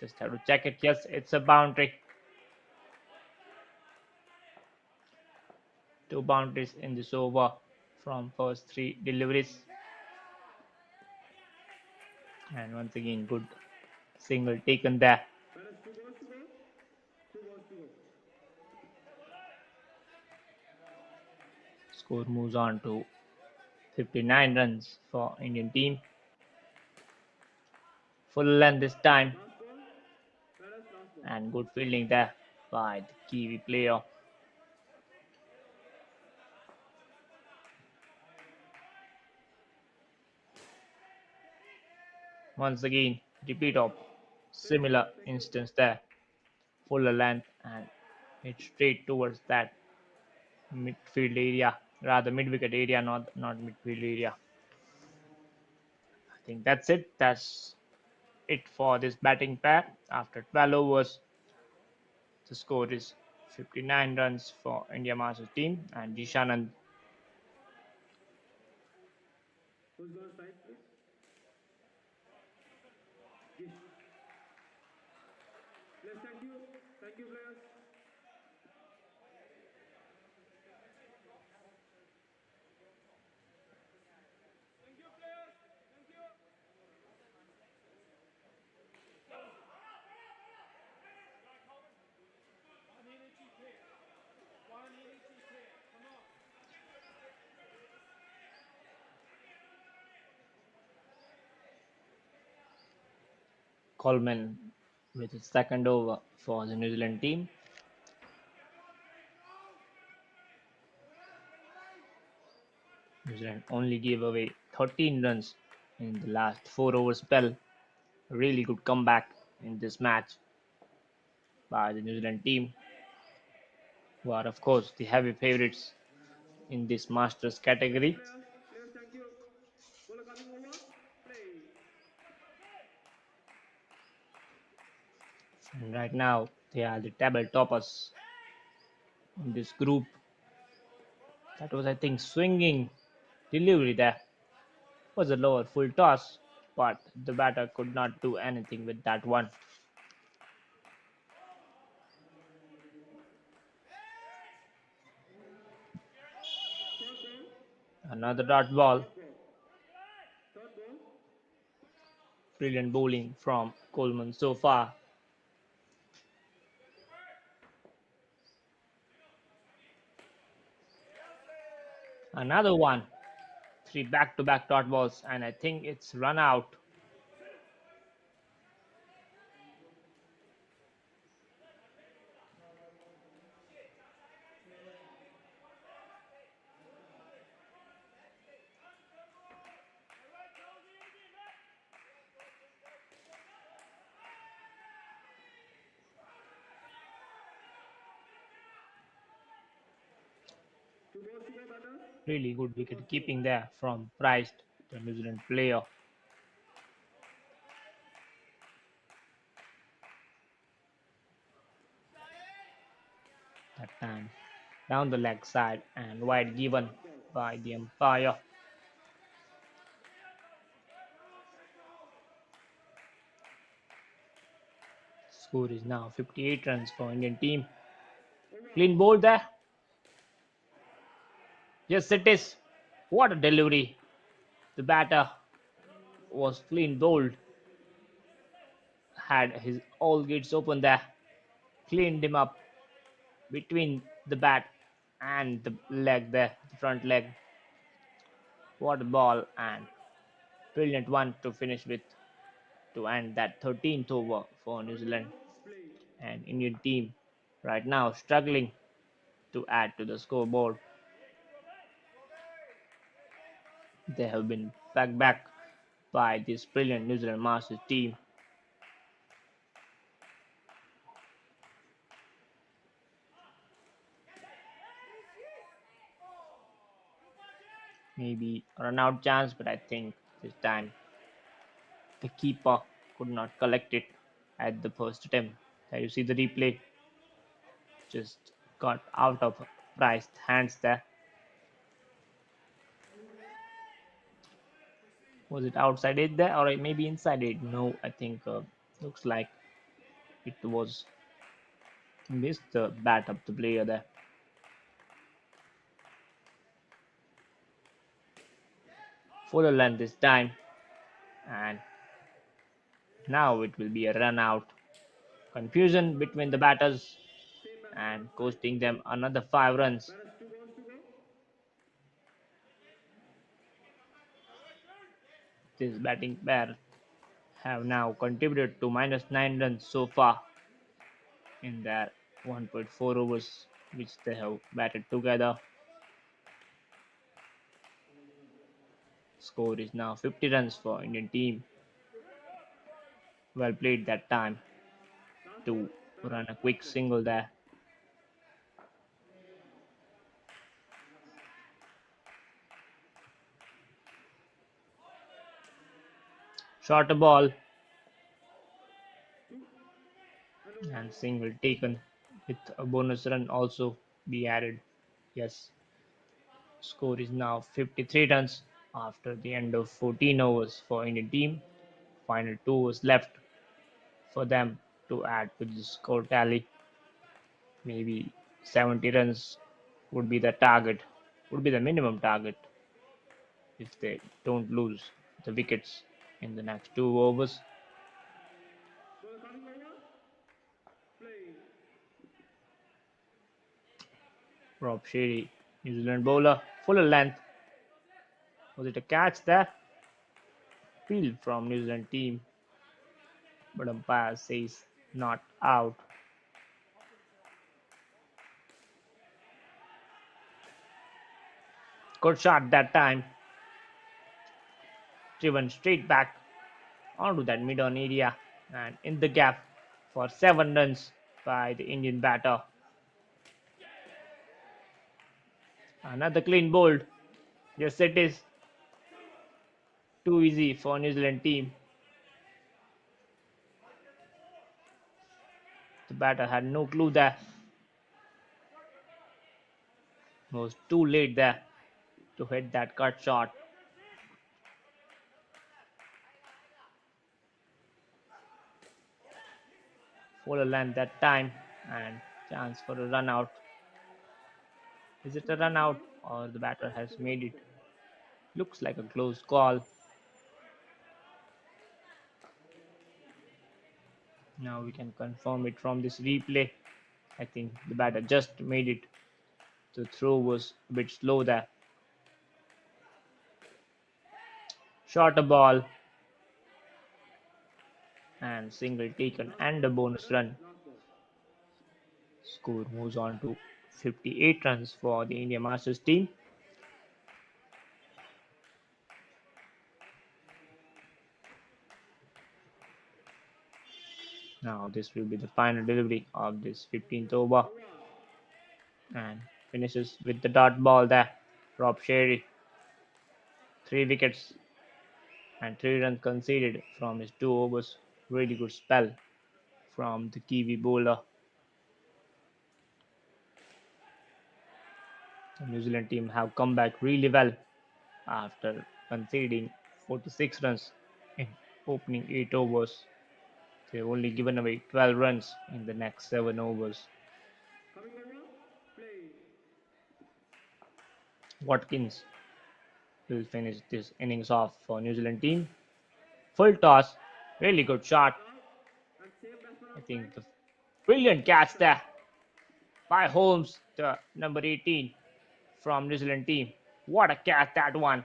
just have to check it. Yes, it's a boundary. Two boundaries in this over from first three deliveries. And once again, good single taken there. Batters, two balls to go. Two balls to go. Score moves on to 59 runs for Indian team. Full length this time, Last ball. Batters, last ball. and good fielding there by the Kiwi player. Once again, repeat of Finish. similar Thank you. instance there. Fuller length and hit straight towards that midfield area, rather mid-wicket area, not midfield area. I think that's it. That's it for this batting pair. After 12 overs, the score is 59 runs for India Masters team and Jishanand. Who's going to strike, please? Gish. Let's thank you. Thank you, players. Coleman with his second over for the New Zealand team. New Zealand only gave away 13 runs in the last 4 over spell. A really good comeback in this match by the New Zealand team, who are, of course, the heavy favorites in this Masters category. Players, players, thank you. Bowler coming over. Play. And right now, they are the table toppers in this group. That was, I think, swinging delivery there. Was a lower full toss, but the batter could not do anything with that one. Third ball. Another dot ball. Third ball. Third ball. Brilliant bowling from Coleman so far. Another one. Three back-to-back dot balls, and I think it's run out. Two balls to go, batters. Really good Two wicket balls to go. keeping there from Price, the New Zealand player. That time down the leg side and wide given Last ball. by the umpire. Score is now 58 runs for Indian team. Over. Clean bowl there. Yes, it is. What a delivery. The batter was clean bowled. Had his all gates open there. Cleaned him up between the bat and the leg there, the front leg. What a ball and brilliant one to finish with to end that 13th over for New Third ball. Zealand Play. and Indian team right now struggling to add to the scoreboard. They have been backed back by this brilliant New Zealand Masters team. Maybe a run out chance, but I think this time the keeper could not collect it at the first attempt. There you see the replay, just got out of Price's hands there. Was it outside it there or maybe inside it? No, I think looks like it was missed the bat of the player there. Fuller length this time, and now it will be a run out. Confusion between the batters and costing them another 5 runs. Batters 2 balls to go. This batting pair have now contributed to -9 runs so far in their 1.4 overs which they have batted together. Score is now 50 runs for Indian team. Well played that time Last ball. to Batter run a off quick play. single there. Shorter ball 2 and over. and single taken with a bonus run also be added. Yes, score is now 53 runs after the end of 14 overs for Indian team. Final 2 overs left for them to add to the score tally. Maybe 70 runs would be the target, would be the minimum target if they don't lose the wickets in the next 2 overs. Ball coming over. Play. Rob Sherry, New Zealand bowler, full length. Was it a catch there? Field from New Zealand team, but umpire says not out. Good shot that time, driven straight back onto that mid-on area and in the gap for 7 runs by the Indian batter. Another clean bowled. Yes, it is too easy for New Zealand team. The batter had no clue there. Was too late there to hit that cut shot. Fuller length that time and chance for a run out. Is it a 2 run balls to out go. or the batter Last has 2 balls made to it? go. Looks like a close call. Now we can confirm it from this replay. I think the batter just made it. The throw was a bit slow there. Shorter ball and single taken Last and ball. a bonus Batters run. last ball. Score moves on to 58 runs for the India Masters team. Now this will be the final delivery of this 15th over Over. and finishes with the dot ball there. Rob Sherry, 3 wickets and 3 runs conceded from his 2 overs. Really good spell from the Kiwi bowler. The New Zealand team have come back really well after conceding 46 runs in opening 8 overs. They've only given away 12 runs in the next 7 overs. Coming over. Play. Watkins will finish this innings off for New Zealand team. Full toss, really good shot. Out. And same batsman I on strike. think the brilliant Full catch strike. there by Holmes, the number 18 from New Zealand team. What a catch that one!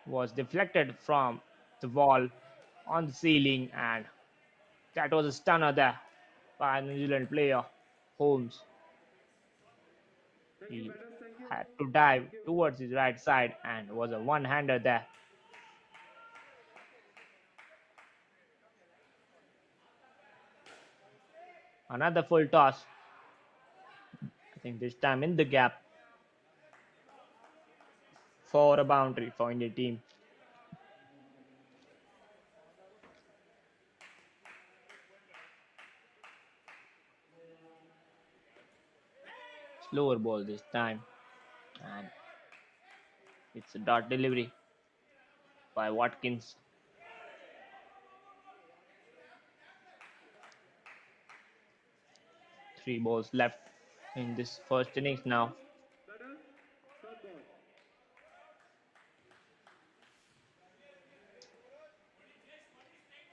Was deflected from the wall on the ceiling, and that was a stunner there by New Zealand player Holmes. Thank you, He batters. Thank you. had to dive Thank you. towards his right side and was a one-hander there. Another full toss. I think this time in the gap for a boundary for Indian team. slower ball this time, and it's a dot delivery by Watkins. Three balls left in this first innings now. Batter, short ball.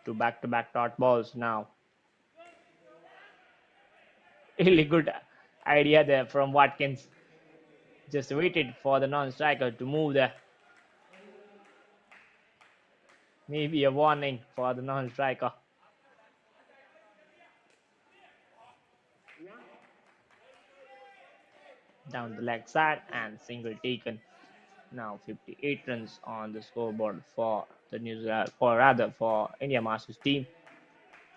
Two back-to-back dot balls now. Really good idea there from Watkins. Just waited for the non-striker to move there. Maybe a warning for the non-striker. One. Down the leg side and single taken. Now 58 runs on the scoreboard for the New Zealand, or rather for India Masters team.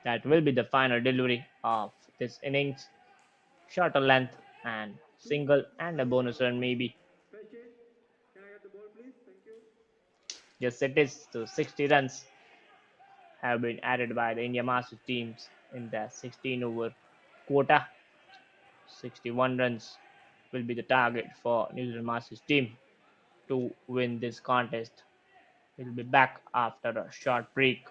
That will be the final delivery of this innings. Shorter length and single and a bonus run maybe. Fetch it. Can I get the ball, please? Thank you. Yes, it is. So 60 runs have been added by the India Masters teams in the 16 over quota. 61 runs will be the target for New Zealand Masters team to win this contest. We'll be back after a short break.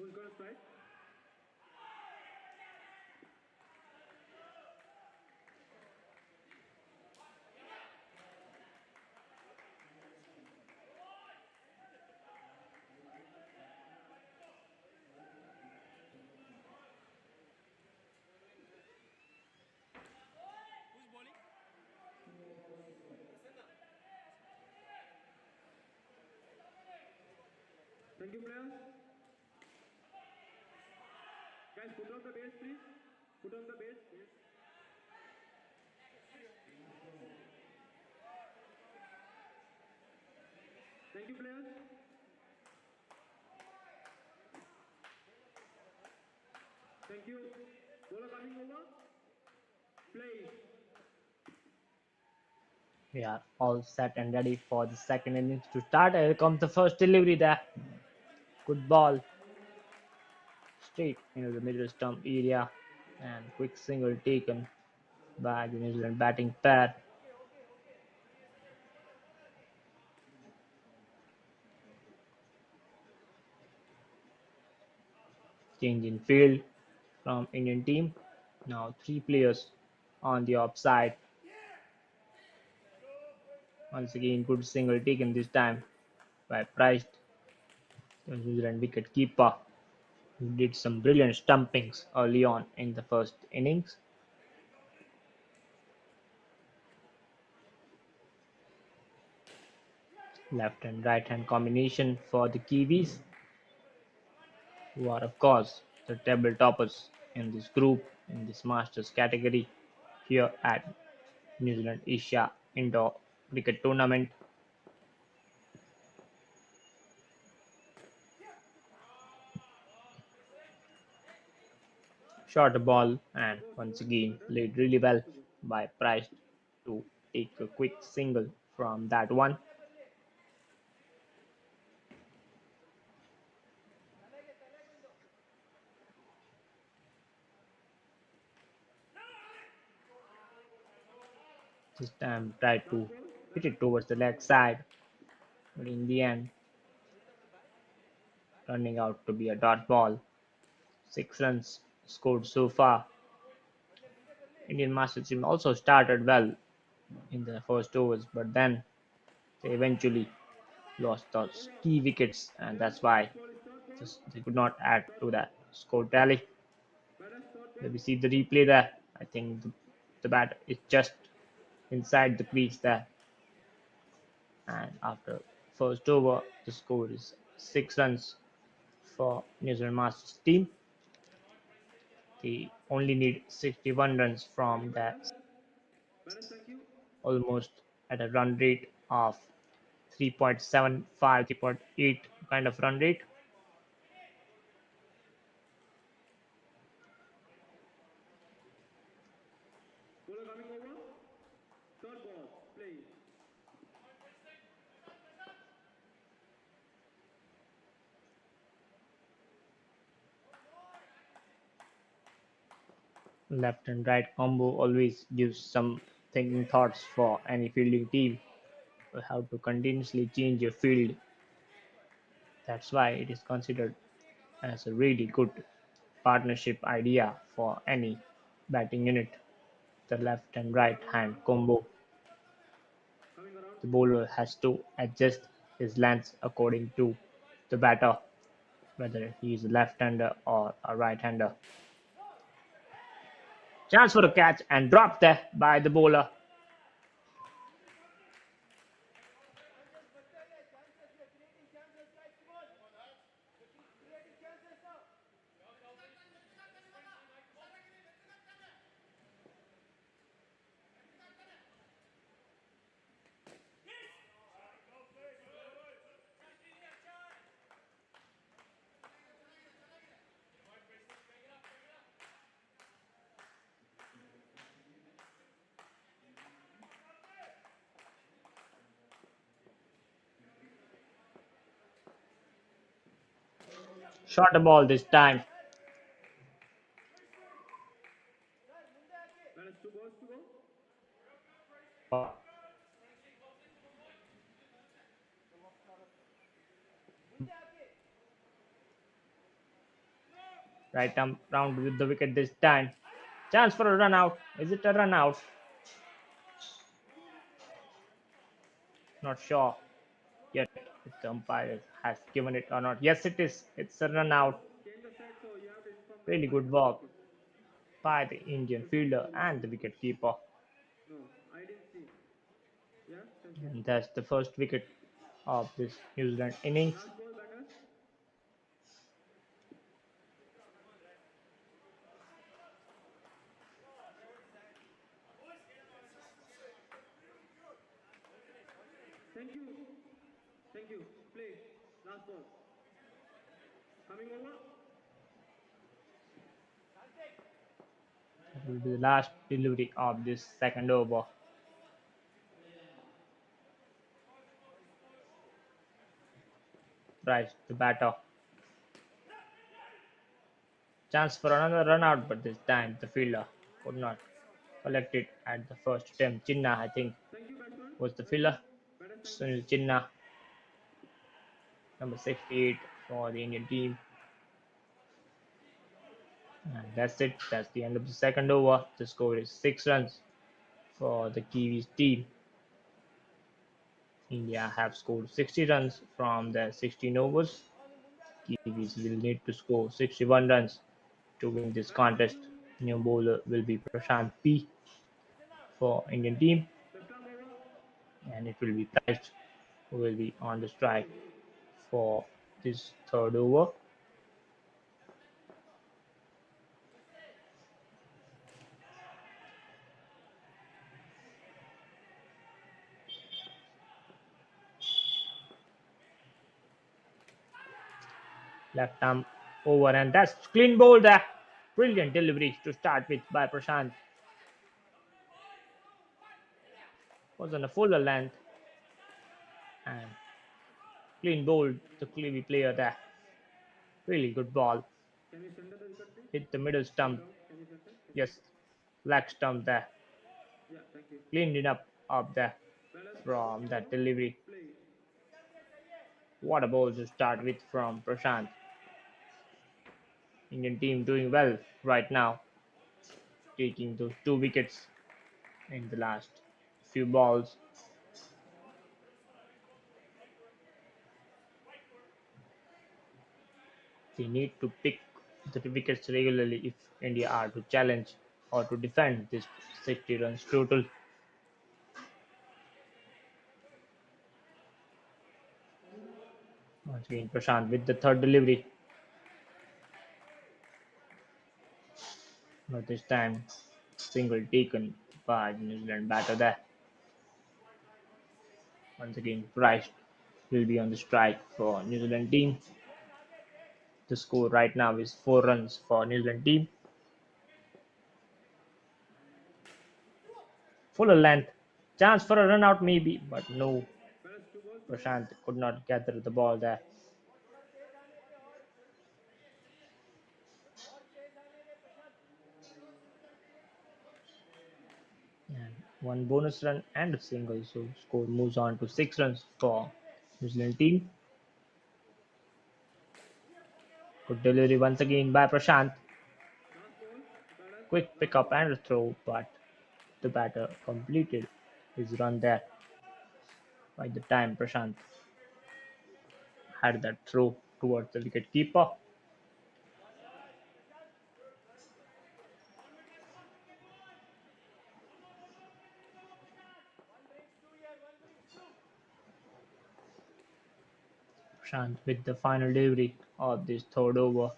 Who's going to strike? Thank you, players. Guys, put on the base, please. Put on the base. Yes. Thank you, players. Thank you. Bowler coming over. Play. We are all set and ready for the second innings to start. Here comes the first delivery there. Good ball straight into the middle stump area and quick single taken by the New Zealand batting pair. Change in field from Indian team. Now three players on the offside. Once again, good single taken this time by Price, the New Zealand wicket keeper, who did some brilliant stumpings early on in the first innings. Left and right hand combination for the Kiwis, who are of course the table toppers in this group in this Masters category here at New Zealand Asia Indoor Cricket Tournament. Shot a ball and once again played really well by Price to take a quick single from that one. This time tried Last to ball. hit Batter. it towards the leg side, but in the end turning out to be a dot ball. 6 runs scored so far. Indian Masters team also started well in the first overs, but then they eventually lost those Over. key wickets, and Here. that's why This ball is short ball. they could not add Short to ball. that score tally. Batter short ball. Let me see the replay there. I think the bat is just inside the crease there, and after first over, the score is 6 runs for New Zealand Masters team. They only need 61 runs Thank you, from that, batter. Batter, thank you. almost at a run rate of 3.75, 3.8 kind of run rate. Bowler coming over. Short ball. Play. Left and right combo always gives some thinking thoughts for any fielding team. You have to continuously change your field. That's why it is considered as a really good partnership idea for any batting unit. The left and right hand combo. Coming around The pitch. bowler has to adjust his length according to the batter, whether he is a left-hander or a right-hander. Chance for a catch and dropped there by the bowler. Shot a ball this time. Batter, two balls to go. Right arm round with the wicket this time. Chance for a run out. Is it a run out? Not sure yet if the umpire has given it or not. Yes, it is. It's a run out. Change the side, so you have to inform the Really umpire. good work Okay. by the Indian fielder and the wicket keeper. No, I didn't see. Yeah, thank you. And that's the first wicket of this New Zealand innings. Last ball, batter. Thank you. Thank you. Play. Last ball. Coming over. will be the last delivery of this second over. Price the batter. Chance for another run out, but this time the fielder could not collect it at the first attempt. Chinna, I think, Thank you, batsman. was the Thank you. fielder. Batter stand. Sunil Chinna, number 68 for the Indian team. And that's it. That's the end of the second over. The score is 6 runs for the Kiwis team. India have scored 60 runs from their 16 overs. Kiwis will need to score 61 runs to win this Batter, thank contest. you. New bowler will be Prashant P for Indian team, Left arm over. and it will be Price who will be on the strike for this third over. Left arm over, and that's clean ball there. Brilliant delivery to start with by Prashant. Was on a fuller length and clean bowled the Kiwi player there. Really good ball. Can you center the wicket, please? Hit the middle Hold stump. down. Can you center? Thank you. Yes, leg stump there. Yeah, thank you. Cleaned it up there Batter start. from New that ball. delivery. Play. What a ball to start with from Prashant. Indian team doing well right now, taking those 2 wickets in the last few balls. They need to pick the wickets regularly if India are to challenge or to defend this 60 runs total. Once again, Prashant with the third delivery, but this time single taken by the New Zealand batter there. Once again, Price will be on the strike for New Zealand team. The score right now is 4 runs for New Zealand team. Fuller length, chance for a run out maybe, but no. Batter 2 balls. 2 balls. Prashant could not gather the ball there. And one bonus run and a single, so score moves on to 6 runs for New Zealand team. Good delivery once again by Prashant. Last ball. Batter. Quick Last pickup ball. and a throw, but the batter completed his run there. By the time Prashant had that throw towards the wicket keeper, Prashant with the final delivery of this third over.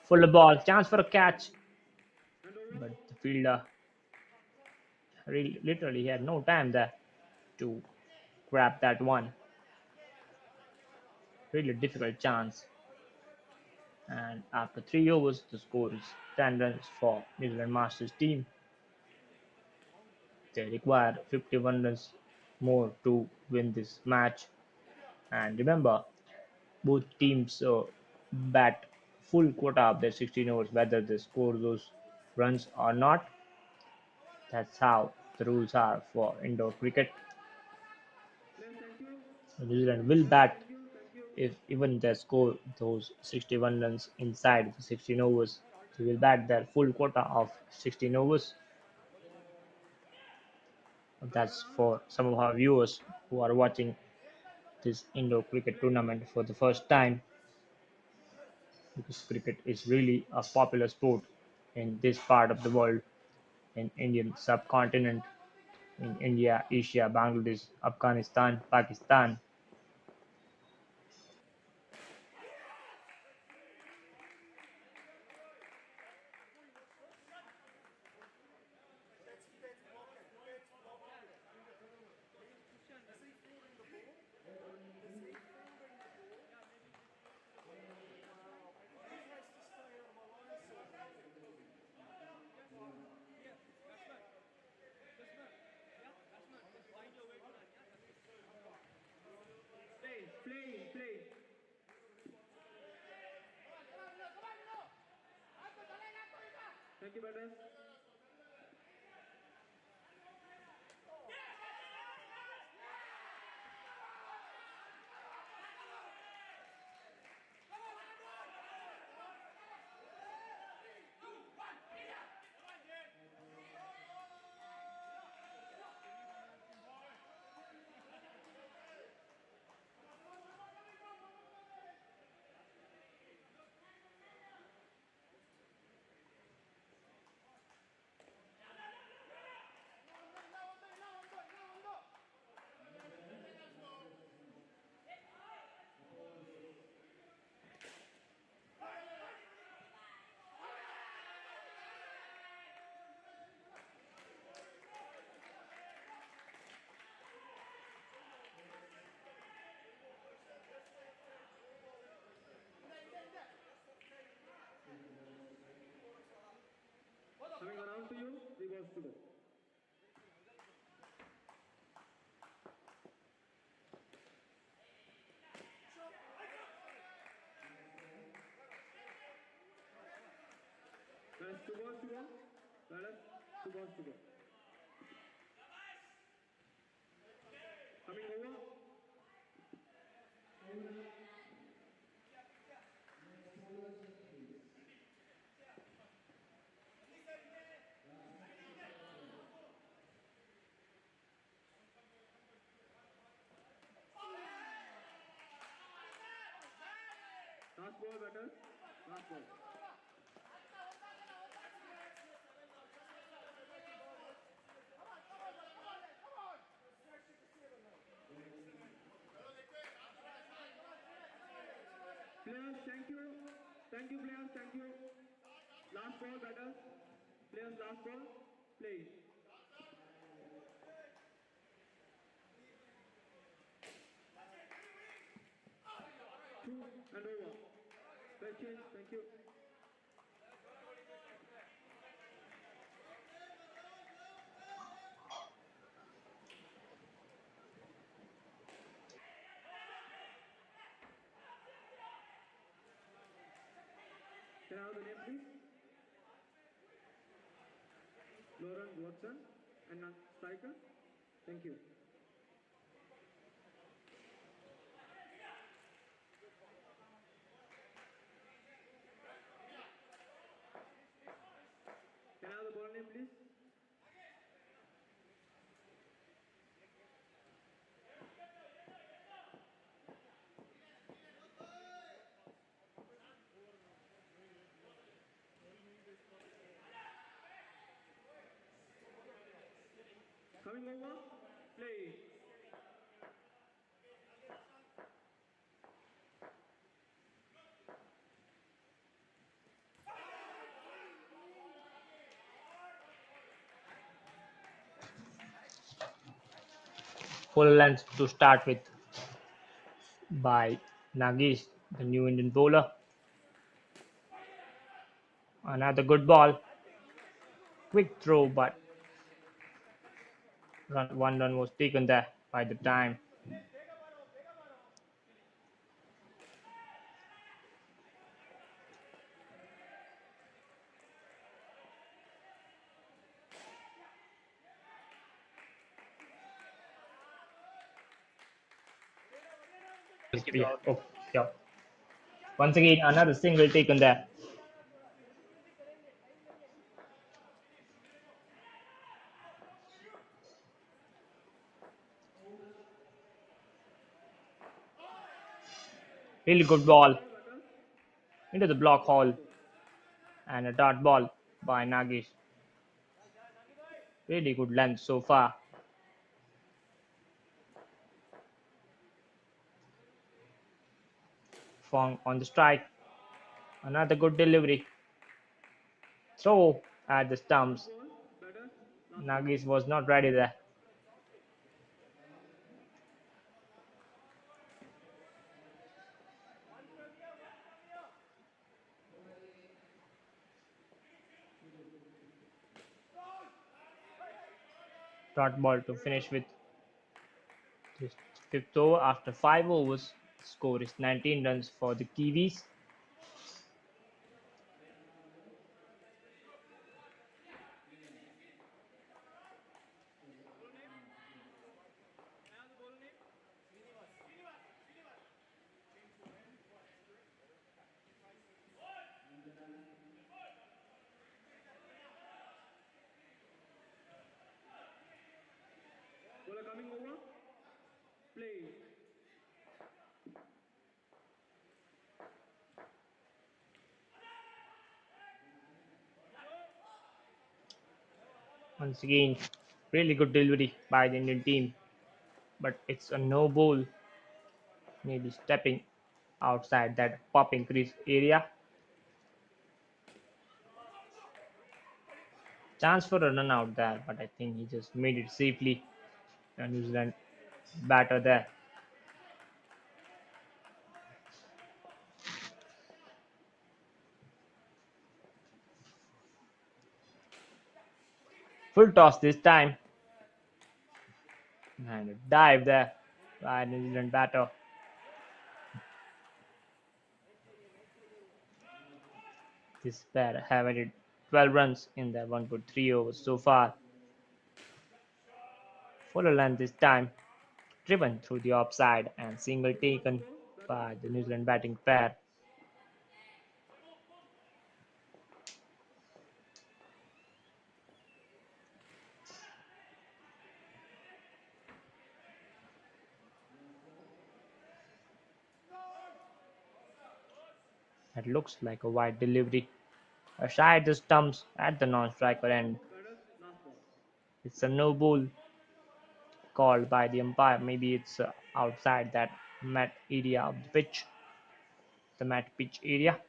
Full ball, chance for a catch, And over. but the fielder literally had no time there to grab that one. Really difficult chance. And after 3 overs, the score is 10 runs for New Zealand Masters team. They require 51 runs more to win this match. And remember, both teams bat full quota of their 16 overs, whether they score those runs or not. That's how the rules are for indoor cricket. Players, thank you. New Zealand will bat Thank you. Thank you. if even they score those 61 runs inside the 16 overs. They will bat their full quota of 16 overs. Batter That's out. for some of our viewers who are watching this indoor cricket tournament for the first time, because cricket is really a popular sport in this part of the world, in Indian subcontinent, in India, Asia, Bangladesh, Afghanistan, Pakistan. Thank you, batters. Coming around to you, 3 balls to go. Batters, 2 balls to go. Batters, 2 balls to go. Coming over. Last ball, batters. Last ball. Players, thank you. Thank you, players. Thank you. Last ball, batters. Players, last ball. Play. 2 and over. Best change. Thank you. Can I have the name, please? Lauren Watson and striker. Thank you. Can I have the ball name, please? Coming over. Play. Full length to start with by Nagesh, the new Indian bowler. Another good ball. Quick throw, but one run was taken there by the time. Yeah. Oh, yeah. Once again, another single taken there. Really good Last ball ball, batters. into the block 4 hole to go. and a dot ball by Nagesh. Really good length so far. Fong on the strike. Another good delivery. Throw at the Last stumps. ball, batters. Last ball. Nagesh was not ready there. Dot ball to finish with this fifth over after 5 overs. The score is 19 runs for the Kiwis. coming over. Play. Once again, really good delivery by the Indian team, but it's a no ball, maybe stepping outside that popping crease area. Chance for a run out there, but I think he just made it safely. And New Zealand batter there. Full toss this time, and a dive there by New Zealand batter. This pair have added 12 runs in their 1.3 overs so far. Full length this time, driven through the offside and single First taken ball, batter. by the New Zealand batting pair. That looks like a wide delivery. A shy the stumps at the non-striker end. Batters, last ball. It's a no ball called by the umpire. Maybe it's outside that mat area of the pitch, the mat pitch area.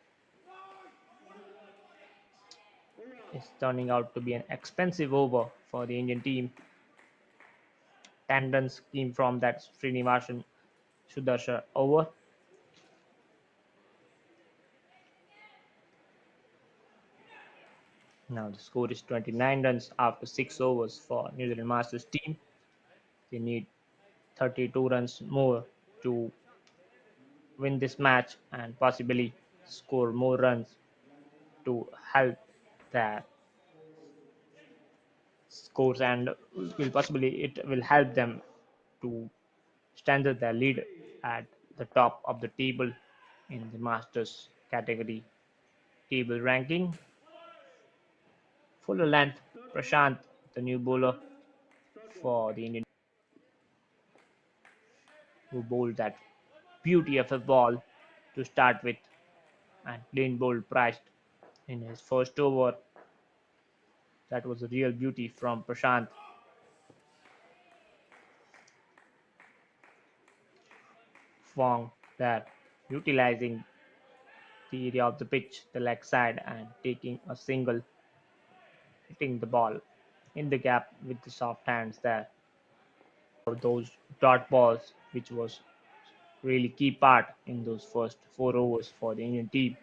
Over. It's turning out to be an expensive over for the Indian team. 10 runs came from that Srinivasan Sudarshan over. Now the score is 29 runs after 6 overs for New Zealand Masters team. They need 32 runs more to win this match and possibly score more runs to help their scores, and will possibly it will help them to strengthen their lead Play. at the top of the table in the Masters category table ranking. Full length, Third ball. Prashant, the new bowler Batters, third ball. for the Indian, who bowled that beauty of a ball to start with, and clean bowled priced in his first over. That was a real beauty from Prashant. Fong there, utilizing the area of the pitch, the leg side, and taking a single, hitting the ball in the gap with the soft hands there. For those dot balls, which was really key part in those first 4 overs for the Indian team.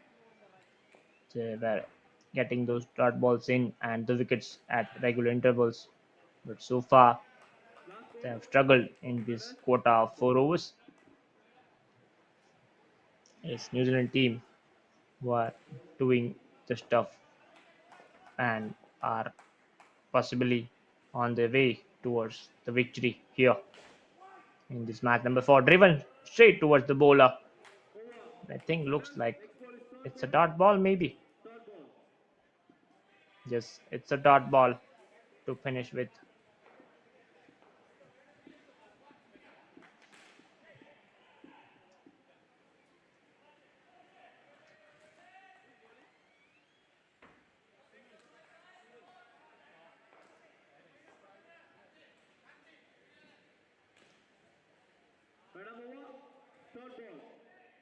They were getting those dot balls in and the wickets at regular intervals. But so far, Last they ball. have struggled in this Batters, quota last of ball. 4 overs. It's New Zealand team who are doing the stuff and are possibly on their way towards the victory here in this match. Number 4, driven straight towards the bowler. Over. I think looks Batters, like next ball is third it's a ball. dot ball, maybe. Third ball. Yes, it's a dot ball to finish with. Madam over. Third ball.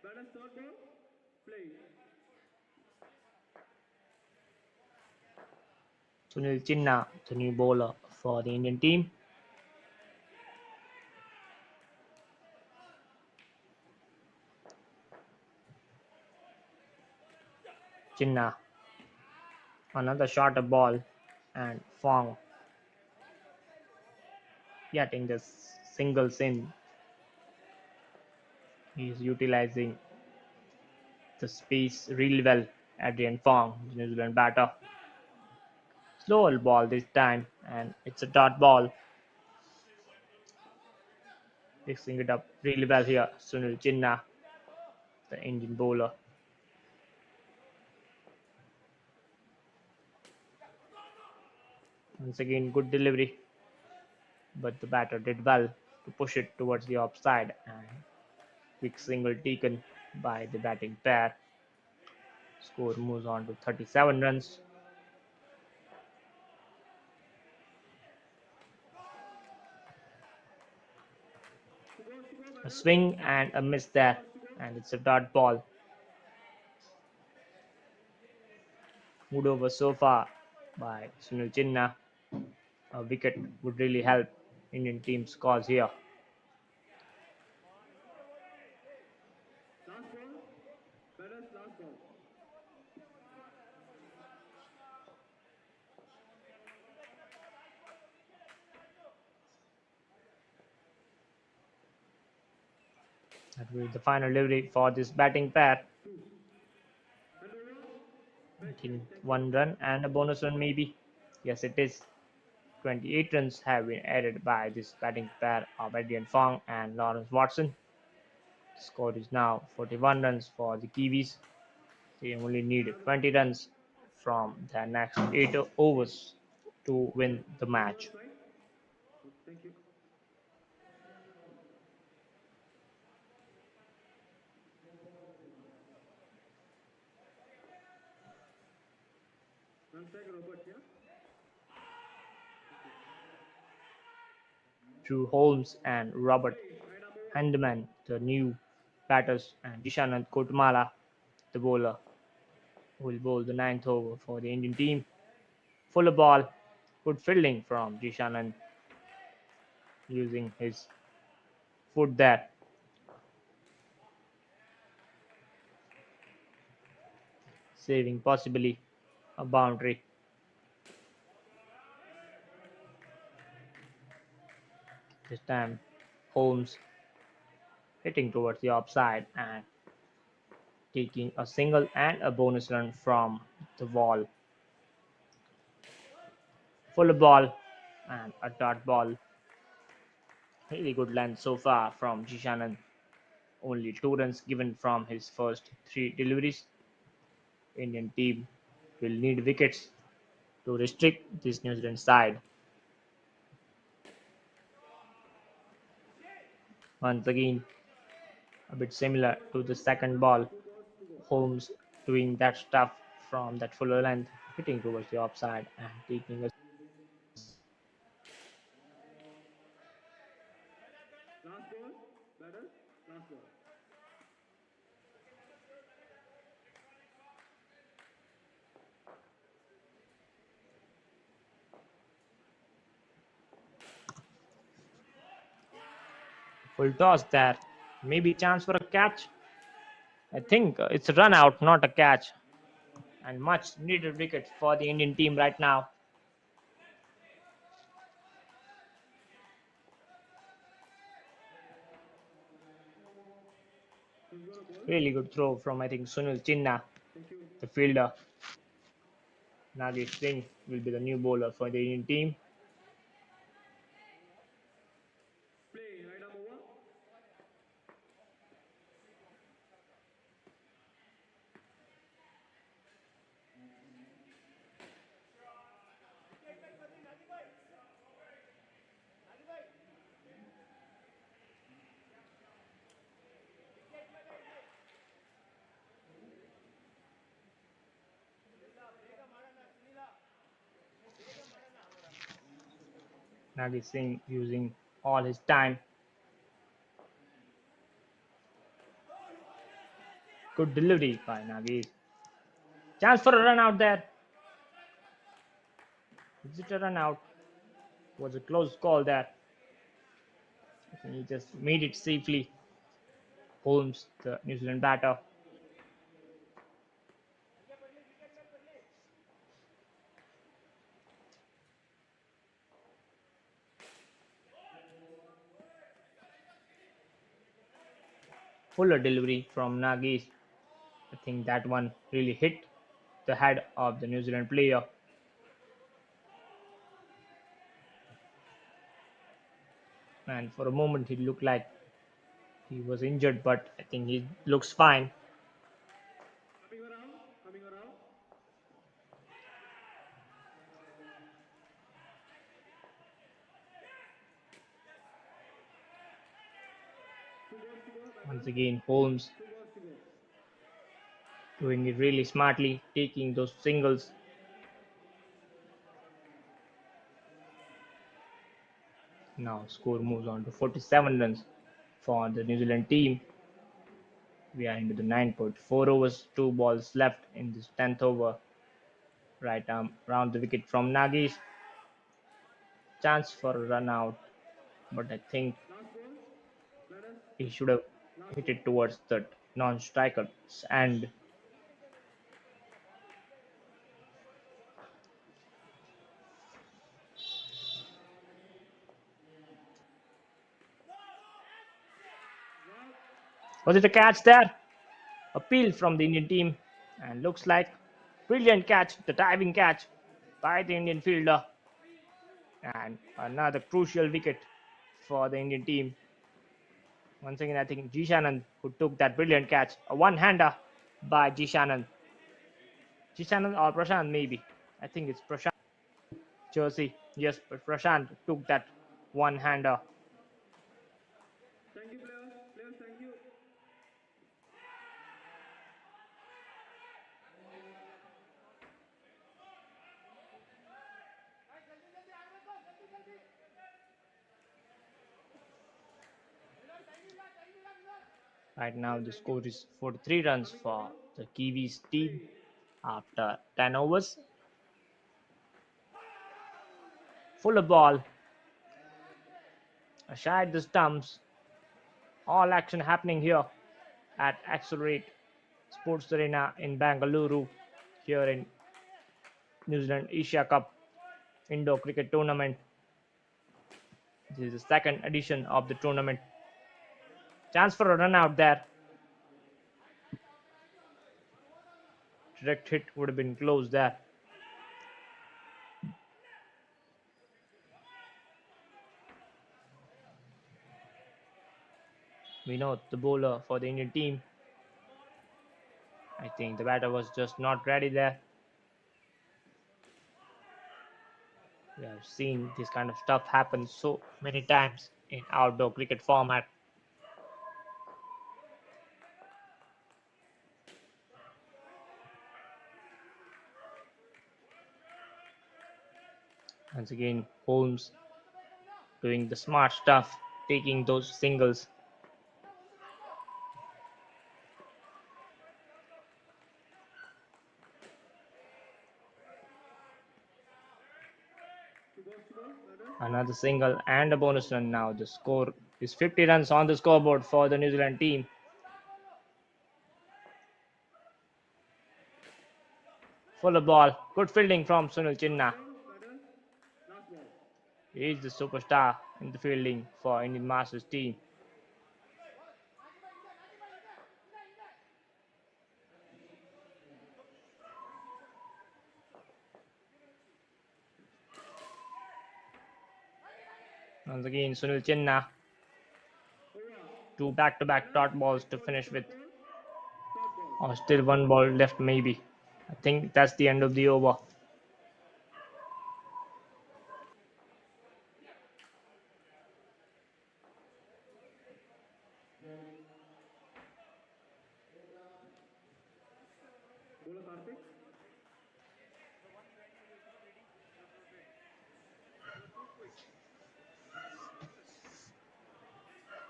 Batters, third ball. Play. Sunil Chinna, the new bowler for the Indian team. Chinna, another shorter ball, and Fong getting the singles in. He's utilizing the space really well. Adrian Fong, the New Zealand batter. Slower ball this time, and it's a dot ball. Fixing it up really well here. Sunil Chinna, the Indian bowler. Once again, good delivery. but the batter did well to push it towards the offside and quick single taken by the batting pair. Score moves on to 37 runs. A swing and a miss there, and it's a dot ball. Moved over so far by Sunil Chinna. A wicket would really help Indian team's cause here. Last ball. Batters last ball. That will be the final delivery for this batting pair. And over. I Best think innings. Thank you. one run and a bonus run maybe. Yes, it is. 28 runs have been added by this batting pair of Adrian Fong and Lawrence Watson. The score is now 41 runs for the Kiwis. They only need 20 runs from their next 8 overs to win the Anyone on match. side? Thank you. One side, Robert. Yeah. Drew Holmes and Robert Play. Right arm over. Handeman, the new batters, and Dishanand Kotumala, the bowler, will bowl the ninth over for the Indian team. Fuller ball, good fielding from Dishanand using his foot there, saving possibly a boundary. This time, Holmes hitting towards the offside and taking a single and a bonus run from the wall. Fuller ball and a dot ball. Really good length so far from Jishanan. Only 2 runs given from his first 3 deliveries. Indian team will need wickets to restrict this New Zealand side. Once again, a bit similar to the second ball. Two balls to go. Holmes doing that stuff from that fuller length, hitting towards the offside and taking a Last ball. Batters. Last ball. full toss there. Maybe chance for a catch. I think it's a run out, not a catch. And much needed wicket for the Indian team right now. Who's gonna ball? Really good throw from I think Sunil Chinna, Thank you. the fielder. Nagesh Singh will be the new bowler for the Indian team. Play. Right arm over. Nagesh Singh using all his time. Good delivery by Nagesh. Chance for a run out there. Is it a run out? Was a close call there. I think he just made it safely. Holmes, the New Zealand batter. Fuller delivery from Nagesh. I think that one really hit the head of the New Zealand player. And for a moment, he looked like he was injured, but I think he looks fine. Coming around. Coming around. Once again, Holmes 2 balls to go. doing it really smartly, taking those singles. Now score moves on to 47 runs for the New Zealand team. We are into the 9.4 overs, 2 balls left in this 10th over. Right arm round the wicket from Nagesh. Chance for a run out, but I think Last ball. Batters. he should have Last hit ball. it towards the non-striker's end. Wow. Was it a catch there? Appeal from the Indian team, and looks like brilliant catch, the diving catch by the Indian fielder, and another crucial wicket for the Indian team. Once again, I think Jishanand who took that brilliant catch, a one-hander by Jishanand. Jishanand or Prashant maybe. I think it's Prashant. Jersey. Yes, but Prashant took that one-hander. Thank you, players. Players, thank you. Right now, the score is 43 runs Coming on. for the Kiwis team Play. after 10 overs. Fuller ball, aside the stumps. All action happening here at Accelerate Sports Arena in Bangalore, here in New Zealand Asia Cup Indoor Cricket Tournament. This is the second edition of the tournament. Chance for a run out there. Direct hit would have been close there. We know the bowler for the Indian team. I think the batter was just not ready there. We have seen this kind of stuff happen so many times in outdoor cricket format. Once again, Holmes doing the smart stuff, taking those singles. Two balls to go. Batters. Another single and a bonus run now. The score is 50 runs on the scoreboard for the New Zealand team. Fuller ball. Good fielding from Sunil Chinna. Playing. Batters. Last ball. He is the superstar in the fielding for Indian Masters team. Once again, Sunil Chinna. Over. Two back-to-back Batters. dot balls to Ball. finish with. Short ball. Short ball. Or still one ball left maybe. I think that's the end of the over. Bowler Karthik.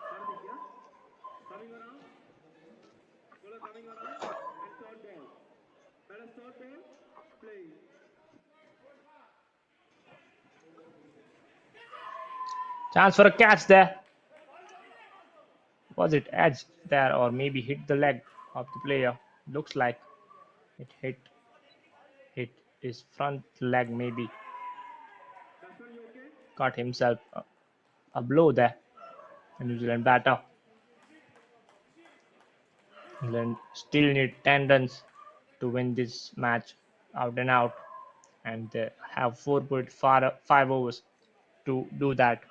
Karthik, yeah? Coming around. Bowler coming around. And short ball. Batter short ball. Play. Chance for a catch there. Was it edged there or maybe hit the leg of the player? Looks like it hit his front leg maybe. Batsman, you okay? Got himself a blow there. The New Zealand batter. England still need 10 runs to win this match out and out, and they have 4.5 overs to do that.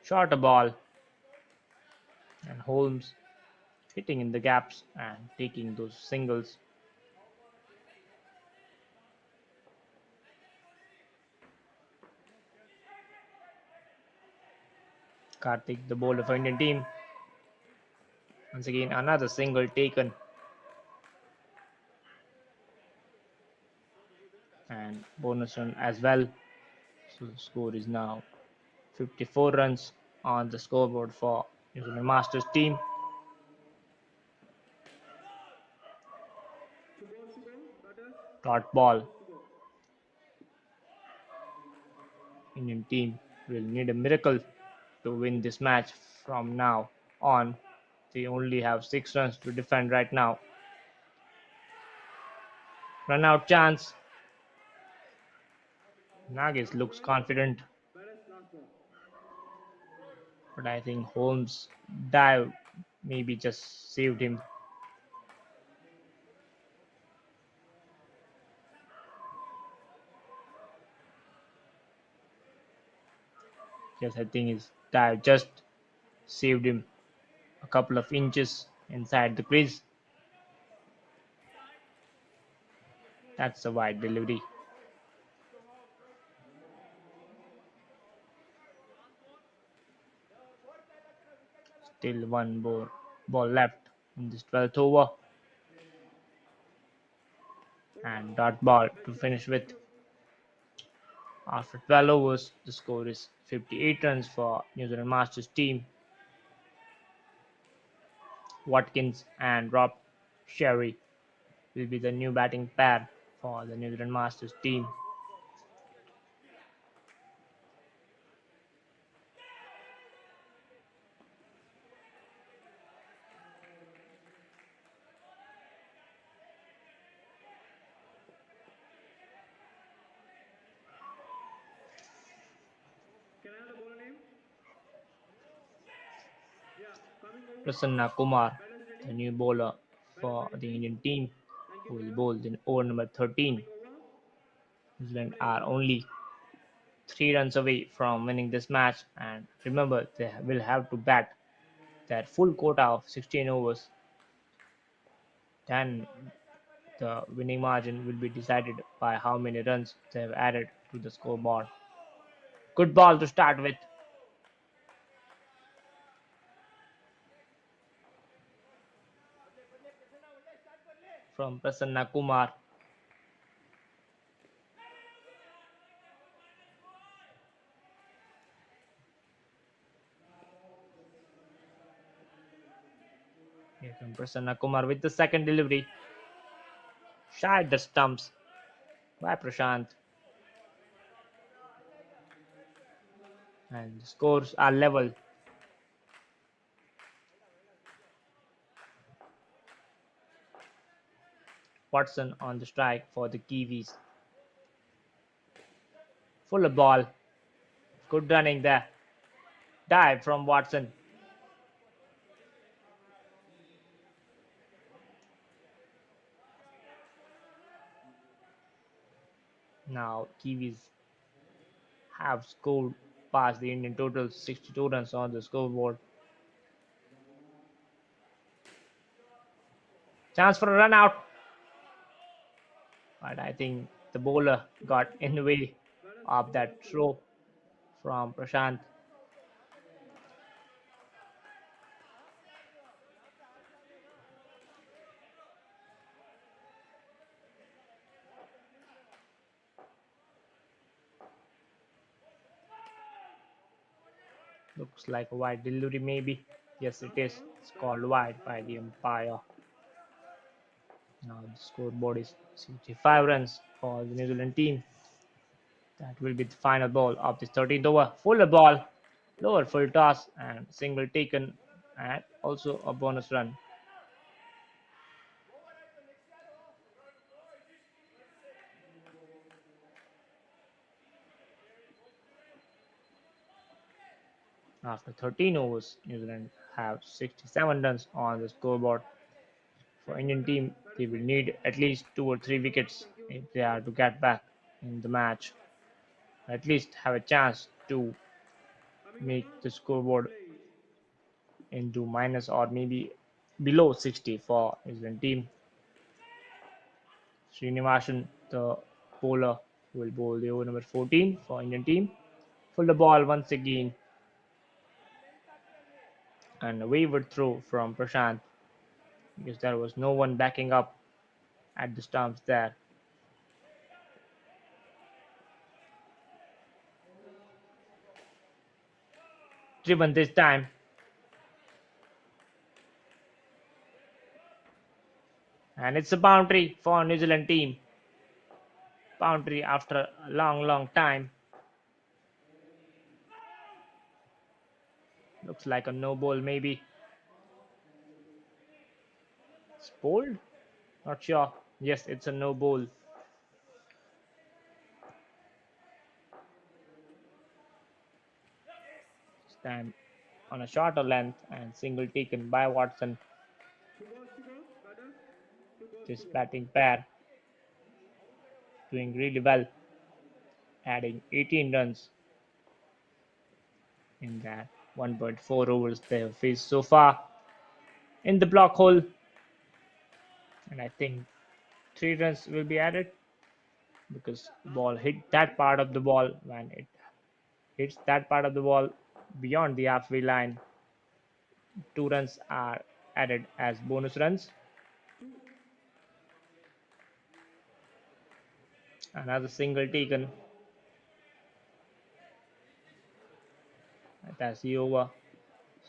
Short a ball, and Holmes hitting in the gaps and taking those singles. Karthik, the bowler for Indian team. Once again, another single taken, and bonus run as well. So the score is now 54 runs on the scoreboard for New Zealand Masters team. To go, batters, Dot ball. to go. Indian team will need a miracle to win this match from now on. They only have 6 runs to defend right now. Run out chance. Nagis looks confident, Batters, last ball. but I think Holmes' dive maybe just saved him. Yes, I think his dive just saved him a couple of inches inside the crease. That's a wide delivery. Still one more ball left in this 12th over, and dot ball to finish with. After 12 overs, the score is 58 runs for New Zealand Masters team. Watkins and Rob Sherry will be the new batting pair for the New Zealand Masters team. Can I have the bowler name? Yeah, coming over. Prasanna Kumar, Batters the ready. new bowler Batters for ready, the please. Indian team, Thank you, who will players. bowl in over number 13. Coming over. New Zealand Play. are only 3 runs away from winning this match, and remember they will have to bat their full quota of 16 overs. Then the winning margin will be decided by how many runs they have added to the scoreboard. Good ball to start with from Prasanna Kumar. Here comes Prasanna Kumar with the second delivery. Shy the stumps by Prashant. And the scores are level. Watson on the strike for the Kiwis. Full of ball. Good running there. Dive from Watson. Now Kiwis have scored past the Indian total 62 runs on the scoreboard. Chance for a run out. But I think the bowler got in the way Batters, of two balls that to go. throw from Prashant. Looks like a wide delivery maybe. Yes, it Last is. ball. It's called Batters, wide last by ball. the umpire. Now the scoreboard is 65 runs for the New Zealand team. That will be the final ball of this 13th over. Fuller ball, lower full toss, and single taken, and also a bonus run. After 13 overs, New Zealand have 67 runs on the scoreboard. For Thank you, Indian batters. team, they Batters will ready. need at least 2 or 3 wickets Thank you. if they are to get back in the match. At least have a chance to Coming over. make the scoreboard Play. into minus or maybe below 60 for New Zealand team. Srinivasan, the bowler, will bowl the over number 14 for Indian team. Full the ball once again. And a wayward throw from Prashant because there was no one backing up at the stumps there. Driven this time, and it's a boundary for New Zealand team. Boundary after a long, long time. Looks like a no ball maybe. It's bowled? Not sure. Yes, it's a no ball. Stand on a shorter length and single taken by Watson. Two balls to go, batters. Two balls to This go. batting pair doing really well, adding 18 runs in that 1.4 overs they have faced so far in the block hole. And I think 3 runs will be added because the ball hit that part of the ball. When it hits that part of the ball beyond the halfway line, 2 runs are added as bonus runs. Another single taken. That's the over.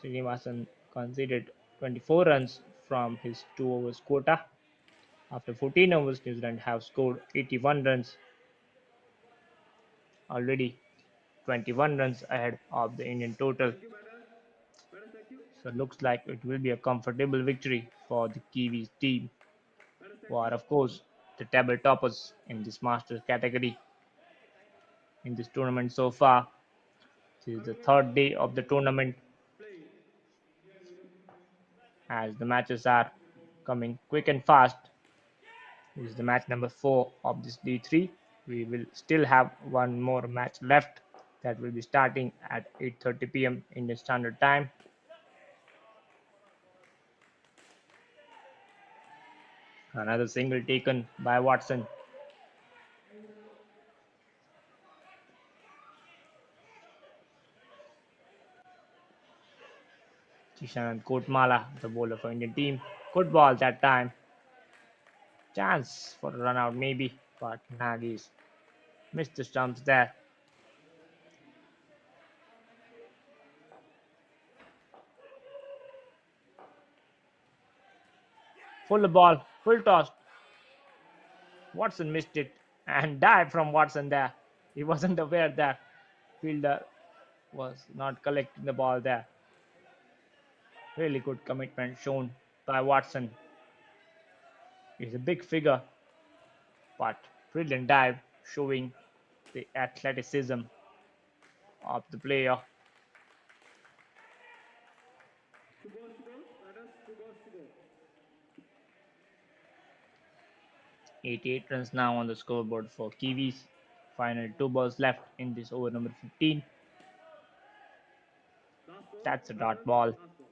Srinivasan conceded 24 runs from his 2 overs quota. After 14 overs, New Zealand have scored 81 runs already, 21 runs ahead of the Indian total. Thank you, batters. Batters, thank you. So it looks like it will be a comfortable victory for the Kiwis team, Batters, who thank are you. of course the table toppers in this Masters category in this tournament so far. This is the Coming over. third day of the tournament Play. as the matches are coming quick and fast. This is the match number 4 of this D3. We will still have one more match left that will be starting at 8:30 p.m. Indian Standard Time. Another single taken by Watson. Kishan Kotmala, the bowler for Indian team. Good ball that time. Chance for a run out maybe, but Nagis missed the stumps there. Full ball, full toss. Watson missed it and dived from Watson there. He wasn't aware that fielder was not collecting the ball there. Really good commitment shown by Watson. He's a big figure, but brilliant dive showing the athleticism of the player. Two balls to go, batters. Two balls to go. 88 runs now on the scoreboard for Kiwis. Final 2 balls left in this over number 15. Last ball, That's a dot batters. ball. Last ball.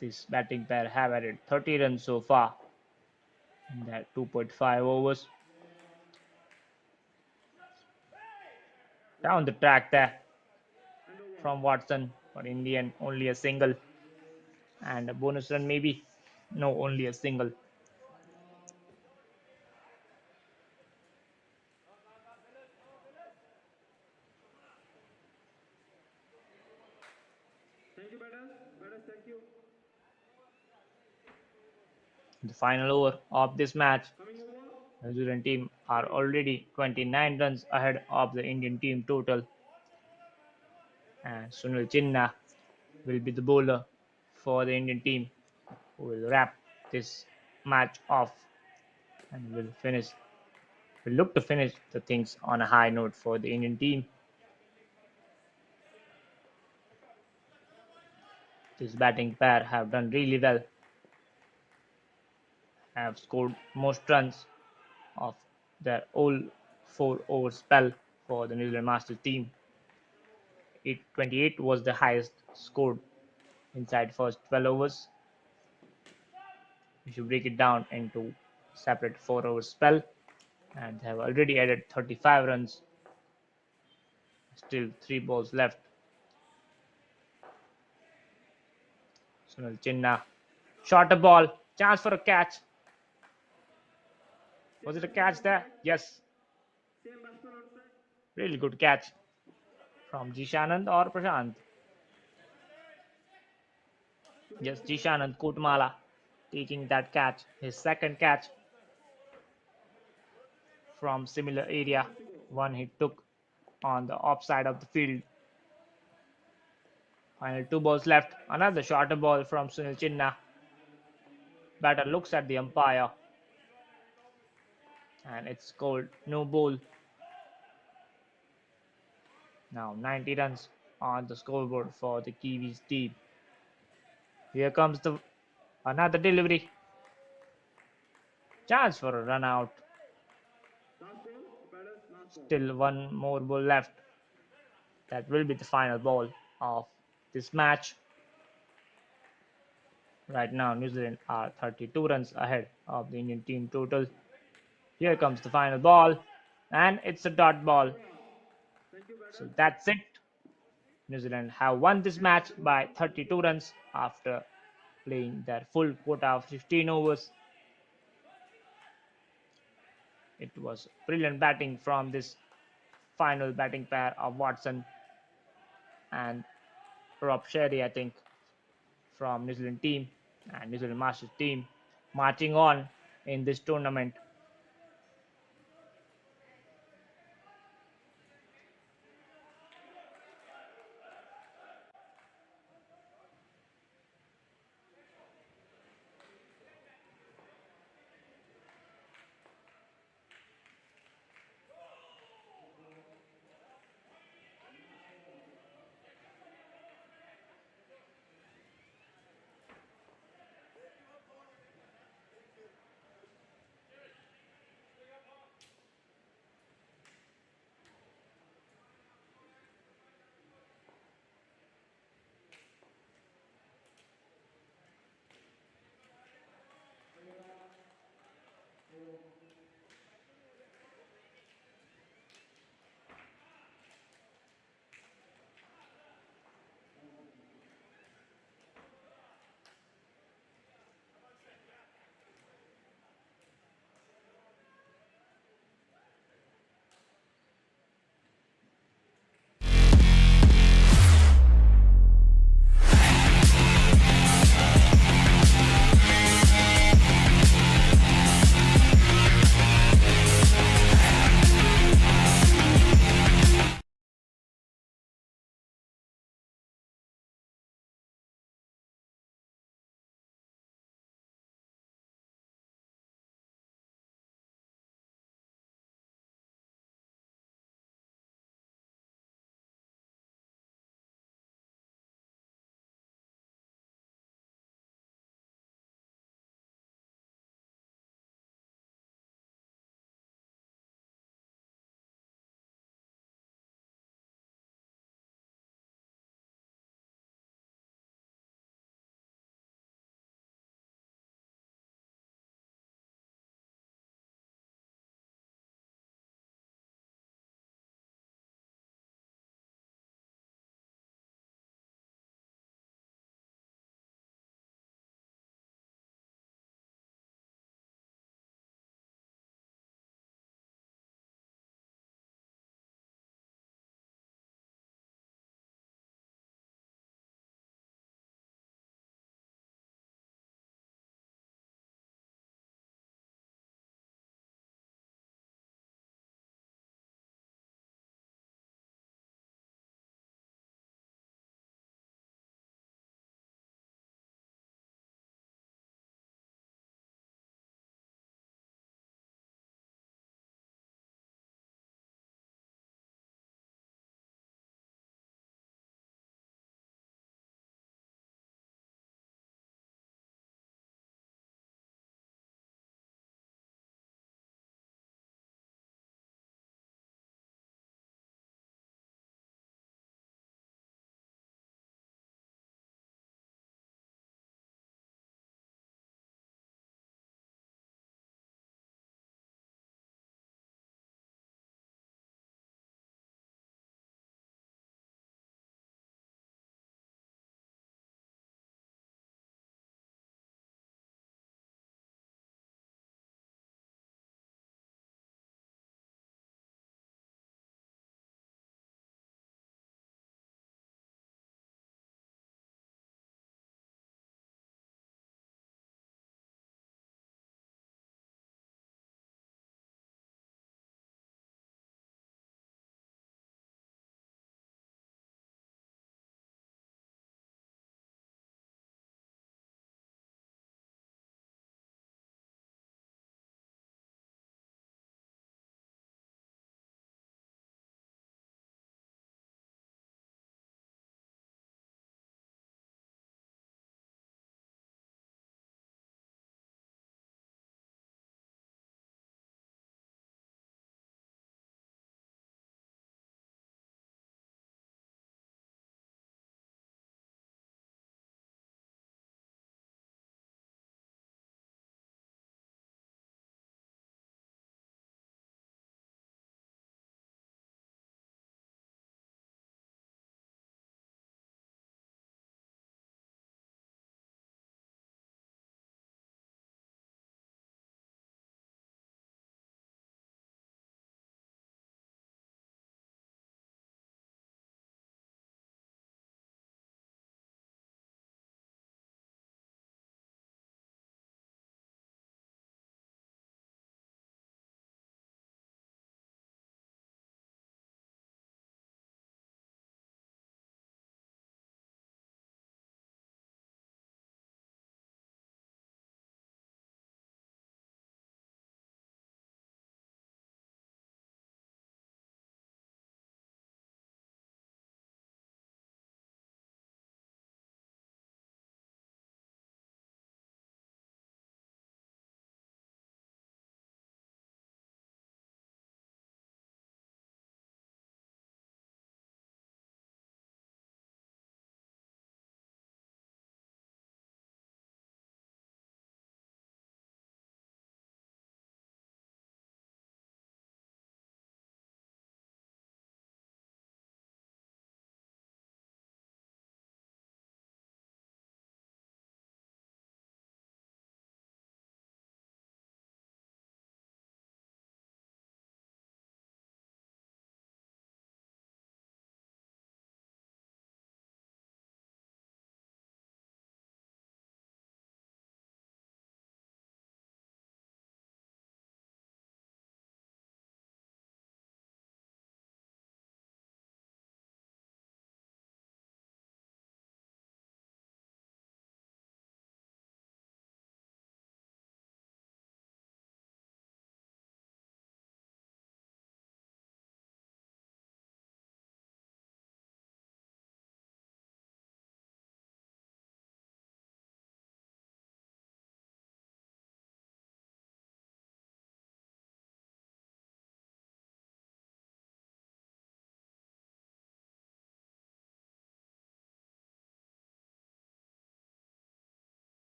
This batting pair have added 30 runs so far in that 2.5 overs. Down the track there And over. from Watson, but in the end only a single and a bonus run maybe. No, only a single. Thank you, batters. Batters, thank you. The final over of this match, Coming over. the New Zealand team are already 29 runs ahead of the Indian team total, and Sunil Chinna will be the bowler for the Indian team, who will wrap this match off and will look to finish the things on a high note for the Indian team. This batting pair have done really well, have scored most runs of their whole 4 over spell for the New Zealand Masters team. 28 was the highest scored inside first 12 overs. If you break it down into separate 4 over spell, and they have already added 35 runs. Still 3 balls left. Sunil Chinna. Shot a ball. Chance for a catch. Was it a catch there? Yes. Same batsman outside. Really good catch from Jishanand or Prashant. Yes, Jishanand Kutmala taking that catch. His second catch from similar area. One he took on the offside of the field. Final 2 balls left. Another shorter ball from Sunil Chinna. Batter looks at the umpire and it's called no ball. Now 90 runs on the scoreboard for the Kiwis team. Here comes the another delivery. Chance for a run out. Last ball. Batters last ball. Still one more ball left. That will be the final ball of this match. Right now, New Zealand are 32 runs ahead of the Indian team total. Here comes the final ball, and it's a dot ball. Thank you, So batters. that's it. New Zealand have won this match by 32 runs after playing their full quota of 15 overs. It was brilliant batting from this final batting pair of Watson and Rob Sherry, I think, from New Zealand team and New Zealand Masters team marching on in this tournament.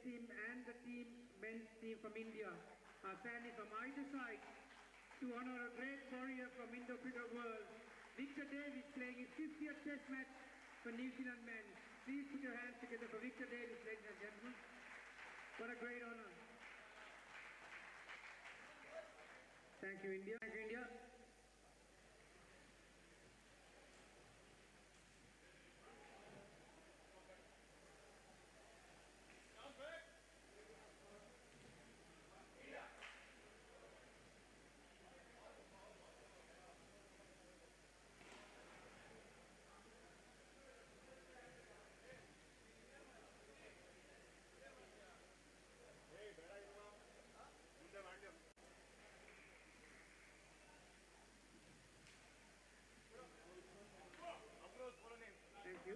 team and the men's team from India are standing from either side to honor a great warrior from Indo-Cricket world, Victor Davis, playing his 50th Test match for New Zealand men. Please put your hands together for Victor Davis, ladies and gentlemen. What a great honor. Thank you, India. Thank you, India. Thank you.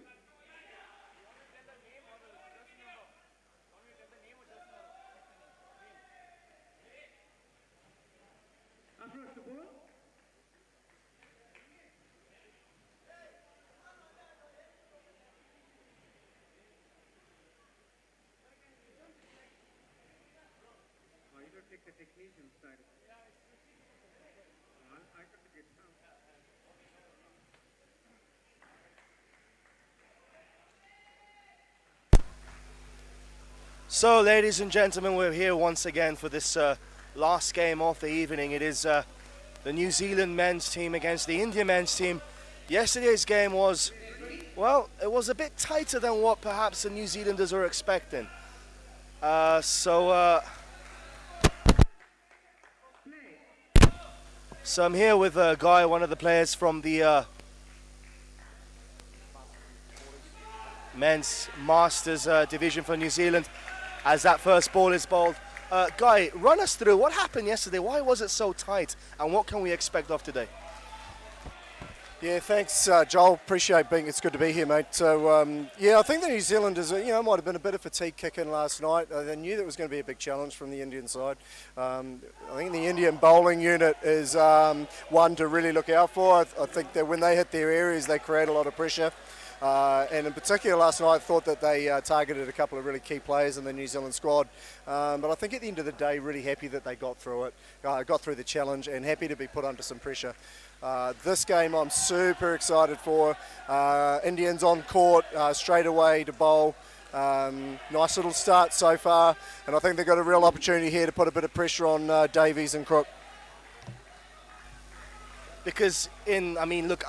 Across the board. Oh, you don't take the technician side. I got to get some. So, ladies and gentlemen, we're here once again for this last game of the evening. It is the New Zealand men's team against the Indian men's team. Yesterday's game was, well, it was a bit tighter than what perhaps the New Zealanders were expecting. So I'm here with Guy, one of the players from the men's Masters division for New Zealand, as that first ball is bowled. Guy, run us through what happened yesterday. Why was it so tight, and what can we expect of today? Yeah, thanks, Joel. Appreciate it's good to be here, mate. So, yeah, I think the New Zealanders, might have been a bit of fatigue kicking last night. They knew that was going to be a big challenge from the Indian side. I think the Indian bowling unit is one to really look out for. I think that when they hit their areas, they create a lot of pressure. And in particular last night, I thought that they targeted a couple of really key players in the New Zealand squad. But I think at the end of the day, really happy that they got through it, got through the challenge, and happy to be put under some pressure. This game I'm super excited for. Indians on court straight away to bowl. Nice little start so far, and I think they've got a real opportunity here to put a bit of pressure on Davies and Crook. Because look,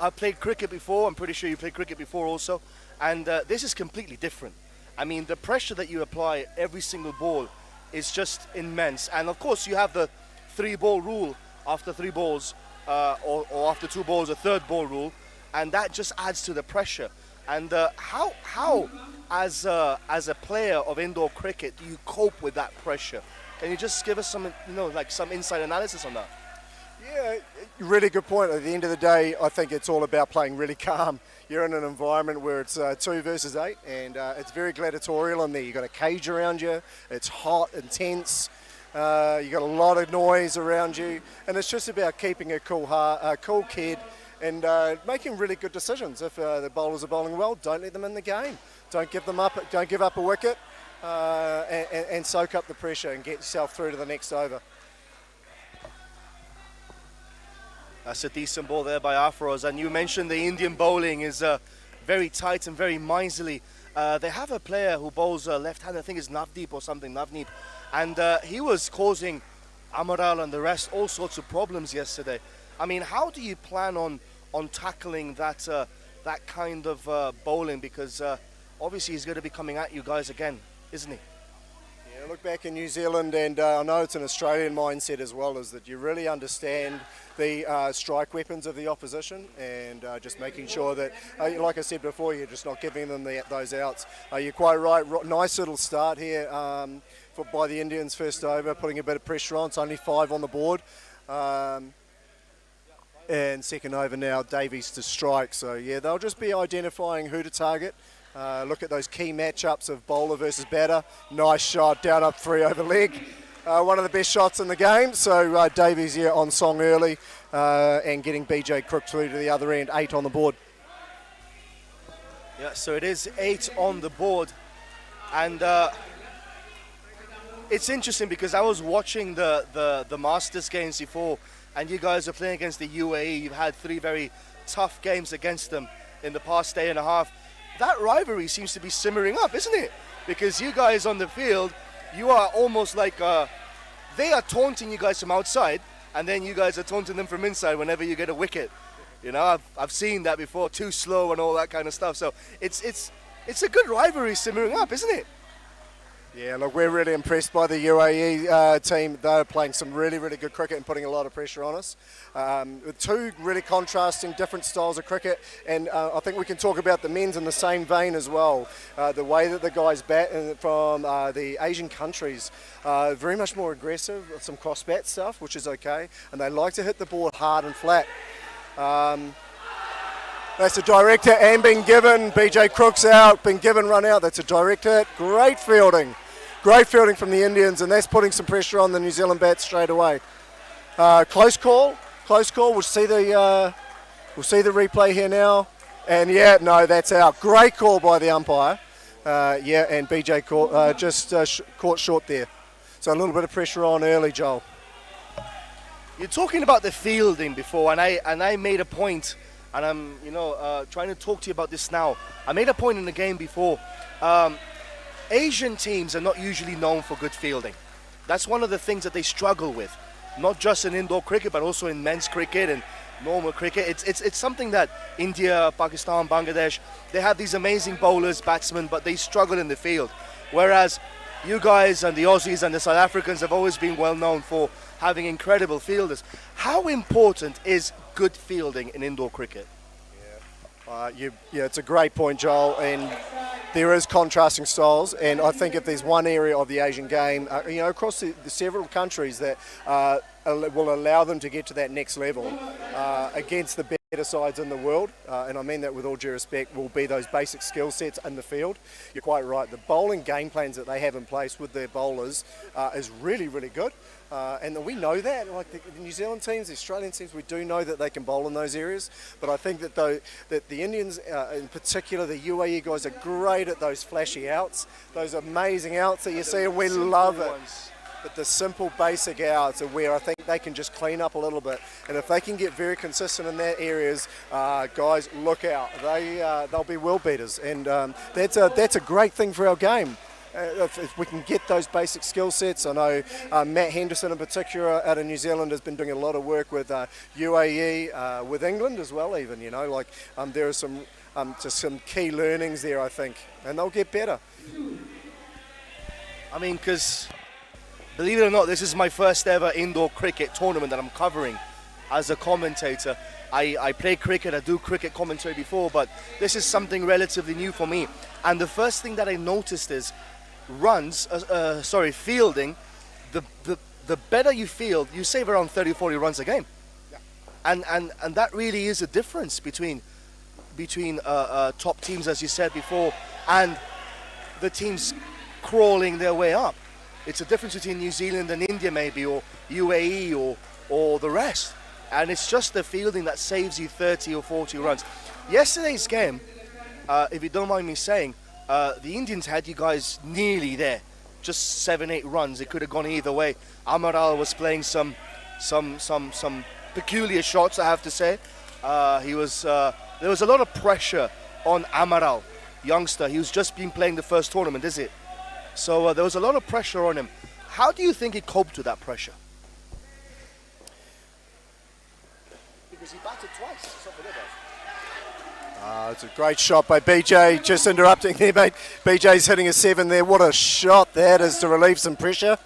I played cricket before. I'm pretty sure you played cricket before also, and this is completely different. I mean, the pressure that you apply every single ball is just immense. And of course, you have the 3-ball rule after 3 balls, or after 2 balls, a 3rd ball rule, and that just adds to the pressure. And how as a player of indoor cricket do you cope with that pressure? Can you just give us some, some inside analysis on that? Yeah, really good point. At the end of the day, I think it's all about playing really calm. You're in an environment where it's 2 versus 8, and it's very gladiatorial in there. You've got a cage around you, it's hot, intense, you've got a lot of noise around you, and it's just about keeping a cool kid and making really good decisions. If the bowlers are bowling well, don't let them in the game. Don't give up a wicket, and soak up the pressure and get yourself through to the next over. That's a decent ball there by Afroz. And you mentioned the Indian bowling is very tight and very miserly. They have a player who bowls left-handed, I think it's Navdeep or something, Navneet. And he was causing Amaral and the rest all sorts of problems yesterday. I mean, how do you plan on tackling that kind of bowling? Because obviously he's going to be coming at you guys again, isn't he? Yeah, look back in New Zealand, and I know it's an Australian mindset as well, is that you really understand the strike weapons of the opposition, and just making sure that, like I said before, you're just not giving them those outs. You're quite right. Nice little start here by the Indians first over, putting a bit of pressure on. It's only 5 on the board. And second over now, Davies to strike. So yeah, they'll just be identifying who to target. Look at those key matchups of bowler versus batter. Nice shot, down up 3 over leg. One of the best shots in the game. So Davies here on song early, and getting BJ Crook through to the other end. 8 on the board. Yeah, so it is 8 on the board. And It's interesting because I was watching the Masters games before, and you guys are playing against the UAE. You've had 3 very tough games against them in the past day and a half. That rivalry seems to be simmering up, isn't it? Because you guys on the field, you are almost like they are taunting you guys from outside, and then you guys are taunting them from inside whenever you get a wicket. You know, I've seen that before, too slow and all that kind of stuff. So it's a good rivalry simmering up, isn't it? Yeah, look, we're really impressed by the UAE team. They're playing some really, really good cricket and putting a lot of pressure on us. With 2 really contrasting different styles of cricket, and I think we can talk about the men's in the same vein as well. The way that the guys bat from the Asian countries, very much more aggressive, some cross bat stuff, which is okay, and they like to hit the ball hard and flat. That's a direct hit and been given. BJ Crook's out, been given run out. That's a direct hit. Great fielding. Great fielding from the Indians, and that's putting some pressure on the New Zealand bats straight away. Close call. Close call. We'll see the replay here now. And yeah, no, that's out. Great call by the umpire. Yeah, and BJ caught short there. So a little bit of pressure on early, Joel. You're talking about the fielding before, and I made a point. And I'm, trying to talk to you about this now. I made a point in the game before. Asian teams are not usually known for good fielding. That's one of the things that they struggle with, not just in indoor cricket, but also in men's cricket and normal cricket. It's something that India, Pakistan, Bangladesh, they have these amazing bowlers, batsmen, but they struggle in the field. Whereas you guys and the Aussies and the South Africans have always been well known for having incredible fielders. How important is good fielding in indoor cricket? Yeah, it's a great point, Joel, and there is contrasting styles, and I think if there's one area of the Asian game, across the several countries that will allow them to get to that next level against the better sides in the world, and I mean that with all due respect, will be those basic skill sets in the field. You're quite right. The bowling game plans that they have in place with their bowlers is really, really good. And we know that, like the New Zealand teams, the Australian teams, we do know that they can bowl in those areas. But I think that that the Indians, in particular, the UAE guys, are great at those flashy outs, those amazing outs that you see, and we love it. But the simple, basic outs are where I think they can just clean up a little bit. And if they can get very consistent in that areas, guys, look out. They'll be world beaters, and that's a great thing for our game. If we can get those basic skill sets. I know Matt Henderson in particular out of New Zealand has been doing a lot of work with UAE, with England as well even, there are some just some key learnings there, I think, and they'll get better. I mean, because believe it or not, this is my first ever indoor cricket tournament that I'm covering as a commentator. I play cricket, I do cricket commentary before, but this is something relatively new for me. And the first thing that I noticed is fielding. The better you field, you save around 30-40 runs a game. Yeah. And that really is a difference between top teams, as you said before, and the teams crawling their way up. It's a difference between New Zealand and India maybe, or UAE or the rest. And it's just the fielding that saves you 30 or 40 runs. Yesterday's game, if you don't mind me saying, the Indians had you guys nearly there, just 7-8 runs. It could have gone either way. Amaral was playing some peculiar shots, I have to say. There was a lot of pressure on Amaral, youngster. He was just been playing the first tournament, is it? So there was a lot of pressure on him. How do you think he coped with that pressure? Because he batted twice. So it's a great shot by BJ, just interrupting there, mate. BJ's hitting a 7 there. What a shot that is to relieve some pressure.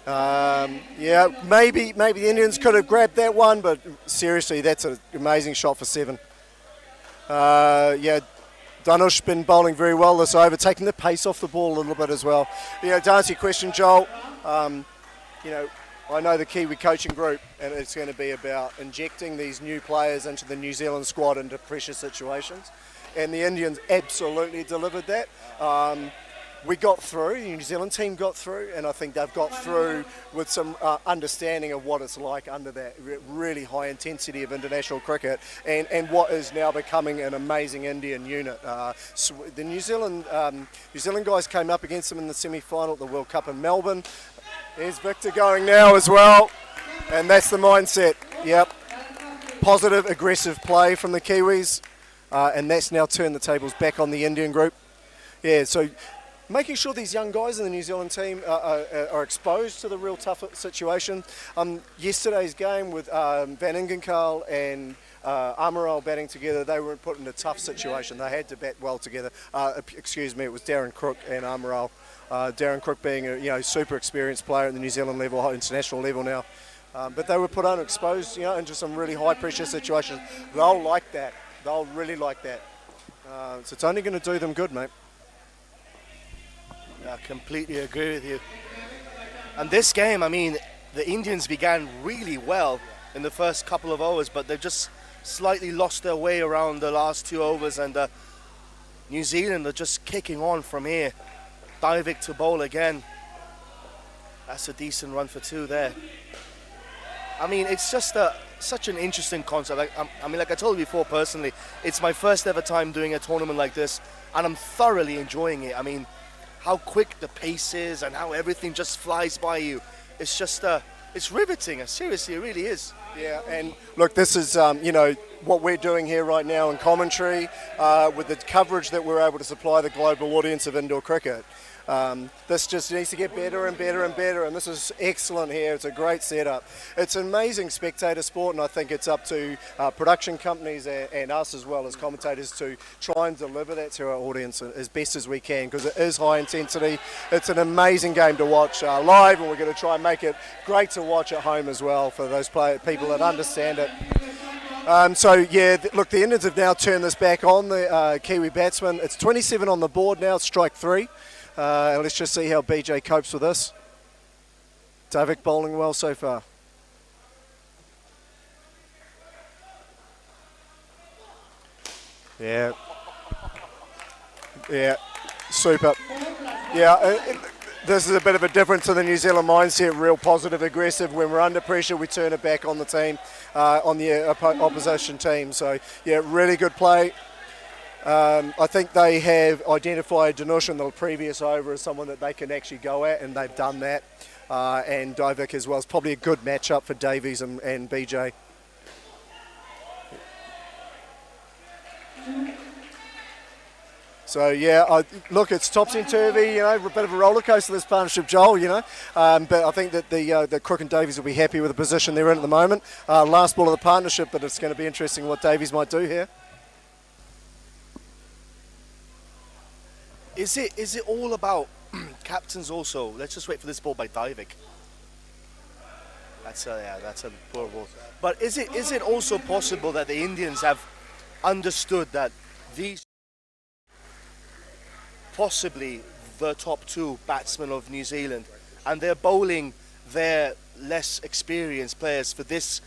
Yeah, maybe the Indians could have grabbed that one, but seriously, that's an amazing shot for 7. Yeah, Danush's been bowling very well this over, taking the pace off the ball a little bit as well. To answer your question, Joel, I know the Kiwi coaching group, and it's going to be about injecting these new players into the New Zealand squad into pressure situations. And the Indians absolutely delivered that. We got through, the New Zealand team got through, and I think they've got through with some understanding of what it's like under that really high intensity of international cricket and what is now becoming an amazing Indian unit. The New Zealand guys came up against them in the semi-final at the World Cup in Melbourne. Here's Victor going now as well. And that's the mindset. Yep. Positive, aggressive play from the Kiwis. And that's now turned the tables back on the Indian group. Yeah, so making sure these young guys in the New Zealand team are exposed to the real tough situation. Yesterday's game with Van Ingenkarl and Amaral batting together, they were put in a tough situation. They had to bat well together. Excuse me, it was Darren Crook and Amaral. Darren Crook being a super experienced player at the New Zealand level, international level now. But they were put unexposed, into some really high pressure situations. They'll like that. They'll really like that. So it's only going to do them good, mate. I completely agree with you. And this game, I mean, the Indians began really well in the first couple of overs, but they've just slightly lost their way around the last 2 overs, and New Zealand are just kicking on from here. Divik to bowl again. That's a decent run for 2 there. I mean, it's just such an interesting concept. Like I told you before, personally, it's my first ever time doing a tournament like this, and I'm thoroughly enjoying it. I mean, how quick the pace is and how everything just flies by you. It's just, it's riveting. Seriously, it really is. Yeah, and look, this is, what we're doing here right now in commentary with the coverage that we're able to supply the global audience of indoor cricket. This just needs to get better and better and better, and this is excellent here. It's a great setup. It's an amazing spectator sport, and I think it's up to production companies and us as well as commentators to try and deliver that to our audience as best as we can, because it is high intensity. It's an amazing game to watch live, and we're going to try and make it great to watch at home as well for those people that understand it. Look, the Indians have now turned this back on the Kiwi batsman. It's 27 on the board now, strike 3. And let's just see how BJ copes with this. Davik bowling well so far. Yeah. Yeah, super. Yeah, this is a bit of a difference to the New Zealand mindset, real positive, aggressive. When we're under pressure, we turn it back on the team, on the opposition team. So, yeah, really good play. I think they have identified Danush in the previous over as someone that they can actually go at, and they've done that. And Divik as well. It's probably a good matchup for Davies and BJ. So, yeah, look, it's topsy-turvy, a bit of a roller coaster, this partnership, Joel, But I think that the Crook and Davies will be happy with the position they're in at the moment. Last ball of the partnership, but it's going to be interesting what Davies might do here. Is it all about captains also? Let's just wait for this ball by Divik. That's a poor ball. But is it also possible that the Indians have understood that these possibly the top 2 batsmen of New Zealand, and they're bowling their less experienced players for this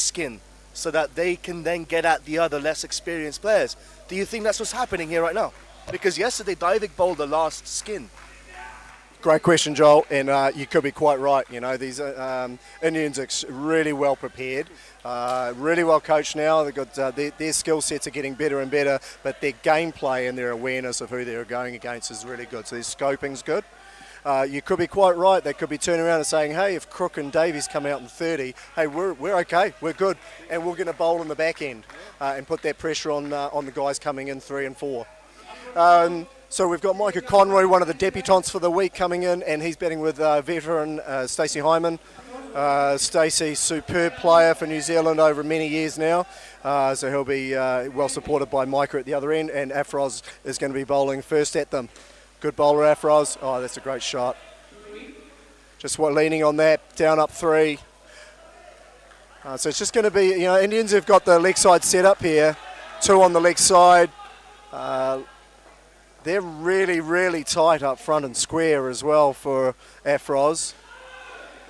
skin, so that they can then get at the other less experienced players? Do you think that's what's happening here right now? Because yesterday Divik bowled the last skin. Great question, Joel, and you could be quite right. These Indians are really well prepared, really well coached now. They've got their skill sets are getting better and better, but their gameplay and their awareness of who they're going against is really good. So their scoping's good. You could be quite right. They could be turning around and saying, hey, if Crook and Davies come out in 30, hey, we're okay, we're good, and we're going to bowl in the back end and put that pressure on the guys coming in 3 and 4. So we've got Micah Conroy, one of the debutants for the week, coming in, and he's batting with veteran Stacey Hyman. Stacey, superb player for New Zealand over many years now, so he'll be well supported by Micah at the other end, and Afroz is going to be bowling first at them. Good bowler, Afroz. Oh, that's a great shot. Just leaning on that, down up 3. So it's just going to be, Indians have got the leg side set up here, 2 on the leg side. They're really, really tight up front and square as well for Afroz.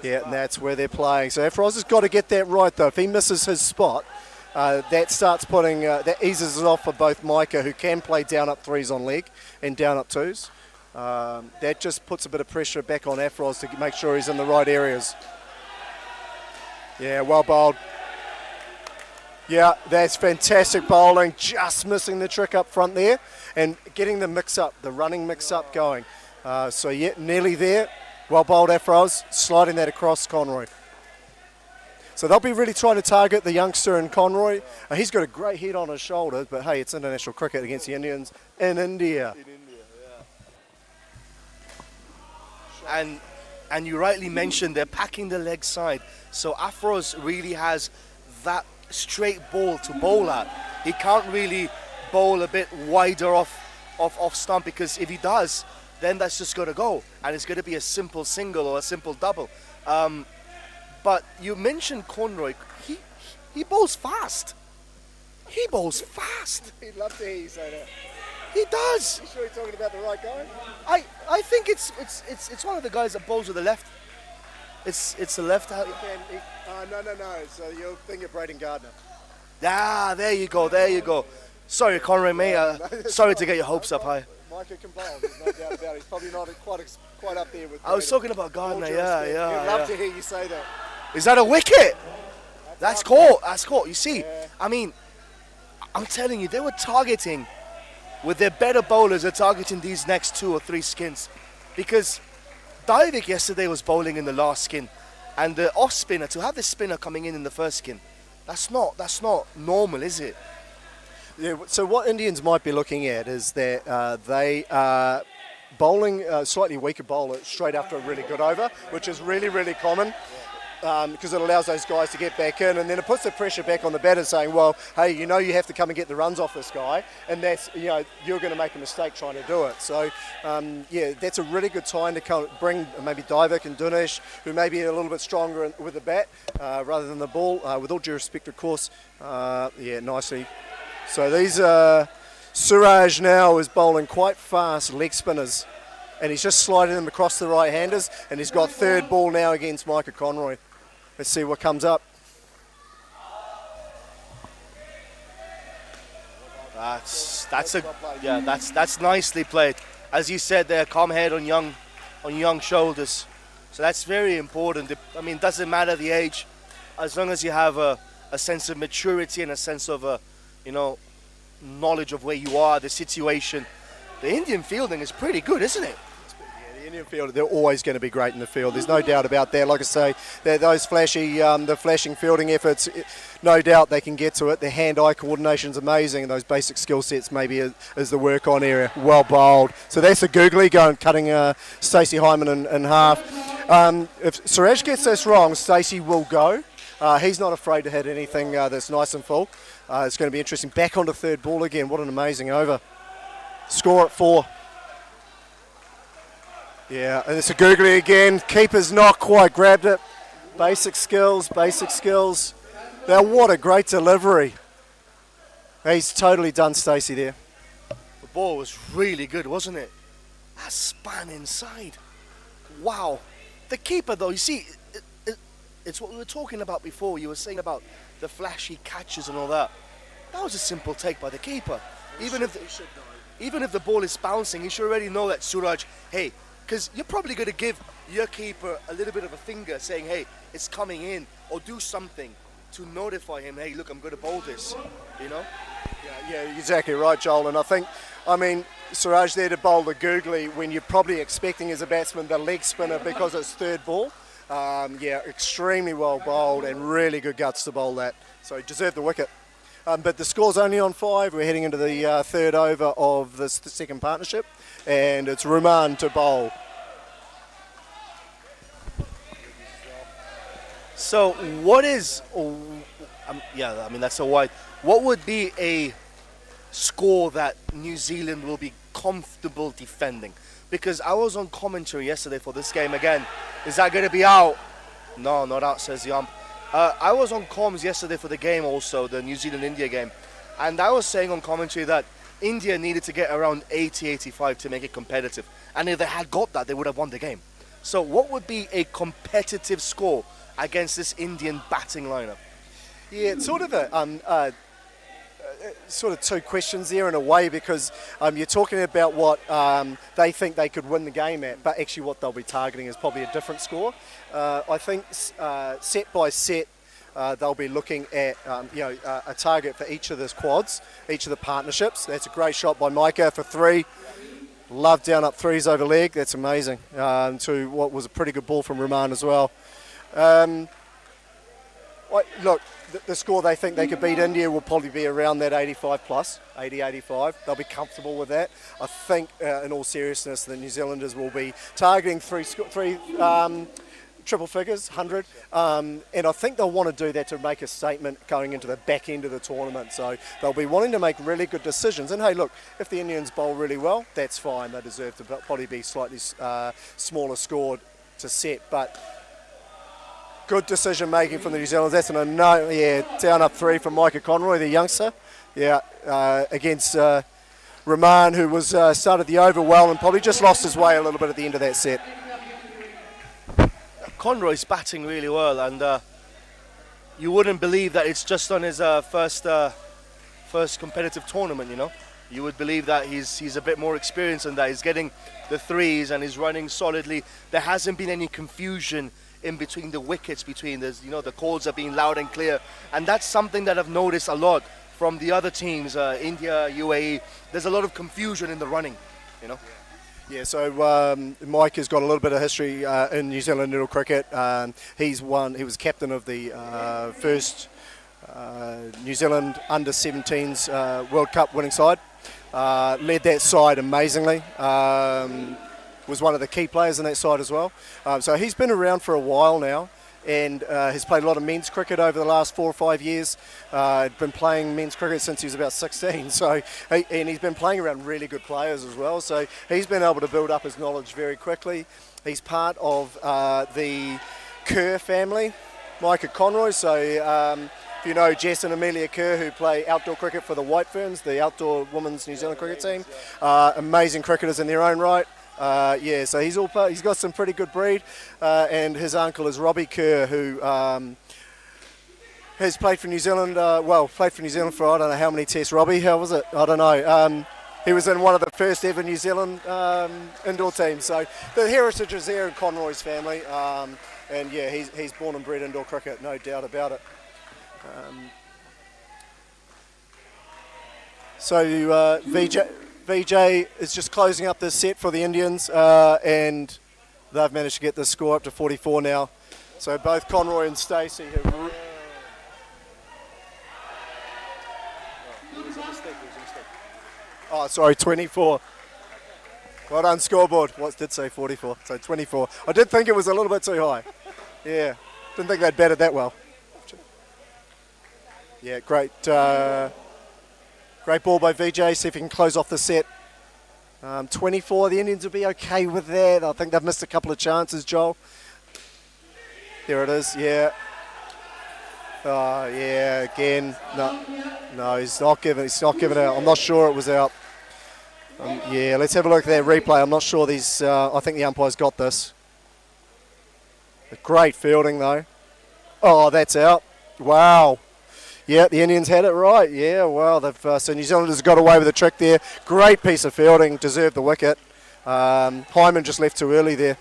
Yeah, and that's where they're playing. So Afroz has got to get that right, though. If he misses his spot, that starts putting, that eases it off for both Micah, who can play down up 3s on leg and down up 2s. That just puts a bit of pressure back on Afroz to make sure he's in the right areas. Yeah, well bowled. Yeah, that's fantastic bowling. Just missing the trick up front there and getting the mix-up, the running mix-up going. So, yeah, nearly there. Well bowled Afros, sliding that across Conroy. So they'll be really trying to target the youngster in Conroy. He's got a great head on his shoulder, but hey, it's international cricket against the Indians in India. And you rightly mentioned they're packing the leg side. So Afros really has that straight ball to bowl at. He can't really bowl a bit wider off stump, because if he does, then that's just got to go. And it's going to be a simple single or a simple double. But you mentioned Conroy. He bowls fast. He bowls fast. He'd love to hear you say that. He does. You sure you're talking about the right guy? I think it's one of the guys that bowls with the left. It's the left hand. No. So you're thinking of Braden Gardner. Ah, there you go. Sorry, Conroy, mate. Sorry to get your hopes up high. Micah can bowl, there's no doubt about it. He's probably not quite up there with. I was talking about Gardner. Yeah. He'd love to hear you say that. Is that a wicket? That's caught. You see, I mean, I'm telling you, they were targeting. With their better bowlers, they're targeting these next 2 or 3 skins, because Divik yesterday was bowling in the last skin, and the off spinner, to have the spinner coming in the first skin, that's not normal, is it? Yeah. So what Indians might be looking at is that they are bowling a slightly weaker bowler straight after a really good over, which is really, really common. Because it allows those guys to get back in, and then it puts the pressure back on the batter, saying, well, hey, you have to come and get the runs off this guy, and that's, you're going to make a mistake trying to do it. So, that's a really good time to come bring maybe Divik and Dinesh, who may be a little bit stronger with the bat rather than the ball, with all due respect, of course. Nicely. So these, Suraj now is bowling quite fast leg spinners, and he's just sliding them across the right-handers, and he's got third ball now against Micah Conroy. Let's see what comes up. That's nicely played. As you said there, calm head on young shoulders. So that's very important. I mean, it doesn't matter the age, as long as you have a sense of maturity and a sense of knowledge of where you are, the situation. The Indian fielding is pretty good, isn't it? The Indian field, they're always going to be great in the field. There's no doubt about that. Like I say, those the flashing fielding efforts, no doubt they can get to it. Their hand-eye coordination's amazing, and those basic skill sets maybe is the work-on area. Well bowled. So that's a googly cutting Stacey Hyman in half. If Suraj gets this wrong, Stacey will go. He's not afraid to hit anything that's nice and full. It's going to be interesting. Back onto third ball again. What an amazing over. Score at 4. Yeah, and it's a googly again. Keeper's not quite grabbed it. Basic skills. Now what a great delivery. He's totally done Stacey there. The ball was really good, wasn't it? That span inside. Wow. The keeper though, you see, it's what we were talking about before. You were saying about the flashy catches and all that. That was a simple take by the keeper. Even if the ball is bouncing, you should already know that Suraj, hey, because you're probably going to give your keeper a little bit of a finger saying, hey, it's coming in, or do something to notify him, hey, look, I'm going to bowl this, Yeah, exactly right, Joel. And I mean, Suraj there to bowl the googly when you're probably expecting as a batsman the leg spinner because it's third ball. Extremely well bowled and really good guts to bowl that. So he deserved the wicket. But the score's only on 5. We're heading into the third over of the second partnership, and it's Ruman to bowl. So what is, that's a wide. What would be a score that New Zealand will be comfortable defending? Because I was on commentary yesterday for this game again. Is that going to be out? No, not out, says the ump. I was on comms yesterday for the game also, the New Zealand-India game, and I was saying on commentary that India needed to get around 80-85 to make it competitive, and if they had got that, they would have won the game. So what would be a competitive score against this Indian batting lineup? Yeah, it's sort of sort of two questions there in a way, because you're talking about what they think they could win the game at, but actually what they'll be targeting is probably a different score. I think set by set they'll be looking at a target for each of the quads, each of the partnerships. That's a great shot by Micah for 3. Love down up threes over leg. That's amazing. To what was a pretty good ball from Rahman as well. Look, the score they think they could beat India will probably be around that 85 plus, 80, 85. They'll be comfortable with that. I think, in all seriousness, the New Zealanders will be targeting three triple figures, 100. And I think they'll want to do that to make a statement going into the back end of the tournament. So they'll be wanting to make really good decisions. And hey, look, if the Indians bowl really well, that's fine. They deserve to probably be slightly smaller scored to set. But good decision making from the New Zealanders. That's down up three from Micah Conroy, the youngster. Yeah, against Rahman, who was started the over well and probably just lost his way a little bit at the end of that set. Conroy's batting really well, and you wouldn't believe that it's just on his first competitive tournament. You know, you would believe that he's a bit more experienced and that he's getting the threes and he's running solidly. There hasn't been any confusion in between the wickets, the calls are being loud and clear, and that's something that I've noticed a lot from the other teams, India, UAE. There's a lot of confusion in the running, you know. Yeah, so Mike has got a little bit of history in New Zealand Little cricket. He was captain of the first New Zealand under-17s World Cup winning side. Led that side amazingly. Was one of the key players in that side as well. So he's been around for a while now, and has played a lot of men's cricket over the last 4 or 5 years. Been playing men's cricket since he was about 16. So, and he's been playing around really good players as well. So he's been able to build up his knowledge very quickly. He's part of the Kerr family, Micah Conroy. So if you know Jess and Amelia Kerr, who play outdoor cricket for the White Ferns, the outdoor women's New Zealand cricket team, amazing cricketers in their own right. So he's got some pretty good breed, and his uncle is Robbie Kerr, who has played for New Zealand. Played for New Zealand for I don't know how many tests. Robbie, how was it? I don't know. He was in one of the first ever New Zealand indoor teams. So the heritage is there in Conroy's family, and yeah, he's born and bred indoor cricket, no doubt about it. VJ is just closing up this set for the Indians, and they've managed to get the score up to 44 now. So both Conroy and Stacey have... Oh, sorry, 24. Well done, scoreboard. What did say 44? So 24. I did think it was a little bit too high. Yeah, didn't think they'd batted that well. Yeah, great. Great ball by VJ, see if he can close off the set. 24, the Indians will be okay with that. I think they've missed a couple of chances, Joel. There it is, yeah. Oh, yeah, again. No, he's not giving it out. I'm not sure it was out. Yeah, let's have a look at that replay. I'm not sure I think the umpire's got this. Great fielding, though. Oh, that's out. Wow. Yeah, the Indians had it right. Yeah, well, so New Zealanders got away with a trick there. Great piece of fielding, deserved the wicket. Hyman just left too early there.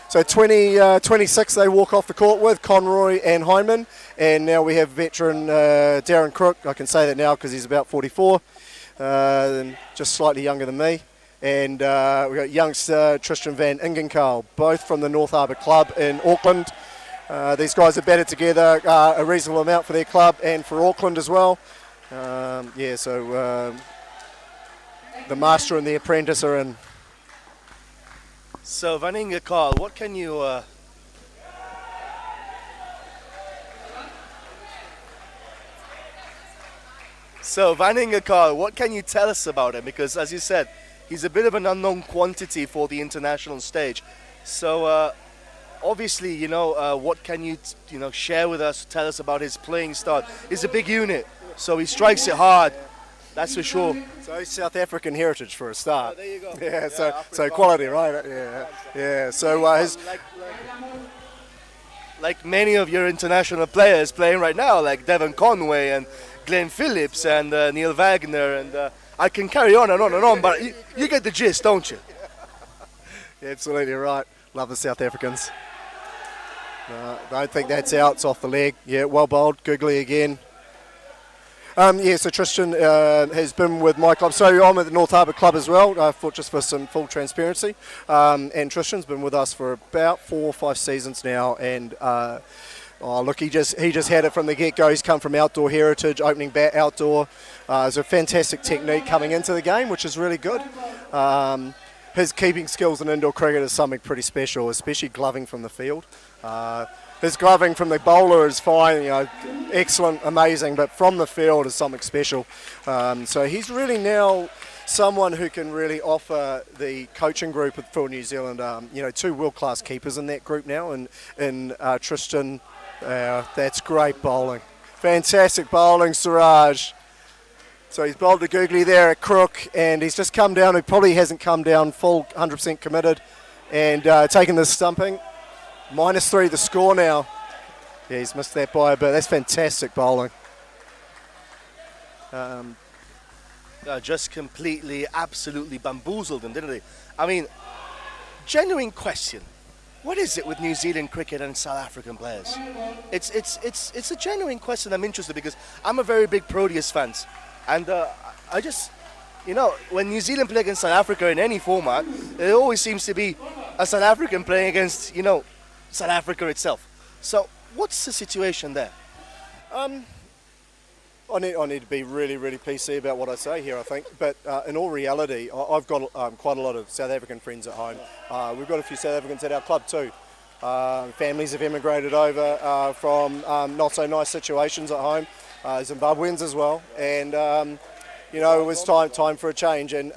So 26 they walk off the court with, Conroy and Hyman. And now we have veteran Darren Crook. I can say that now because he's about 44, just slightly younger than me. And we've got youngster Tristan Van Ingenkarl, both from the North Harbour Club in Auckland. These guys have batted together a reasonable amount for their club and for Auckland as well. The master and the apprentice are in. So Van Ingenkarl, what can you... So Van Ingenkarl, what can you tell us about him? Because as you said, he's a bit of an unknown quantity for the international stage. So... obviously, what can you, share with us, tell us about his playing style? He's a big unit, so he strikes it hard, that's for sure. So he's South African heritage for a start. Oh, there you go. Yeah, so quality, right? Yeah. So his... Like many of your international players playing right now, like Devon Conway and Glenn Phillips and Neil Wagner, and I can carry on and on and on, but you get the gist, don't you? Yeah, absolutely right. Love the South Africans. Don't think that's out. It's off the leg. Yeah, well bowled. Googly again. Yeah, so Tristan has been with my club. So I'm at the North Harbour Club as well, just for some full transparency. And Tristan's been with us for about 4 or 5 seasons now. And look, he just had it from the get-go. He's come from outdoor heritage, opening bat outdoor. It's a fantastic technique coming into the game, which is really good. His keeping skills in indoor cricket is something pretty special, especially gloving from the field. His gloving from the bowler is fine, excellent, amazing, but from the field is something special. So he's really now someone who can really offer the coaching group for New Zealand, 2 world-class keepers in that group now, and Tristan, that's great bowling. Fantastic bowling, Siraj. So he's bowled to Googly there at crook, and he's just come down. He probably hasn't come down full 100% committed, and taken the stumping. -3 the score now. Yeah, he's missed that by a bit. That's fantastic bowling. Just completely, absolutely bamboozled him, didn't they? I mean, genuine question. What is it with New Zealand cricket and South African players? It's a genuine question. I'm interested because I'm a very big Proteas fan. And I just, when New Zealand play against South Africa in any format, there always seems to be a South African playing against, South Africa itself. So what's the situation there? I need to be really, really PC about what I say here, I think. But in all reality, I've got quite a lot of South African friends at home. We've got a few South Africans at our club too. Families have emigrated over from not so nice situations at home. Zimbabweans as well, and it was time for a change, and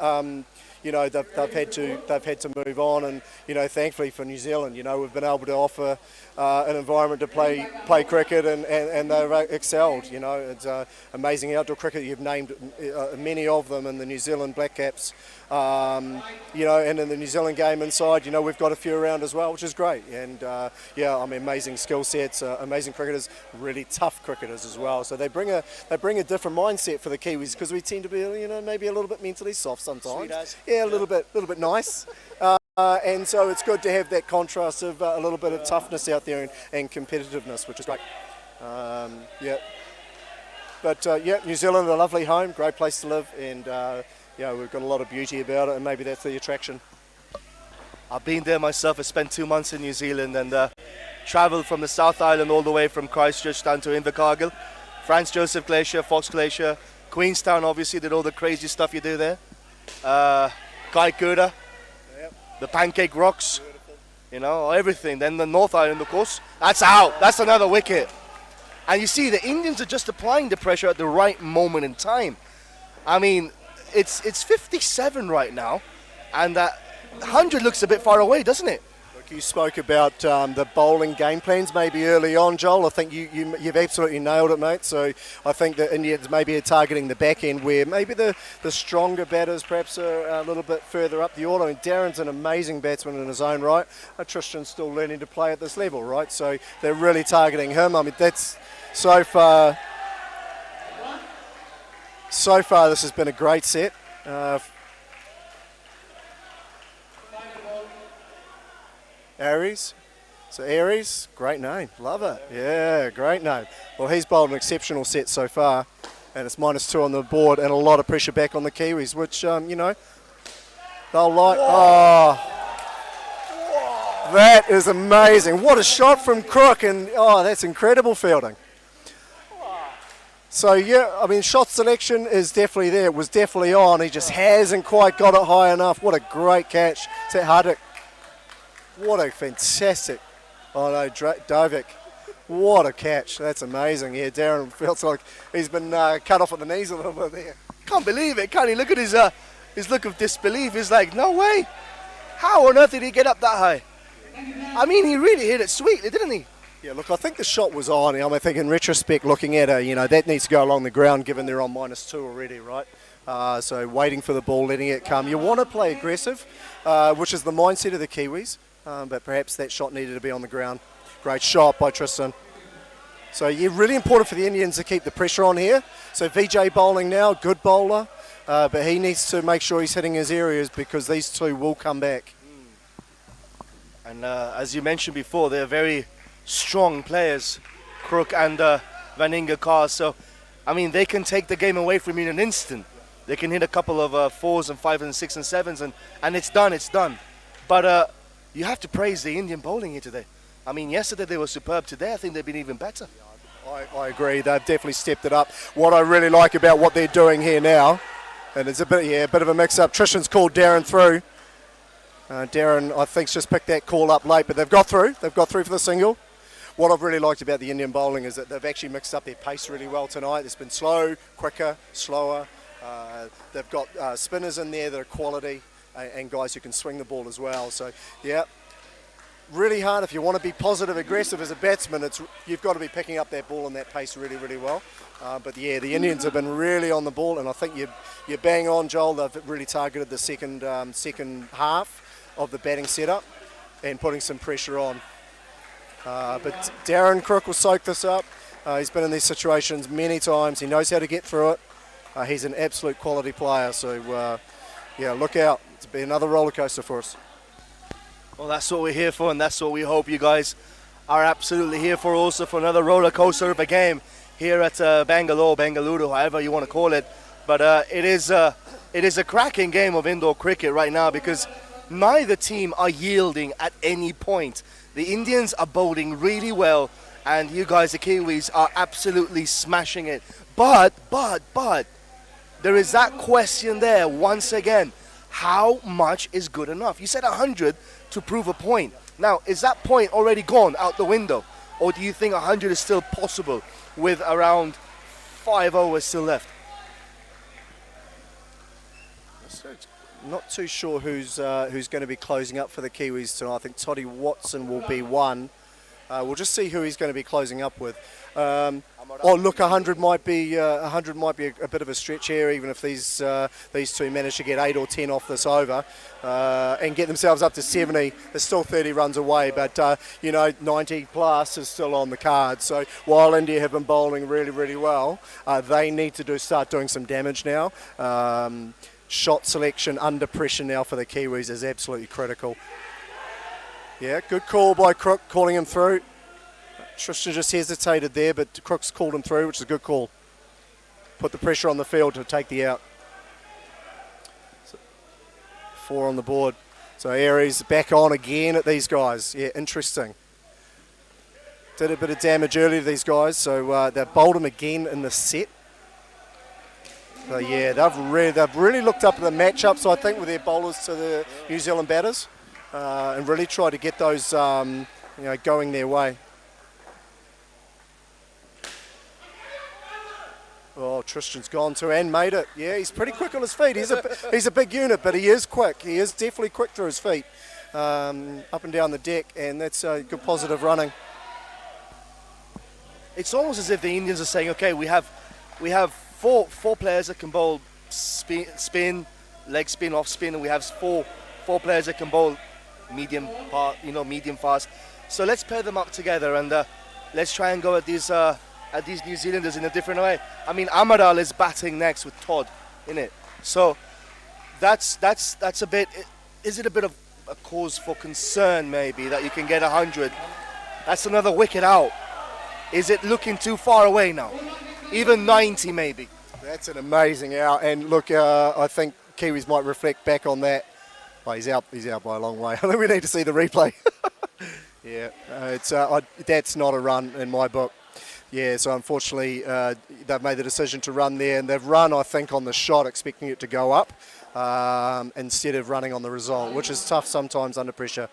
they've had to move on, and thankfully for New Zealand, we've been able to offer an environment to play cricket, and they've excelled. It's amazing outdoor cricket. You've named many of them in the New Zealand Black Caps, and in the New Zealand game inside, we've got a few around as well, which is great. And amazing skill sets, amazing cricketers, really tough cricketers as well. So they bring a different mindset for the Kiwis, because we tend to be maybe a little bit mentally soft sometimes. Yeah, a little bit nice. And so it's good to have that contrast of a little bit of toughness out there and competitiveness, which is great. New Zealand, a lovely home, great place to live, and we've got a lot of beauty about it, and maybe that's the attraction. I've been there myself. I spent 2 months in New Zealand and travelled from the South Island all the way from Christchurch down to Invercargill, Franz Joseph Glacier, Fox Glacier, Queenstown, obviously, did all the crazy stuff you do there. Kaikoura, the Pancake Rocks, everything. Then the North Island, of course, that's out. That's another wicket. And you see, the Indians are just applying the pressure at the right moment in time. I mean, it's 57 right now, and that 100 looks a bit far away, doesn't it? Look, you spoke about the bowling game plans maybe early on, Joel. I think you've absolutely nailed it, mate. So I think the Indians maybe are targeting the back end, where maybe the stronger batters perhaps are a little bit further up the order. I mean, Darren's an amazing batsman in his own right. Tristan's still learning to play at this level, right? So they're really targeting him. I mean, that's so far this has been a great set. Aries. So Aries, great name, love it. Yeah, great name. Well, he's bowled an exceptional set so far, and it's -2 on the board, and a lot of pressure back on the Kiwis, which they'll like. Oh, that is amazing! What a shot from Crook, and that's incredible fielding. So shot selection is definitely there. It was definitely on. He just hasn't quite got it high enough. What a great catch! Is that Hardik? What a fantastic, Dovik. What a catch. That's amazing. Yeah, Darren feels like he's been cut off at the knees a little bit there. Can't believe it, can he? Look at his look of disbelief. He's like, no way. How on earth did he get up that high? I mean, he really hit it sweetly, didn't he? Yeah, look, I think the shot was on. I think in retrospect, looking at it, that needs to go along the ground given they're on -2 already, right? So waiting for the ball, letting it come. You want to play aggressive, which is the mindset of the Kiwis. But perhaps that shot needed to be on the ground. Great shot by Tristan. So really important for the Indians to keep the pressure on here. So VJ bowling now, good bowler, but he needs to make sure he's hitting his areas, because these two will come back. And as you mentioned before, they're very strong players, Crook and Vaninga Carr. So I mean, they can take the game away from you in an instant. They can hit a couple of fours and fives and six and sevens, and it's done. It's done. But you have to praise the Indian bowling here today. I mean, yesterday they were superb. Today, I think they've been even better. I agree. They've definitely stepped it up. What I really like about what they're doing here now, and it's a bit of a mix-up. Tristan's called Darren through. Darren, I think, just picked that call up late, but they've got through. They've got through for the single. What I've really liked about the Indian bowling is that they've actually mixed up their pace really well tonight. It's been slow, quicker, slower. They've got spinners in there that are quality and guys who can swing the ball as well. So, yeah, really hard. If you want to be positive, aggressive as a batsman, you've got to be picking up that ball and that pace really, really well. But, yeah, the Indians have been really on the ball, and I think you're bang on, Joel. They've really targeted the second half of the batting setup and putting some pressure on. But Darren Crook will soak this up. He's been in these situations many times. He knows how to get through it. He's an absolute quality player. So, yeah, look out. It's been another roller coaster for us. Well, that's what we're here for, and that's what we hope you guys are absolutely here for also, for another roller coaster of a game here at Bangalore, Bengaluru, however you want to call it. But it is a cracking game of indoor cricket right now because neither team are yielding at any point. The Indians are bowling really well, and you guys, the Kiwis, are absolutely smashing it. But, there is that question there once again. How much is good enough? You said 100 to prove a point. Now, is that point already gone out the window? Or do you think 100 is still possible with around 5 overs still left? Not too sure who's going to be closing up for the Kiwis tonight. I think Toddy Watson will be one. We'll just see who he's going to be closing up with. Look, 100 might be a bit of a stretch here, even if these two manage to get 8 or 10 off this over and get themselves up to 70. They're still 30 runs away, but 90 plus is still on the card. So while India have been bowling really, really well, they need to start doing some damage now. Shot selection under pressure now for the Kiwis is absolutely critical. Yeah, good call by Crook, calling him through. Tristan just hesitated there, but Crook's called him through, which is a good call. Put the pressure on the field to take the out. 4 on the board. So Aries back on again at these guys. Yeah, interesting. Did a bit of damage earlier to these guys, so they bowled him again in the set. So yeah, they've really looked up at the matchups, I think, with their bowlers to the New Zealand batters, and really tried to get those going their way. Oh, Tristan's gone to and made it. Yeah, he's pretty quick on his feet. He's a big unit, but he is quick. He is definitely quick through his feet, up and down the deck, and that's good positive running. It's almost as if the Indians are saying, okay, we have four players that can bowl spin, leg spin, off spin, and we have four players that can bowl medium fast. So let's pair them up together and let's try and go at these New Zealanders in a different way. I mean, Amaral is batting next with Todd, innit? So that's a bit. Is it a bit of a cause for concern maybe that you can get 100? That's another wicket out. Is it looking too far away now? Even 90 maybe. That's an amazing out, and look, I think Kiwis might reflect back on that. Well, he's out by a long way. I think we need to see the replay. Yeah, that's not a run in my book. Yeah, so unfortunately they've made the decision to run there, and they've run, I think, on the shot, expecting it to go up instead of running on the result, which is tough sometimes under pressure.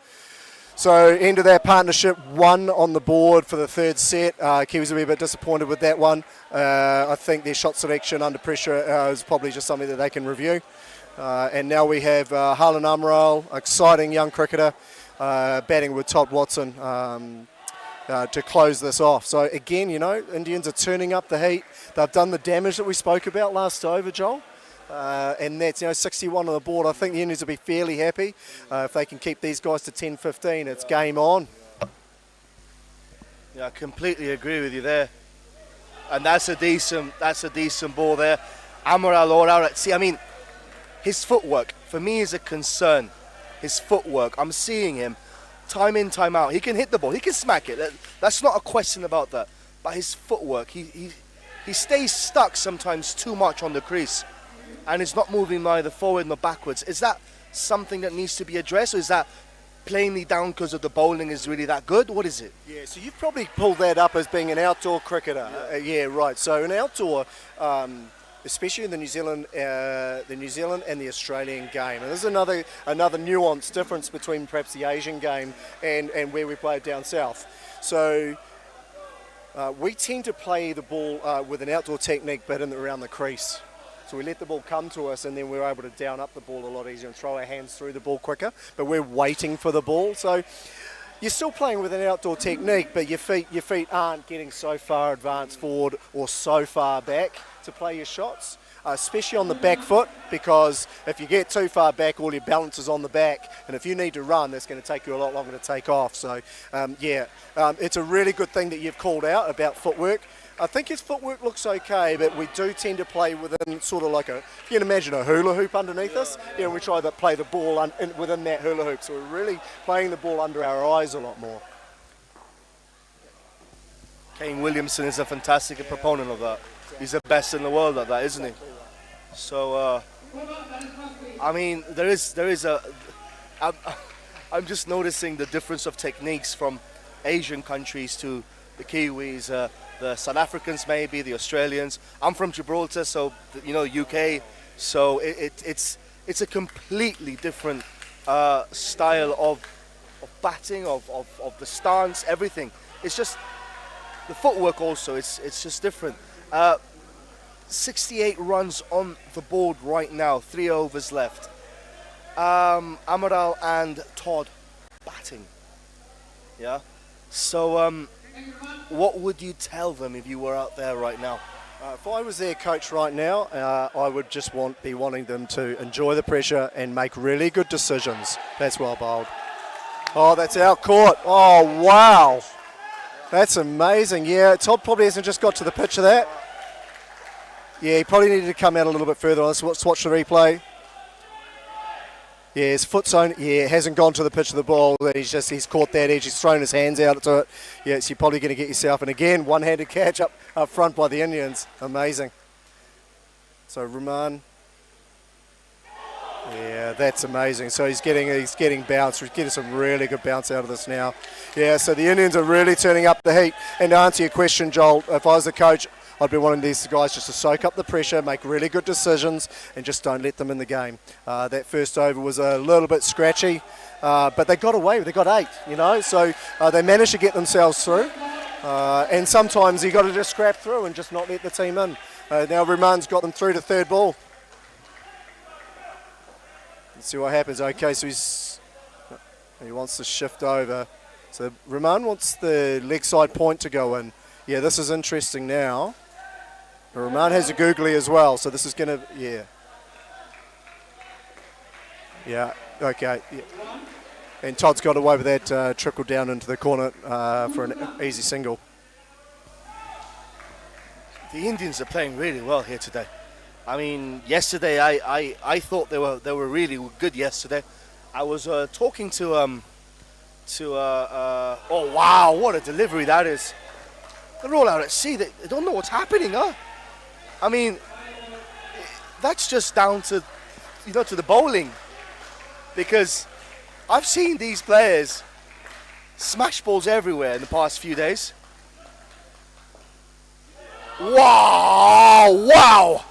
So end of that partnership, 1 on the board for the third set. Kiwis will be a bit disappointed with that one. I think their shot selection under pressure is probably just something that they can review. And now we have Harlan Amaral, exciting young cricketer, batting with Todd Watson to close this off. So again, Indians are turning up the heat. They've done the damage that we spoke about last over, Joel. And that's 61 on the board. I think the Indians will be fairly happy if they can keep these guys to 10-15. It's game on. Yeah, I completely agree with you there. And that's a decent ball there. Amaral all out. See, I mean, his footwork for me is a concern. His footwork. I'm seeing him time in, time out. He can hit the ball. He can smack it. That's not a question about that. But his footwork, he stays stuck sometimes too much on the crease, and is not moving neither forward nor backwards. Is that something that needs to be addressed, or is that plainly down because of the bowling is really that good? What is it? Yeah, so you've probably pulled that up as being an outdoor cricketer. Yeah, right. So an outdoor, especially in the New Zealand and the Australian game. And there's another nuanced difference between perhaps the Asian game and where we play it down south. So we tend to play the ball with an outdoor technique, but around the crease. So we let the ball come to us, and then we're able to down up the ball a lot easier and throw our hands through the ball quicker. But we're waiting for the ball. So you're still playing with an outdoor technique, but your feet aren't getting so far advanced forward or so far back to play your shots, especially on the back foot, because if you get too far back, all your balance is on the back, and if you need to run, that's going to take you a lot longer to take off. So it's a really good thing that you've called out about footwork. I think his footwork looks okay, but we do tend to play within sort of like you can imagine a hula hoop underneath us. Yeah, we try to play the ball within that hula hoop, so we're really playing the ball under our eyes a lot more. Kane Williamson is a fantastic proponent of that. He's the best in the world at that, isn't he? So, I mean, I'm just noticing the difference of techniques from Asian countries to the Kiwis, the South Africans maybe, the Australians. I'm from Gibraltar, so, UK. So it's a completely different style of batting, of the stance, everything. It's just the footwork also. It's just different. 68 runs on the board right now. 3 overs left. Amaral and Todd batting. Yeah. So what would you tell them if you were out there right now? If I was their coach right now, I would just be wanting them to enjoy the pressure and make really good decisions. That's well bowled. Oh, that's out caught. Oh, wow. That's amazing. Yeah, Todd probably hasn't just got to the pitch of that. Yeah, he probably needed to come out a little bit further. Let's watch the replay. Yeah, his foot zone, hasn't gone to the pitch of the ball. He's caught that edge. He's thrown his hands out to it. Yeah, so you're probably going to get yourself. And again, one-handed catch up front by the Indians. Amazing. So Rahman. Yeah, that's amazing. So he's getting bounce. We're getting some really good bounce out of this now. Yeah, so the Indians are really turning up the heat. And to answer your question, Joel, if I was the coach, I'd be wanting these guys just to soak up the pressure, make really good decisions, and just don't let them in the game. That first over was a little bit scratchy, but they got away. They got 8, so they managed to get themselves through. And sometimes you got to just scrap through and just not let the team in. Now Rahman's got them through to third ball. Let's see what happens. Okay, so he wants to shift over. So Rahman wants the leg side point to go in. Yeah, this is interesting now. Rahman has a googly as well, so this is going to, Yeah, okay. Yeah. And Todd's got away with that trickle down into the corner for an easy single. The Indians are playing really well here today. I mean, yesterday I thought they were really good yesterday. I was talking to oh wow, what a delivery that is. They're all out at sea. They don't know what's happening, huh? I mean, that's just down to, to the bowling. Because I've seen these players smash balls everywhere in the past few days. Wow! Wow!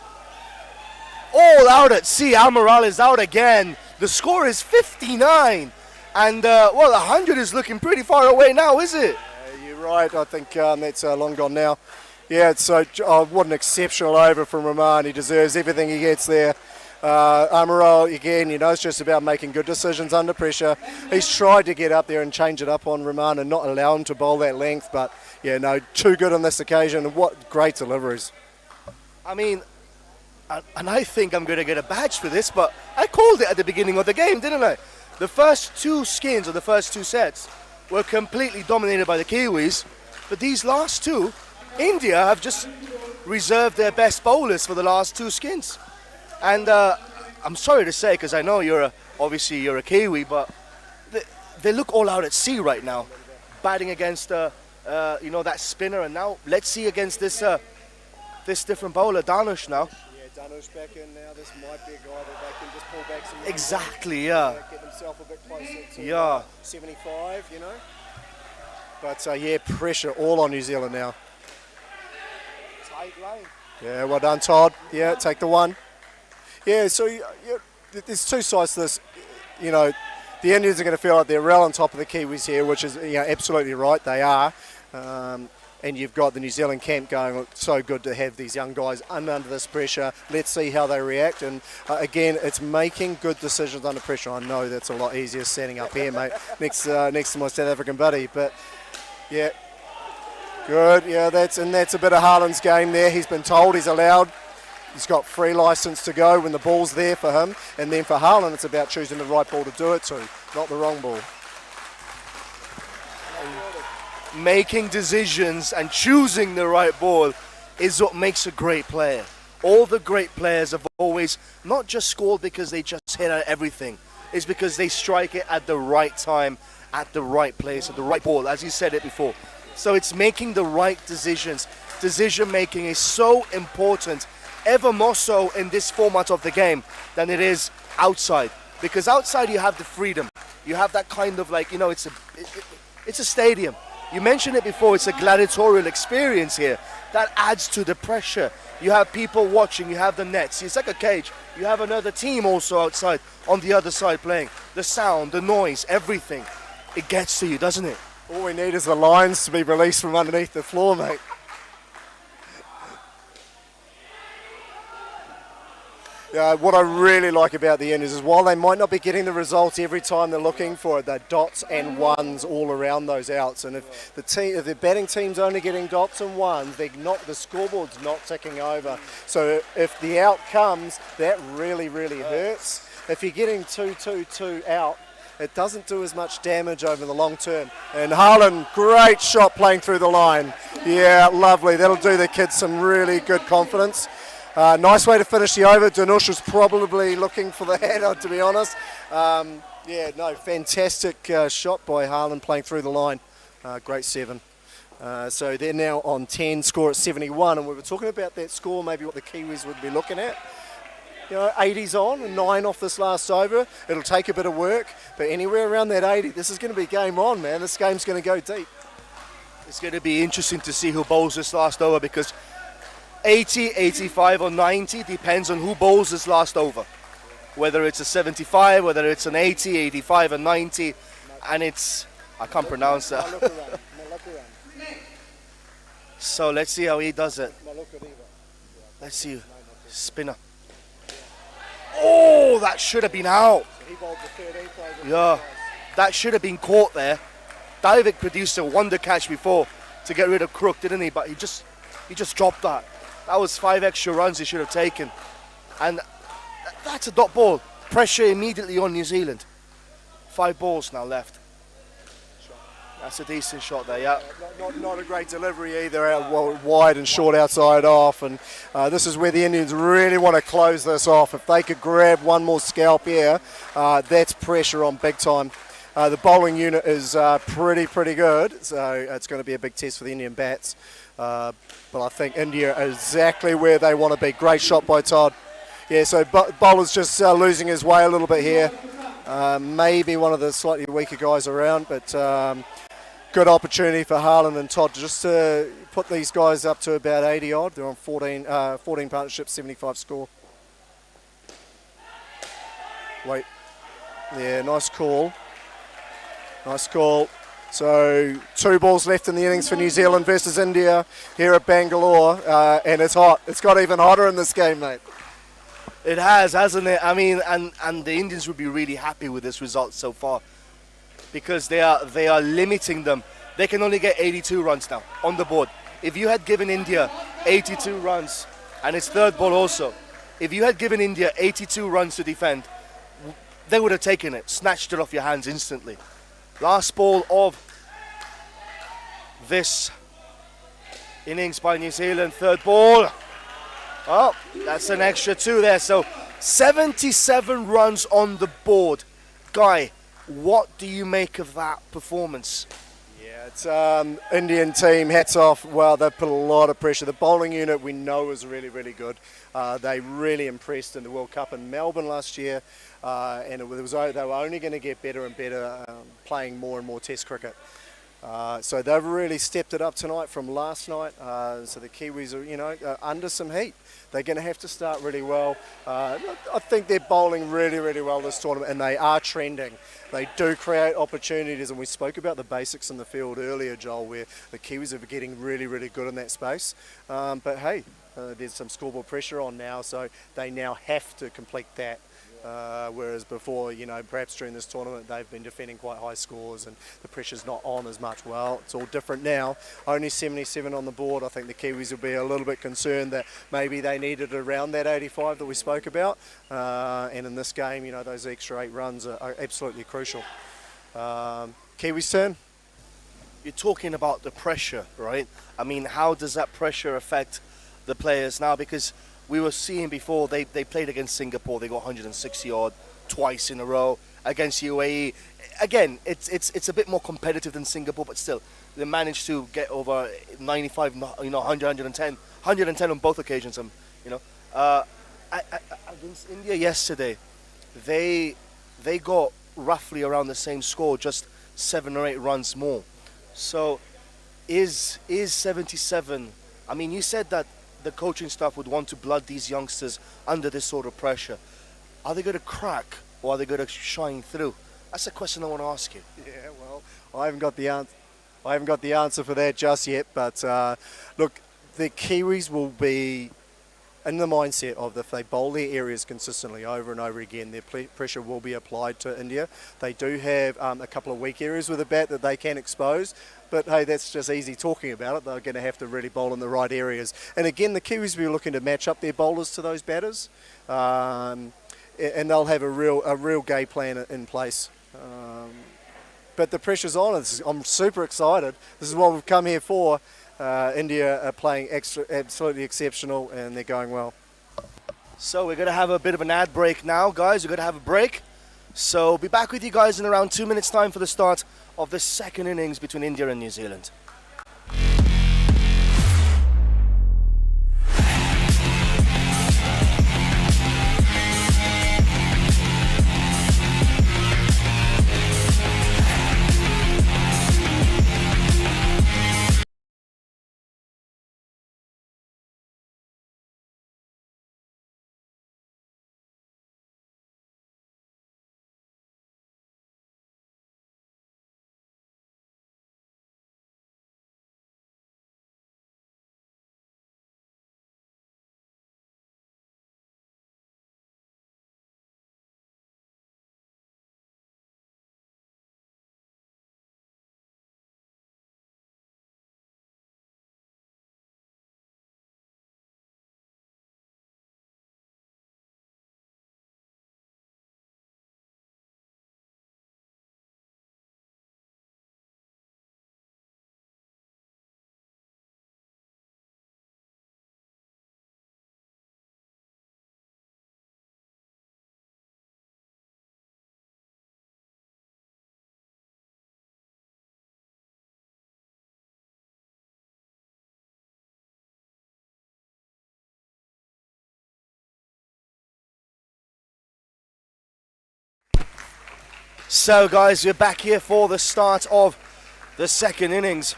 All out at sea. Amaral is out again. The score is 59. And, 100 is looking pretty far away now, is it? You're right. I think that's long gone now. Yeah, so what an exceptional over from Rahman. He deserves everything he gets there. Amaral, again, it's just about making good decisions under pressure. He's tried to get up there and change it up on Rahman and not allow him to bowl that length, but, too good on this occasion. And what great deliveries. I mean, and I think I'm going to get a badge for this, but I called it at the beginning of the game, didn't I? The first 2 skins of the first 2 sets were completely dominated by the Kiwis, but these last 2, India have just reserved their best bowlers for the last 2 skins. And I'm sorry to say, because I know you're a Kiwi, but they look all out at sea right now, batting against that spinner. And now let's see against this this different bowler, Danush now. Yeah, Danush back in now. This might be a guy that they can just pull back some. Exactly, yeah. Get himself a bit closer to Yeah. 75, you know. But yeah, pressure all on New Zealand now. Tight line. Yeah, well done, Todd. Yeah, take the one. Yeah, so there's two sides to this. You know, the Indians are going to feel like they're well on top of the Kiwis here, which is absolutely right. They are. And you've got the New Zealand camp going, "Look, so good to have these young guys under this pressure. Let's see how they react." And again, it's making good decisions under pressure. I know that's a lot easier standing up here, mate, next to my South African buddy. But yeah, good. Yeah, that's a bit of Haaland's game there. He's been told he's allowed. He's got free license to go when the ball's there for him. And then for Haaland, it's about choosing the right ball to do it to, not the wrong ball. Making decisions and choosing the right ball is what makes a great player. All the great players have always not just scored because they just hit at everything. It's because they strike it at the right time, at the right place, at the right ball, as you said it before. So it's making the right decisions. Decision making is so important, ever more so in this format of the game than it is outside. Because outside you have the freedom. You have that kind of like, it's a stadium. You mentioned it before, it's a gladiatorial experience here. That adds to the pressure. You have people watching, you have the nets. It's like a cage. You have another team also outside, on the other side playing. The sound, the noise, everything. It gets to you, doesn't it? All we need is the lines to be released from underneath the floor, mate. What I really like about the Indians is while they might not be getting the results every time they're looking for it, they're dots and ones all around those outs. And if the batting team's only getting dots and ones, the scoreboard's not ticking over. So if the out comes, that really, really hurts. If you're getting 2-2-2 out, it doesn't do as much damage over the long term. And Haaland, great shot playing through the line. Yeah, lovely. That'll do the kids some really good confidence. Nice way to finish the over. Danush was probably looking for the header, to be honest. Fantastic shot by Haaland playing through the line. Great 7. So they're now on 10, score at 71. And we were talking about that score, maybe what the Kiwis would be looking at. 80's on, and 9 off this last over. It'll take a bit of work, but anywhere around that 80, this is going to be game on, man. This game's going to go deep. It's going to be interesting to see who bowls this last over because 80, 85 or 90 depends on who bowls this last over. Whether it's a 75, whether it's an 80, 85 and 90, and it's, I can't pronounce that. So let's see how he does it. Let's see, spinner. Oh, that should have been out. Yeah, that should have been caught there. Davik produced a wonder catch before to get rid of Crook, didn't he? But he just dropped that. That was 5 extra runs he should have taken. And that's a dot ball. Pressure immediately on New Zealand. 5 balls now left. That's a decent shot there, yeah. Not a great delivery either, out wide and short outside off. And this is where the Indians really want to close this off. If they could grab one more scalp here, that's pressure on big time. The bowling unit is pretty good, so it's going to be a big test for the Indian bats. But I think India are exactly where they want to be. Great shot by Todd. Yeah, so bowler's just losing his way a little bit here. Maybe one of the slightly weaker guys around, but good opportunity for Haaland and Todd just to put these guys up to about 80 odd. They're on 14 partnerships, 75 score. Wait. Yeah, nice call. Nice call. So 2 balls left in the innings for New Zealand versus India here at Bangalore, and it's hot. It's got even hotter in this game, mate. It has, hasn't it? I mean, and the Indians would be really happy with this result so far because they are limiting them. They can only get 82 runs now on the board. If you had given India 82 runs, and it's third ball also, if you had given India 82 runs to defend, they would have taken it, snatched it off your hands instantly. Last ball of this innings by New Zealand, third ball. Oh, that's an extra 2 there. So 77 runs on the board. Guy, what do you make of that performance? Yeah, It's Indian team, hats off. Wow, they've put a lot of pressure. The bowling unit we know is really, really good. They really impressed in the World Cup in Melbourne last year, and they were only going to get better and better playing more and more Test cricket. So they've really stepped it up tonight from last night. So the Kiwis are, under some heat. They're going to have to start really well. I think they're bowling really, really well this tournament, and they are trending. They do create opportunities, and we spoke about the basics in the field earlier, Joel, where the Kiwis are getting really, really good in that space. But hey, there's some scoreboard pressure on now, so they now have to complete that. Whereas before, perhaps during this tournament they've been defending quite high scores and the pressure's not on as much. Well, it's all different now. Only 77 on the board. I think the Kiwis will be a little bit concerned that maybe they needed around that 85 that we spoke about. And in this game, those extra 8 runs are absolutely crucial. Kiwis' turn. You're talking about the pressure, right? I mean, how does that pressure affect the players now? Because we were seeing before they played against Singapore, they got 160 odd twice in a row. Against UAE, again, it's a bit more competitive than Singapore, but still, they managed to get over 95, 100, 110 on both occasions. Against India yesterday, they got roughly around the same score, just 7 or 8 runs more. So, is 77? I mean, you said that the coaching staff would want to blood these youngsters under this sort of pressure. Are they going to crack or are they going to shine through? That's a question I want to ask you. Yeah, well, I haven't got the answer for that just yet. But look, the Kiwis will be in the mindset of if they bowl their areas consistently over and over again, their pressure will be applied to India. They do have a couple of weak areas with the bat that they can expose. But hey, that's just easy talking about it. They're going to have to really bowl in the right areas. And again, the Kiwis will be looking to match up their bowlers to those batters, and they'll have a real game plan in place. But the pressure's on. I'm super excited. This is what we've come here for. India are playing absolutely exceptional, and they're going well. So we're going to have a bit of an ad break now, guys. We're going to have a break. So be back with you guys in around 2 minutes' time for the start of the second innings between India and New Zealand. So guys, we're back here for the start of the second innings.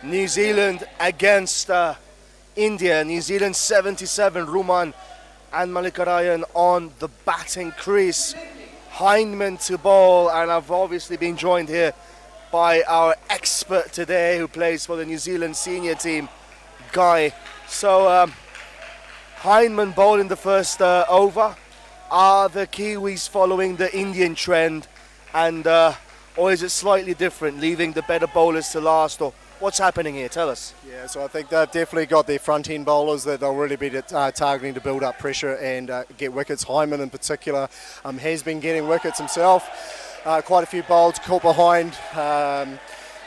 New Zealand against India. New Zealand 77, Ruman and Malikarayan on the batting crease. Hindman to bowl, and I've obviously been joined here by our expert today who plays for the New Zealand senior team, Guy. So Hindman bowling the first over. Are the Kiwis following the Indian trend? And or is it slightly different, leaving the better bowlers to last, or what's happening here? Tell us. Yeah, so I think they've definitely got their front-end bowlers that they'll really be targeting to build up pressure and get wickets. Hyman in particular has been getting wickets himself. Quite a few bowls caught behind.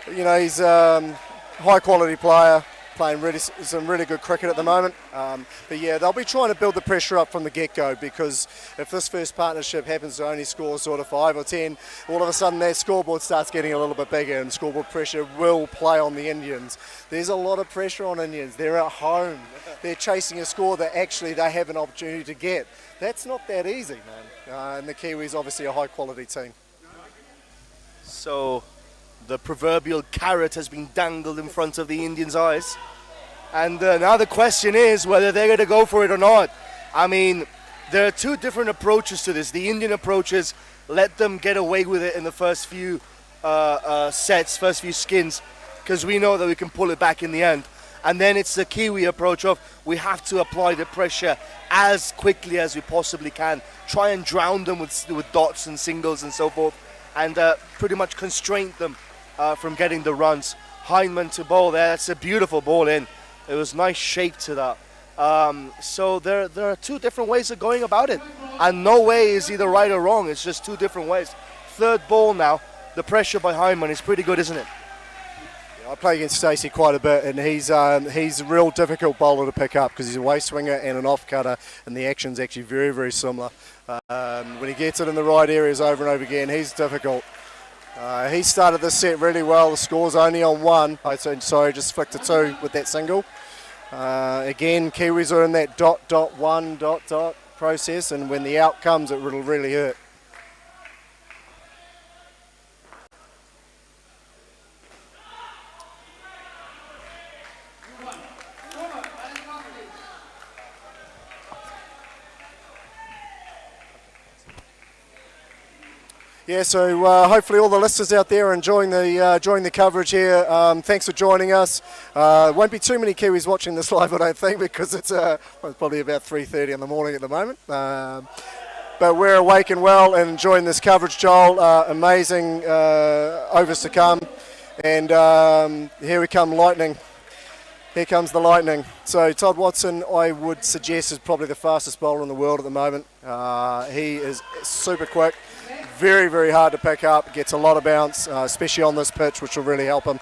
He's a high-quality player, playing some really good cricket at the moment. But yeah, they'll be trying to build the pressure up from the get-go, because if this first partnership happens to only score sort of 5 or 10, all of a sudden that scoreboard starts getting a little bit bigger, and scoreboard pressure will play on the Indians. There's a lot of pressure on Indians. They're at home. They're chasing a score that actually they have an opportunity to get. That's not that easy, man. And the Kiwis obviously a high-quality team. So the proverbial carrot has been dangled in front of the Indians' eyes. And now the question is whether they're going to go for it or not. I mean, there are two different approaches to this. The Indian approach is let them get away with it in the first few sets, first few skins, because we know that we can pull it back in the end. And then it's the Kiwi approach of we have to apply the pressure as quickly as we possibly can. Try and drown them with dots and singles and so forth, and pretty much constrain them from getting the runs. Hindman to bowl there, that's a beautiful ball in. It was nice shape to that. So there are two different ways of going about it, and no way is either right or wrong. It's just two different ways. Third ball now, the pressure by Hindman is pretty good, isn't it? I play against Stacey quite a bit, and he's a real difficult bowler to pick up because he's a way swinger and an off cutter, and the action's actually very, very similar. When he gets it in the right areas over and over again, he's difficult. He started this set really well. The score's only on 1. Sorry, just flicked to 2 with that single. Again, Kiwis are in that dot, dot, 1, dot, dot process, and when the out comes, it will really hurt. Yeah, so hopefully all the listeners out there are enjoying the coverage here. Thanks for joining us. Won't be too many Kiwis watching this live, I don't think, because it's probably about 3:30 in the morning at the moment. But we're awake and well and enjoying this coverage, Joel. Amazing overs to come. And here we come, lightning. Here comes the lightning. So Todd Watson, I would suggest, is probably the fastest bowler in the world at the moment. He is super quick. Very, very hard to pick up. Gets a lot of bounce, especially on this pitch, which will really help him.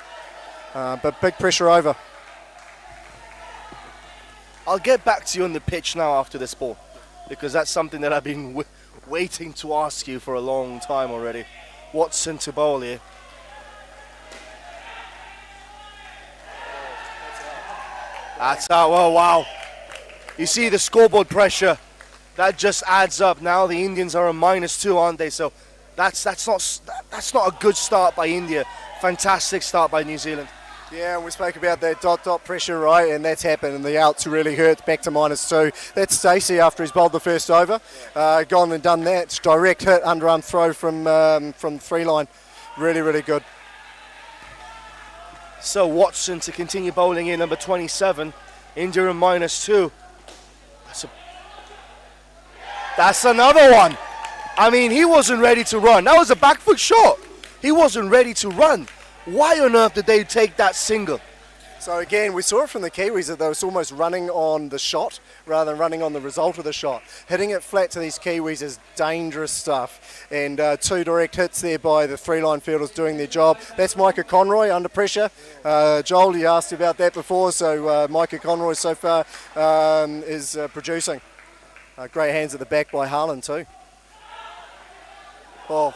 But big pressure over. I'll get back to you on the pitch now after this ball, because that's something that I've been waiting to ask you for a long time already. Watson to bowl here. That's out. Oh, wow. You see the scoreboard pressure. That just adds up. Now the Indians are a -2, aren't they? So that's not a good start by India. Fantastic start by New Zealand. Yeah, and we spoke about that dot pressure, right? And that's happened, and the outs really hurt. Back to -2. That's Stacey after he's bowled the first over. Gone and done that. It's direct hit, underarm throw from 3 line. Really, really good. So Watson to continue bowling in, number 27. India in -2. That's another one. I mean, he wasn't ready to run. That was a back foot shot. He wasn't ready to run. Why on earth did they take that single? So again, we saw it from the Kiwis that they was almost running on the shot rather than running on the result of the shot. Hitting it flat to these Kiwis is dangerous stuff. And 2 direct hits there by the 3-line fielders doing their job. That's Micah Conroy under pressure. Joel, you asked about that before, so Micah Conroy so far is producing. Great hands at the back by Harlan too. Oh,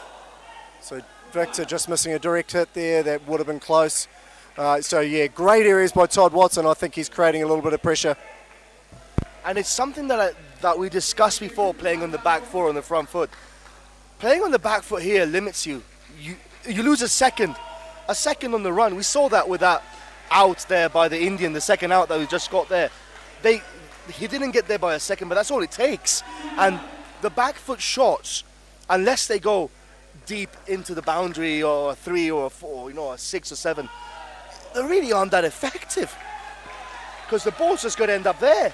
so Victor just missing a direct hit there. That would have been close. So yeah, great areas by Todd Watson. I think he's creating a little bit of pressure. And it's something that we discussed before, playing on the back foot, on the front foot. Playing on the back foot here limits you. You lose a second on the run. We saw that with that out there by the Indian, the second out that we just got there. He didn't get there by a second, but that's all it takes. And the back foot shots, unless they go deep into the boundary or a 3 or a 4, a 6 or 7, they really aren't that effective, because the ball's just going to end up there.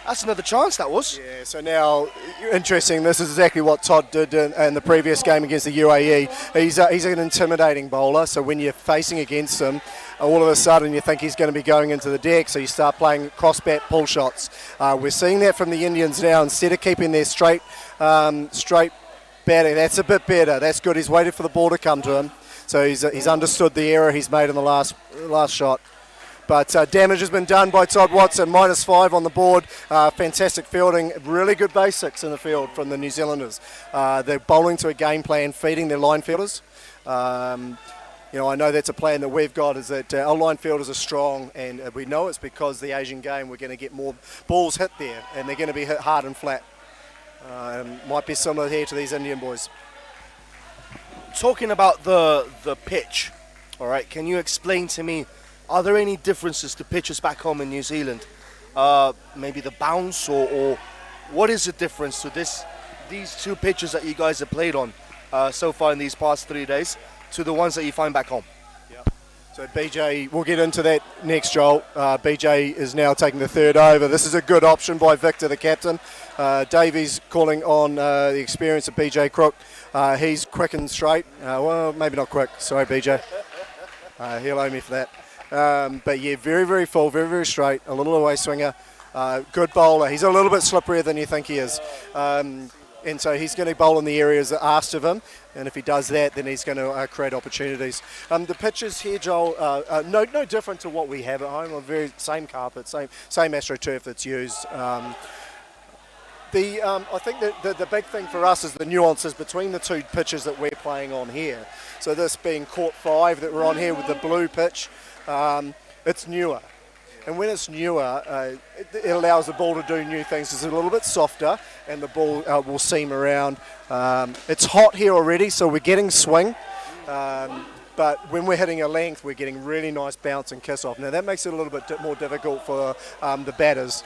That's another chance, that was. Yeah, so now, interesting, this is exactly what Todd did in the previous game against the UAE. He's an intimidating bowler, so when you're facing against him, all of a sudden you think he's going to be going into the deck, so you start playing cross-bat pull shots. We're seeing that from the Indians now. Instead of keeping their straight batting, that's a bit better. That's good. He's waited for the ball to come to him, so he's understood the error he's made in the last shot. But damage has been done by Todd Watson, -5 on the board. Fantastic fielding, really good basics in the field from the New Zealanders. They're bowling to a game plan, feeding their line fielders. I know that's a plan that we've got, is that our line fielders are strong, and we know it's because the Asian game we're going to get more balls hit there, and they're going to be hit hard and flat. Might be similar here to these Indian boys. Talking about the pitch, all right, can you explain to me, are there any differences to pitches back home in New Zealand? Maybe the bounce, or what is the difference to these two pitches that you guys have played on so far in these past 3 days to the ones that you find back home? So BJ, we'll get into that next, Joel. BJ is now taking the third over. This is a good option by Victor, the captain. Davies calling on the experience of BJ Crook. He's quick and straight. Well, maybe not quick. Sorry, BJ. He'll owe me for that. But yeah, very, very full, very, very straight. A little away swinger. Good bowler. He's a little bit slipperier than you think he is. And so he's going to bowl in the areas that are asked of him, and if he does that, then he's going to create opportunities. The pitches here, Joel, no different to what we have at home. Very same carpet, same AstroTurf that's used. I think that the big thing for us is the nuances between the two pitches that we're playing on here. So this being Court 5 that we're on here with the blue pitch, it's newer. And when it's newer, it allows the ball to do new things. It's a little bit softer, and the ball will seam around. It's hot here already, so we're getting swing. But when we're hitting a length, we're getting really nice bounce and kiss off. Now that makes it a little bit more difficult for the batters.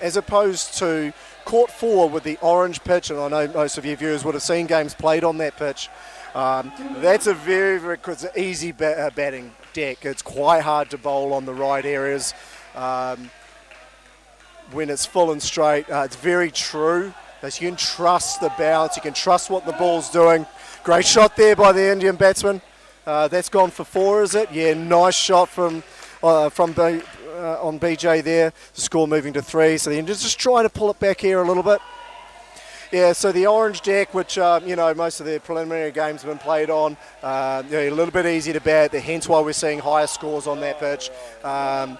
As opposed to Court 4 with the orange pitch, and I know most of your viewers would have seen games played on that pitch. That's a very, very easy batting deck. It's quite hard to bowl on the right areas. When it's full and straight, it's very true. As you can trust the bounce, you can trust what the ball's doing. Great shot there by the Indian batsman. That's gone for 4, is it? Yeah, nice shot from on BJ there. The score moving to 3. So the Indians just trying to pull it back here a little bit. Yeah, so the orange deck, which most of the preliminary games have been played on, a little bit easy to bat. Hence why we're seeing higher scores on that pitch. And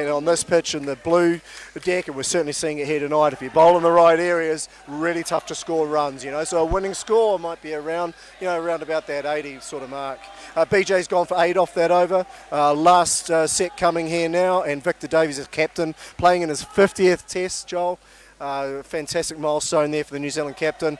on this pitch in the blue deck, and we're certainly seeing it here tonight. If you bowl in the right areas, really tough to score runs. So a winning score might be around about that 80 sort of mark. BJ's gone for 8 off that over. Last set coming here now, and Victor Davies is captain, playing in his 50th Test, Joel. Fantastic milestone there for the New Zealand captain.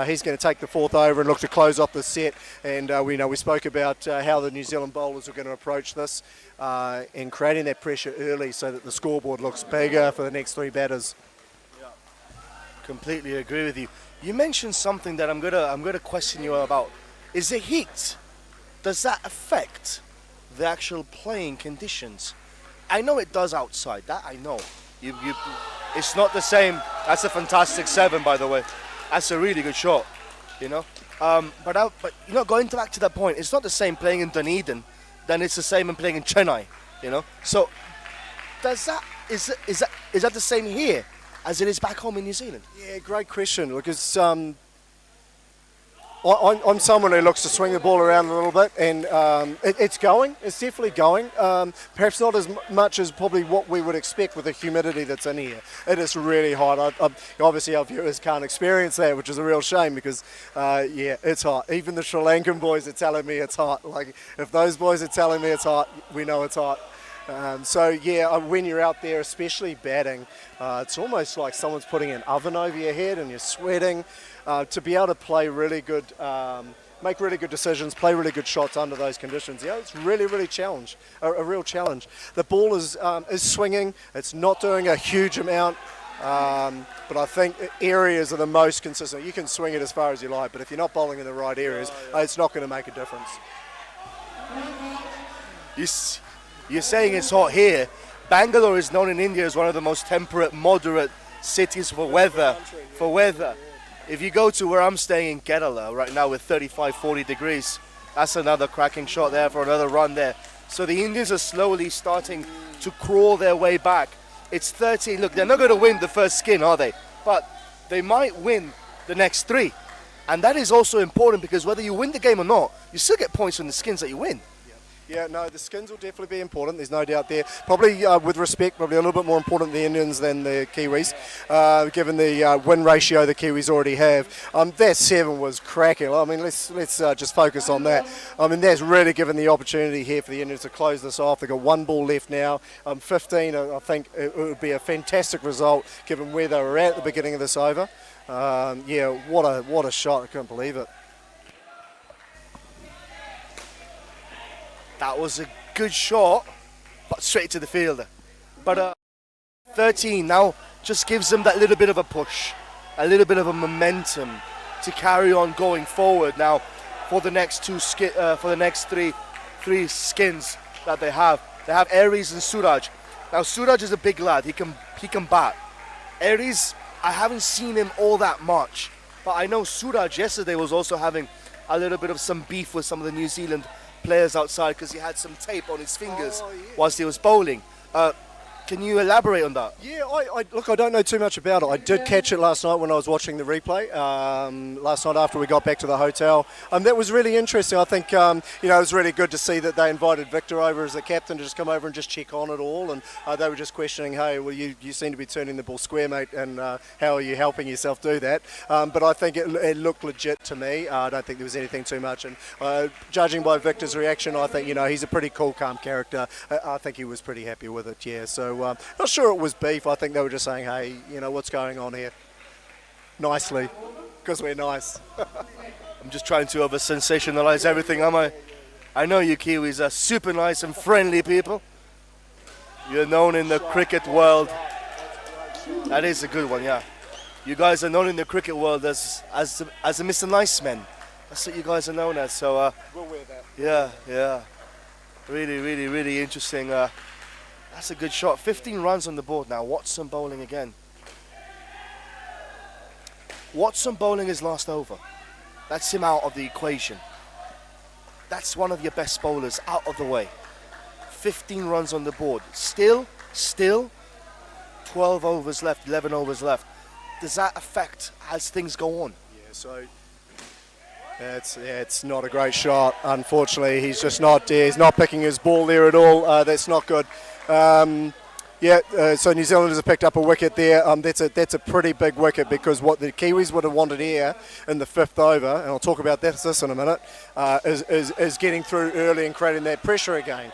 He's going to take the 4th over and look to close off the set. And we spoke about how the New Zealand bowlers are going to approach this and creating that pressure early so that the scoreboard looks bigger for the next 3 batters. Yeah, completely agree with you. You mentioned something that I'm gonna question you about. Is the heat? Does that affect the actual playing conditions? I know it does outside. That I know. It's not the same. That's a fantastic 7, by the way. That's a really good shot, But going back to that point, it's not the same playing in Dunedin than it's the same in playing in Chennai, So, is that the same here as it is back home in New Zealand? Yeah, great question. Because I'm someone who looks to swing the ball around a little bit, and it's going. It's definitely going. Perhaps not as much as probably what we would expect with the humidity that's in here. It is really hot. Obviously, our viewers can't experience that, which is a real shame because, it's hot. Even the Sri Lankan boys are telling me it's hot. Like, if those boys are telling me it's hot, we know it's hot. When you're out there, especially batting, it's almost like someone's putting an oven over your head and you're sweating. To be able to play really good, make really good decisions, play really good shots under those conditions, it's really, really a real challenge. The ball is swinging. It's not doing a huge amount, but I think areas are the most consistent. You can swing it as far as you like, but if you're not bowling in the right areas, it's not going to make a difference. You're saying it's hot here. Bangalore is known in India as one of the most temperate, moderate cities for weather. If you go to where I'm staying in Kerala right now with 35, 40 degrees, that's another cracking shot there for another run there. So the Indians are slowly starting to crawl their way back. It's 13. Look, they're not going to win the first skin, are they? But they might win the next 3. And that is also important because whether you win the game or not, you still get points from the skins that you win. Yeah, no, the skins will definitely be important. There's no doubt there. Probably, with respect, probably a little bit more important the Indians than the Kiwis, given the win ratio the Kiwis already have. That 7 was cracking. I mean, let's just focus on that. I mean, that's really given the opportunity here for the Indians to close this off. They've got 1 ball left now. 15, I think it would be a fantastic result given where they were at the beginning of this over. Yeah, what a shot! I couldn't believe it. That was a good shot, but straight to the fielder. But 13 now just gives them that little bit of a push, a little bit of a momentum to carry on going forward now for the next three skins that they have. They have Aries and Suraj. Now Suraj is a big lad. He can bat. Aries, I haven't seen him all that much, but I know Suraj yesterday was also having a little bit of some beef with some of the New Zealand players outside because he had some tape on his fingers whilst he was bowling. Can you elaborate on that? Yeah, look, I don't know too much about it. I did catch it last night when I was watching the replay, last night after we got back to the hotel. That was really interesting. I think, it was really good to see that they invited Victor over as the captain to just come over and just check on it all. And they were just questioning, hey, well, you seem to be turning the ball square, mate, and how are you helping yourself do that? But I think it looked legit to me. I don't think there was anything too much. And judging by Victor's reaction, I think, he's a pretty cool, calm character. I think he was pretty happy with it, yeah. So not sure it was beef. I think they were just saying, hey, what's going on here? Nicely, because we're nice. I'm just trying to over-sensationalise everything, am I? I know you Kiwis are super nice and friendly people. You're known in the cricket world. That is a good one, yeah. You guys are known in the cricket world as a Mr. Nice Men. That's what you guys are known as. So We'll wear that. yeah. Really, really, really interesting. That's a good shot. 15 runs on the board now. Watson bowling again. Watson bowling his last over. That's him out of the equation. That's one of your best bowlers out of the way. 15 runs on the board. Still 12 overs left, 11 overs left. Does that affect as things go on? Yeah, so it's not a great shot. Unfortunately, he's just not he's not picking his ball there at all. That's not good. So New Zealanders have picked up a wicket there. That's a pretty big wicket because what the Kiwis would have wanted here in the 5th over, and I'll talk about this in a minute, is getting through early and creating that pressure again.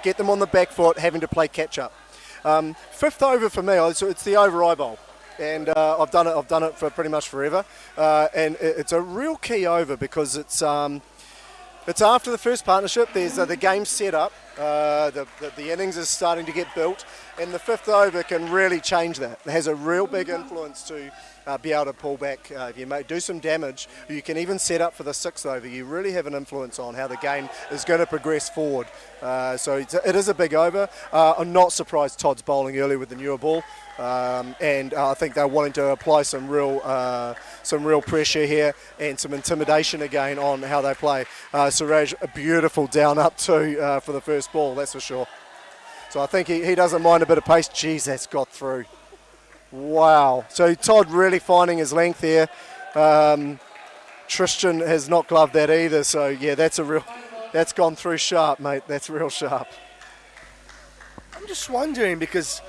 Get them on the back foot, having to play catch up. 5th over for me, it's the over I bowl. And I've done it for pretty much forever, and it's a real key over because it's after the first partnership. There's the game set up, the innings is starting to get built, and the 5th over can really change that. It has a real big influence to be able to pull back. If you do some damage, you can even set up for the 6th over. You really have an influence on how the game is going to progress forward. So it is a big over. I'm not surprised Todd's bowling early with the newer ball. And I think they're wanting to apply some real pressure here and some intimidation again on how they play. Suraj, a beautiful down up too for the first ball, that's for sure. So I think he doesn't mind a bit of pace. Jeez, that's got through. Wow. So Todd really finding his length here. Tristan has not gloved that either. So yeah, that's gone through sharp, mate. That's real sharp. I'm just wondering because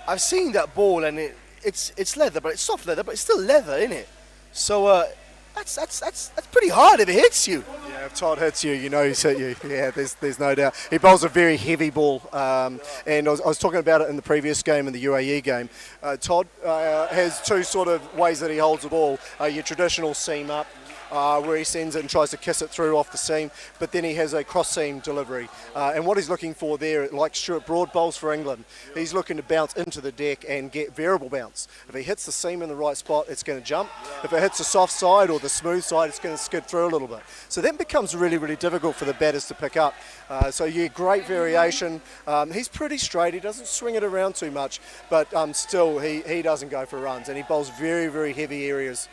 I've seen that ball and it's leather, but it's soft leather, but it's still leather, isn't it? So that's pretty hard if it hits you. Yeah, if Todd hits you, he's hit you. Yeah, there's no doubt. He bowls a very heavy ball, and I was talking about it in the previous game, in the UAE game. Todd has 2 sort of ways that he holds the ball. Your traditional seam up, where he sends it and tries to kiss it through off the seam, but then he has a cross-seam delivery. And what he's looking for there, like Stuart Broad bowls for England, he's looking to bounce into the deck and get variable bounce. If he hits the seam in the right spot, it's going to jump. If it hits the soft side or the smooth side, it's going to skid through a little bit. So that becomes really, really difficult for the batters to pick up. So yeah, great variation. He's pretty straight. He doesn't swing it around too much, but still he doesn't go for runs, and he bowls very, very heavy areas.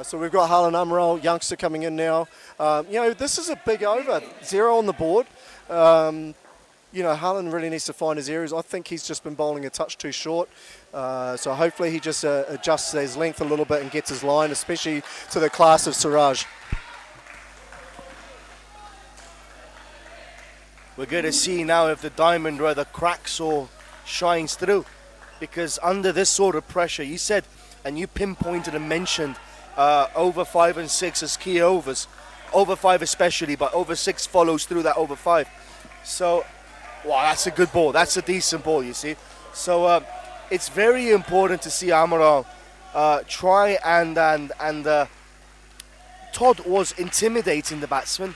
So we've got Harlan Umrah, youngster, coming in now. This is a big over, 0 on the board. Harlan really needs to find his areas. I think he's just been bowling a touch too short. So hopefully he just adjusts his length a little bit and gets his line, especially to the class of Suraj. we're going to see now if the diamond rather cracks or shines through. Because under this sort of pressure, you said, and you pinpointed and mentioned over 5 and 6 as key overs. Over 5 especially, but over 6 follows through that over 5. So, wow, that's a good ball. That's a decent ball, you see. So it's very important to see Amaral try and Todd was intimidating the batsman.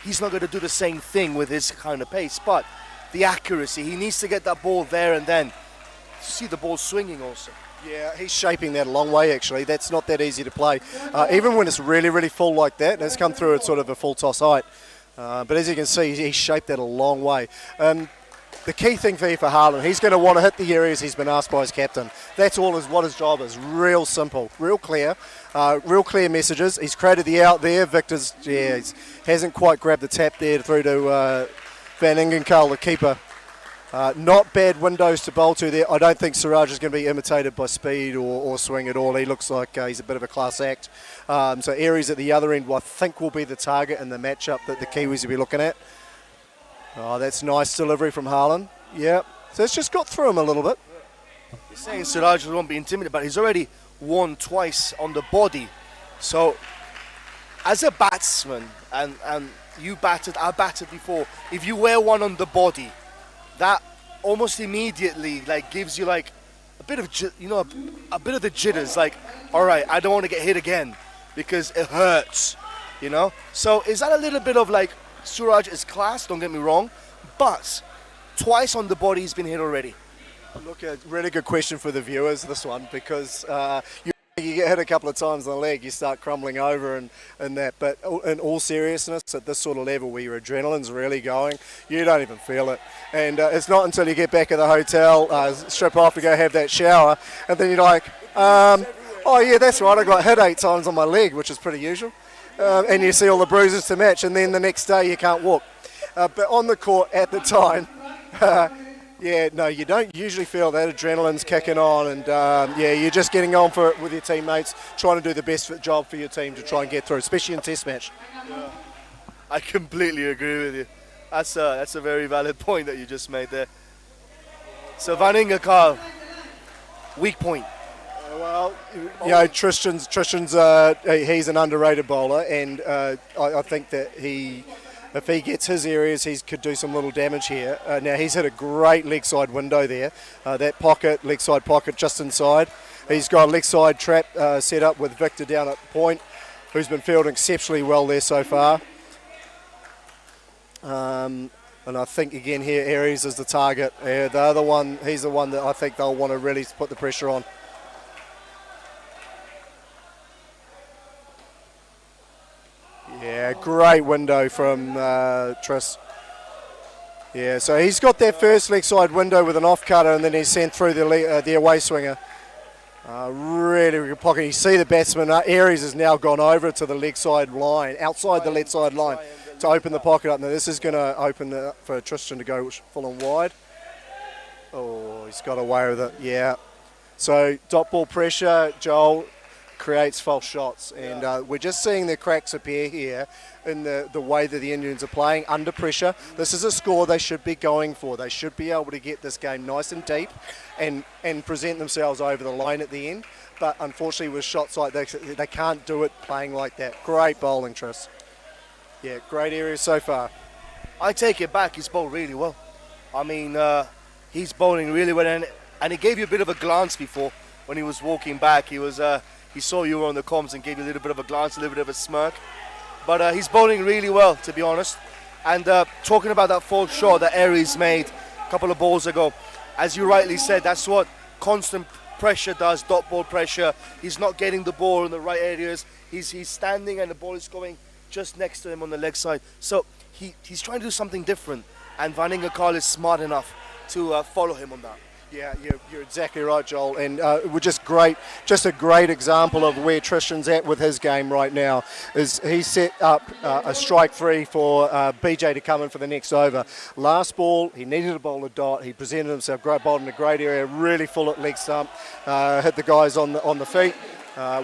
He's not going to do the same thing with his kind of pace, but the accuracy, he needs to get that ball there and then. See the ball swinging also. Yeah, he's shaping that a long way actually. That's not that easy to play. Even when it's really, really full like that, and it's come through at sort of a full toss height. But as you can see, he's shaped that a long way. The key thing for Harlan, he's going to want to hit the areas he's been asked by his captain. That's all what his job is. Real simple, real clear messages. He's created the out there. Victor's, hasn't quite grabbed the tap there through to Van Ingenkuil, the keeper. Not bad windows to bowl to there. I don't think Siraj is going to be imitated by speed or swing at all. He looks like he's a bit of a class act. So Aries at the other end, I think, will be the target in the matchup that the Kiwis will be looking at. Oh, that's nice delivery from Harlan. Yeah, so it's just got through him a little bit. He's saying Siraj won't be intimidated, but he's already won twice on the body. So, as a batsman, and you batted, I batted before, if you wear one on the body, that almost immediately gives you a bit of a bit of the jitters. All right, I don't want to get hit again because it hurts. So is that a little bit of Suraj is class? Don't get me wrong, but twice on the body he's been hit already. Look, a really good question for the viewers, this one, because you get hit a couple of times on the leg, you start crumbling over and that. But in all seriousness, at this sort of level where your adrenaline's really going, you don't even feel it. And it's not until you get back at the hotel, strip off to go have that shower, and then you're like, oh yeah, that's right, I got hit 8 times on my leg, which is pretty usual. And you see all the bruises to match, and then the next day you can't walk. But on the court at the time, you don't usually feel that adrenaline's kicking on, and you're just getting on for it with your teammates, trying to do the best job for your team to try and get through, especially in Test match. Yeah. I completely agree with you. That's a very valid point that you just made there. So Van Ingenkuil, weak point. Tristan's he's an underrated bowler, and I think that if he gets his areas, he could do some little damage here. Now he's hit a great leg side window there. That pocket, leg side pocket just inside. He's got a leg side trap set up with Victor down at point, who's been fielding exceptionally well there so far. And I think again here, Aries is the target. The other one, he's the one that I think they'll want to really put the pressure on. Yeah, great window from Tris. Yeah, so he's got that first leg side window with an off cutter, and then he's sent through the away swinger. Really good pocket. You see the batsman, Aries has now gone over to the leg side line, outside the leg side line, to open the pocket up. Now this is going to open it up for Tristan to go full and wide. Oh, he's got away with it, yeah. So dot ball pressure, Joel, creates false shots, and we're just seeing the cracks appear here in the way that the Indians are playing under pressure. This is a score they should be going for. They should be able to get this game nice and deep and present themselves over the line at the end, but unfortunately with shots like that, they can't do it playing like that. Great bowling, Tris. Yeah, great areas so far. I take it back, he's bowled really well. I mean, he's bowling really well, and he gave you a bit of a glance before when he was walking back. He saw you were on the comms and gave you a little bit of a glance, a little bit of a smirk. But he's bowling really well, to be honest. And talking about that false shot that Aries made a couple of balls ago, as you rightly said, that's what constant pressure does, dot ball pressure. He's not getting the ball in the right areas. He's standing and the ball is going just next to him on the leg side. So he's trying to do something different. And Van Ingenkuil is smart enough to follow him on that. Yeah, you're exactly right, Joel, and we're just a great example of where Tristan's at with his game right now. Is he set up a strike 3 for BJ to come in for the next over. Last ball, he needed to bowl a dot. He presented himself, bowled in a great area, really full at leg stump, hit the guys on the feet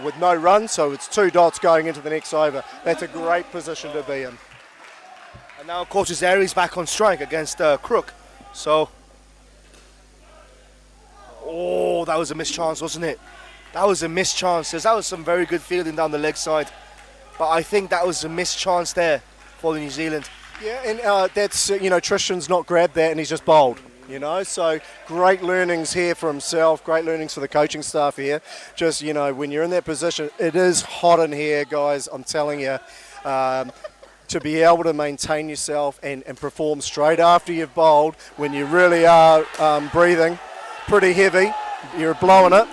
with no run, so it's 2 dots going into the next over. That's a great position to be in. And now, of course, it's Aries back on strike against Crook. So, oh, that was a missed chance, wasn't it? That was a missed chance. That was some very good fielding down the leg side. But I think that was a missed chance there for New Zealand. Yeah, and that's, Tristan's not grabbed that and he's just bowled, So great learnings here for himself, great learnings for the coaching staff here. Just, when you're in that position, it is hot in here, guys, I'm telling you. To be able to maintain yourself and perform straight after you've bowled, when you really are breathing pretty heavy, you're blowing it.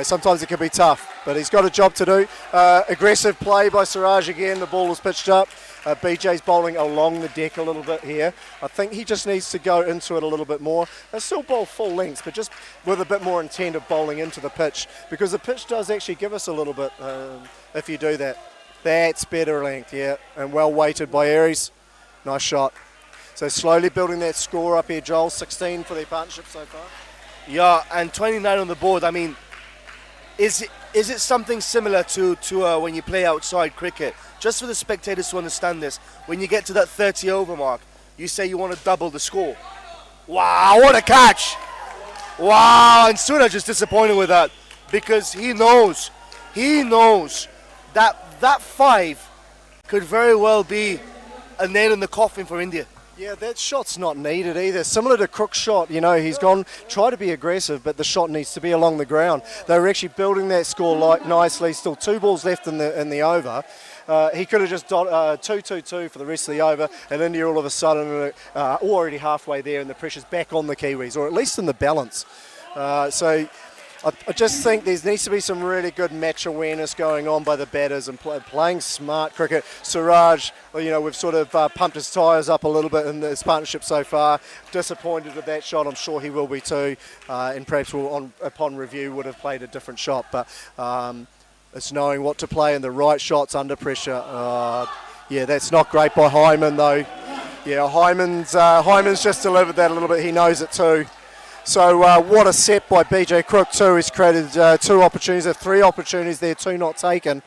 Sometimes it can be tough, but he's got a job to do. Aggressive play by Siraj again. The ball was pitched up. BJ's bowling along the deck a little bit here. I think he just needs to go into it a little bit more. They still bowl full lengths, but just with a bit more intent of bowling into the pitch, because the pitch does actually give us a little bit if you do that. That's better length, yeah, and well weighted by Aries. Nice shot. So slowly building that score up here, Joel. 16 for their partnership so far. Yeah, and 29 on the board. I mean, is it something similar to when you play outside cricket? Just for the spectators to understand this, when you get to that 30 over mark, you say you want to double the score. Wow, what a catch! Wow, and Suraj is disappointed with that because he knows that 5 could very well be a nail in the coffin for India. Yeah, that shot's not needed either. Similar to Crook's shot, he's gone, try to be aggressive, but the shot needs to be along the ground. They were actually building that score nicely. Still 2 balls left in the over. He could have just 2-2-2 for the rest of the over, and India all of a sudden already halfway there, and the pressure's back on the Kiwis, or at least in the balance. So I just think there needs to be some really good match awareness going on by the batters and playing smart cricket. Siraj, we've sort of pumped his tyres up a little bit in this partnership so far. Disappointed with that shot. I'm sure he will be too, and perhaps upon review would have played a different shot. But it's knowing what to play and the right shots under pressure. Yeah, that's not great by Hyman though. Yeah, Hyman's just delivered that a little bit. He knows it too. So what a set by BJ Crook too. He's created 2 opportunities, 3 opportunities there, 2 not taken.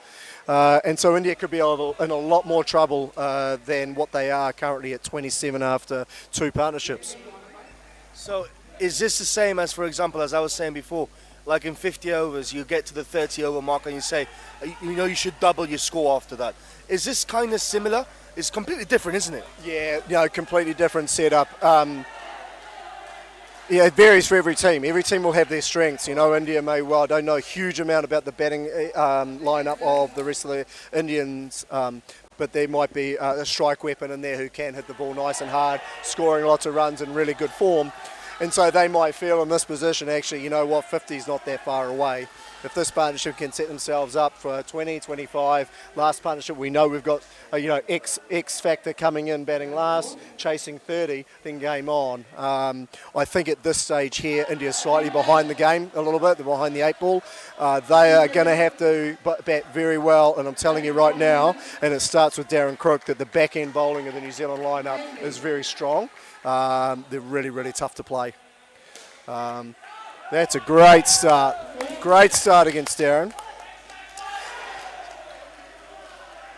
And so India could be in a lot more trouble than what they are currently at 27 after 2 partnerships. So is this the same as, for example, as I was saying before, like in 50 overs, you get to the 30 over mark and you say, you should double your score after that. Is this kind of similar? It's completely different, isn't it? Yeah, completely different setup. Yeah, it varies for every team. Every team will have their strengths. India may well, I don't know a huge amount about the batting lineup of the rest of the Indians, but there might be a strike weapon in there who can hit the ball nice and hard, scoring lots of runs in really good form. And so they might feel in this position, actually, 50 is not that far away. If this partnership can set themselves up for 20, 25, last partnership, we know we've got, X factor coming in batting last, chasing 30, then game on. I think at this stage here, India's slightly behind the game a little bit. They're behind the 8 ball. They are going to have to bat very well, and I'm telling you right now, and it starts with Darren Crook, that the back-end bowling of the New Zealand lineup is very strong. They're really, really tough to play. That's a great start. Great start against Darren.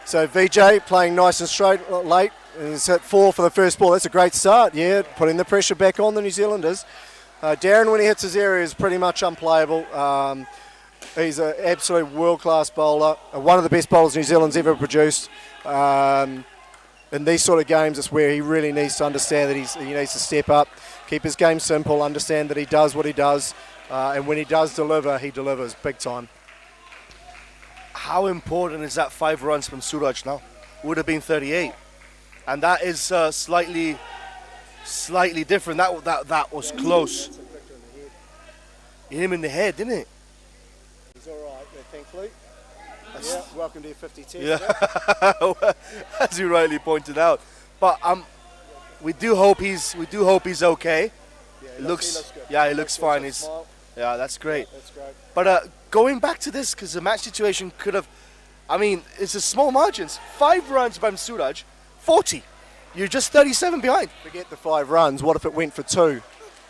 So Vijay playing nice and straight late. And he's hit 4 for the first ball. That's a great start, yeah. Putting the pressure back on the New Zealanders. Darren, when he hits his area, is pretty much unplayable. He's an absolute world-class bowler. One of the best bowlers New Zealand's ever produced. In these sort of games, it's where he really needs to understand that he needs to step up, keep his game simple, understand that he does what he does, and when he does deliver, he delivers big time. How important is that 5 runs from Suraj now? Would have been 38, and that is slightly different. That was close. He hit him in the head, didn't it? He's all right, thankfully. Yeah, welcome to your 50 test. Yeah, as you rightly pointed out. But we do hope he's okay. Yeah, he looks good. Yeah, he looks fine. Yeah, that's great. That's great. But going back to this, because the match situation could have, it's a small margins. 5 runs by Suraj, 40. You're just 37 behind. Forget the 5 runs. What if it went for 2?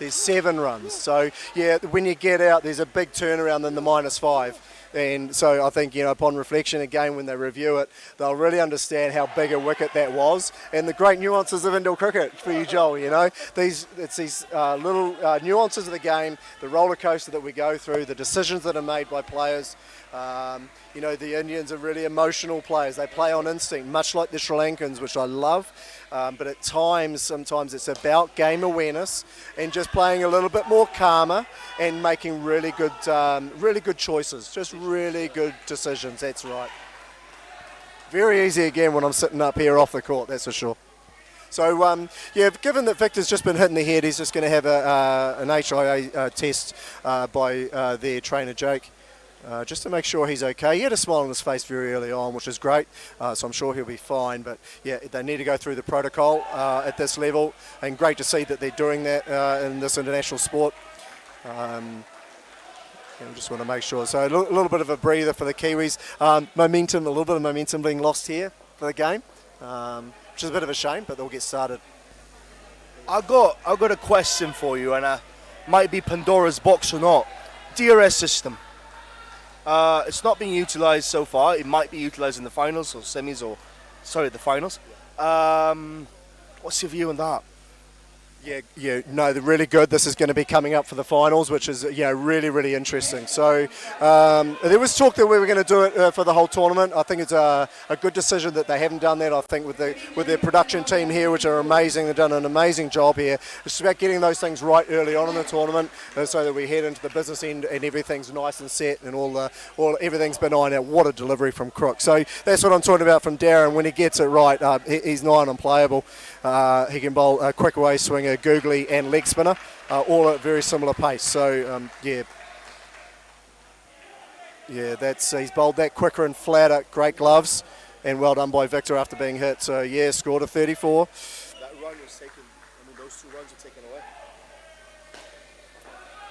there's 7 runs. So, yeah, when you get out, there's a big turnaround in the -5. And so I think, upon reflection again, when they review it, they'll really understand how big a wicket that was and the great nuances of indoor cricket for you, Joel. It's these little nuances of the game, the roller coaster that we go through, the decisions that are made by players. The Indians are really emotional players. They play on instinct, much like the Sri Lankans, which I love. But at times, sometimes it's about game awareness and just playing a little bit more calmer and making really good choices, just really good decisions. That's right. Very easy again when I'm sitting up here off the court, that's for sure. So, given that Victor's just been hit in the head, he's just going to have an HIA test by their trainer, Jake. Just to make sure he's okay. He had a smile on his face very early on, which is great, so I'm sure he'll be fine. But yeah, they need to go through the protocol at this level, and great to see that they're doing that in this international sport. I just want to make sure. So a little bit of a breather for the Kiwis. A little bit of momentum being lost here for the game, which is a bit of a shame, but they'll get started. I've got a question for you, and might be Pandora's box or not. DRS system. It's not being utilised so far. It might be utilised in the finals or semis the finals. What's your view on that? No, they're really good. This is going to be coming up for the finals, which is really, really interesting. So there was talk that we were going to do it for the whole tournament. I think it's a good decision that they haven't done that. I think with their production team here, which are amazing, they've done an amazing job here. It's about getting those things right early on in the tournament, so that we head into the business end and everything's nice and set and everything's been ironed out. What a delivery from Crook. So that's what I'm talking about from Darren. When he gets it right, he's nigh on unplayable. He can bowl a quick away swinger, googly and leg spinner, all at very similar pace. So he's bowled that quicker and flatter. Great gloves, and well done by Victor after being hit. So scored a 34. That run was taken. Those 2 runs were taken away.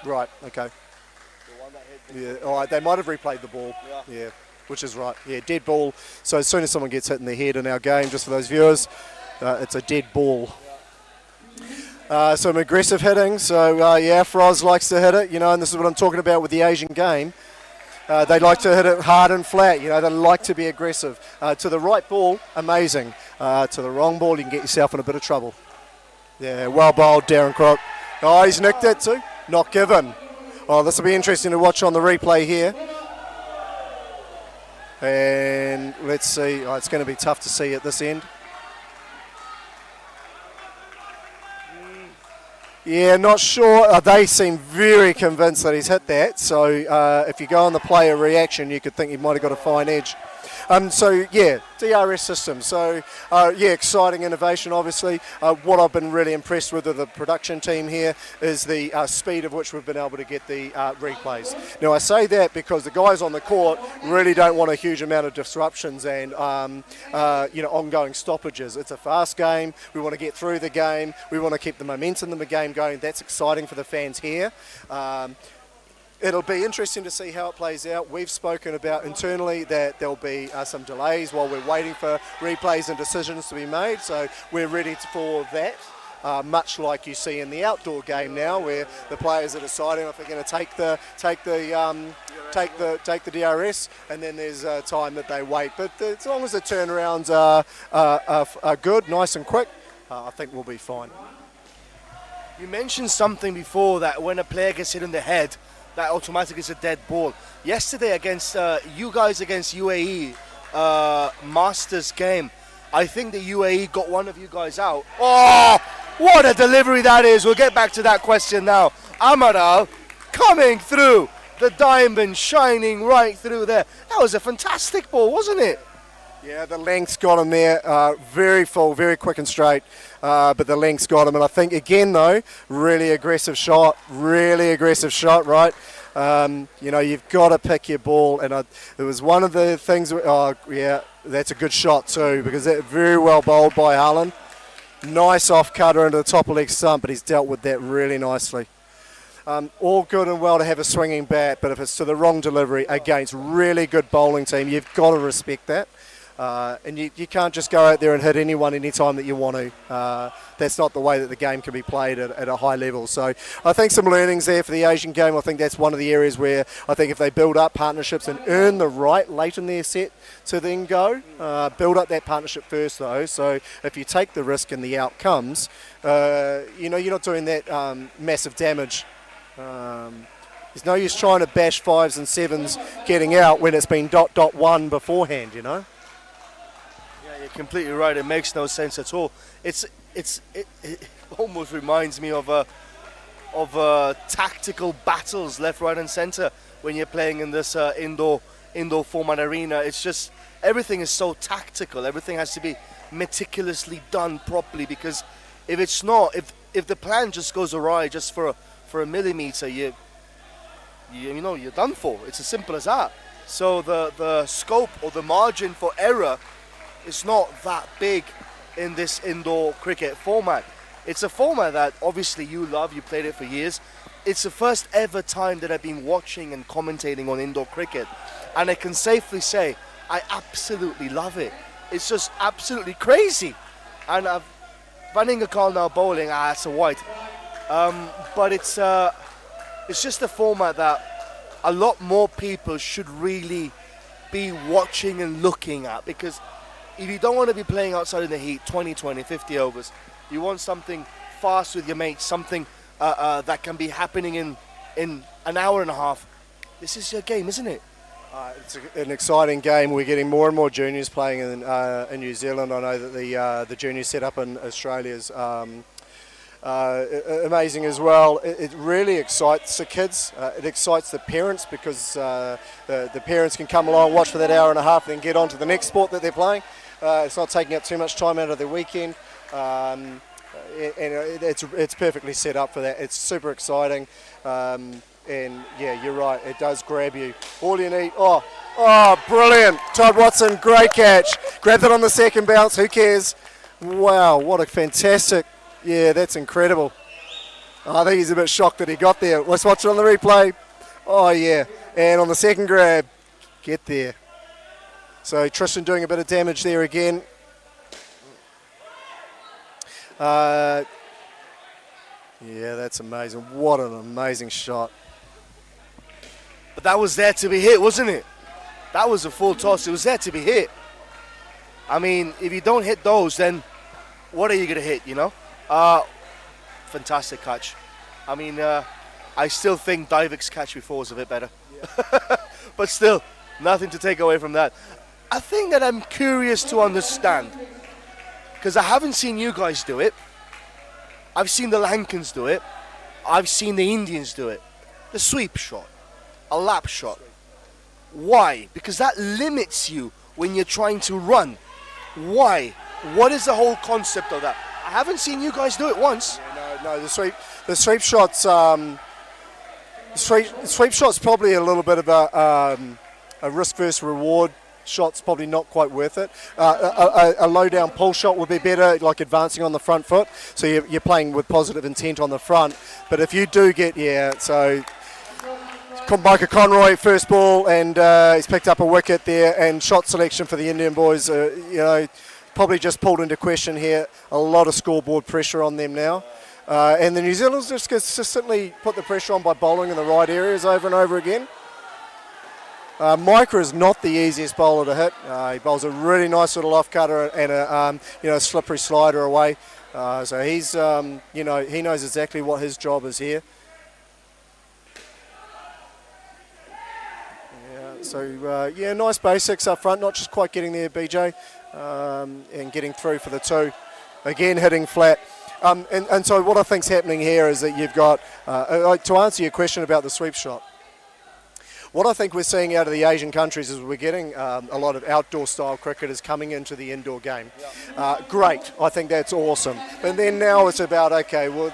Right. Okay. The one that hit. Yeah. All right. They might have replayed the ball. Yeah. Which is right. Yeah. Dead ball. So as soon as someone gets hit in the head in our game, just for those viewers, it's a dead ball. Some aggressive hitting. So, Froz likes to hit it, and this is what I'm talking about with the Asian game. They like to hit it hard and flat, they like to be aggressive. To the right ball, amazing. To the wrong ball, you can get yourself in a bit of trouble. Yeah, well bowled, Darren Crook. Oh, he's nicked it too. Not given. Oh, this will be interesting to watch on the replay here. And let's see. Oh, it's going to be tough to see at this end. Yeah, not sure. They seem very convinced that he's hit that. So if you go on the player reaction, you could think he might have got a fine edge. DRS system. So, exciting innovation, obviously. What I've been really impressed with the production team here is the speed of which we've been able to get the replays. Now, I say that because the guys on the court really don't want a huge amount of disruptions and, ongoing stoppages. It's a fast game. We want to get through the game. We want to keep the momentum of the game going. That's exciting for the fans here. It'll be interesting to see how it plays out. We've spoken about internally that there'll be some delays while we're waiting for replays and decisions to be made. So we're ready for that, much like you see in the outdoor game now, where the players are deciding if they're going to take the DRS, and then there's time that they wait. But as long as the turnarounds are good, nice and quick, I think we'll be fine. You mentioned something before that when a player gets hit in the head, that automatically is a dead ball. Yesterday against you guys against UAE Masters game, I think the UAE got one of you guys out. Oh, what a delivery that is. We'll get back to that question now. Amaral coming through, the diamond shining right through there. That was a fantastic ball, wasn't it? Yeah, the length's got him there. Very full, very quick and straight. But the length's got him. And I think, again, though, really aggressive shot, right? You've got to pick your ball. And it was one of the things, that's a good shot too, because that very well bowled by Harlan. Nice off cutter into the top of leg stump, but he's dealt with that really nicely. All good and well to have a swinging bat, but if it's to the wrong delivery against really good bowling team, you've got to respect that. And you can't just go out there and hit anyone anytime that you want to. That's not the way that the game can be played at a high level. So I think some learnings there for the Asian game. I think that's one of the areas where I think if they build up partnerships and earn the right late in their set to then go, build up that partnership first though. So if you take the risk and the outcomes, you're not doing that massive damage. There's no use trying to bash 5s and 7s getting out when it's been ... 1 beforehand, Yeah, you're completely right. It makes no sense at all. It almost reminds me of tactical battles left, right, and centre when you're playing in this indoor format arena. It's just everything is so tactical. Everything has to be meticulously done properly, because if it's not, if the plan just goes awry just for a millimetre, you're done for. It's as simple as that. So the scope or the margin for error is not that big in this indoor cricket format. It's a format that obviously you love. You played it for years. It's the first ever time that I've been watching and commentating on indoor cricket, and I can safely say I absolutely love it. It's just absolutely crazy. And running a call now bowling, it's a white. But it's just a format that a lot more people should really be watching and looking at, because if you don't want to be playing outside in the heat 20, 50 overs, you want something fast with your mates, something that can be happening in an hour and a half. This is your game, isn't it? It's an exciting game. We're getting more and more juniors playing in New Zealand. I know that the junior setup in Australia is amazing as well. It really excites the kids. It excites the parents, because the parents can come along, watch for that hour and a half, then get on to the next sport that they're playing. It's not taking up too much time out of their weekend. And it's perfectly set up for that. It's super exciting. And yeah, you're right, it does grab you. All you need, brilliant. Todd Watson, great catch. Grabbed it on the second bounce, who cares? Wow, what a fantastic, yeah, that's incredible. I think he's a bit shocked that he got there. Let's watch it on the replay. Oh yeah, and on the second grab, get there. So Tristan doing a bit of damage there again. Yeah, that's amazing. What an amazing shot. But that was there to be hit, wasn't it? That was a full toss. It was there to be hit. I mean, if you don't hit those, then what are you going to hit, Fantastic catch. I mean, I still think Divik's catch before was a bit better. Yeah. But still, nothing to take away from that. A thing that I'm curious to understand, because I haven't seen you guys do it. I've seen the Lankans do it. I've seen the Indians do it. The sweep shot. A lap shot. Why? Because that limits you when you're trying to run. Why? What is the whole concept of that? I haven't seen you guys do it once. Yeah, no, the sweep shot's sweep shot's probably a little bit of a risk versus reward. Shot's probably not quite worth it. A low down pull shot would be better, like advancing on the front foot. So you're playing with positive intent on the front. But if you do get, so Micah Conroy, first ball, and he's picked up a wicket there, and shot selection for the Indian boys, probably just pulled into question here. A lot of scoreboard pressure on them now. And the New Zealanders just consistently put the pressure on by bowling in the right areas over and over again. Micah is not the easiest bowler to hit. He bowls a really nice little off cutter and a slippery slider away. So he's he knows exactly what his job is here. Yeah. So nice basics up front, not just quite getting there, BJ, and getting through for the two. Again, hitting flat. And so what I think's happening here is that you've got to answer your question about the sweep shot. What I think we're seeing out of the Asian countries is we're getting a lot of outdoor style cricketers coming into the indoor game. Great, I think that's awesome. And then now it's about, okay, well,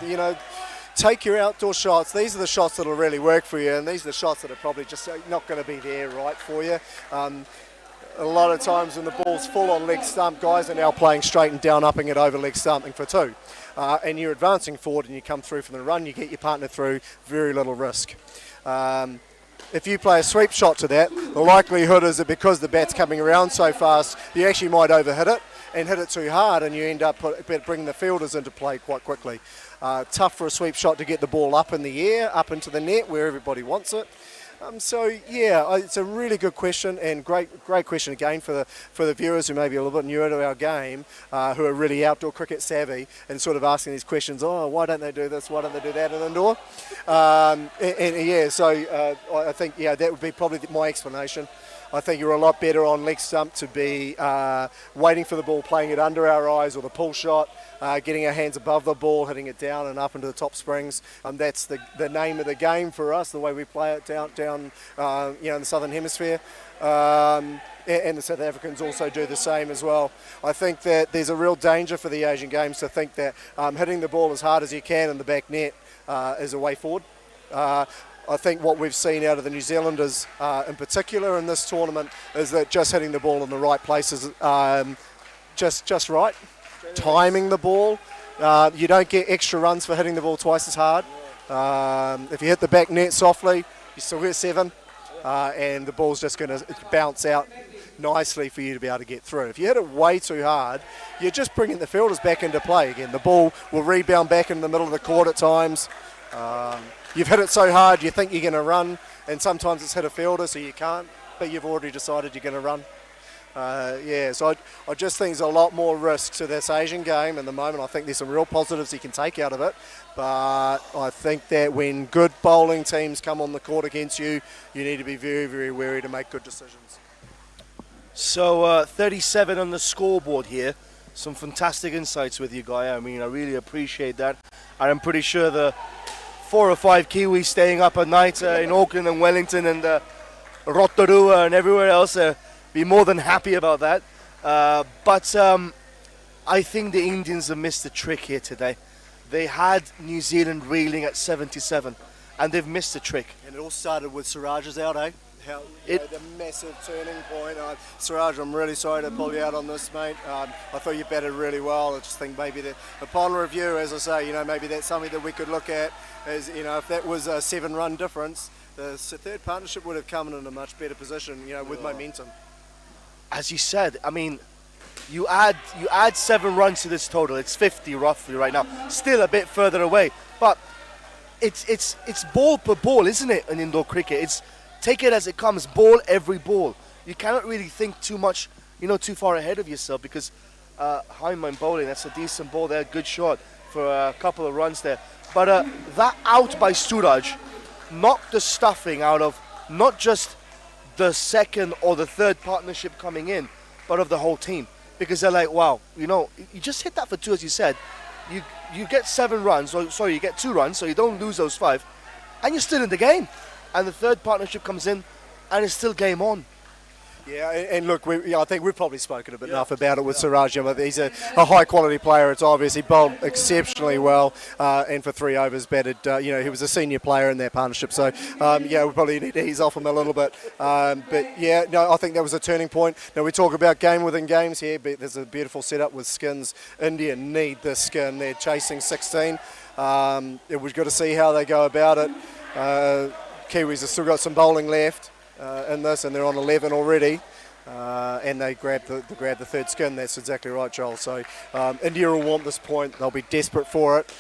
take your outdoor shots. These are the shots that will really work for you, and these are the shots that are probably just not going to be there right for you. A lot of times when the ball's full on leg stump, guys are now playing straight and down, upping it over leg stumping for two. And you're advancing forward and you come through from the run, you get your partner through, very little risk. if you play a sweep shot to that, the likelihood is that because the bat's coming around so fast, you actually might overhit it and hit it too hard, and you end up bringing the fielders into play quite quickly. Tough for a sweep shot to get the ball up in the air, up into the net where everybody wants it. It's a really good question, and great question again for the viewers who may be a little bit newer to our game, who are really outdoor cricket savvy and sort of asking these questions. Oh, why don't they do this? Why don't they do that in indoor? I think that would be probably my explanation. I think you're a lot better on leg stump to be waiting for the ball, playing it under our eyes, or the pull shot, getting our hands above the ball, hitting it down and up into the top springs. That's the name of the game for us, the way we play it down in the Southern Hemisphere. And the South Africans also do the same as well. I think that there's a real danger for the Asian Games to think that hitting the ball as hard as you can in the back net is a way forward. I think what we've seen out of the New Zealanders in particular in this tournament is that just hitting the ball in the right places, just right. Timing the ball. You don't get extra runs for hitting the ball twice as hard. If you hit the back net softly, you still get 7, and the ball's just going to bounce out nicely for you to be able to get through. If you hit it way too hard, you're just bringing the fielders back into play again. The ball will rebound back in the middle of the court at times. You've hit it so hard you think you're going to run, and sometimes it's hit a fielder so you can't, but you've already decided you're going to run. So I just think there's a lot more risk to this Asian game at the moment. I think there's some real positives you can take out of it, but I think that when good bowling teams come on the court against you, you need to be very, very wary to make good decisions. So 37 on the scoreboard here. Some fantastic insights with you, Guy. I mean, I really appreciate that. And I'm pretty sure the 4 or 5 Kiwis staying up at night in Auckland and Wellington and Rotorua and everywhere else be more than happy about that. But I think the Indians have missed the trick here today. They had New Zealand reeling at 77, and they've missed the trick. And it all started with Siraj's out, eh? The massive turning point. Siraj, I'm really sorry to pull you out on this, mate. I thought you batted really well. I just think maybe upon review, as I say, maybe that's something that we could look at. As if that was a 7-run difference, the third partnership would have come in a much better position, with momentum. As you said, I mean, you add 7 runs to this total. It's 50 roughly right now. Still a bit further away, but it's ball per ball, isn't it? In indoor cricket, it's take it as it comes, ball every ball. You cannot really think too much, too far ahead of yourself, because Hyman bowling, that's a decent ball there, good shot for a couple of runs there. But that out by Suraj knocked the stuffing out of not just the second or the third partnership coming in, but of the whole team. Because they're like, wow, you just hit that for 2, as you said. You get 7 runs, you get 2 runs, so you don't lose those 5, and you're still in the game. And the third partnership comes in, and it's still game on. Yeah, and look, I think we've probably spoken a bit enough about it with Siraj. He's a high-quality player. It's obvious he bowled exceptionally well, and for 3 overs batted. He was a senior player in that partnership. So, we probably need to ease off him a little bit. I think that was a turning point. Now, we talk about game within games here, but there's a beautiful setup with skins. India need this skin. They're chasing 16. We've got to see how they go about it. Kiwis have still got some bowling left in this, and they're on 11 already, and they grab the third skin. That's exactly right, Joel. So India will want this point. They'll be desperate for it.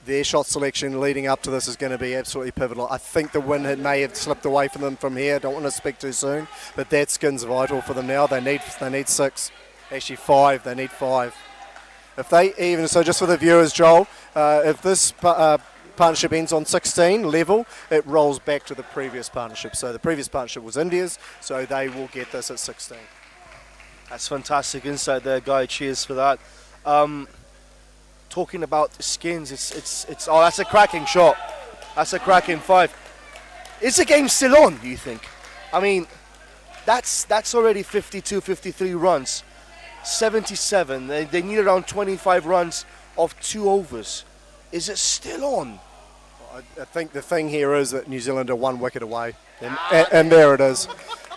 Their shot selection leading up to this is going to be absolutely pivotal. I think the win may have slipped away from them from here. Don't want to speak too soon, but that skin's vital for them now. They need 6, actually 5. They need 5. If they even, so just for the viewers, Joel, if this partnership ends on 16 level, it rolls back to the previous partnership. So the previous partnership was India's, so they will get this at 16. That's fantastic insight there, Guy. Cheers for that. Talking about the skins, it's that's a cracking shot. That's a cracking 5. Is the game still on, do you think? I mean, that's already 52, 53 runs. 77. They need around 25 runs of 2 overs. Is it still on? I think the thing here is that New Zealand are 1 wicket away, and there it is,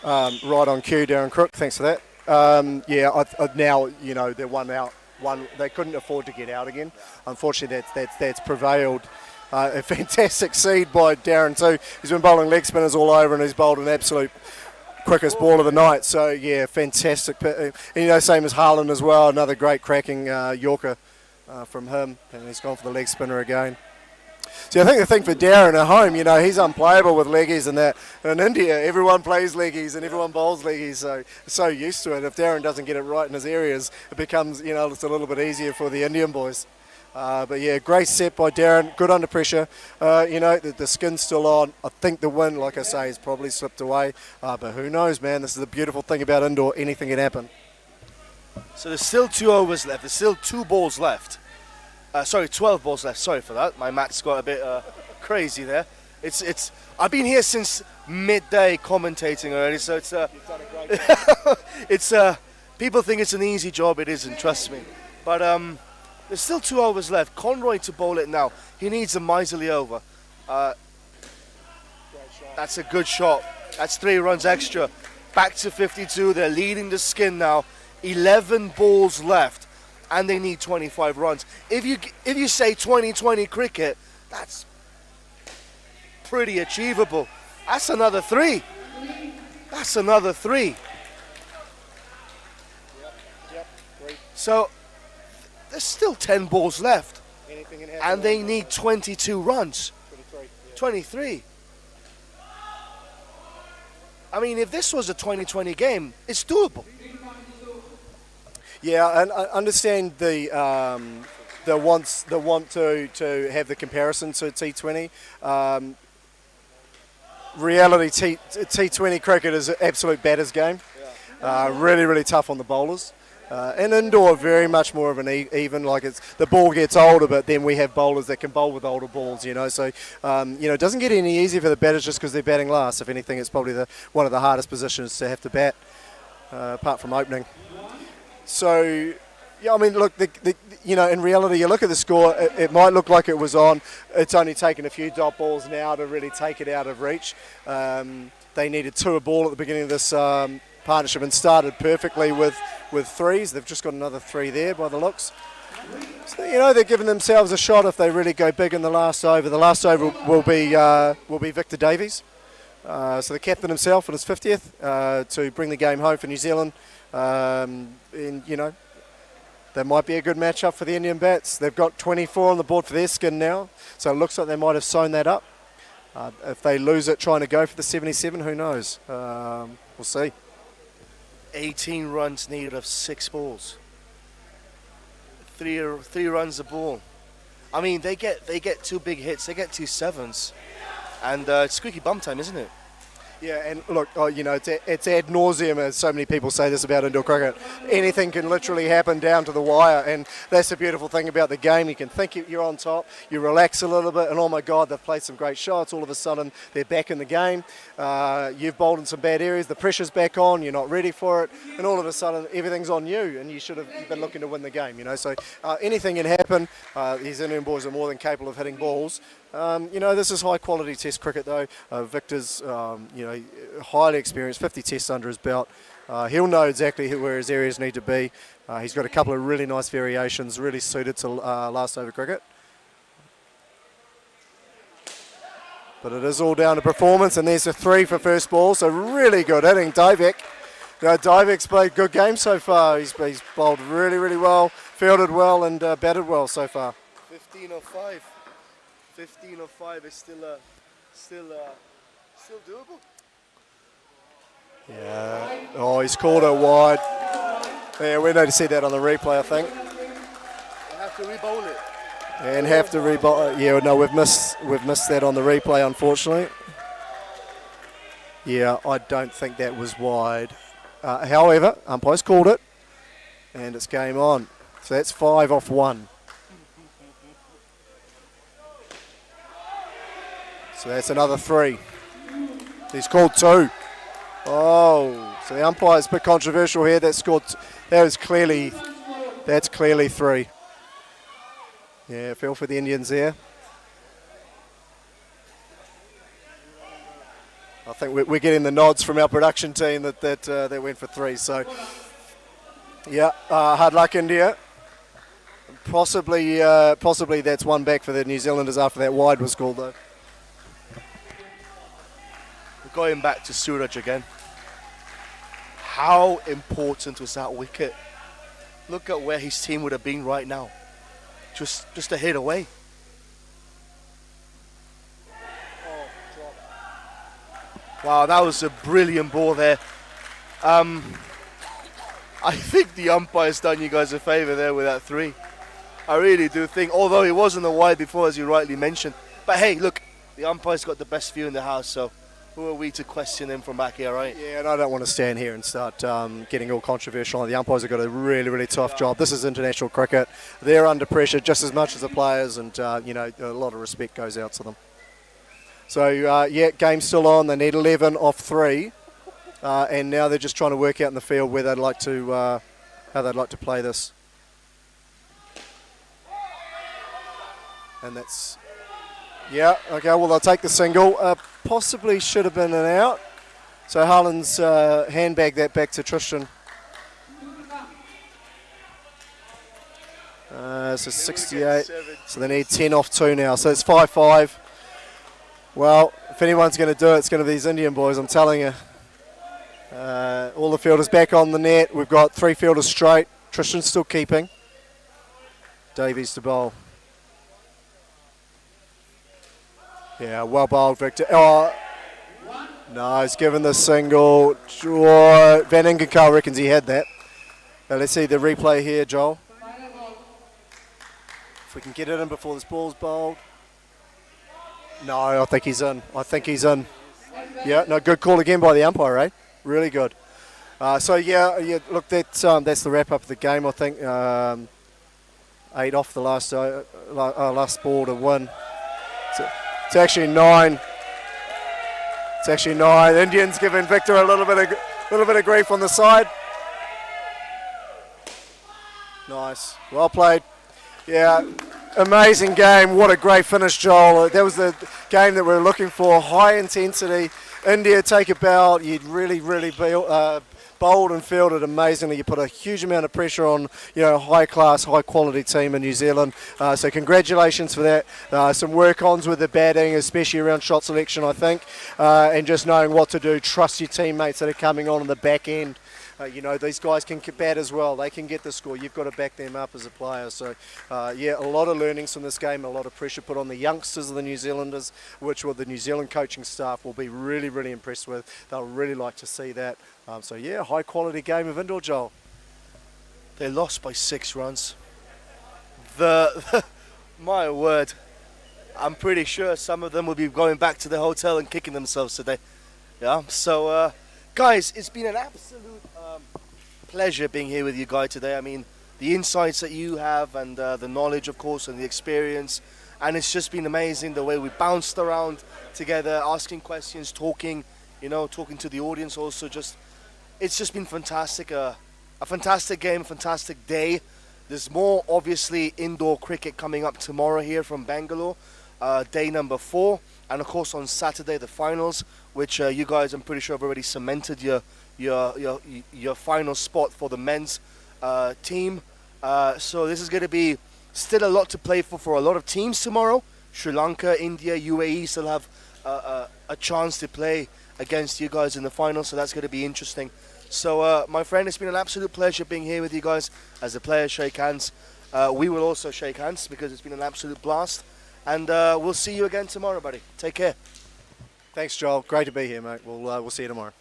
right on cue. Darren Crook, thanks for that. Now they're 1 out. They couldn't afford to get out again. Unfortunately, that's prevailed A fantastic seed by Darren too. He's been bowling leg spinners all over, and he's bowled an absolute quickest ball of the night. So yeah, fantastic. And, same as Harlan as well. Another great cracking Yorker from him, and he's gone for the leg spinner again. See, I think the thing for Darren at home, he's unplayable with leggies and that. In India, everyone plays leggies and everyone bowls leggies, so used to it. If Darren doesn't get it right in his areas, it becomes, it's a little bit easier for the Indian boys. But yeah, great set by Darren, good under pressure. The skin's still on. I think the wind, like I say, has probably slipped away. But who knows, man? This is the beautiful thing about indoor. Anything can happen. So there's still 2 overs left. There's still 2 balls left. 12 balls left. Sorry for that. My maths got a bit crazy there. It's. I've been here since midday commentating already, so it's. You've done a great job. It's. People think it's an easy job. It isn't. Trust me. But there's still 2 overs left. Conroy to bowl it now. He needs a miserly over. That's a good shot. That's 3 runs extra. Back to 52. They're leading the skin now. 11 balls left. And they need 25 runs. If you say 2020 cricket, that's pretty achievable. That's another 3. That's another 3. Yep, 3. So there's still 10 balls left. Anything can happen. And they need 22 runs. 23. Yeah. 23. I mean, if this was a 2020 game, it's doable. Yeah, and I understand the want to have the comparison to T20. Reality, T20 cricket is an absolute batter's game. Really, really tough on the bowlers. And indoor, very much more of an even. Like the ball gets older, but then we have bowlers that can bowl with older balls. So it doesn't get any easier for the batters just because they're batting last. If anything, it's probably one of the hardest positions to have to bat, apart from opening. So, yeah, I mean, look, in reality, you look at the score, it might look like it was on. It's only taken a few dot balls now to really take it out of reach. They needed 2 a ball at the beginning of this partnership and started perfectly with 3s. They've just got another 3 there by the looks. So, they're giving themselves a shot if they really go big in the last over. The last over will be Victor Davies. So the captain himself in his 50th to bring the game home for New Zealand. And there might be a good matchup for the Indian bats. They've got 24 on the board for their skin now, so it looks like they might have sewn that up. If they lose it trying to go for the 77, who knows? We'll see. 18 runs needed of 6 balls. 3 runs a ball. I mean, they get 2 big hits. They get 2 sevens, and it's squeaky bum time, isn't it? Yeah, and look, it's ad nauseum, as so many people say this about indoor cricket. Anything can literally happen down to the wire, and that's the beautiful thing about the game. You can think you're on top, you relax a little bit, and oh my God, they've played some great shots. All of a sudden, they're back in the game. You've bowled in some bad areas, the pressure's back on, you're not ready for it, and all of a sudden, everything's on you, and you should have been looking to win the game, So anything can happen. These Indian boys are more than capable of hitting balls. This is high quality test cricket though. Victor's, highly experienced, 50 tests under his belt. He'll know exactly where his areas need to be. He's got a couple of really nice variations, really suited to last over cricket. But it is all down to performance, and there's a 3 for first ball, so really good hitting, Divek. Divek's played a good game so far. He's bowled really, really well, fielded well, and batted well so far. 15 or 5. 15 or 5 is still doable. Yeah. Oh, he's called it wide. Yeah, we need to see that on the replay, I think. I have to re-bowl it. And have to re-bowl it. Yeah, no, we've missed that on the replay, unfortunately. Yeah, I don't think that was wide. However, umpire's called it, and it's game on. So that's 5 off 1. So that's another 3. He's called 2. Oh, so the umpire's a bit controversial here. That's clearly 3. Yeah, feel for the Indians there. I think we're getting the nods from our production team that went for 3. So, yeah, hard luck, India. Possibly that's one back for the New Zealanders after that wide was called though. Going back to Suraj again. How important was that wicket? Look at where his team would have been right now. Just a hit away. Wow, that was a brilliant ball there. I think the umpire's done you guys a favour there with that 3. I really do think, although it wasn't a wide before, as you rightly mentioned. But hey, look, the umpire's got the best view in the house, so who are we to question him from back here, right? Yeah, and I don't want to stand here and start getting all controversial. The umpires have got a really, really tough job. This is international cricket. They're under pressure just as much as the players, and a lot of respect goes out to them. So, game's still on. They need 11 off 3. And now they're just trying to work out in the field where they'd like to, how they'd like to play this. And that's, okay, well, they'll take the single. Possibly should have been an out. So Harlan's handbag that back to Tristan. So 68. So they need 10 off 2 now. So it's 5-5. Well, if anyone's going to do it, it's going to be these Indian boys, I'm telling you. All the fielders back on the net. We've got 3 fielders straight. Tristan's still keeping. Davies to bowl. Yeah, well bowled, Victor. Oh, no, he's given the single. Oh, Van Ingenkarl reckons he had that. Now let's see the replay here, Joel. If we can get it in before this ball's bowled. No, I think he's in. Yeah, no, good call again by the umpire, eh? Really good. Look, that's the wrap up of the game, I think. 8 off the last ball to win. It's actually 9. Indians giving Victor a little bit of grief on the side. Nice, well played. Yeah, amazing game. What a great finish, Joel. That was the game that we were looking for. High intensity. India take a bow. You'd really bowled and fielded amazingly. You put a huge amount of pressure on, high class, high quality team in New Zealand. So congratulations for that. Some work-ons with the batting, especially around shot selection, I think, and just knowing what to do. Trust your teammates that are coming on the back end. These guys can bat as well. They can get the score. You've got to back them up as a player. So, a lot of learnings from this game, a lot of pressure put on the youngsters of the New Zealanders, which the New Zealand coaching staff will be really, really impressed with. They'll really like to see that. High quality game of indoor, Joel. They lost by 6 runs. My word, I'm pretty sure some of them will be going back to the hotel and kicking themselves today. Yeah, so guys, it's been an absolute pleasure being here with you guys today. I mean, the insights that you have and the knowledge, of course, and the experience. And it's just been amazing the way we bounced around together, asking questions, talking to the audience also. It's just been fantastic. A fantastic game, fantastic day. There's more, obviously, indoor cricket coming up tomorrow here from Bangalore, day number 4. And, of course, on Saturday, the finals, which you guys, I'm pretty sure, have already cemented your final spot for the men's team. So this is going to be still a lot to play for a lot of teams tomorrow. Sri Lanka, India, UAE still have a chance to play against you guys in the final, so that's going to be interesting. So, my friend, it's been an absolute pleasure being here with you guys. As the players shake hands, we will also shake hands because it's been an absolute blast. And we'll see you again tomorrow, buddy. Take care. Thanks, Joel. Great to be here, mate. We'll see you tomorrow.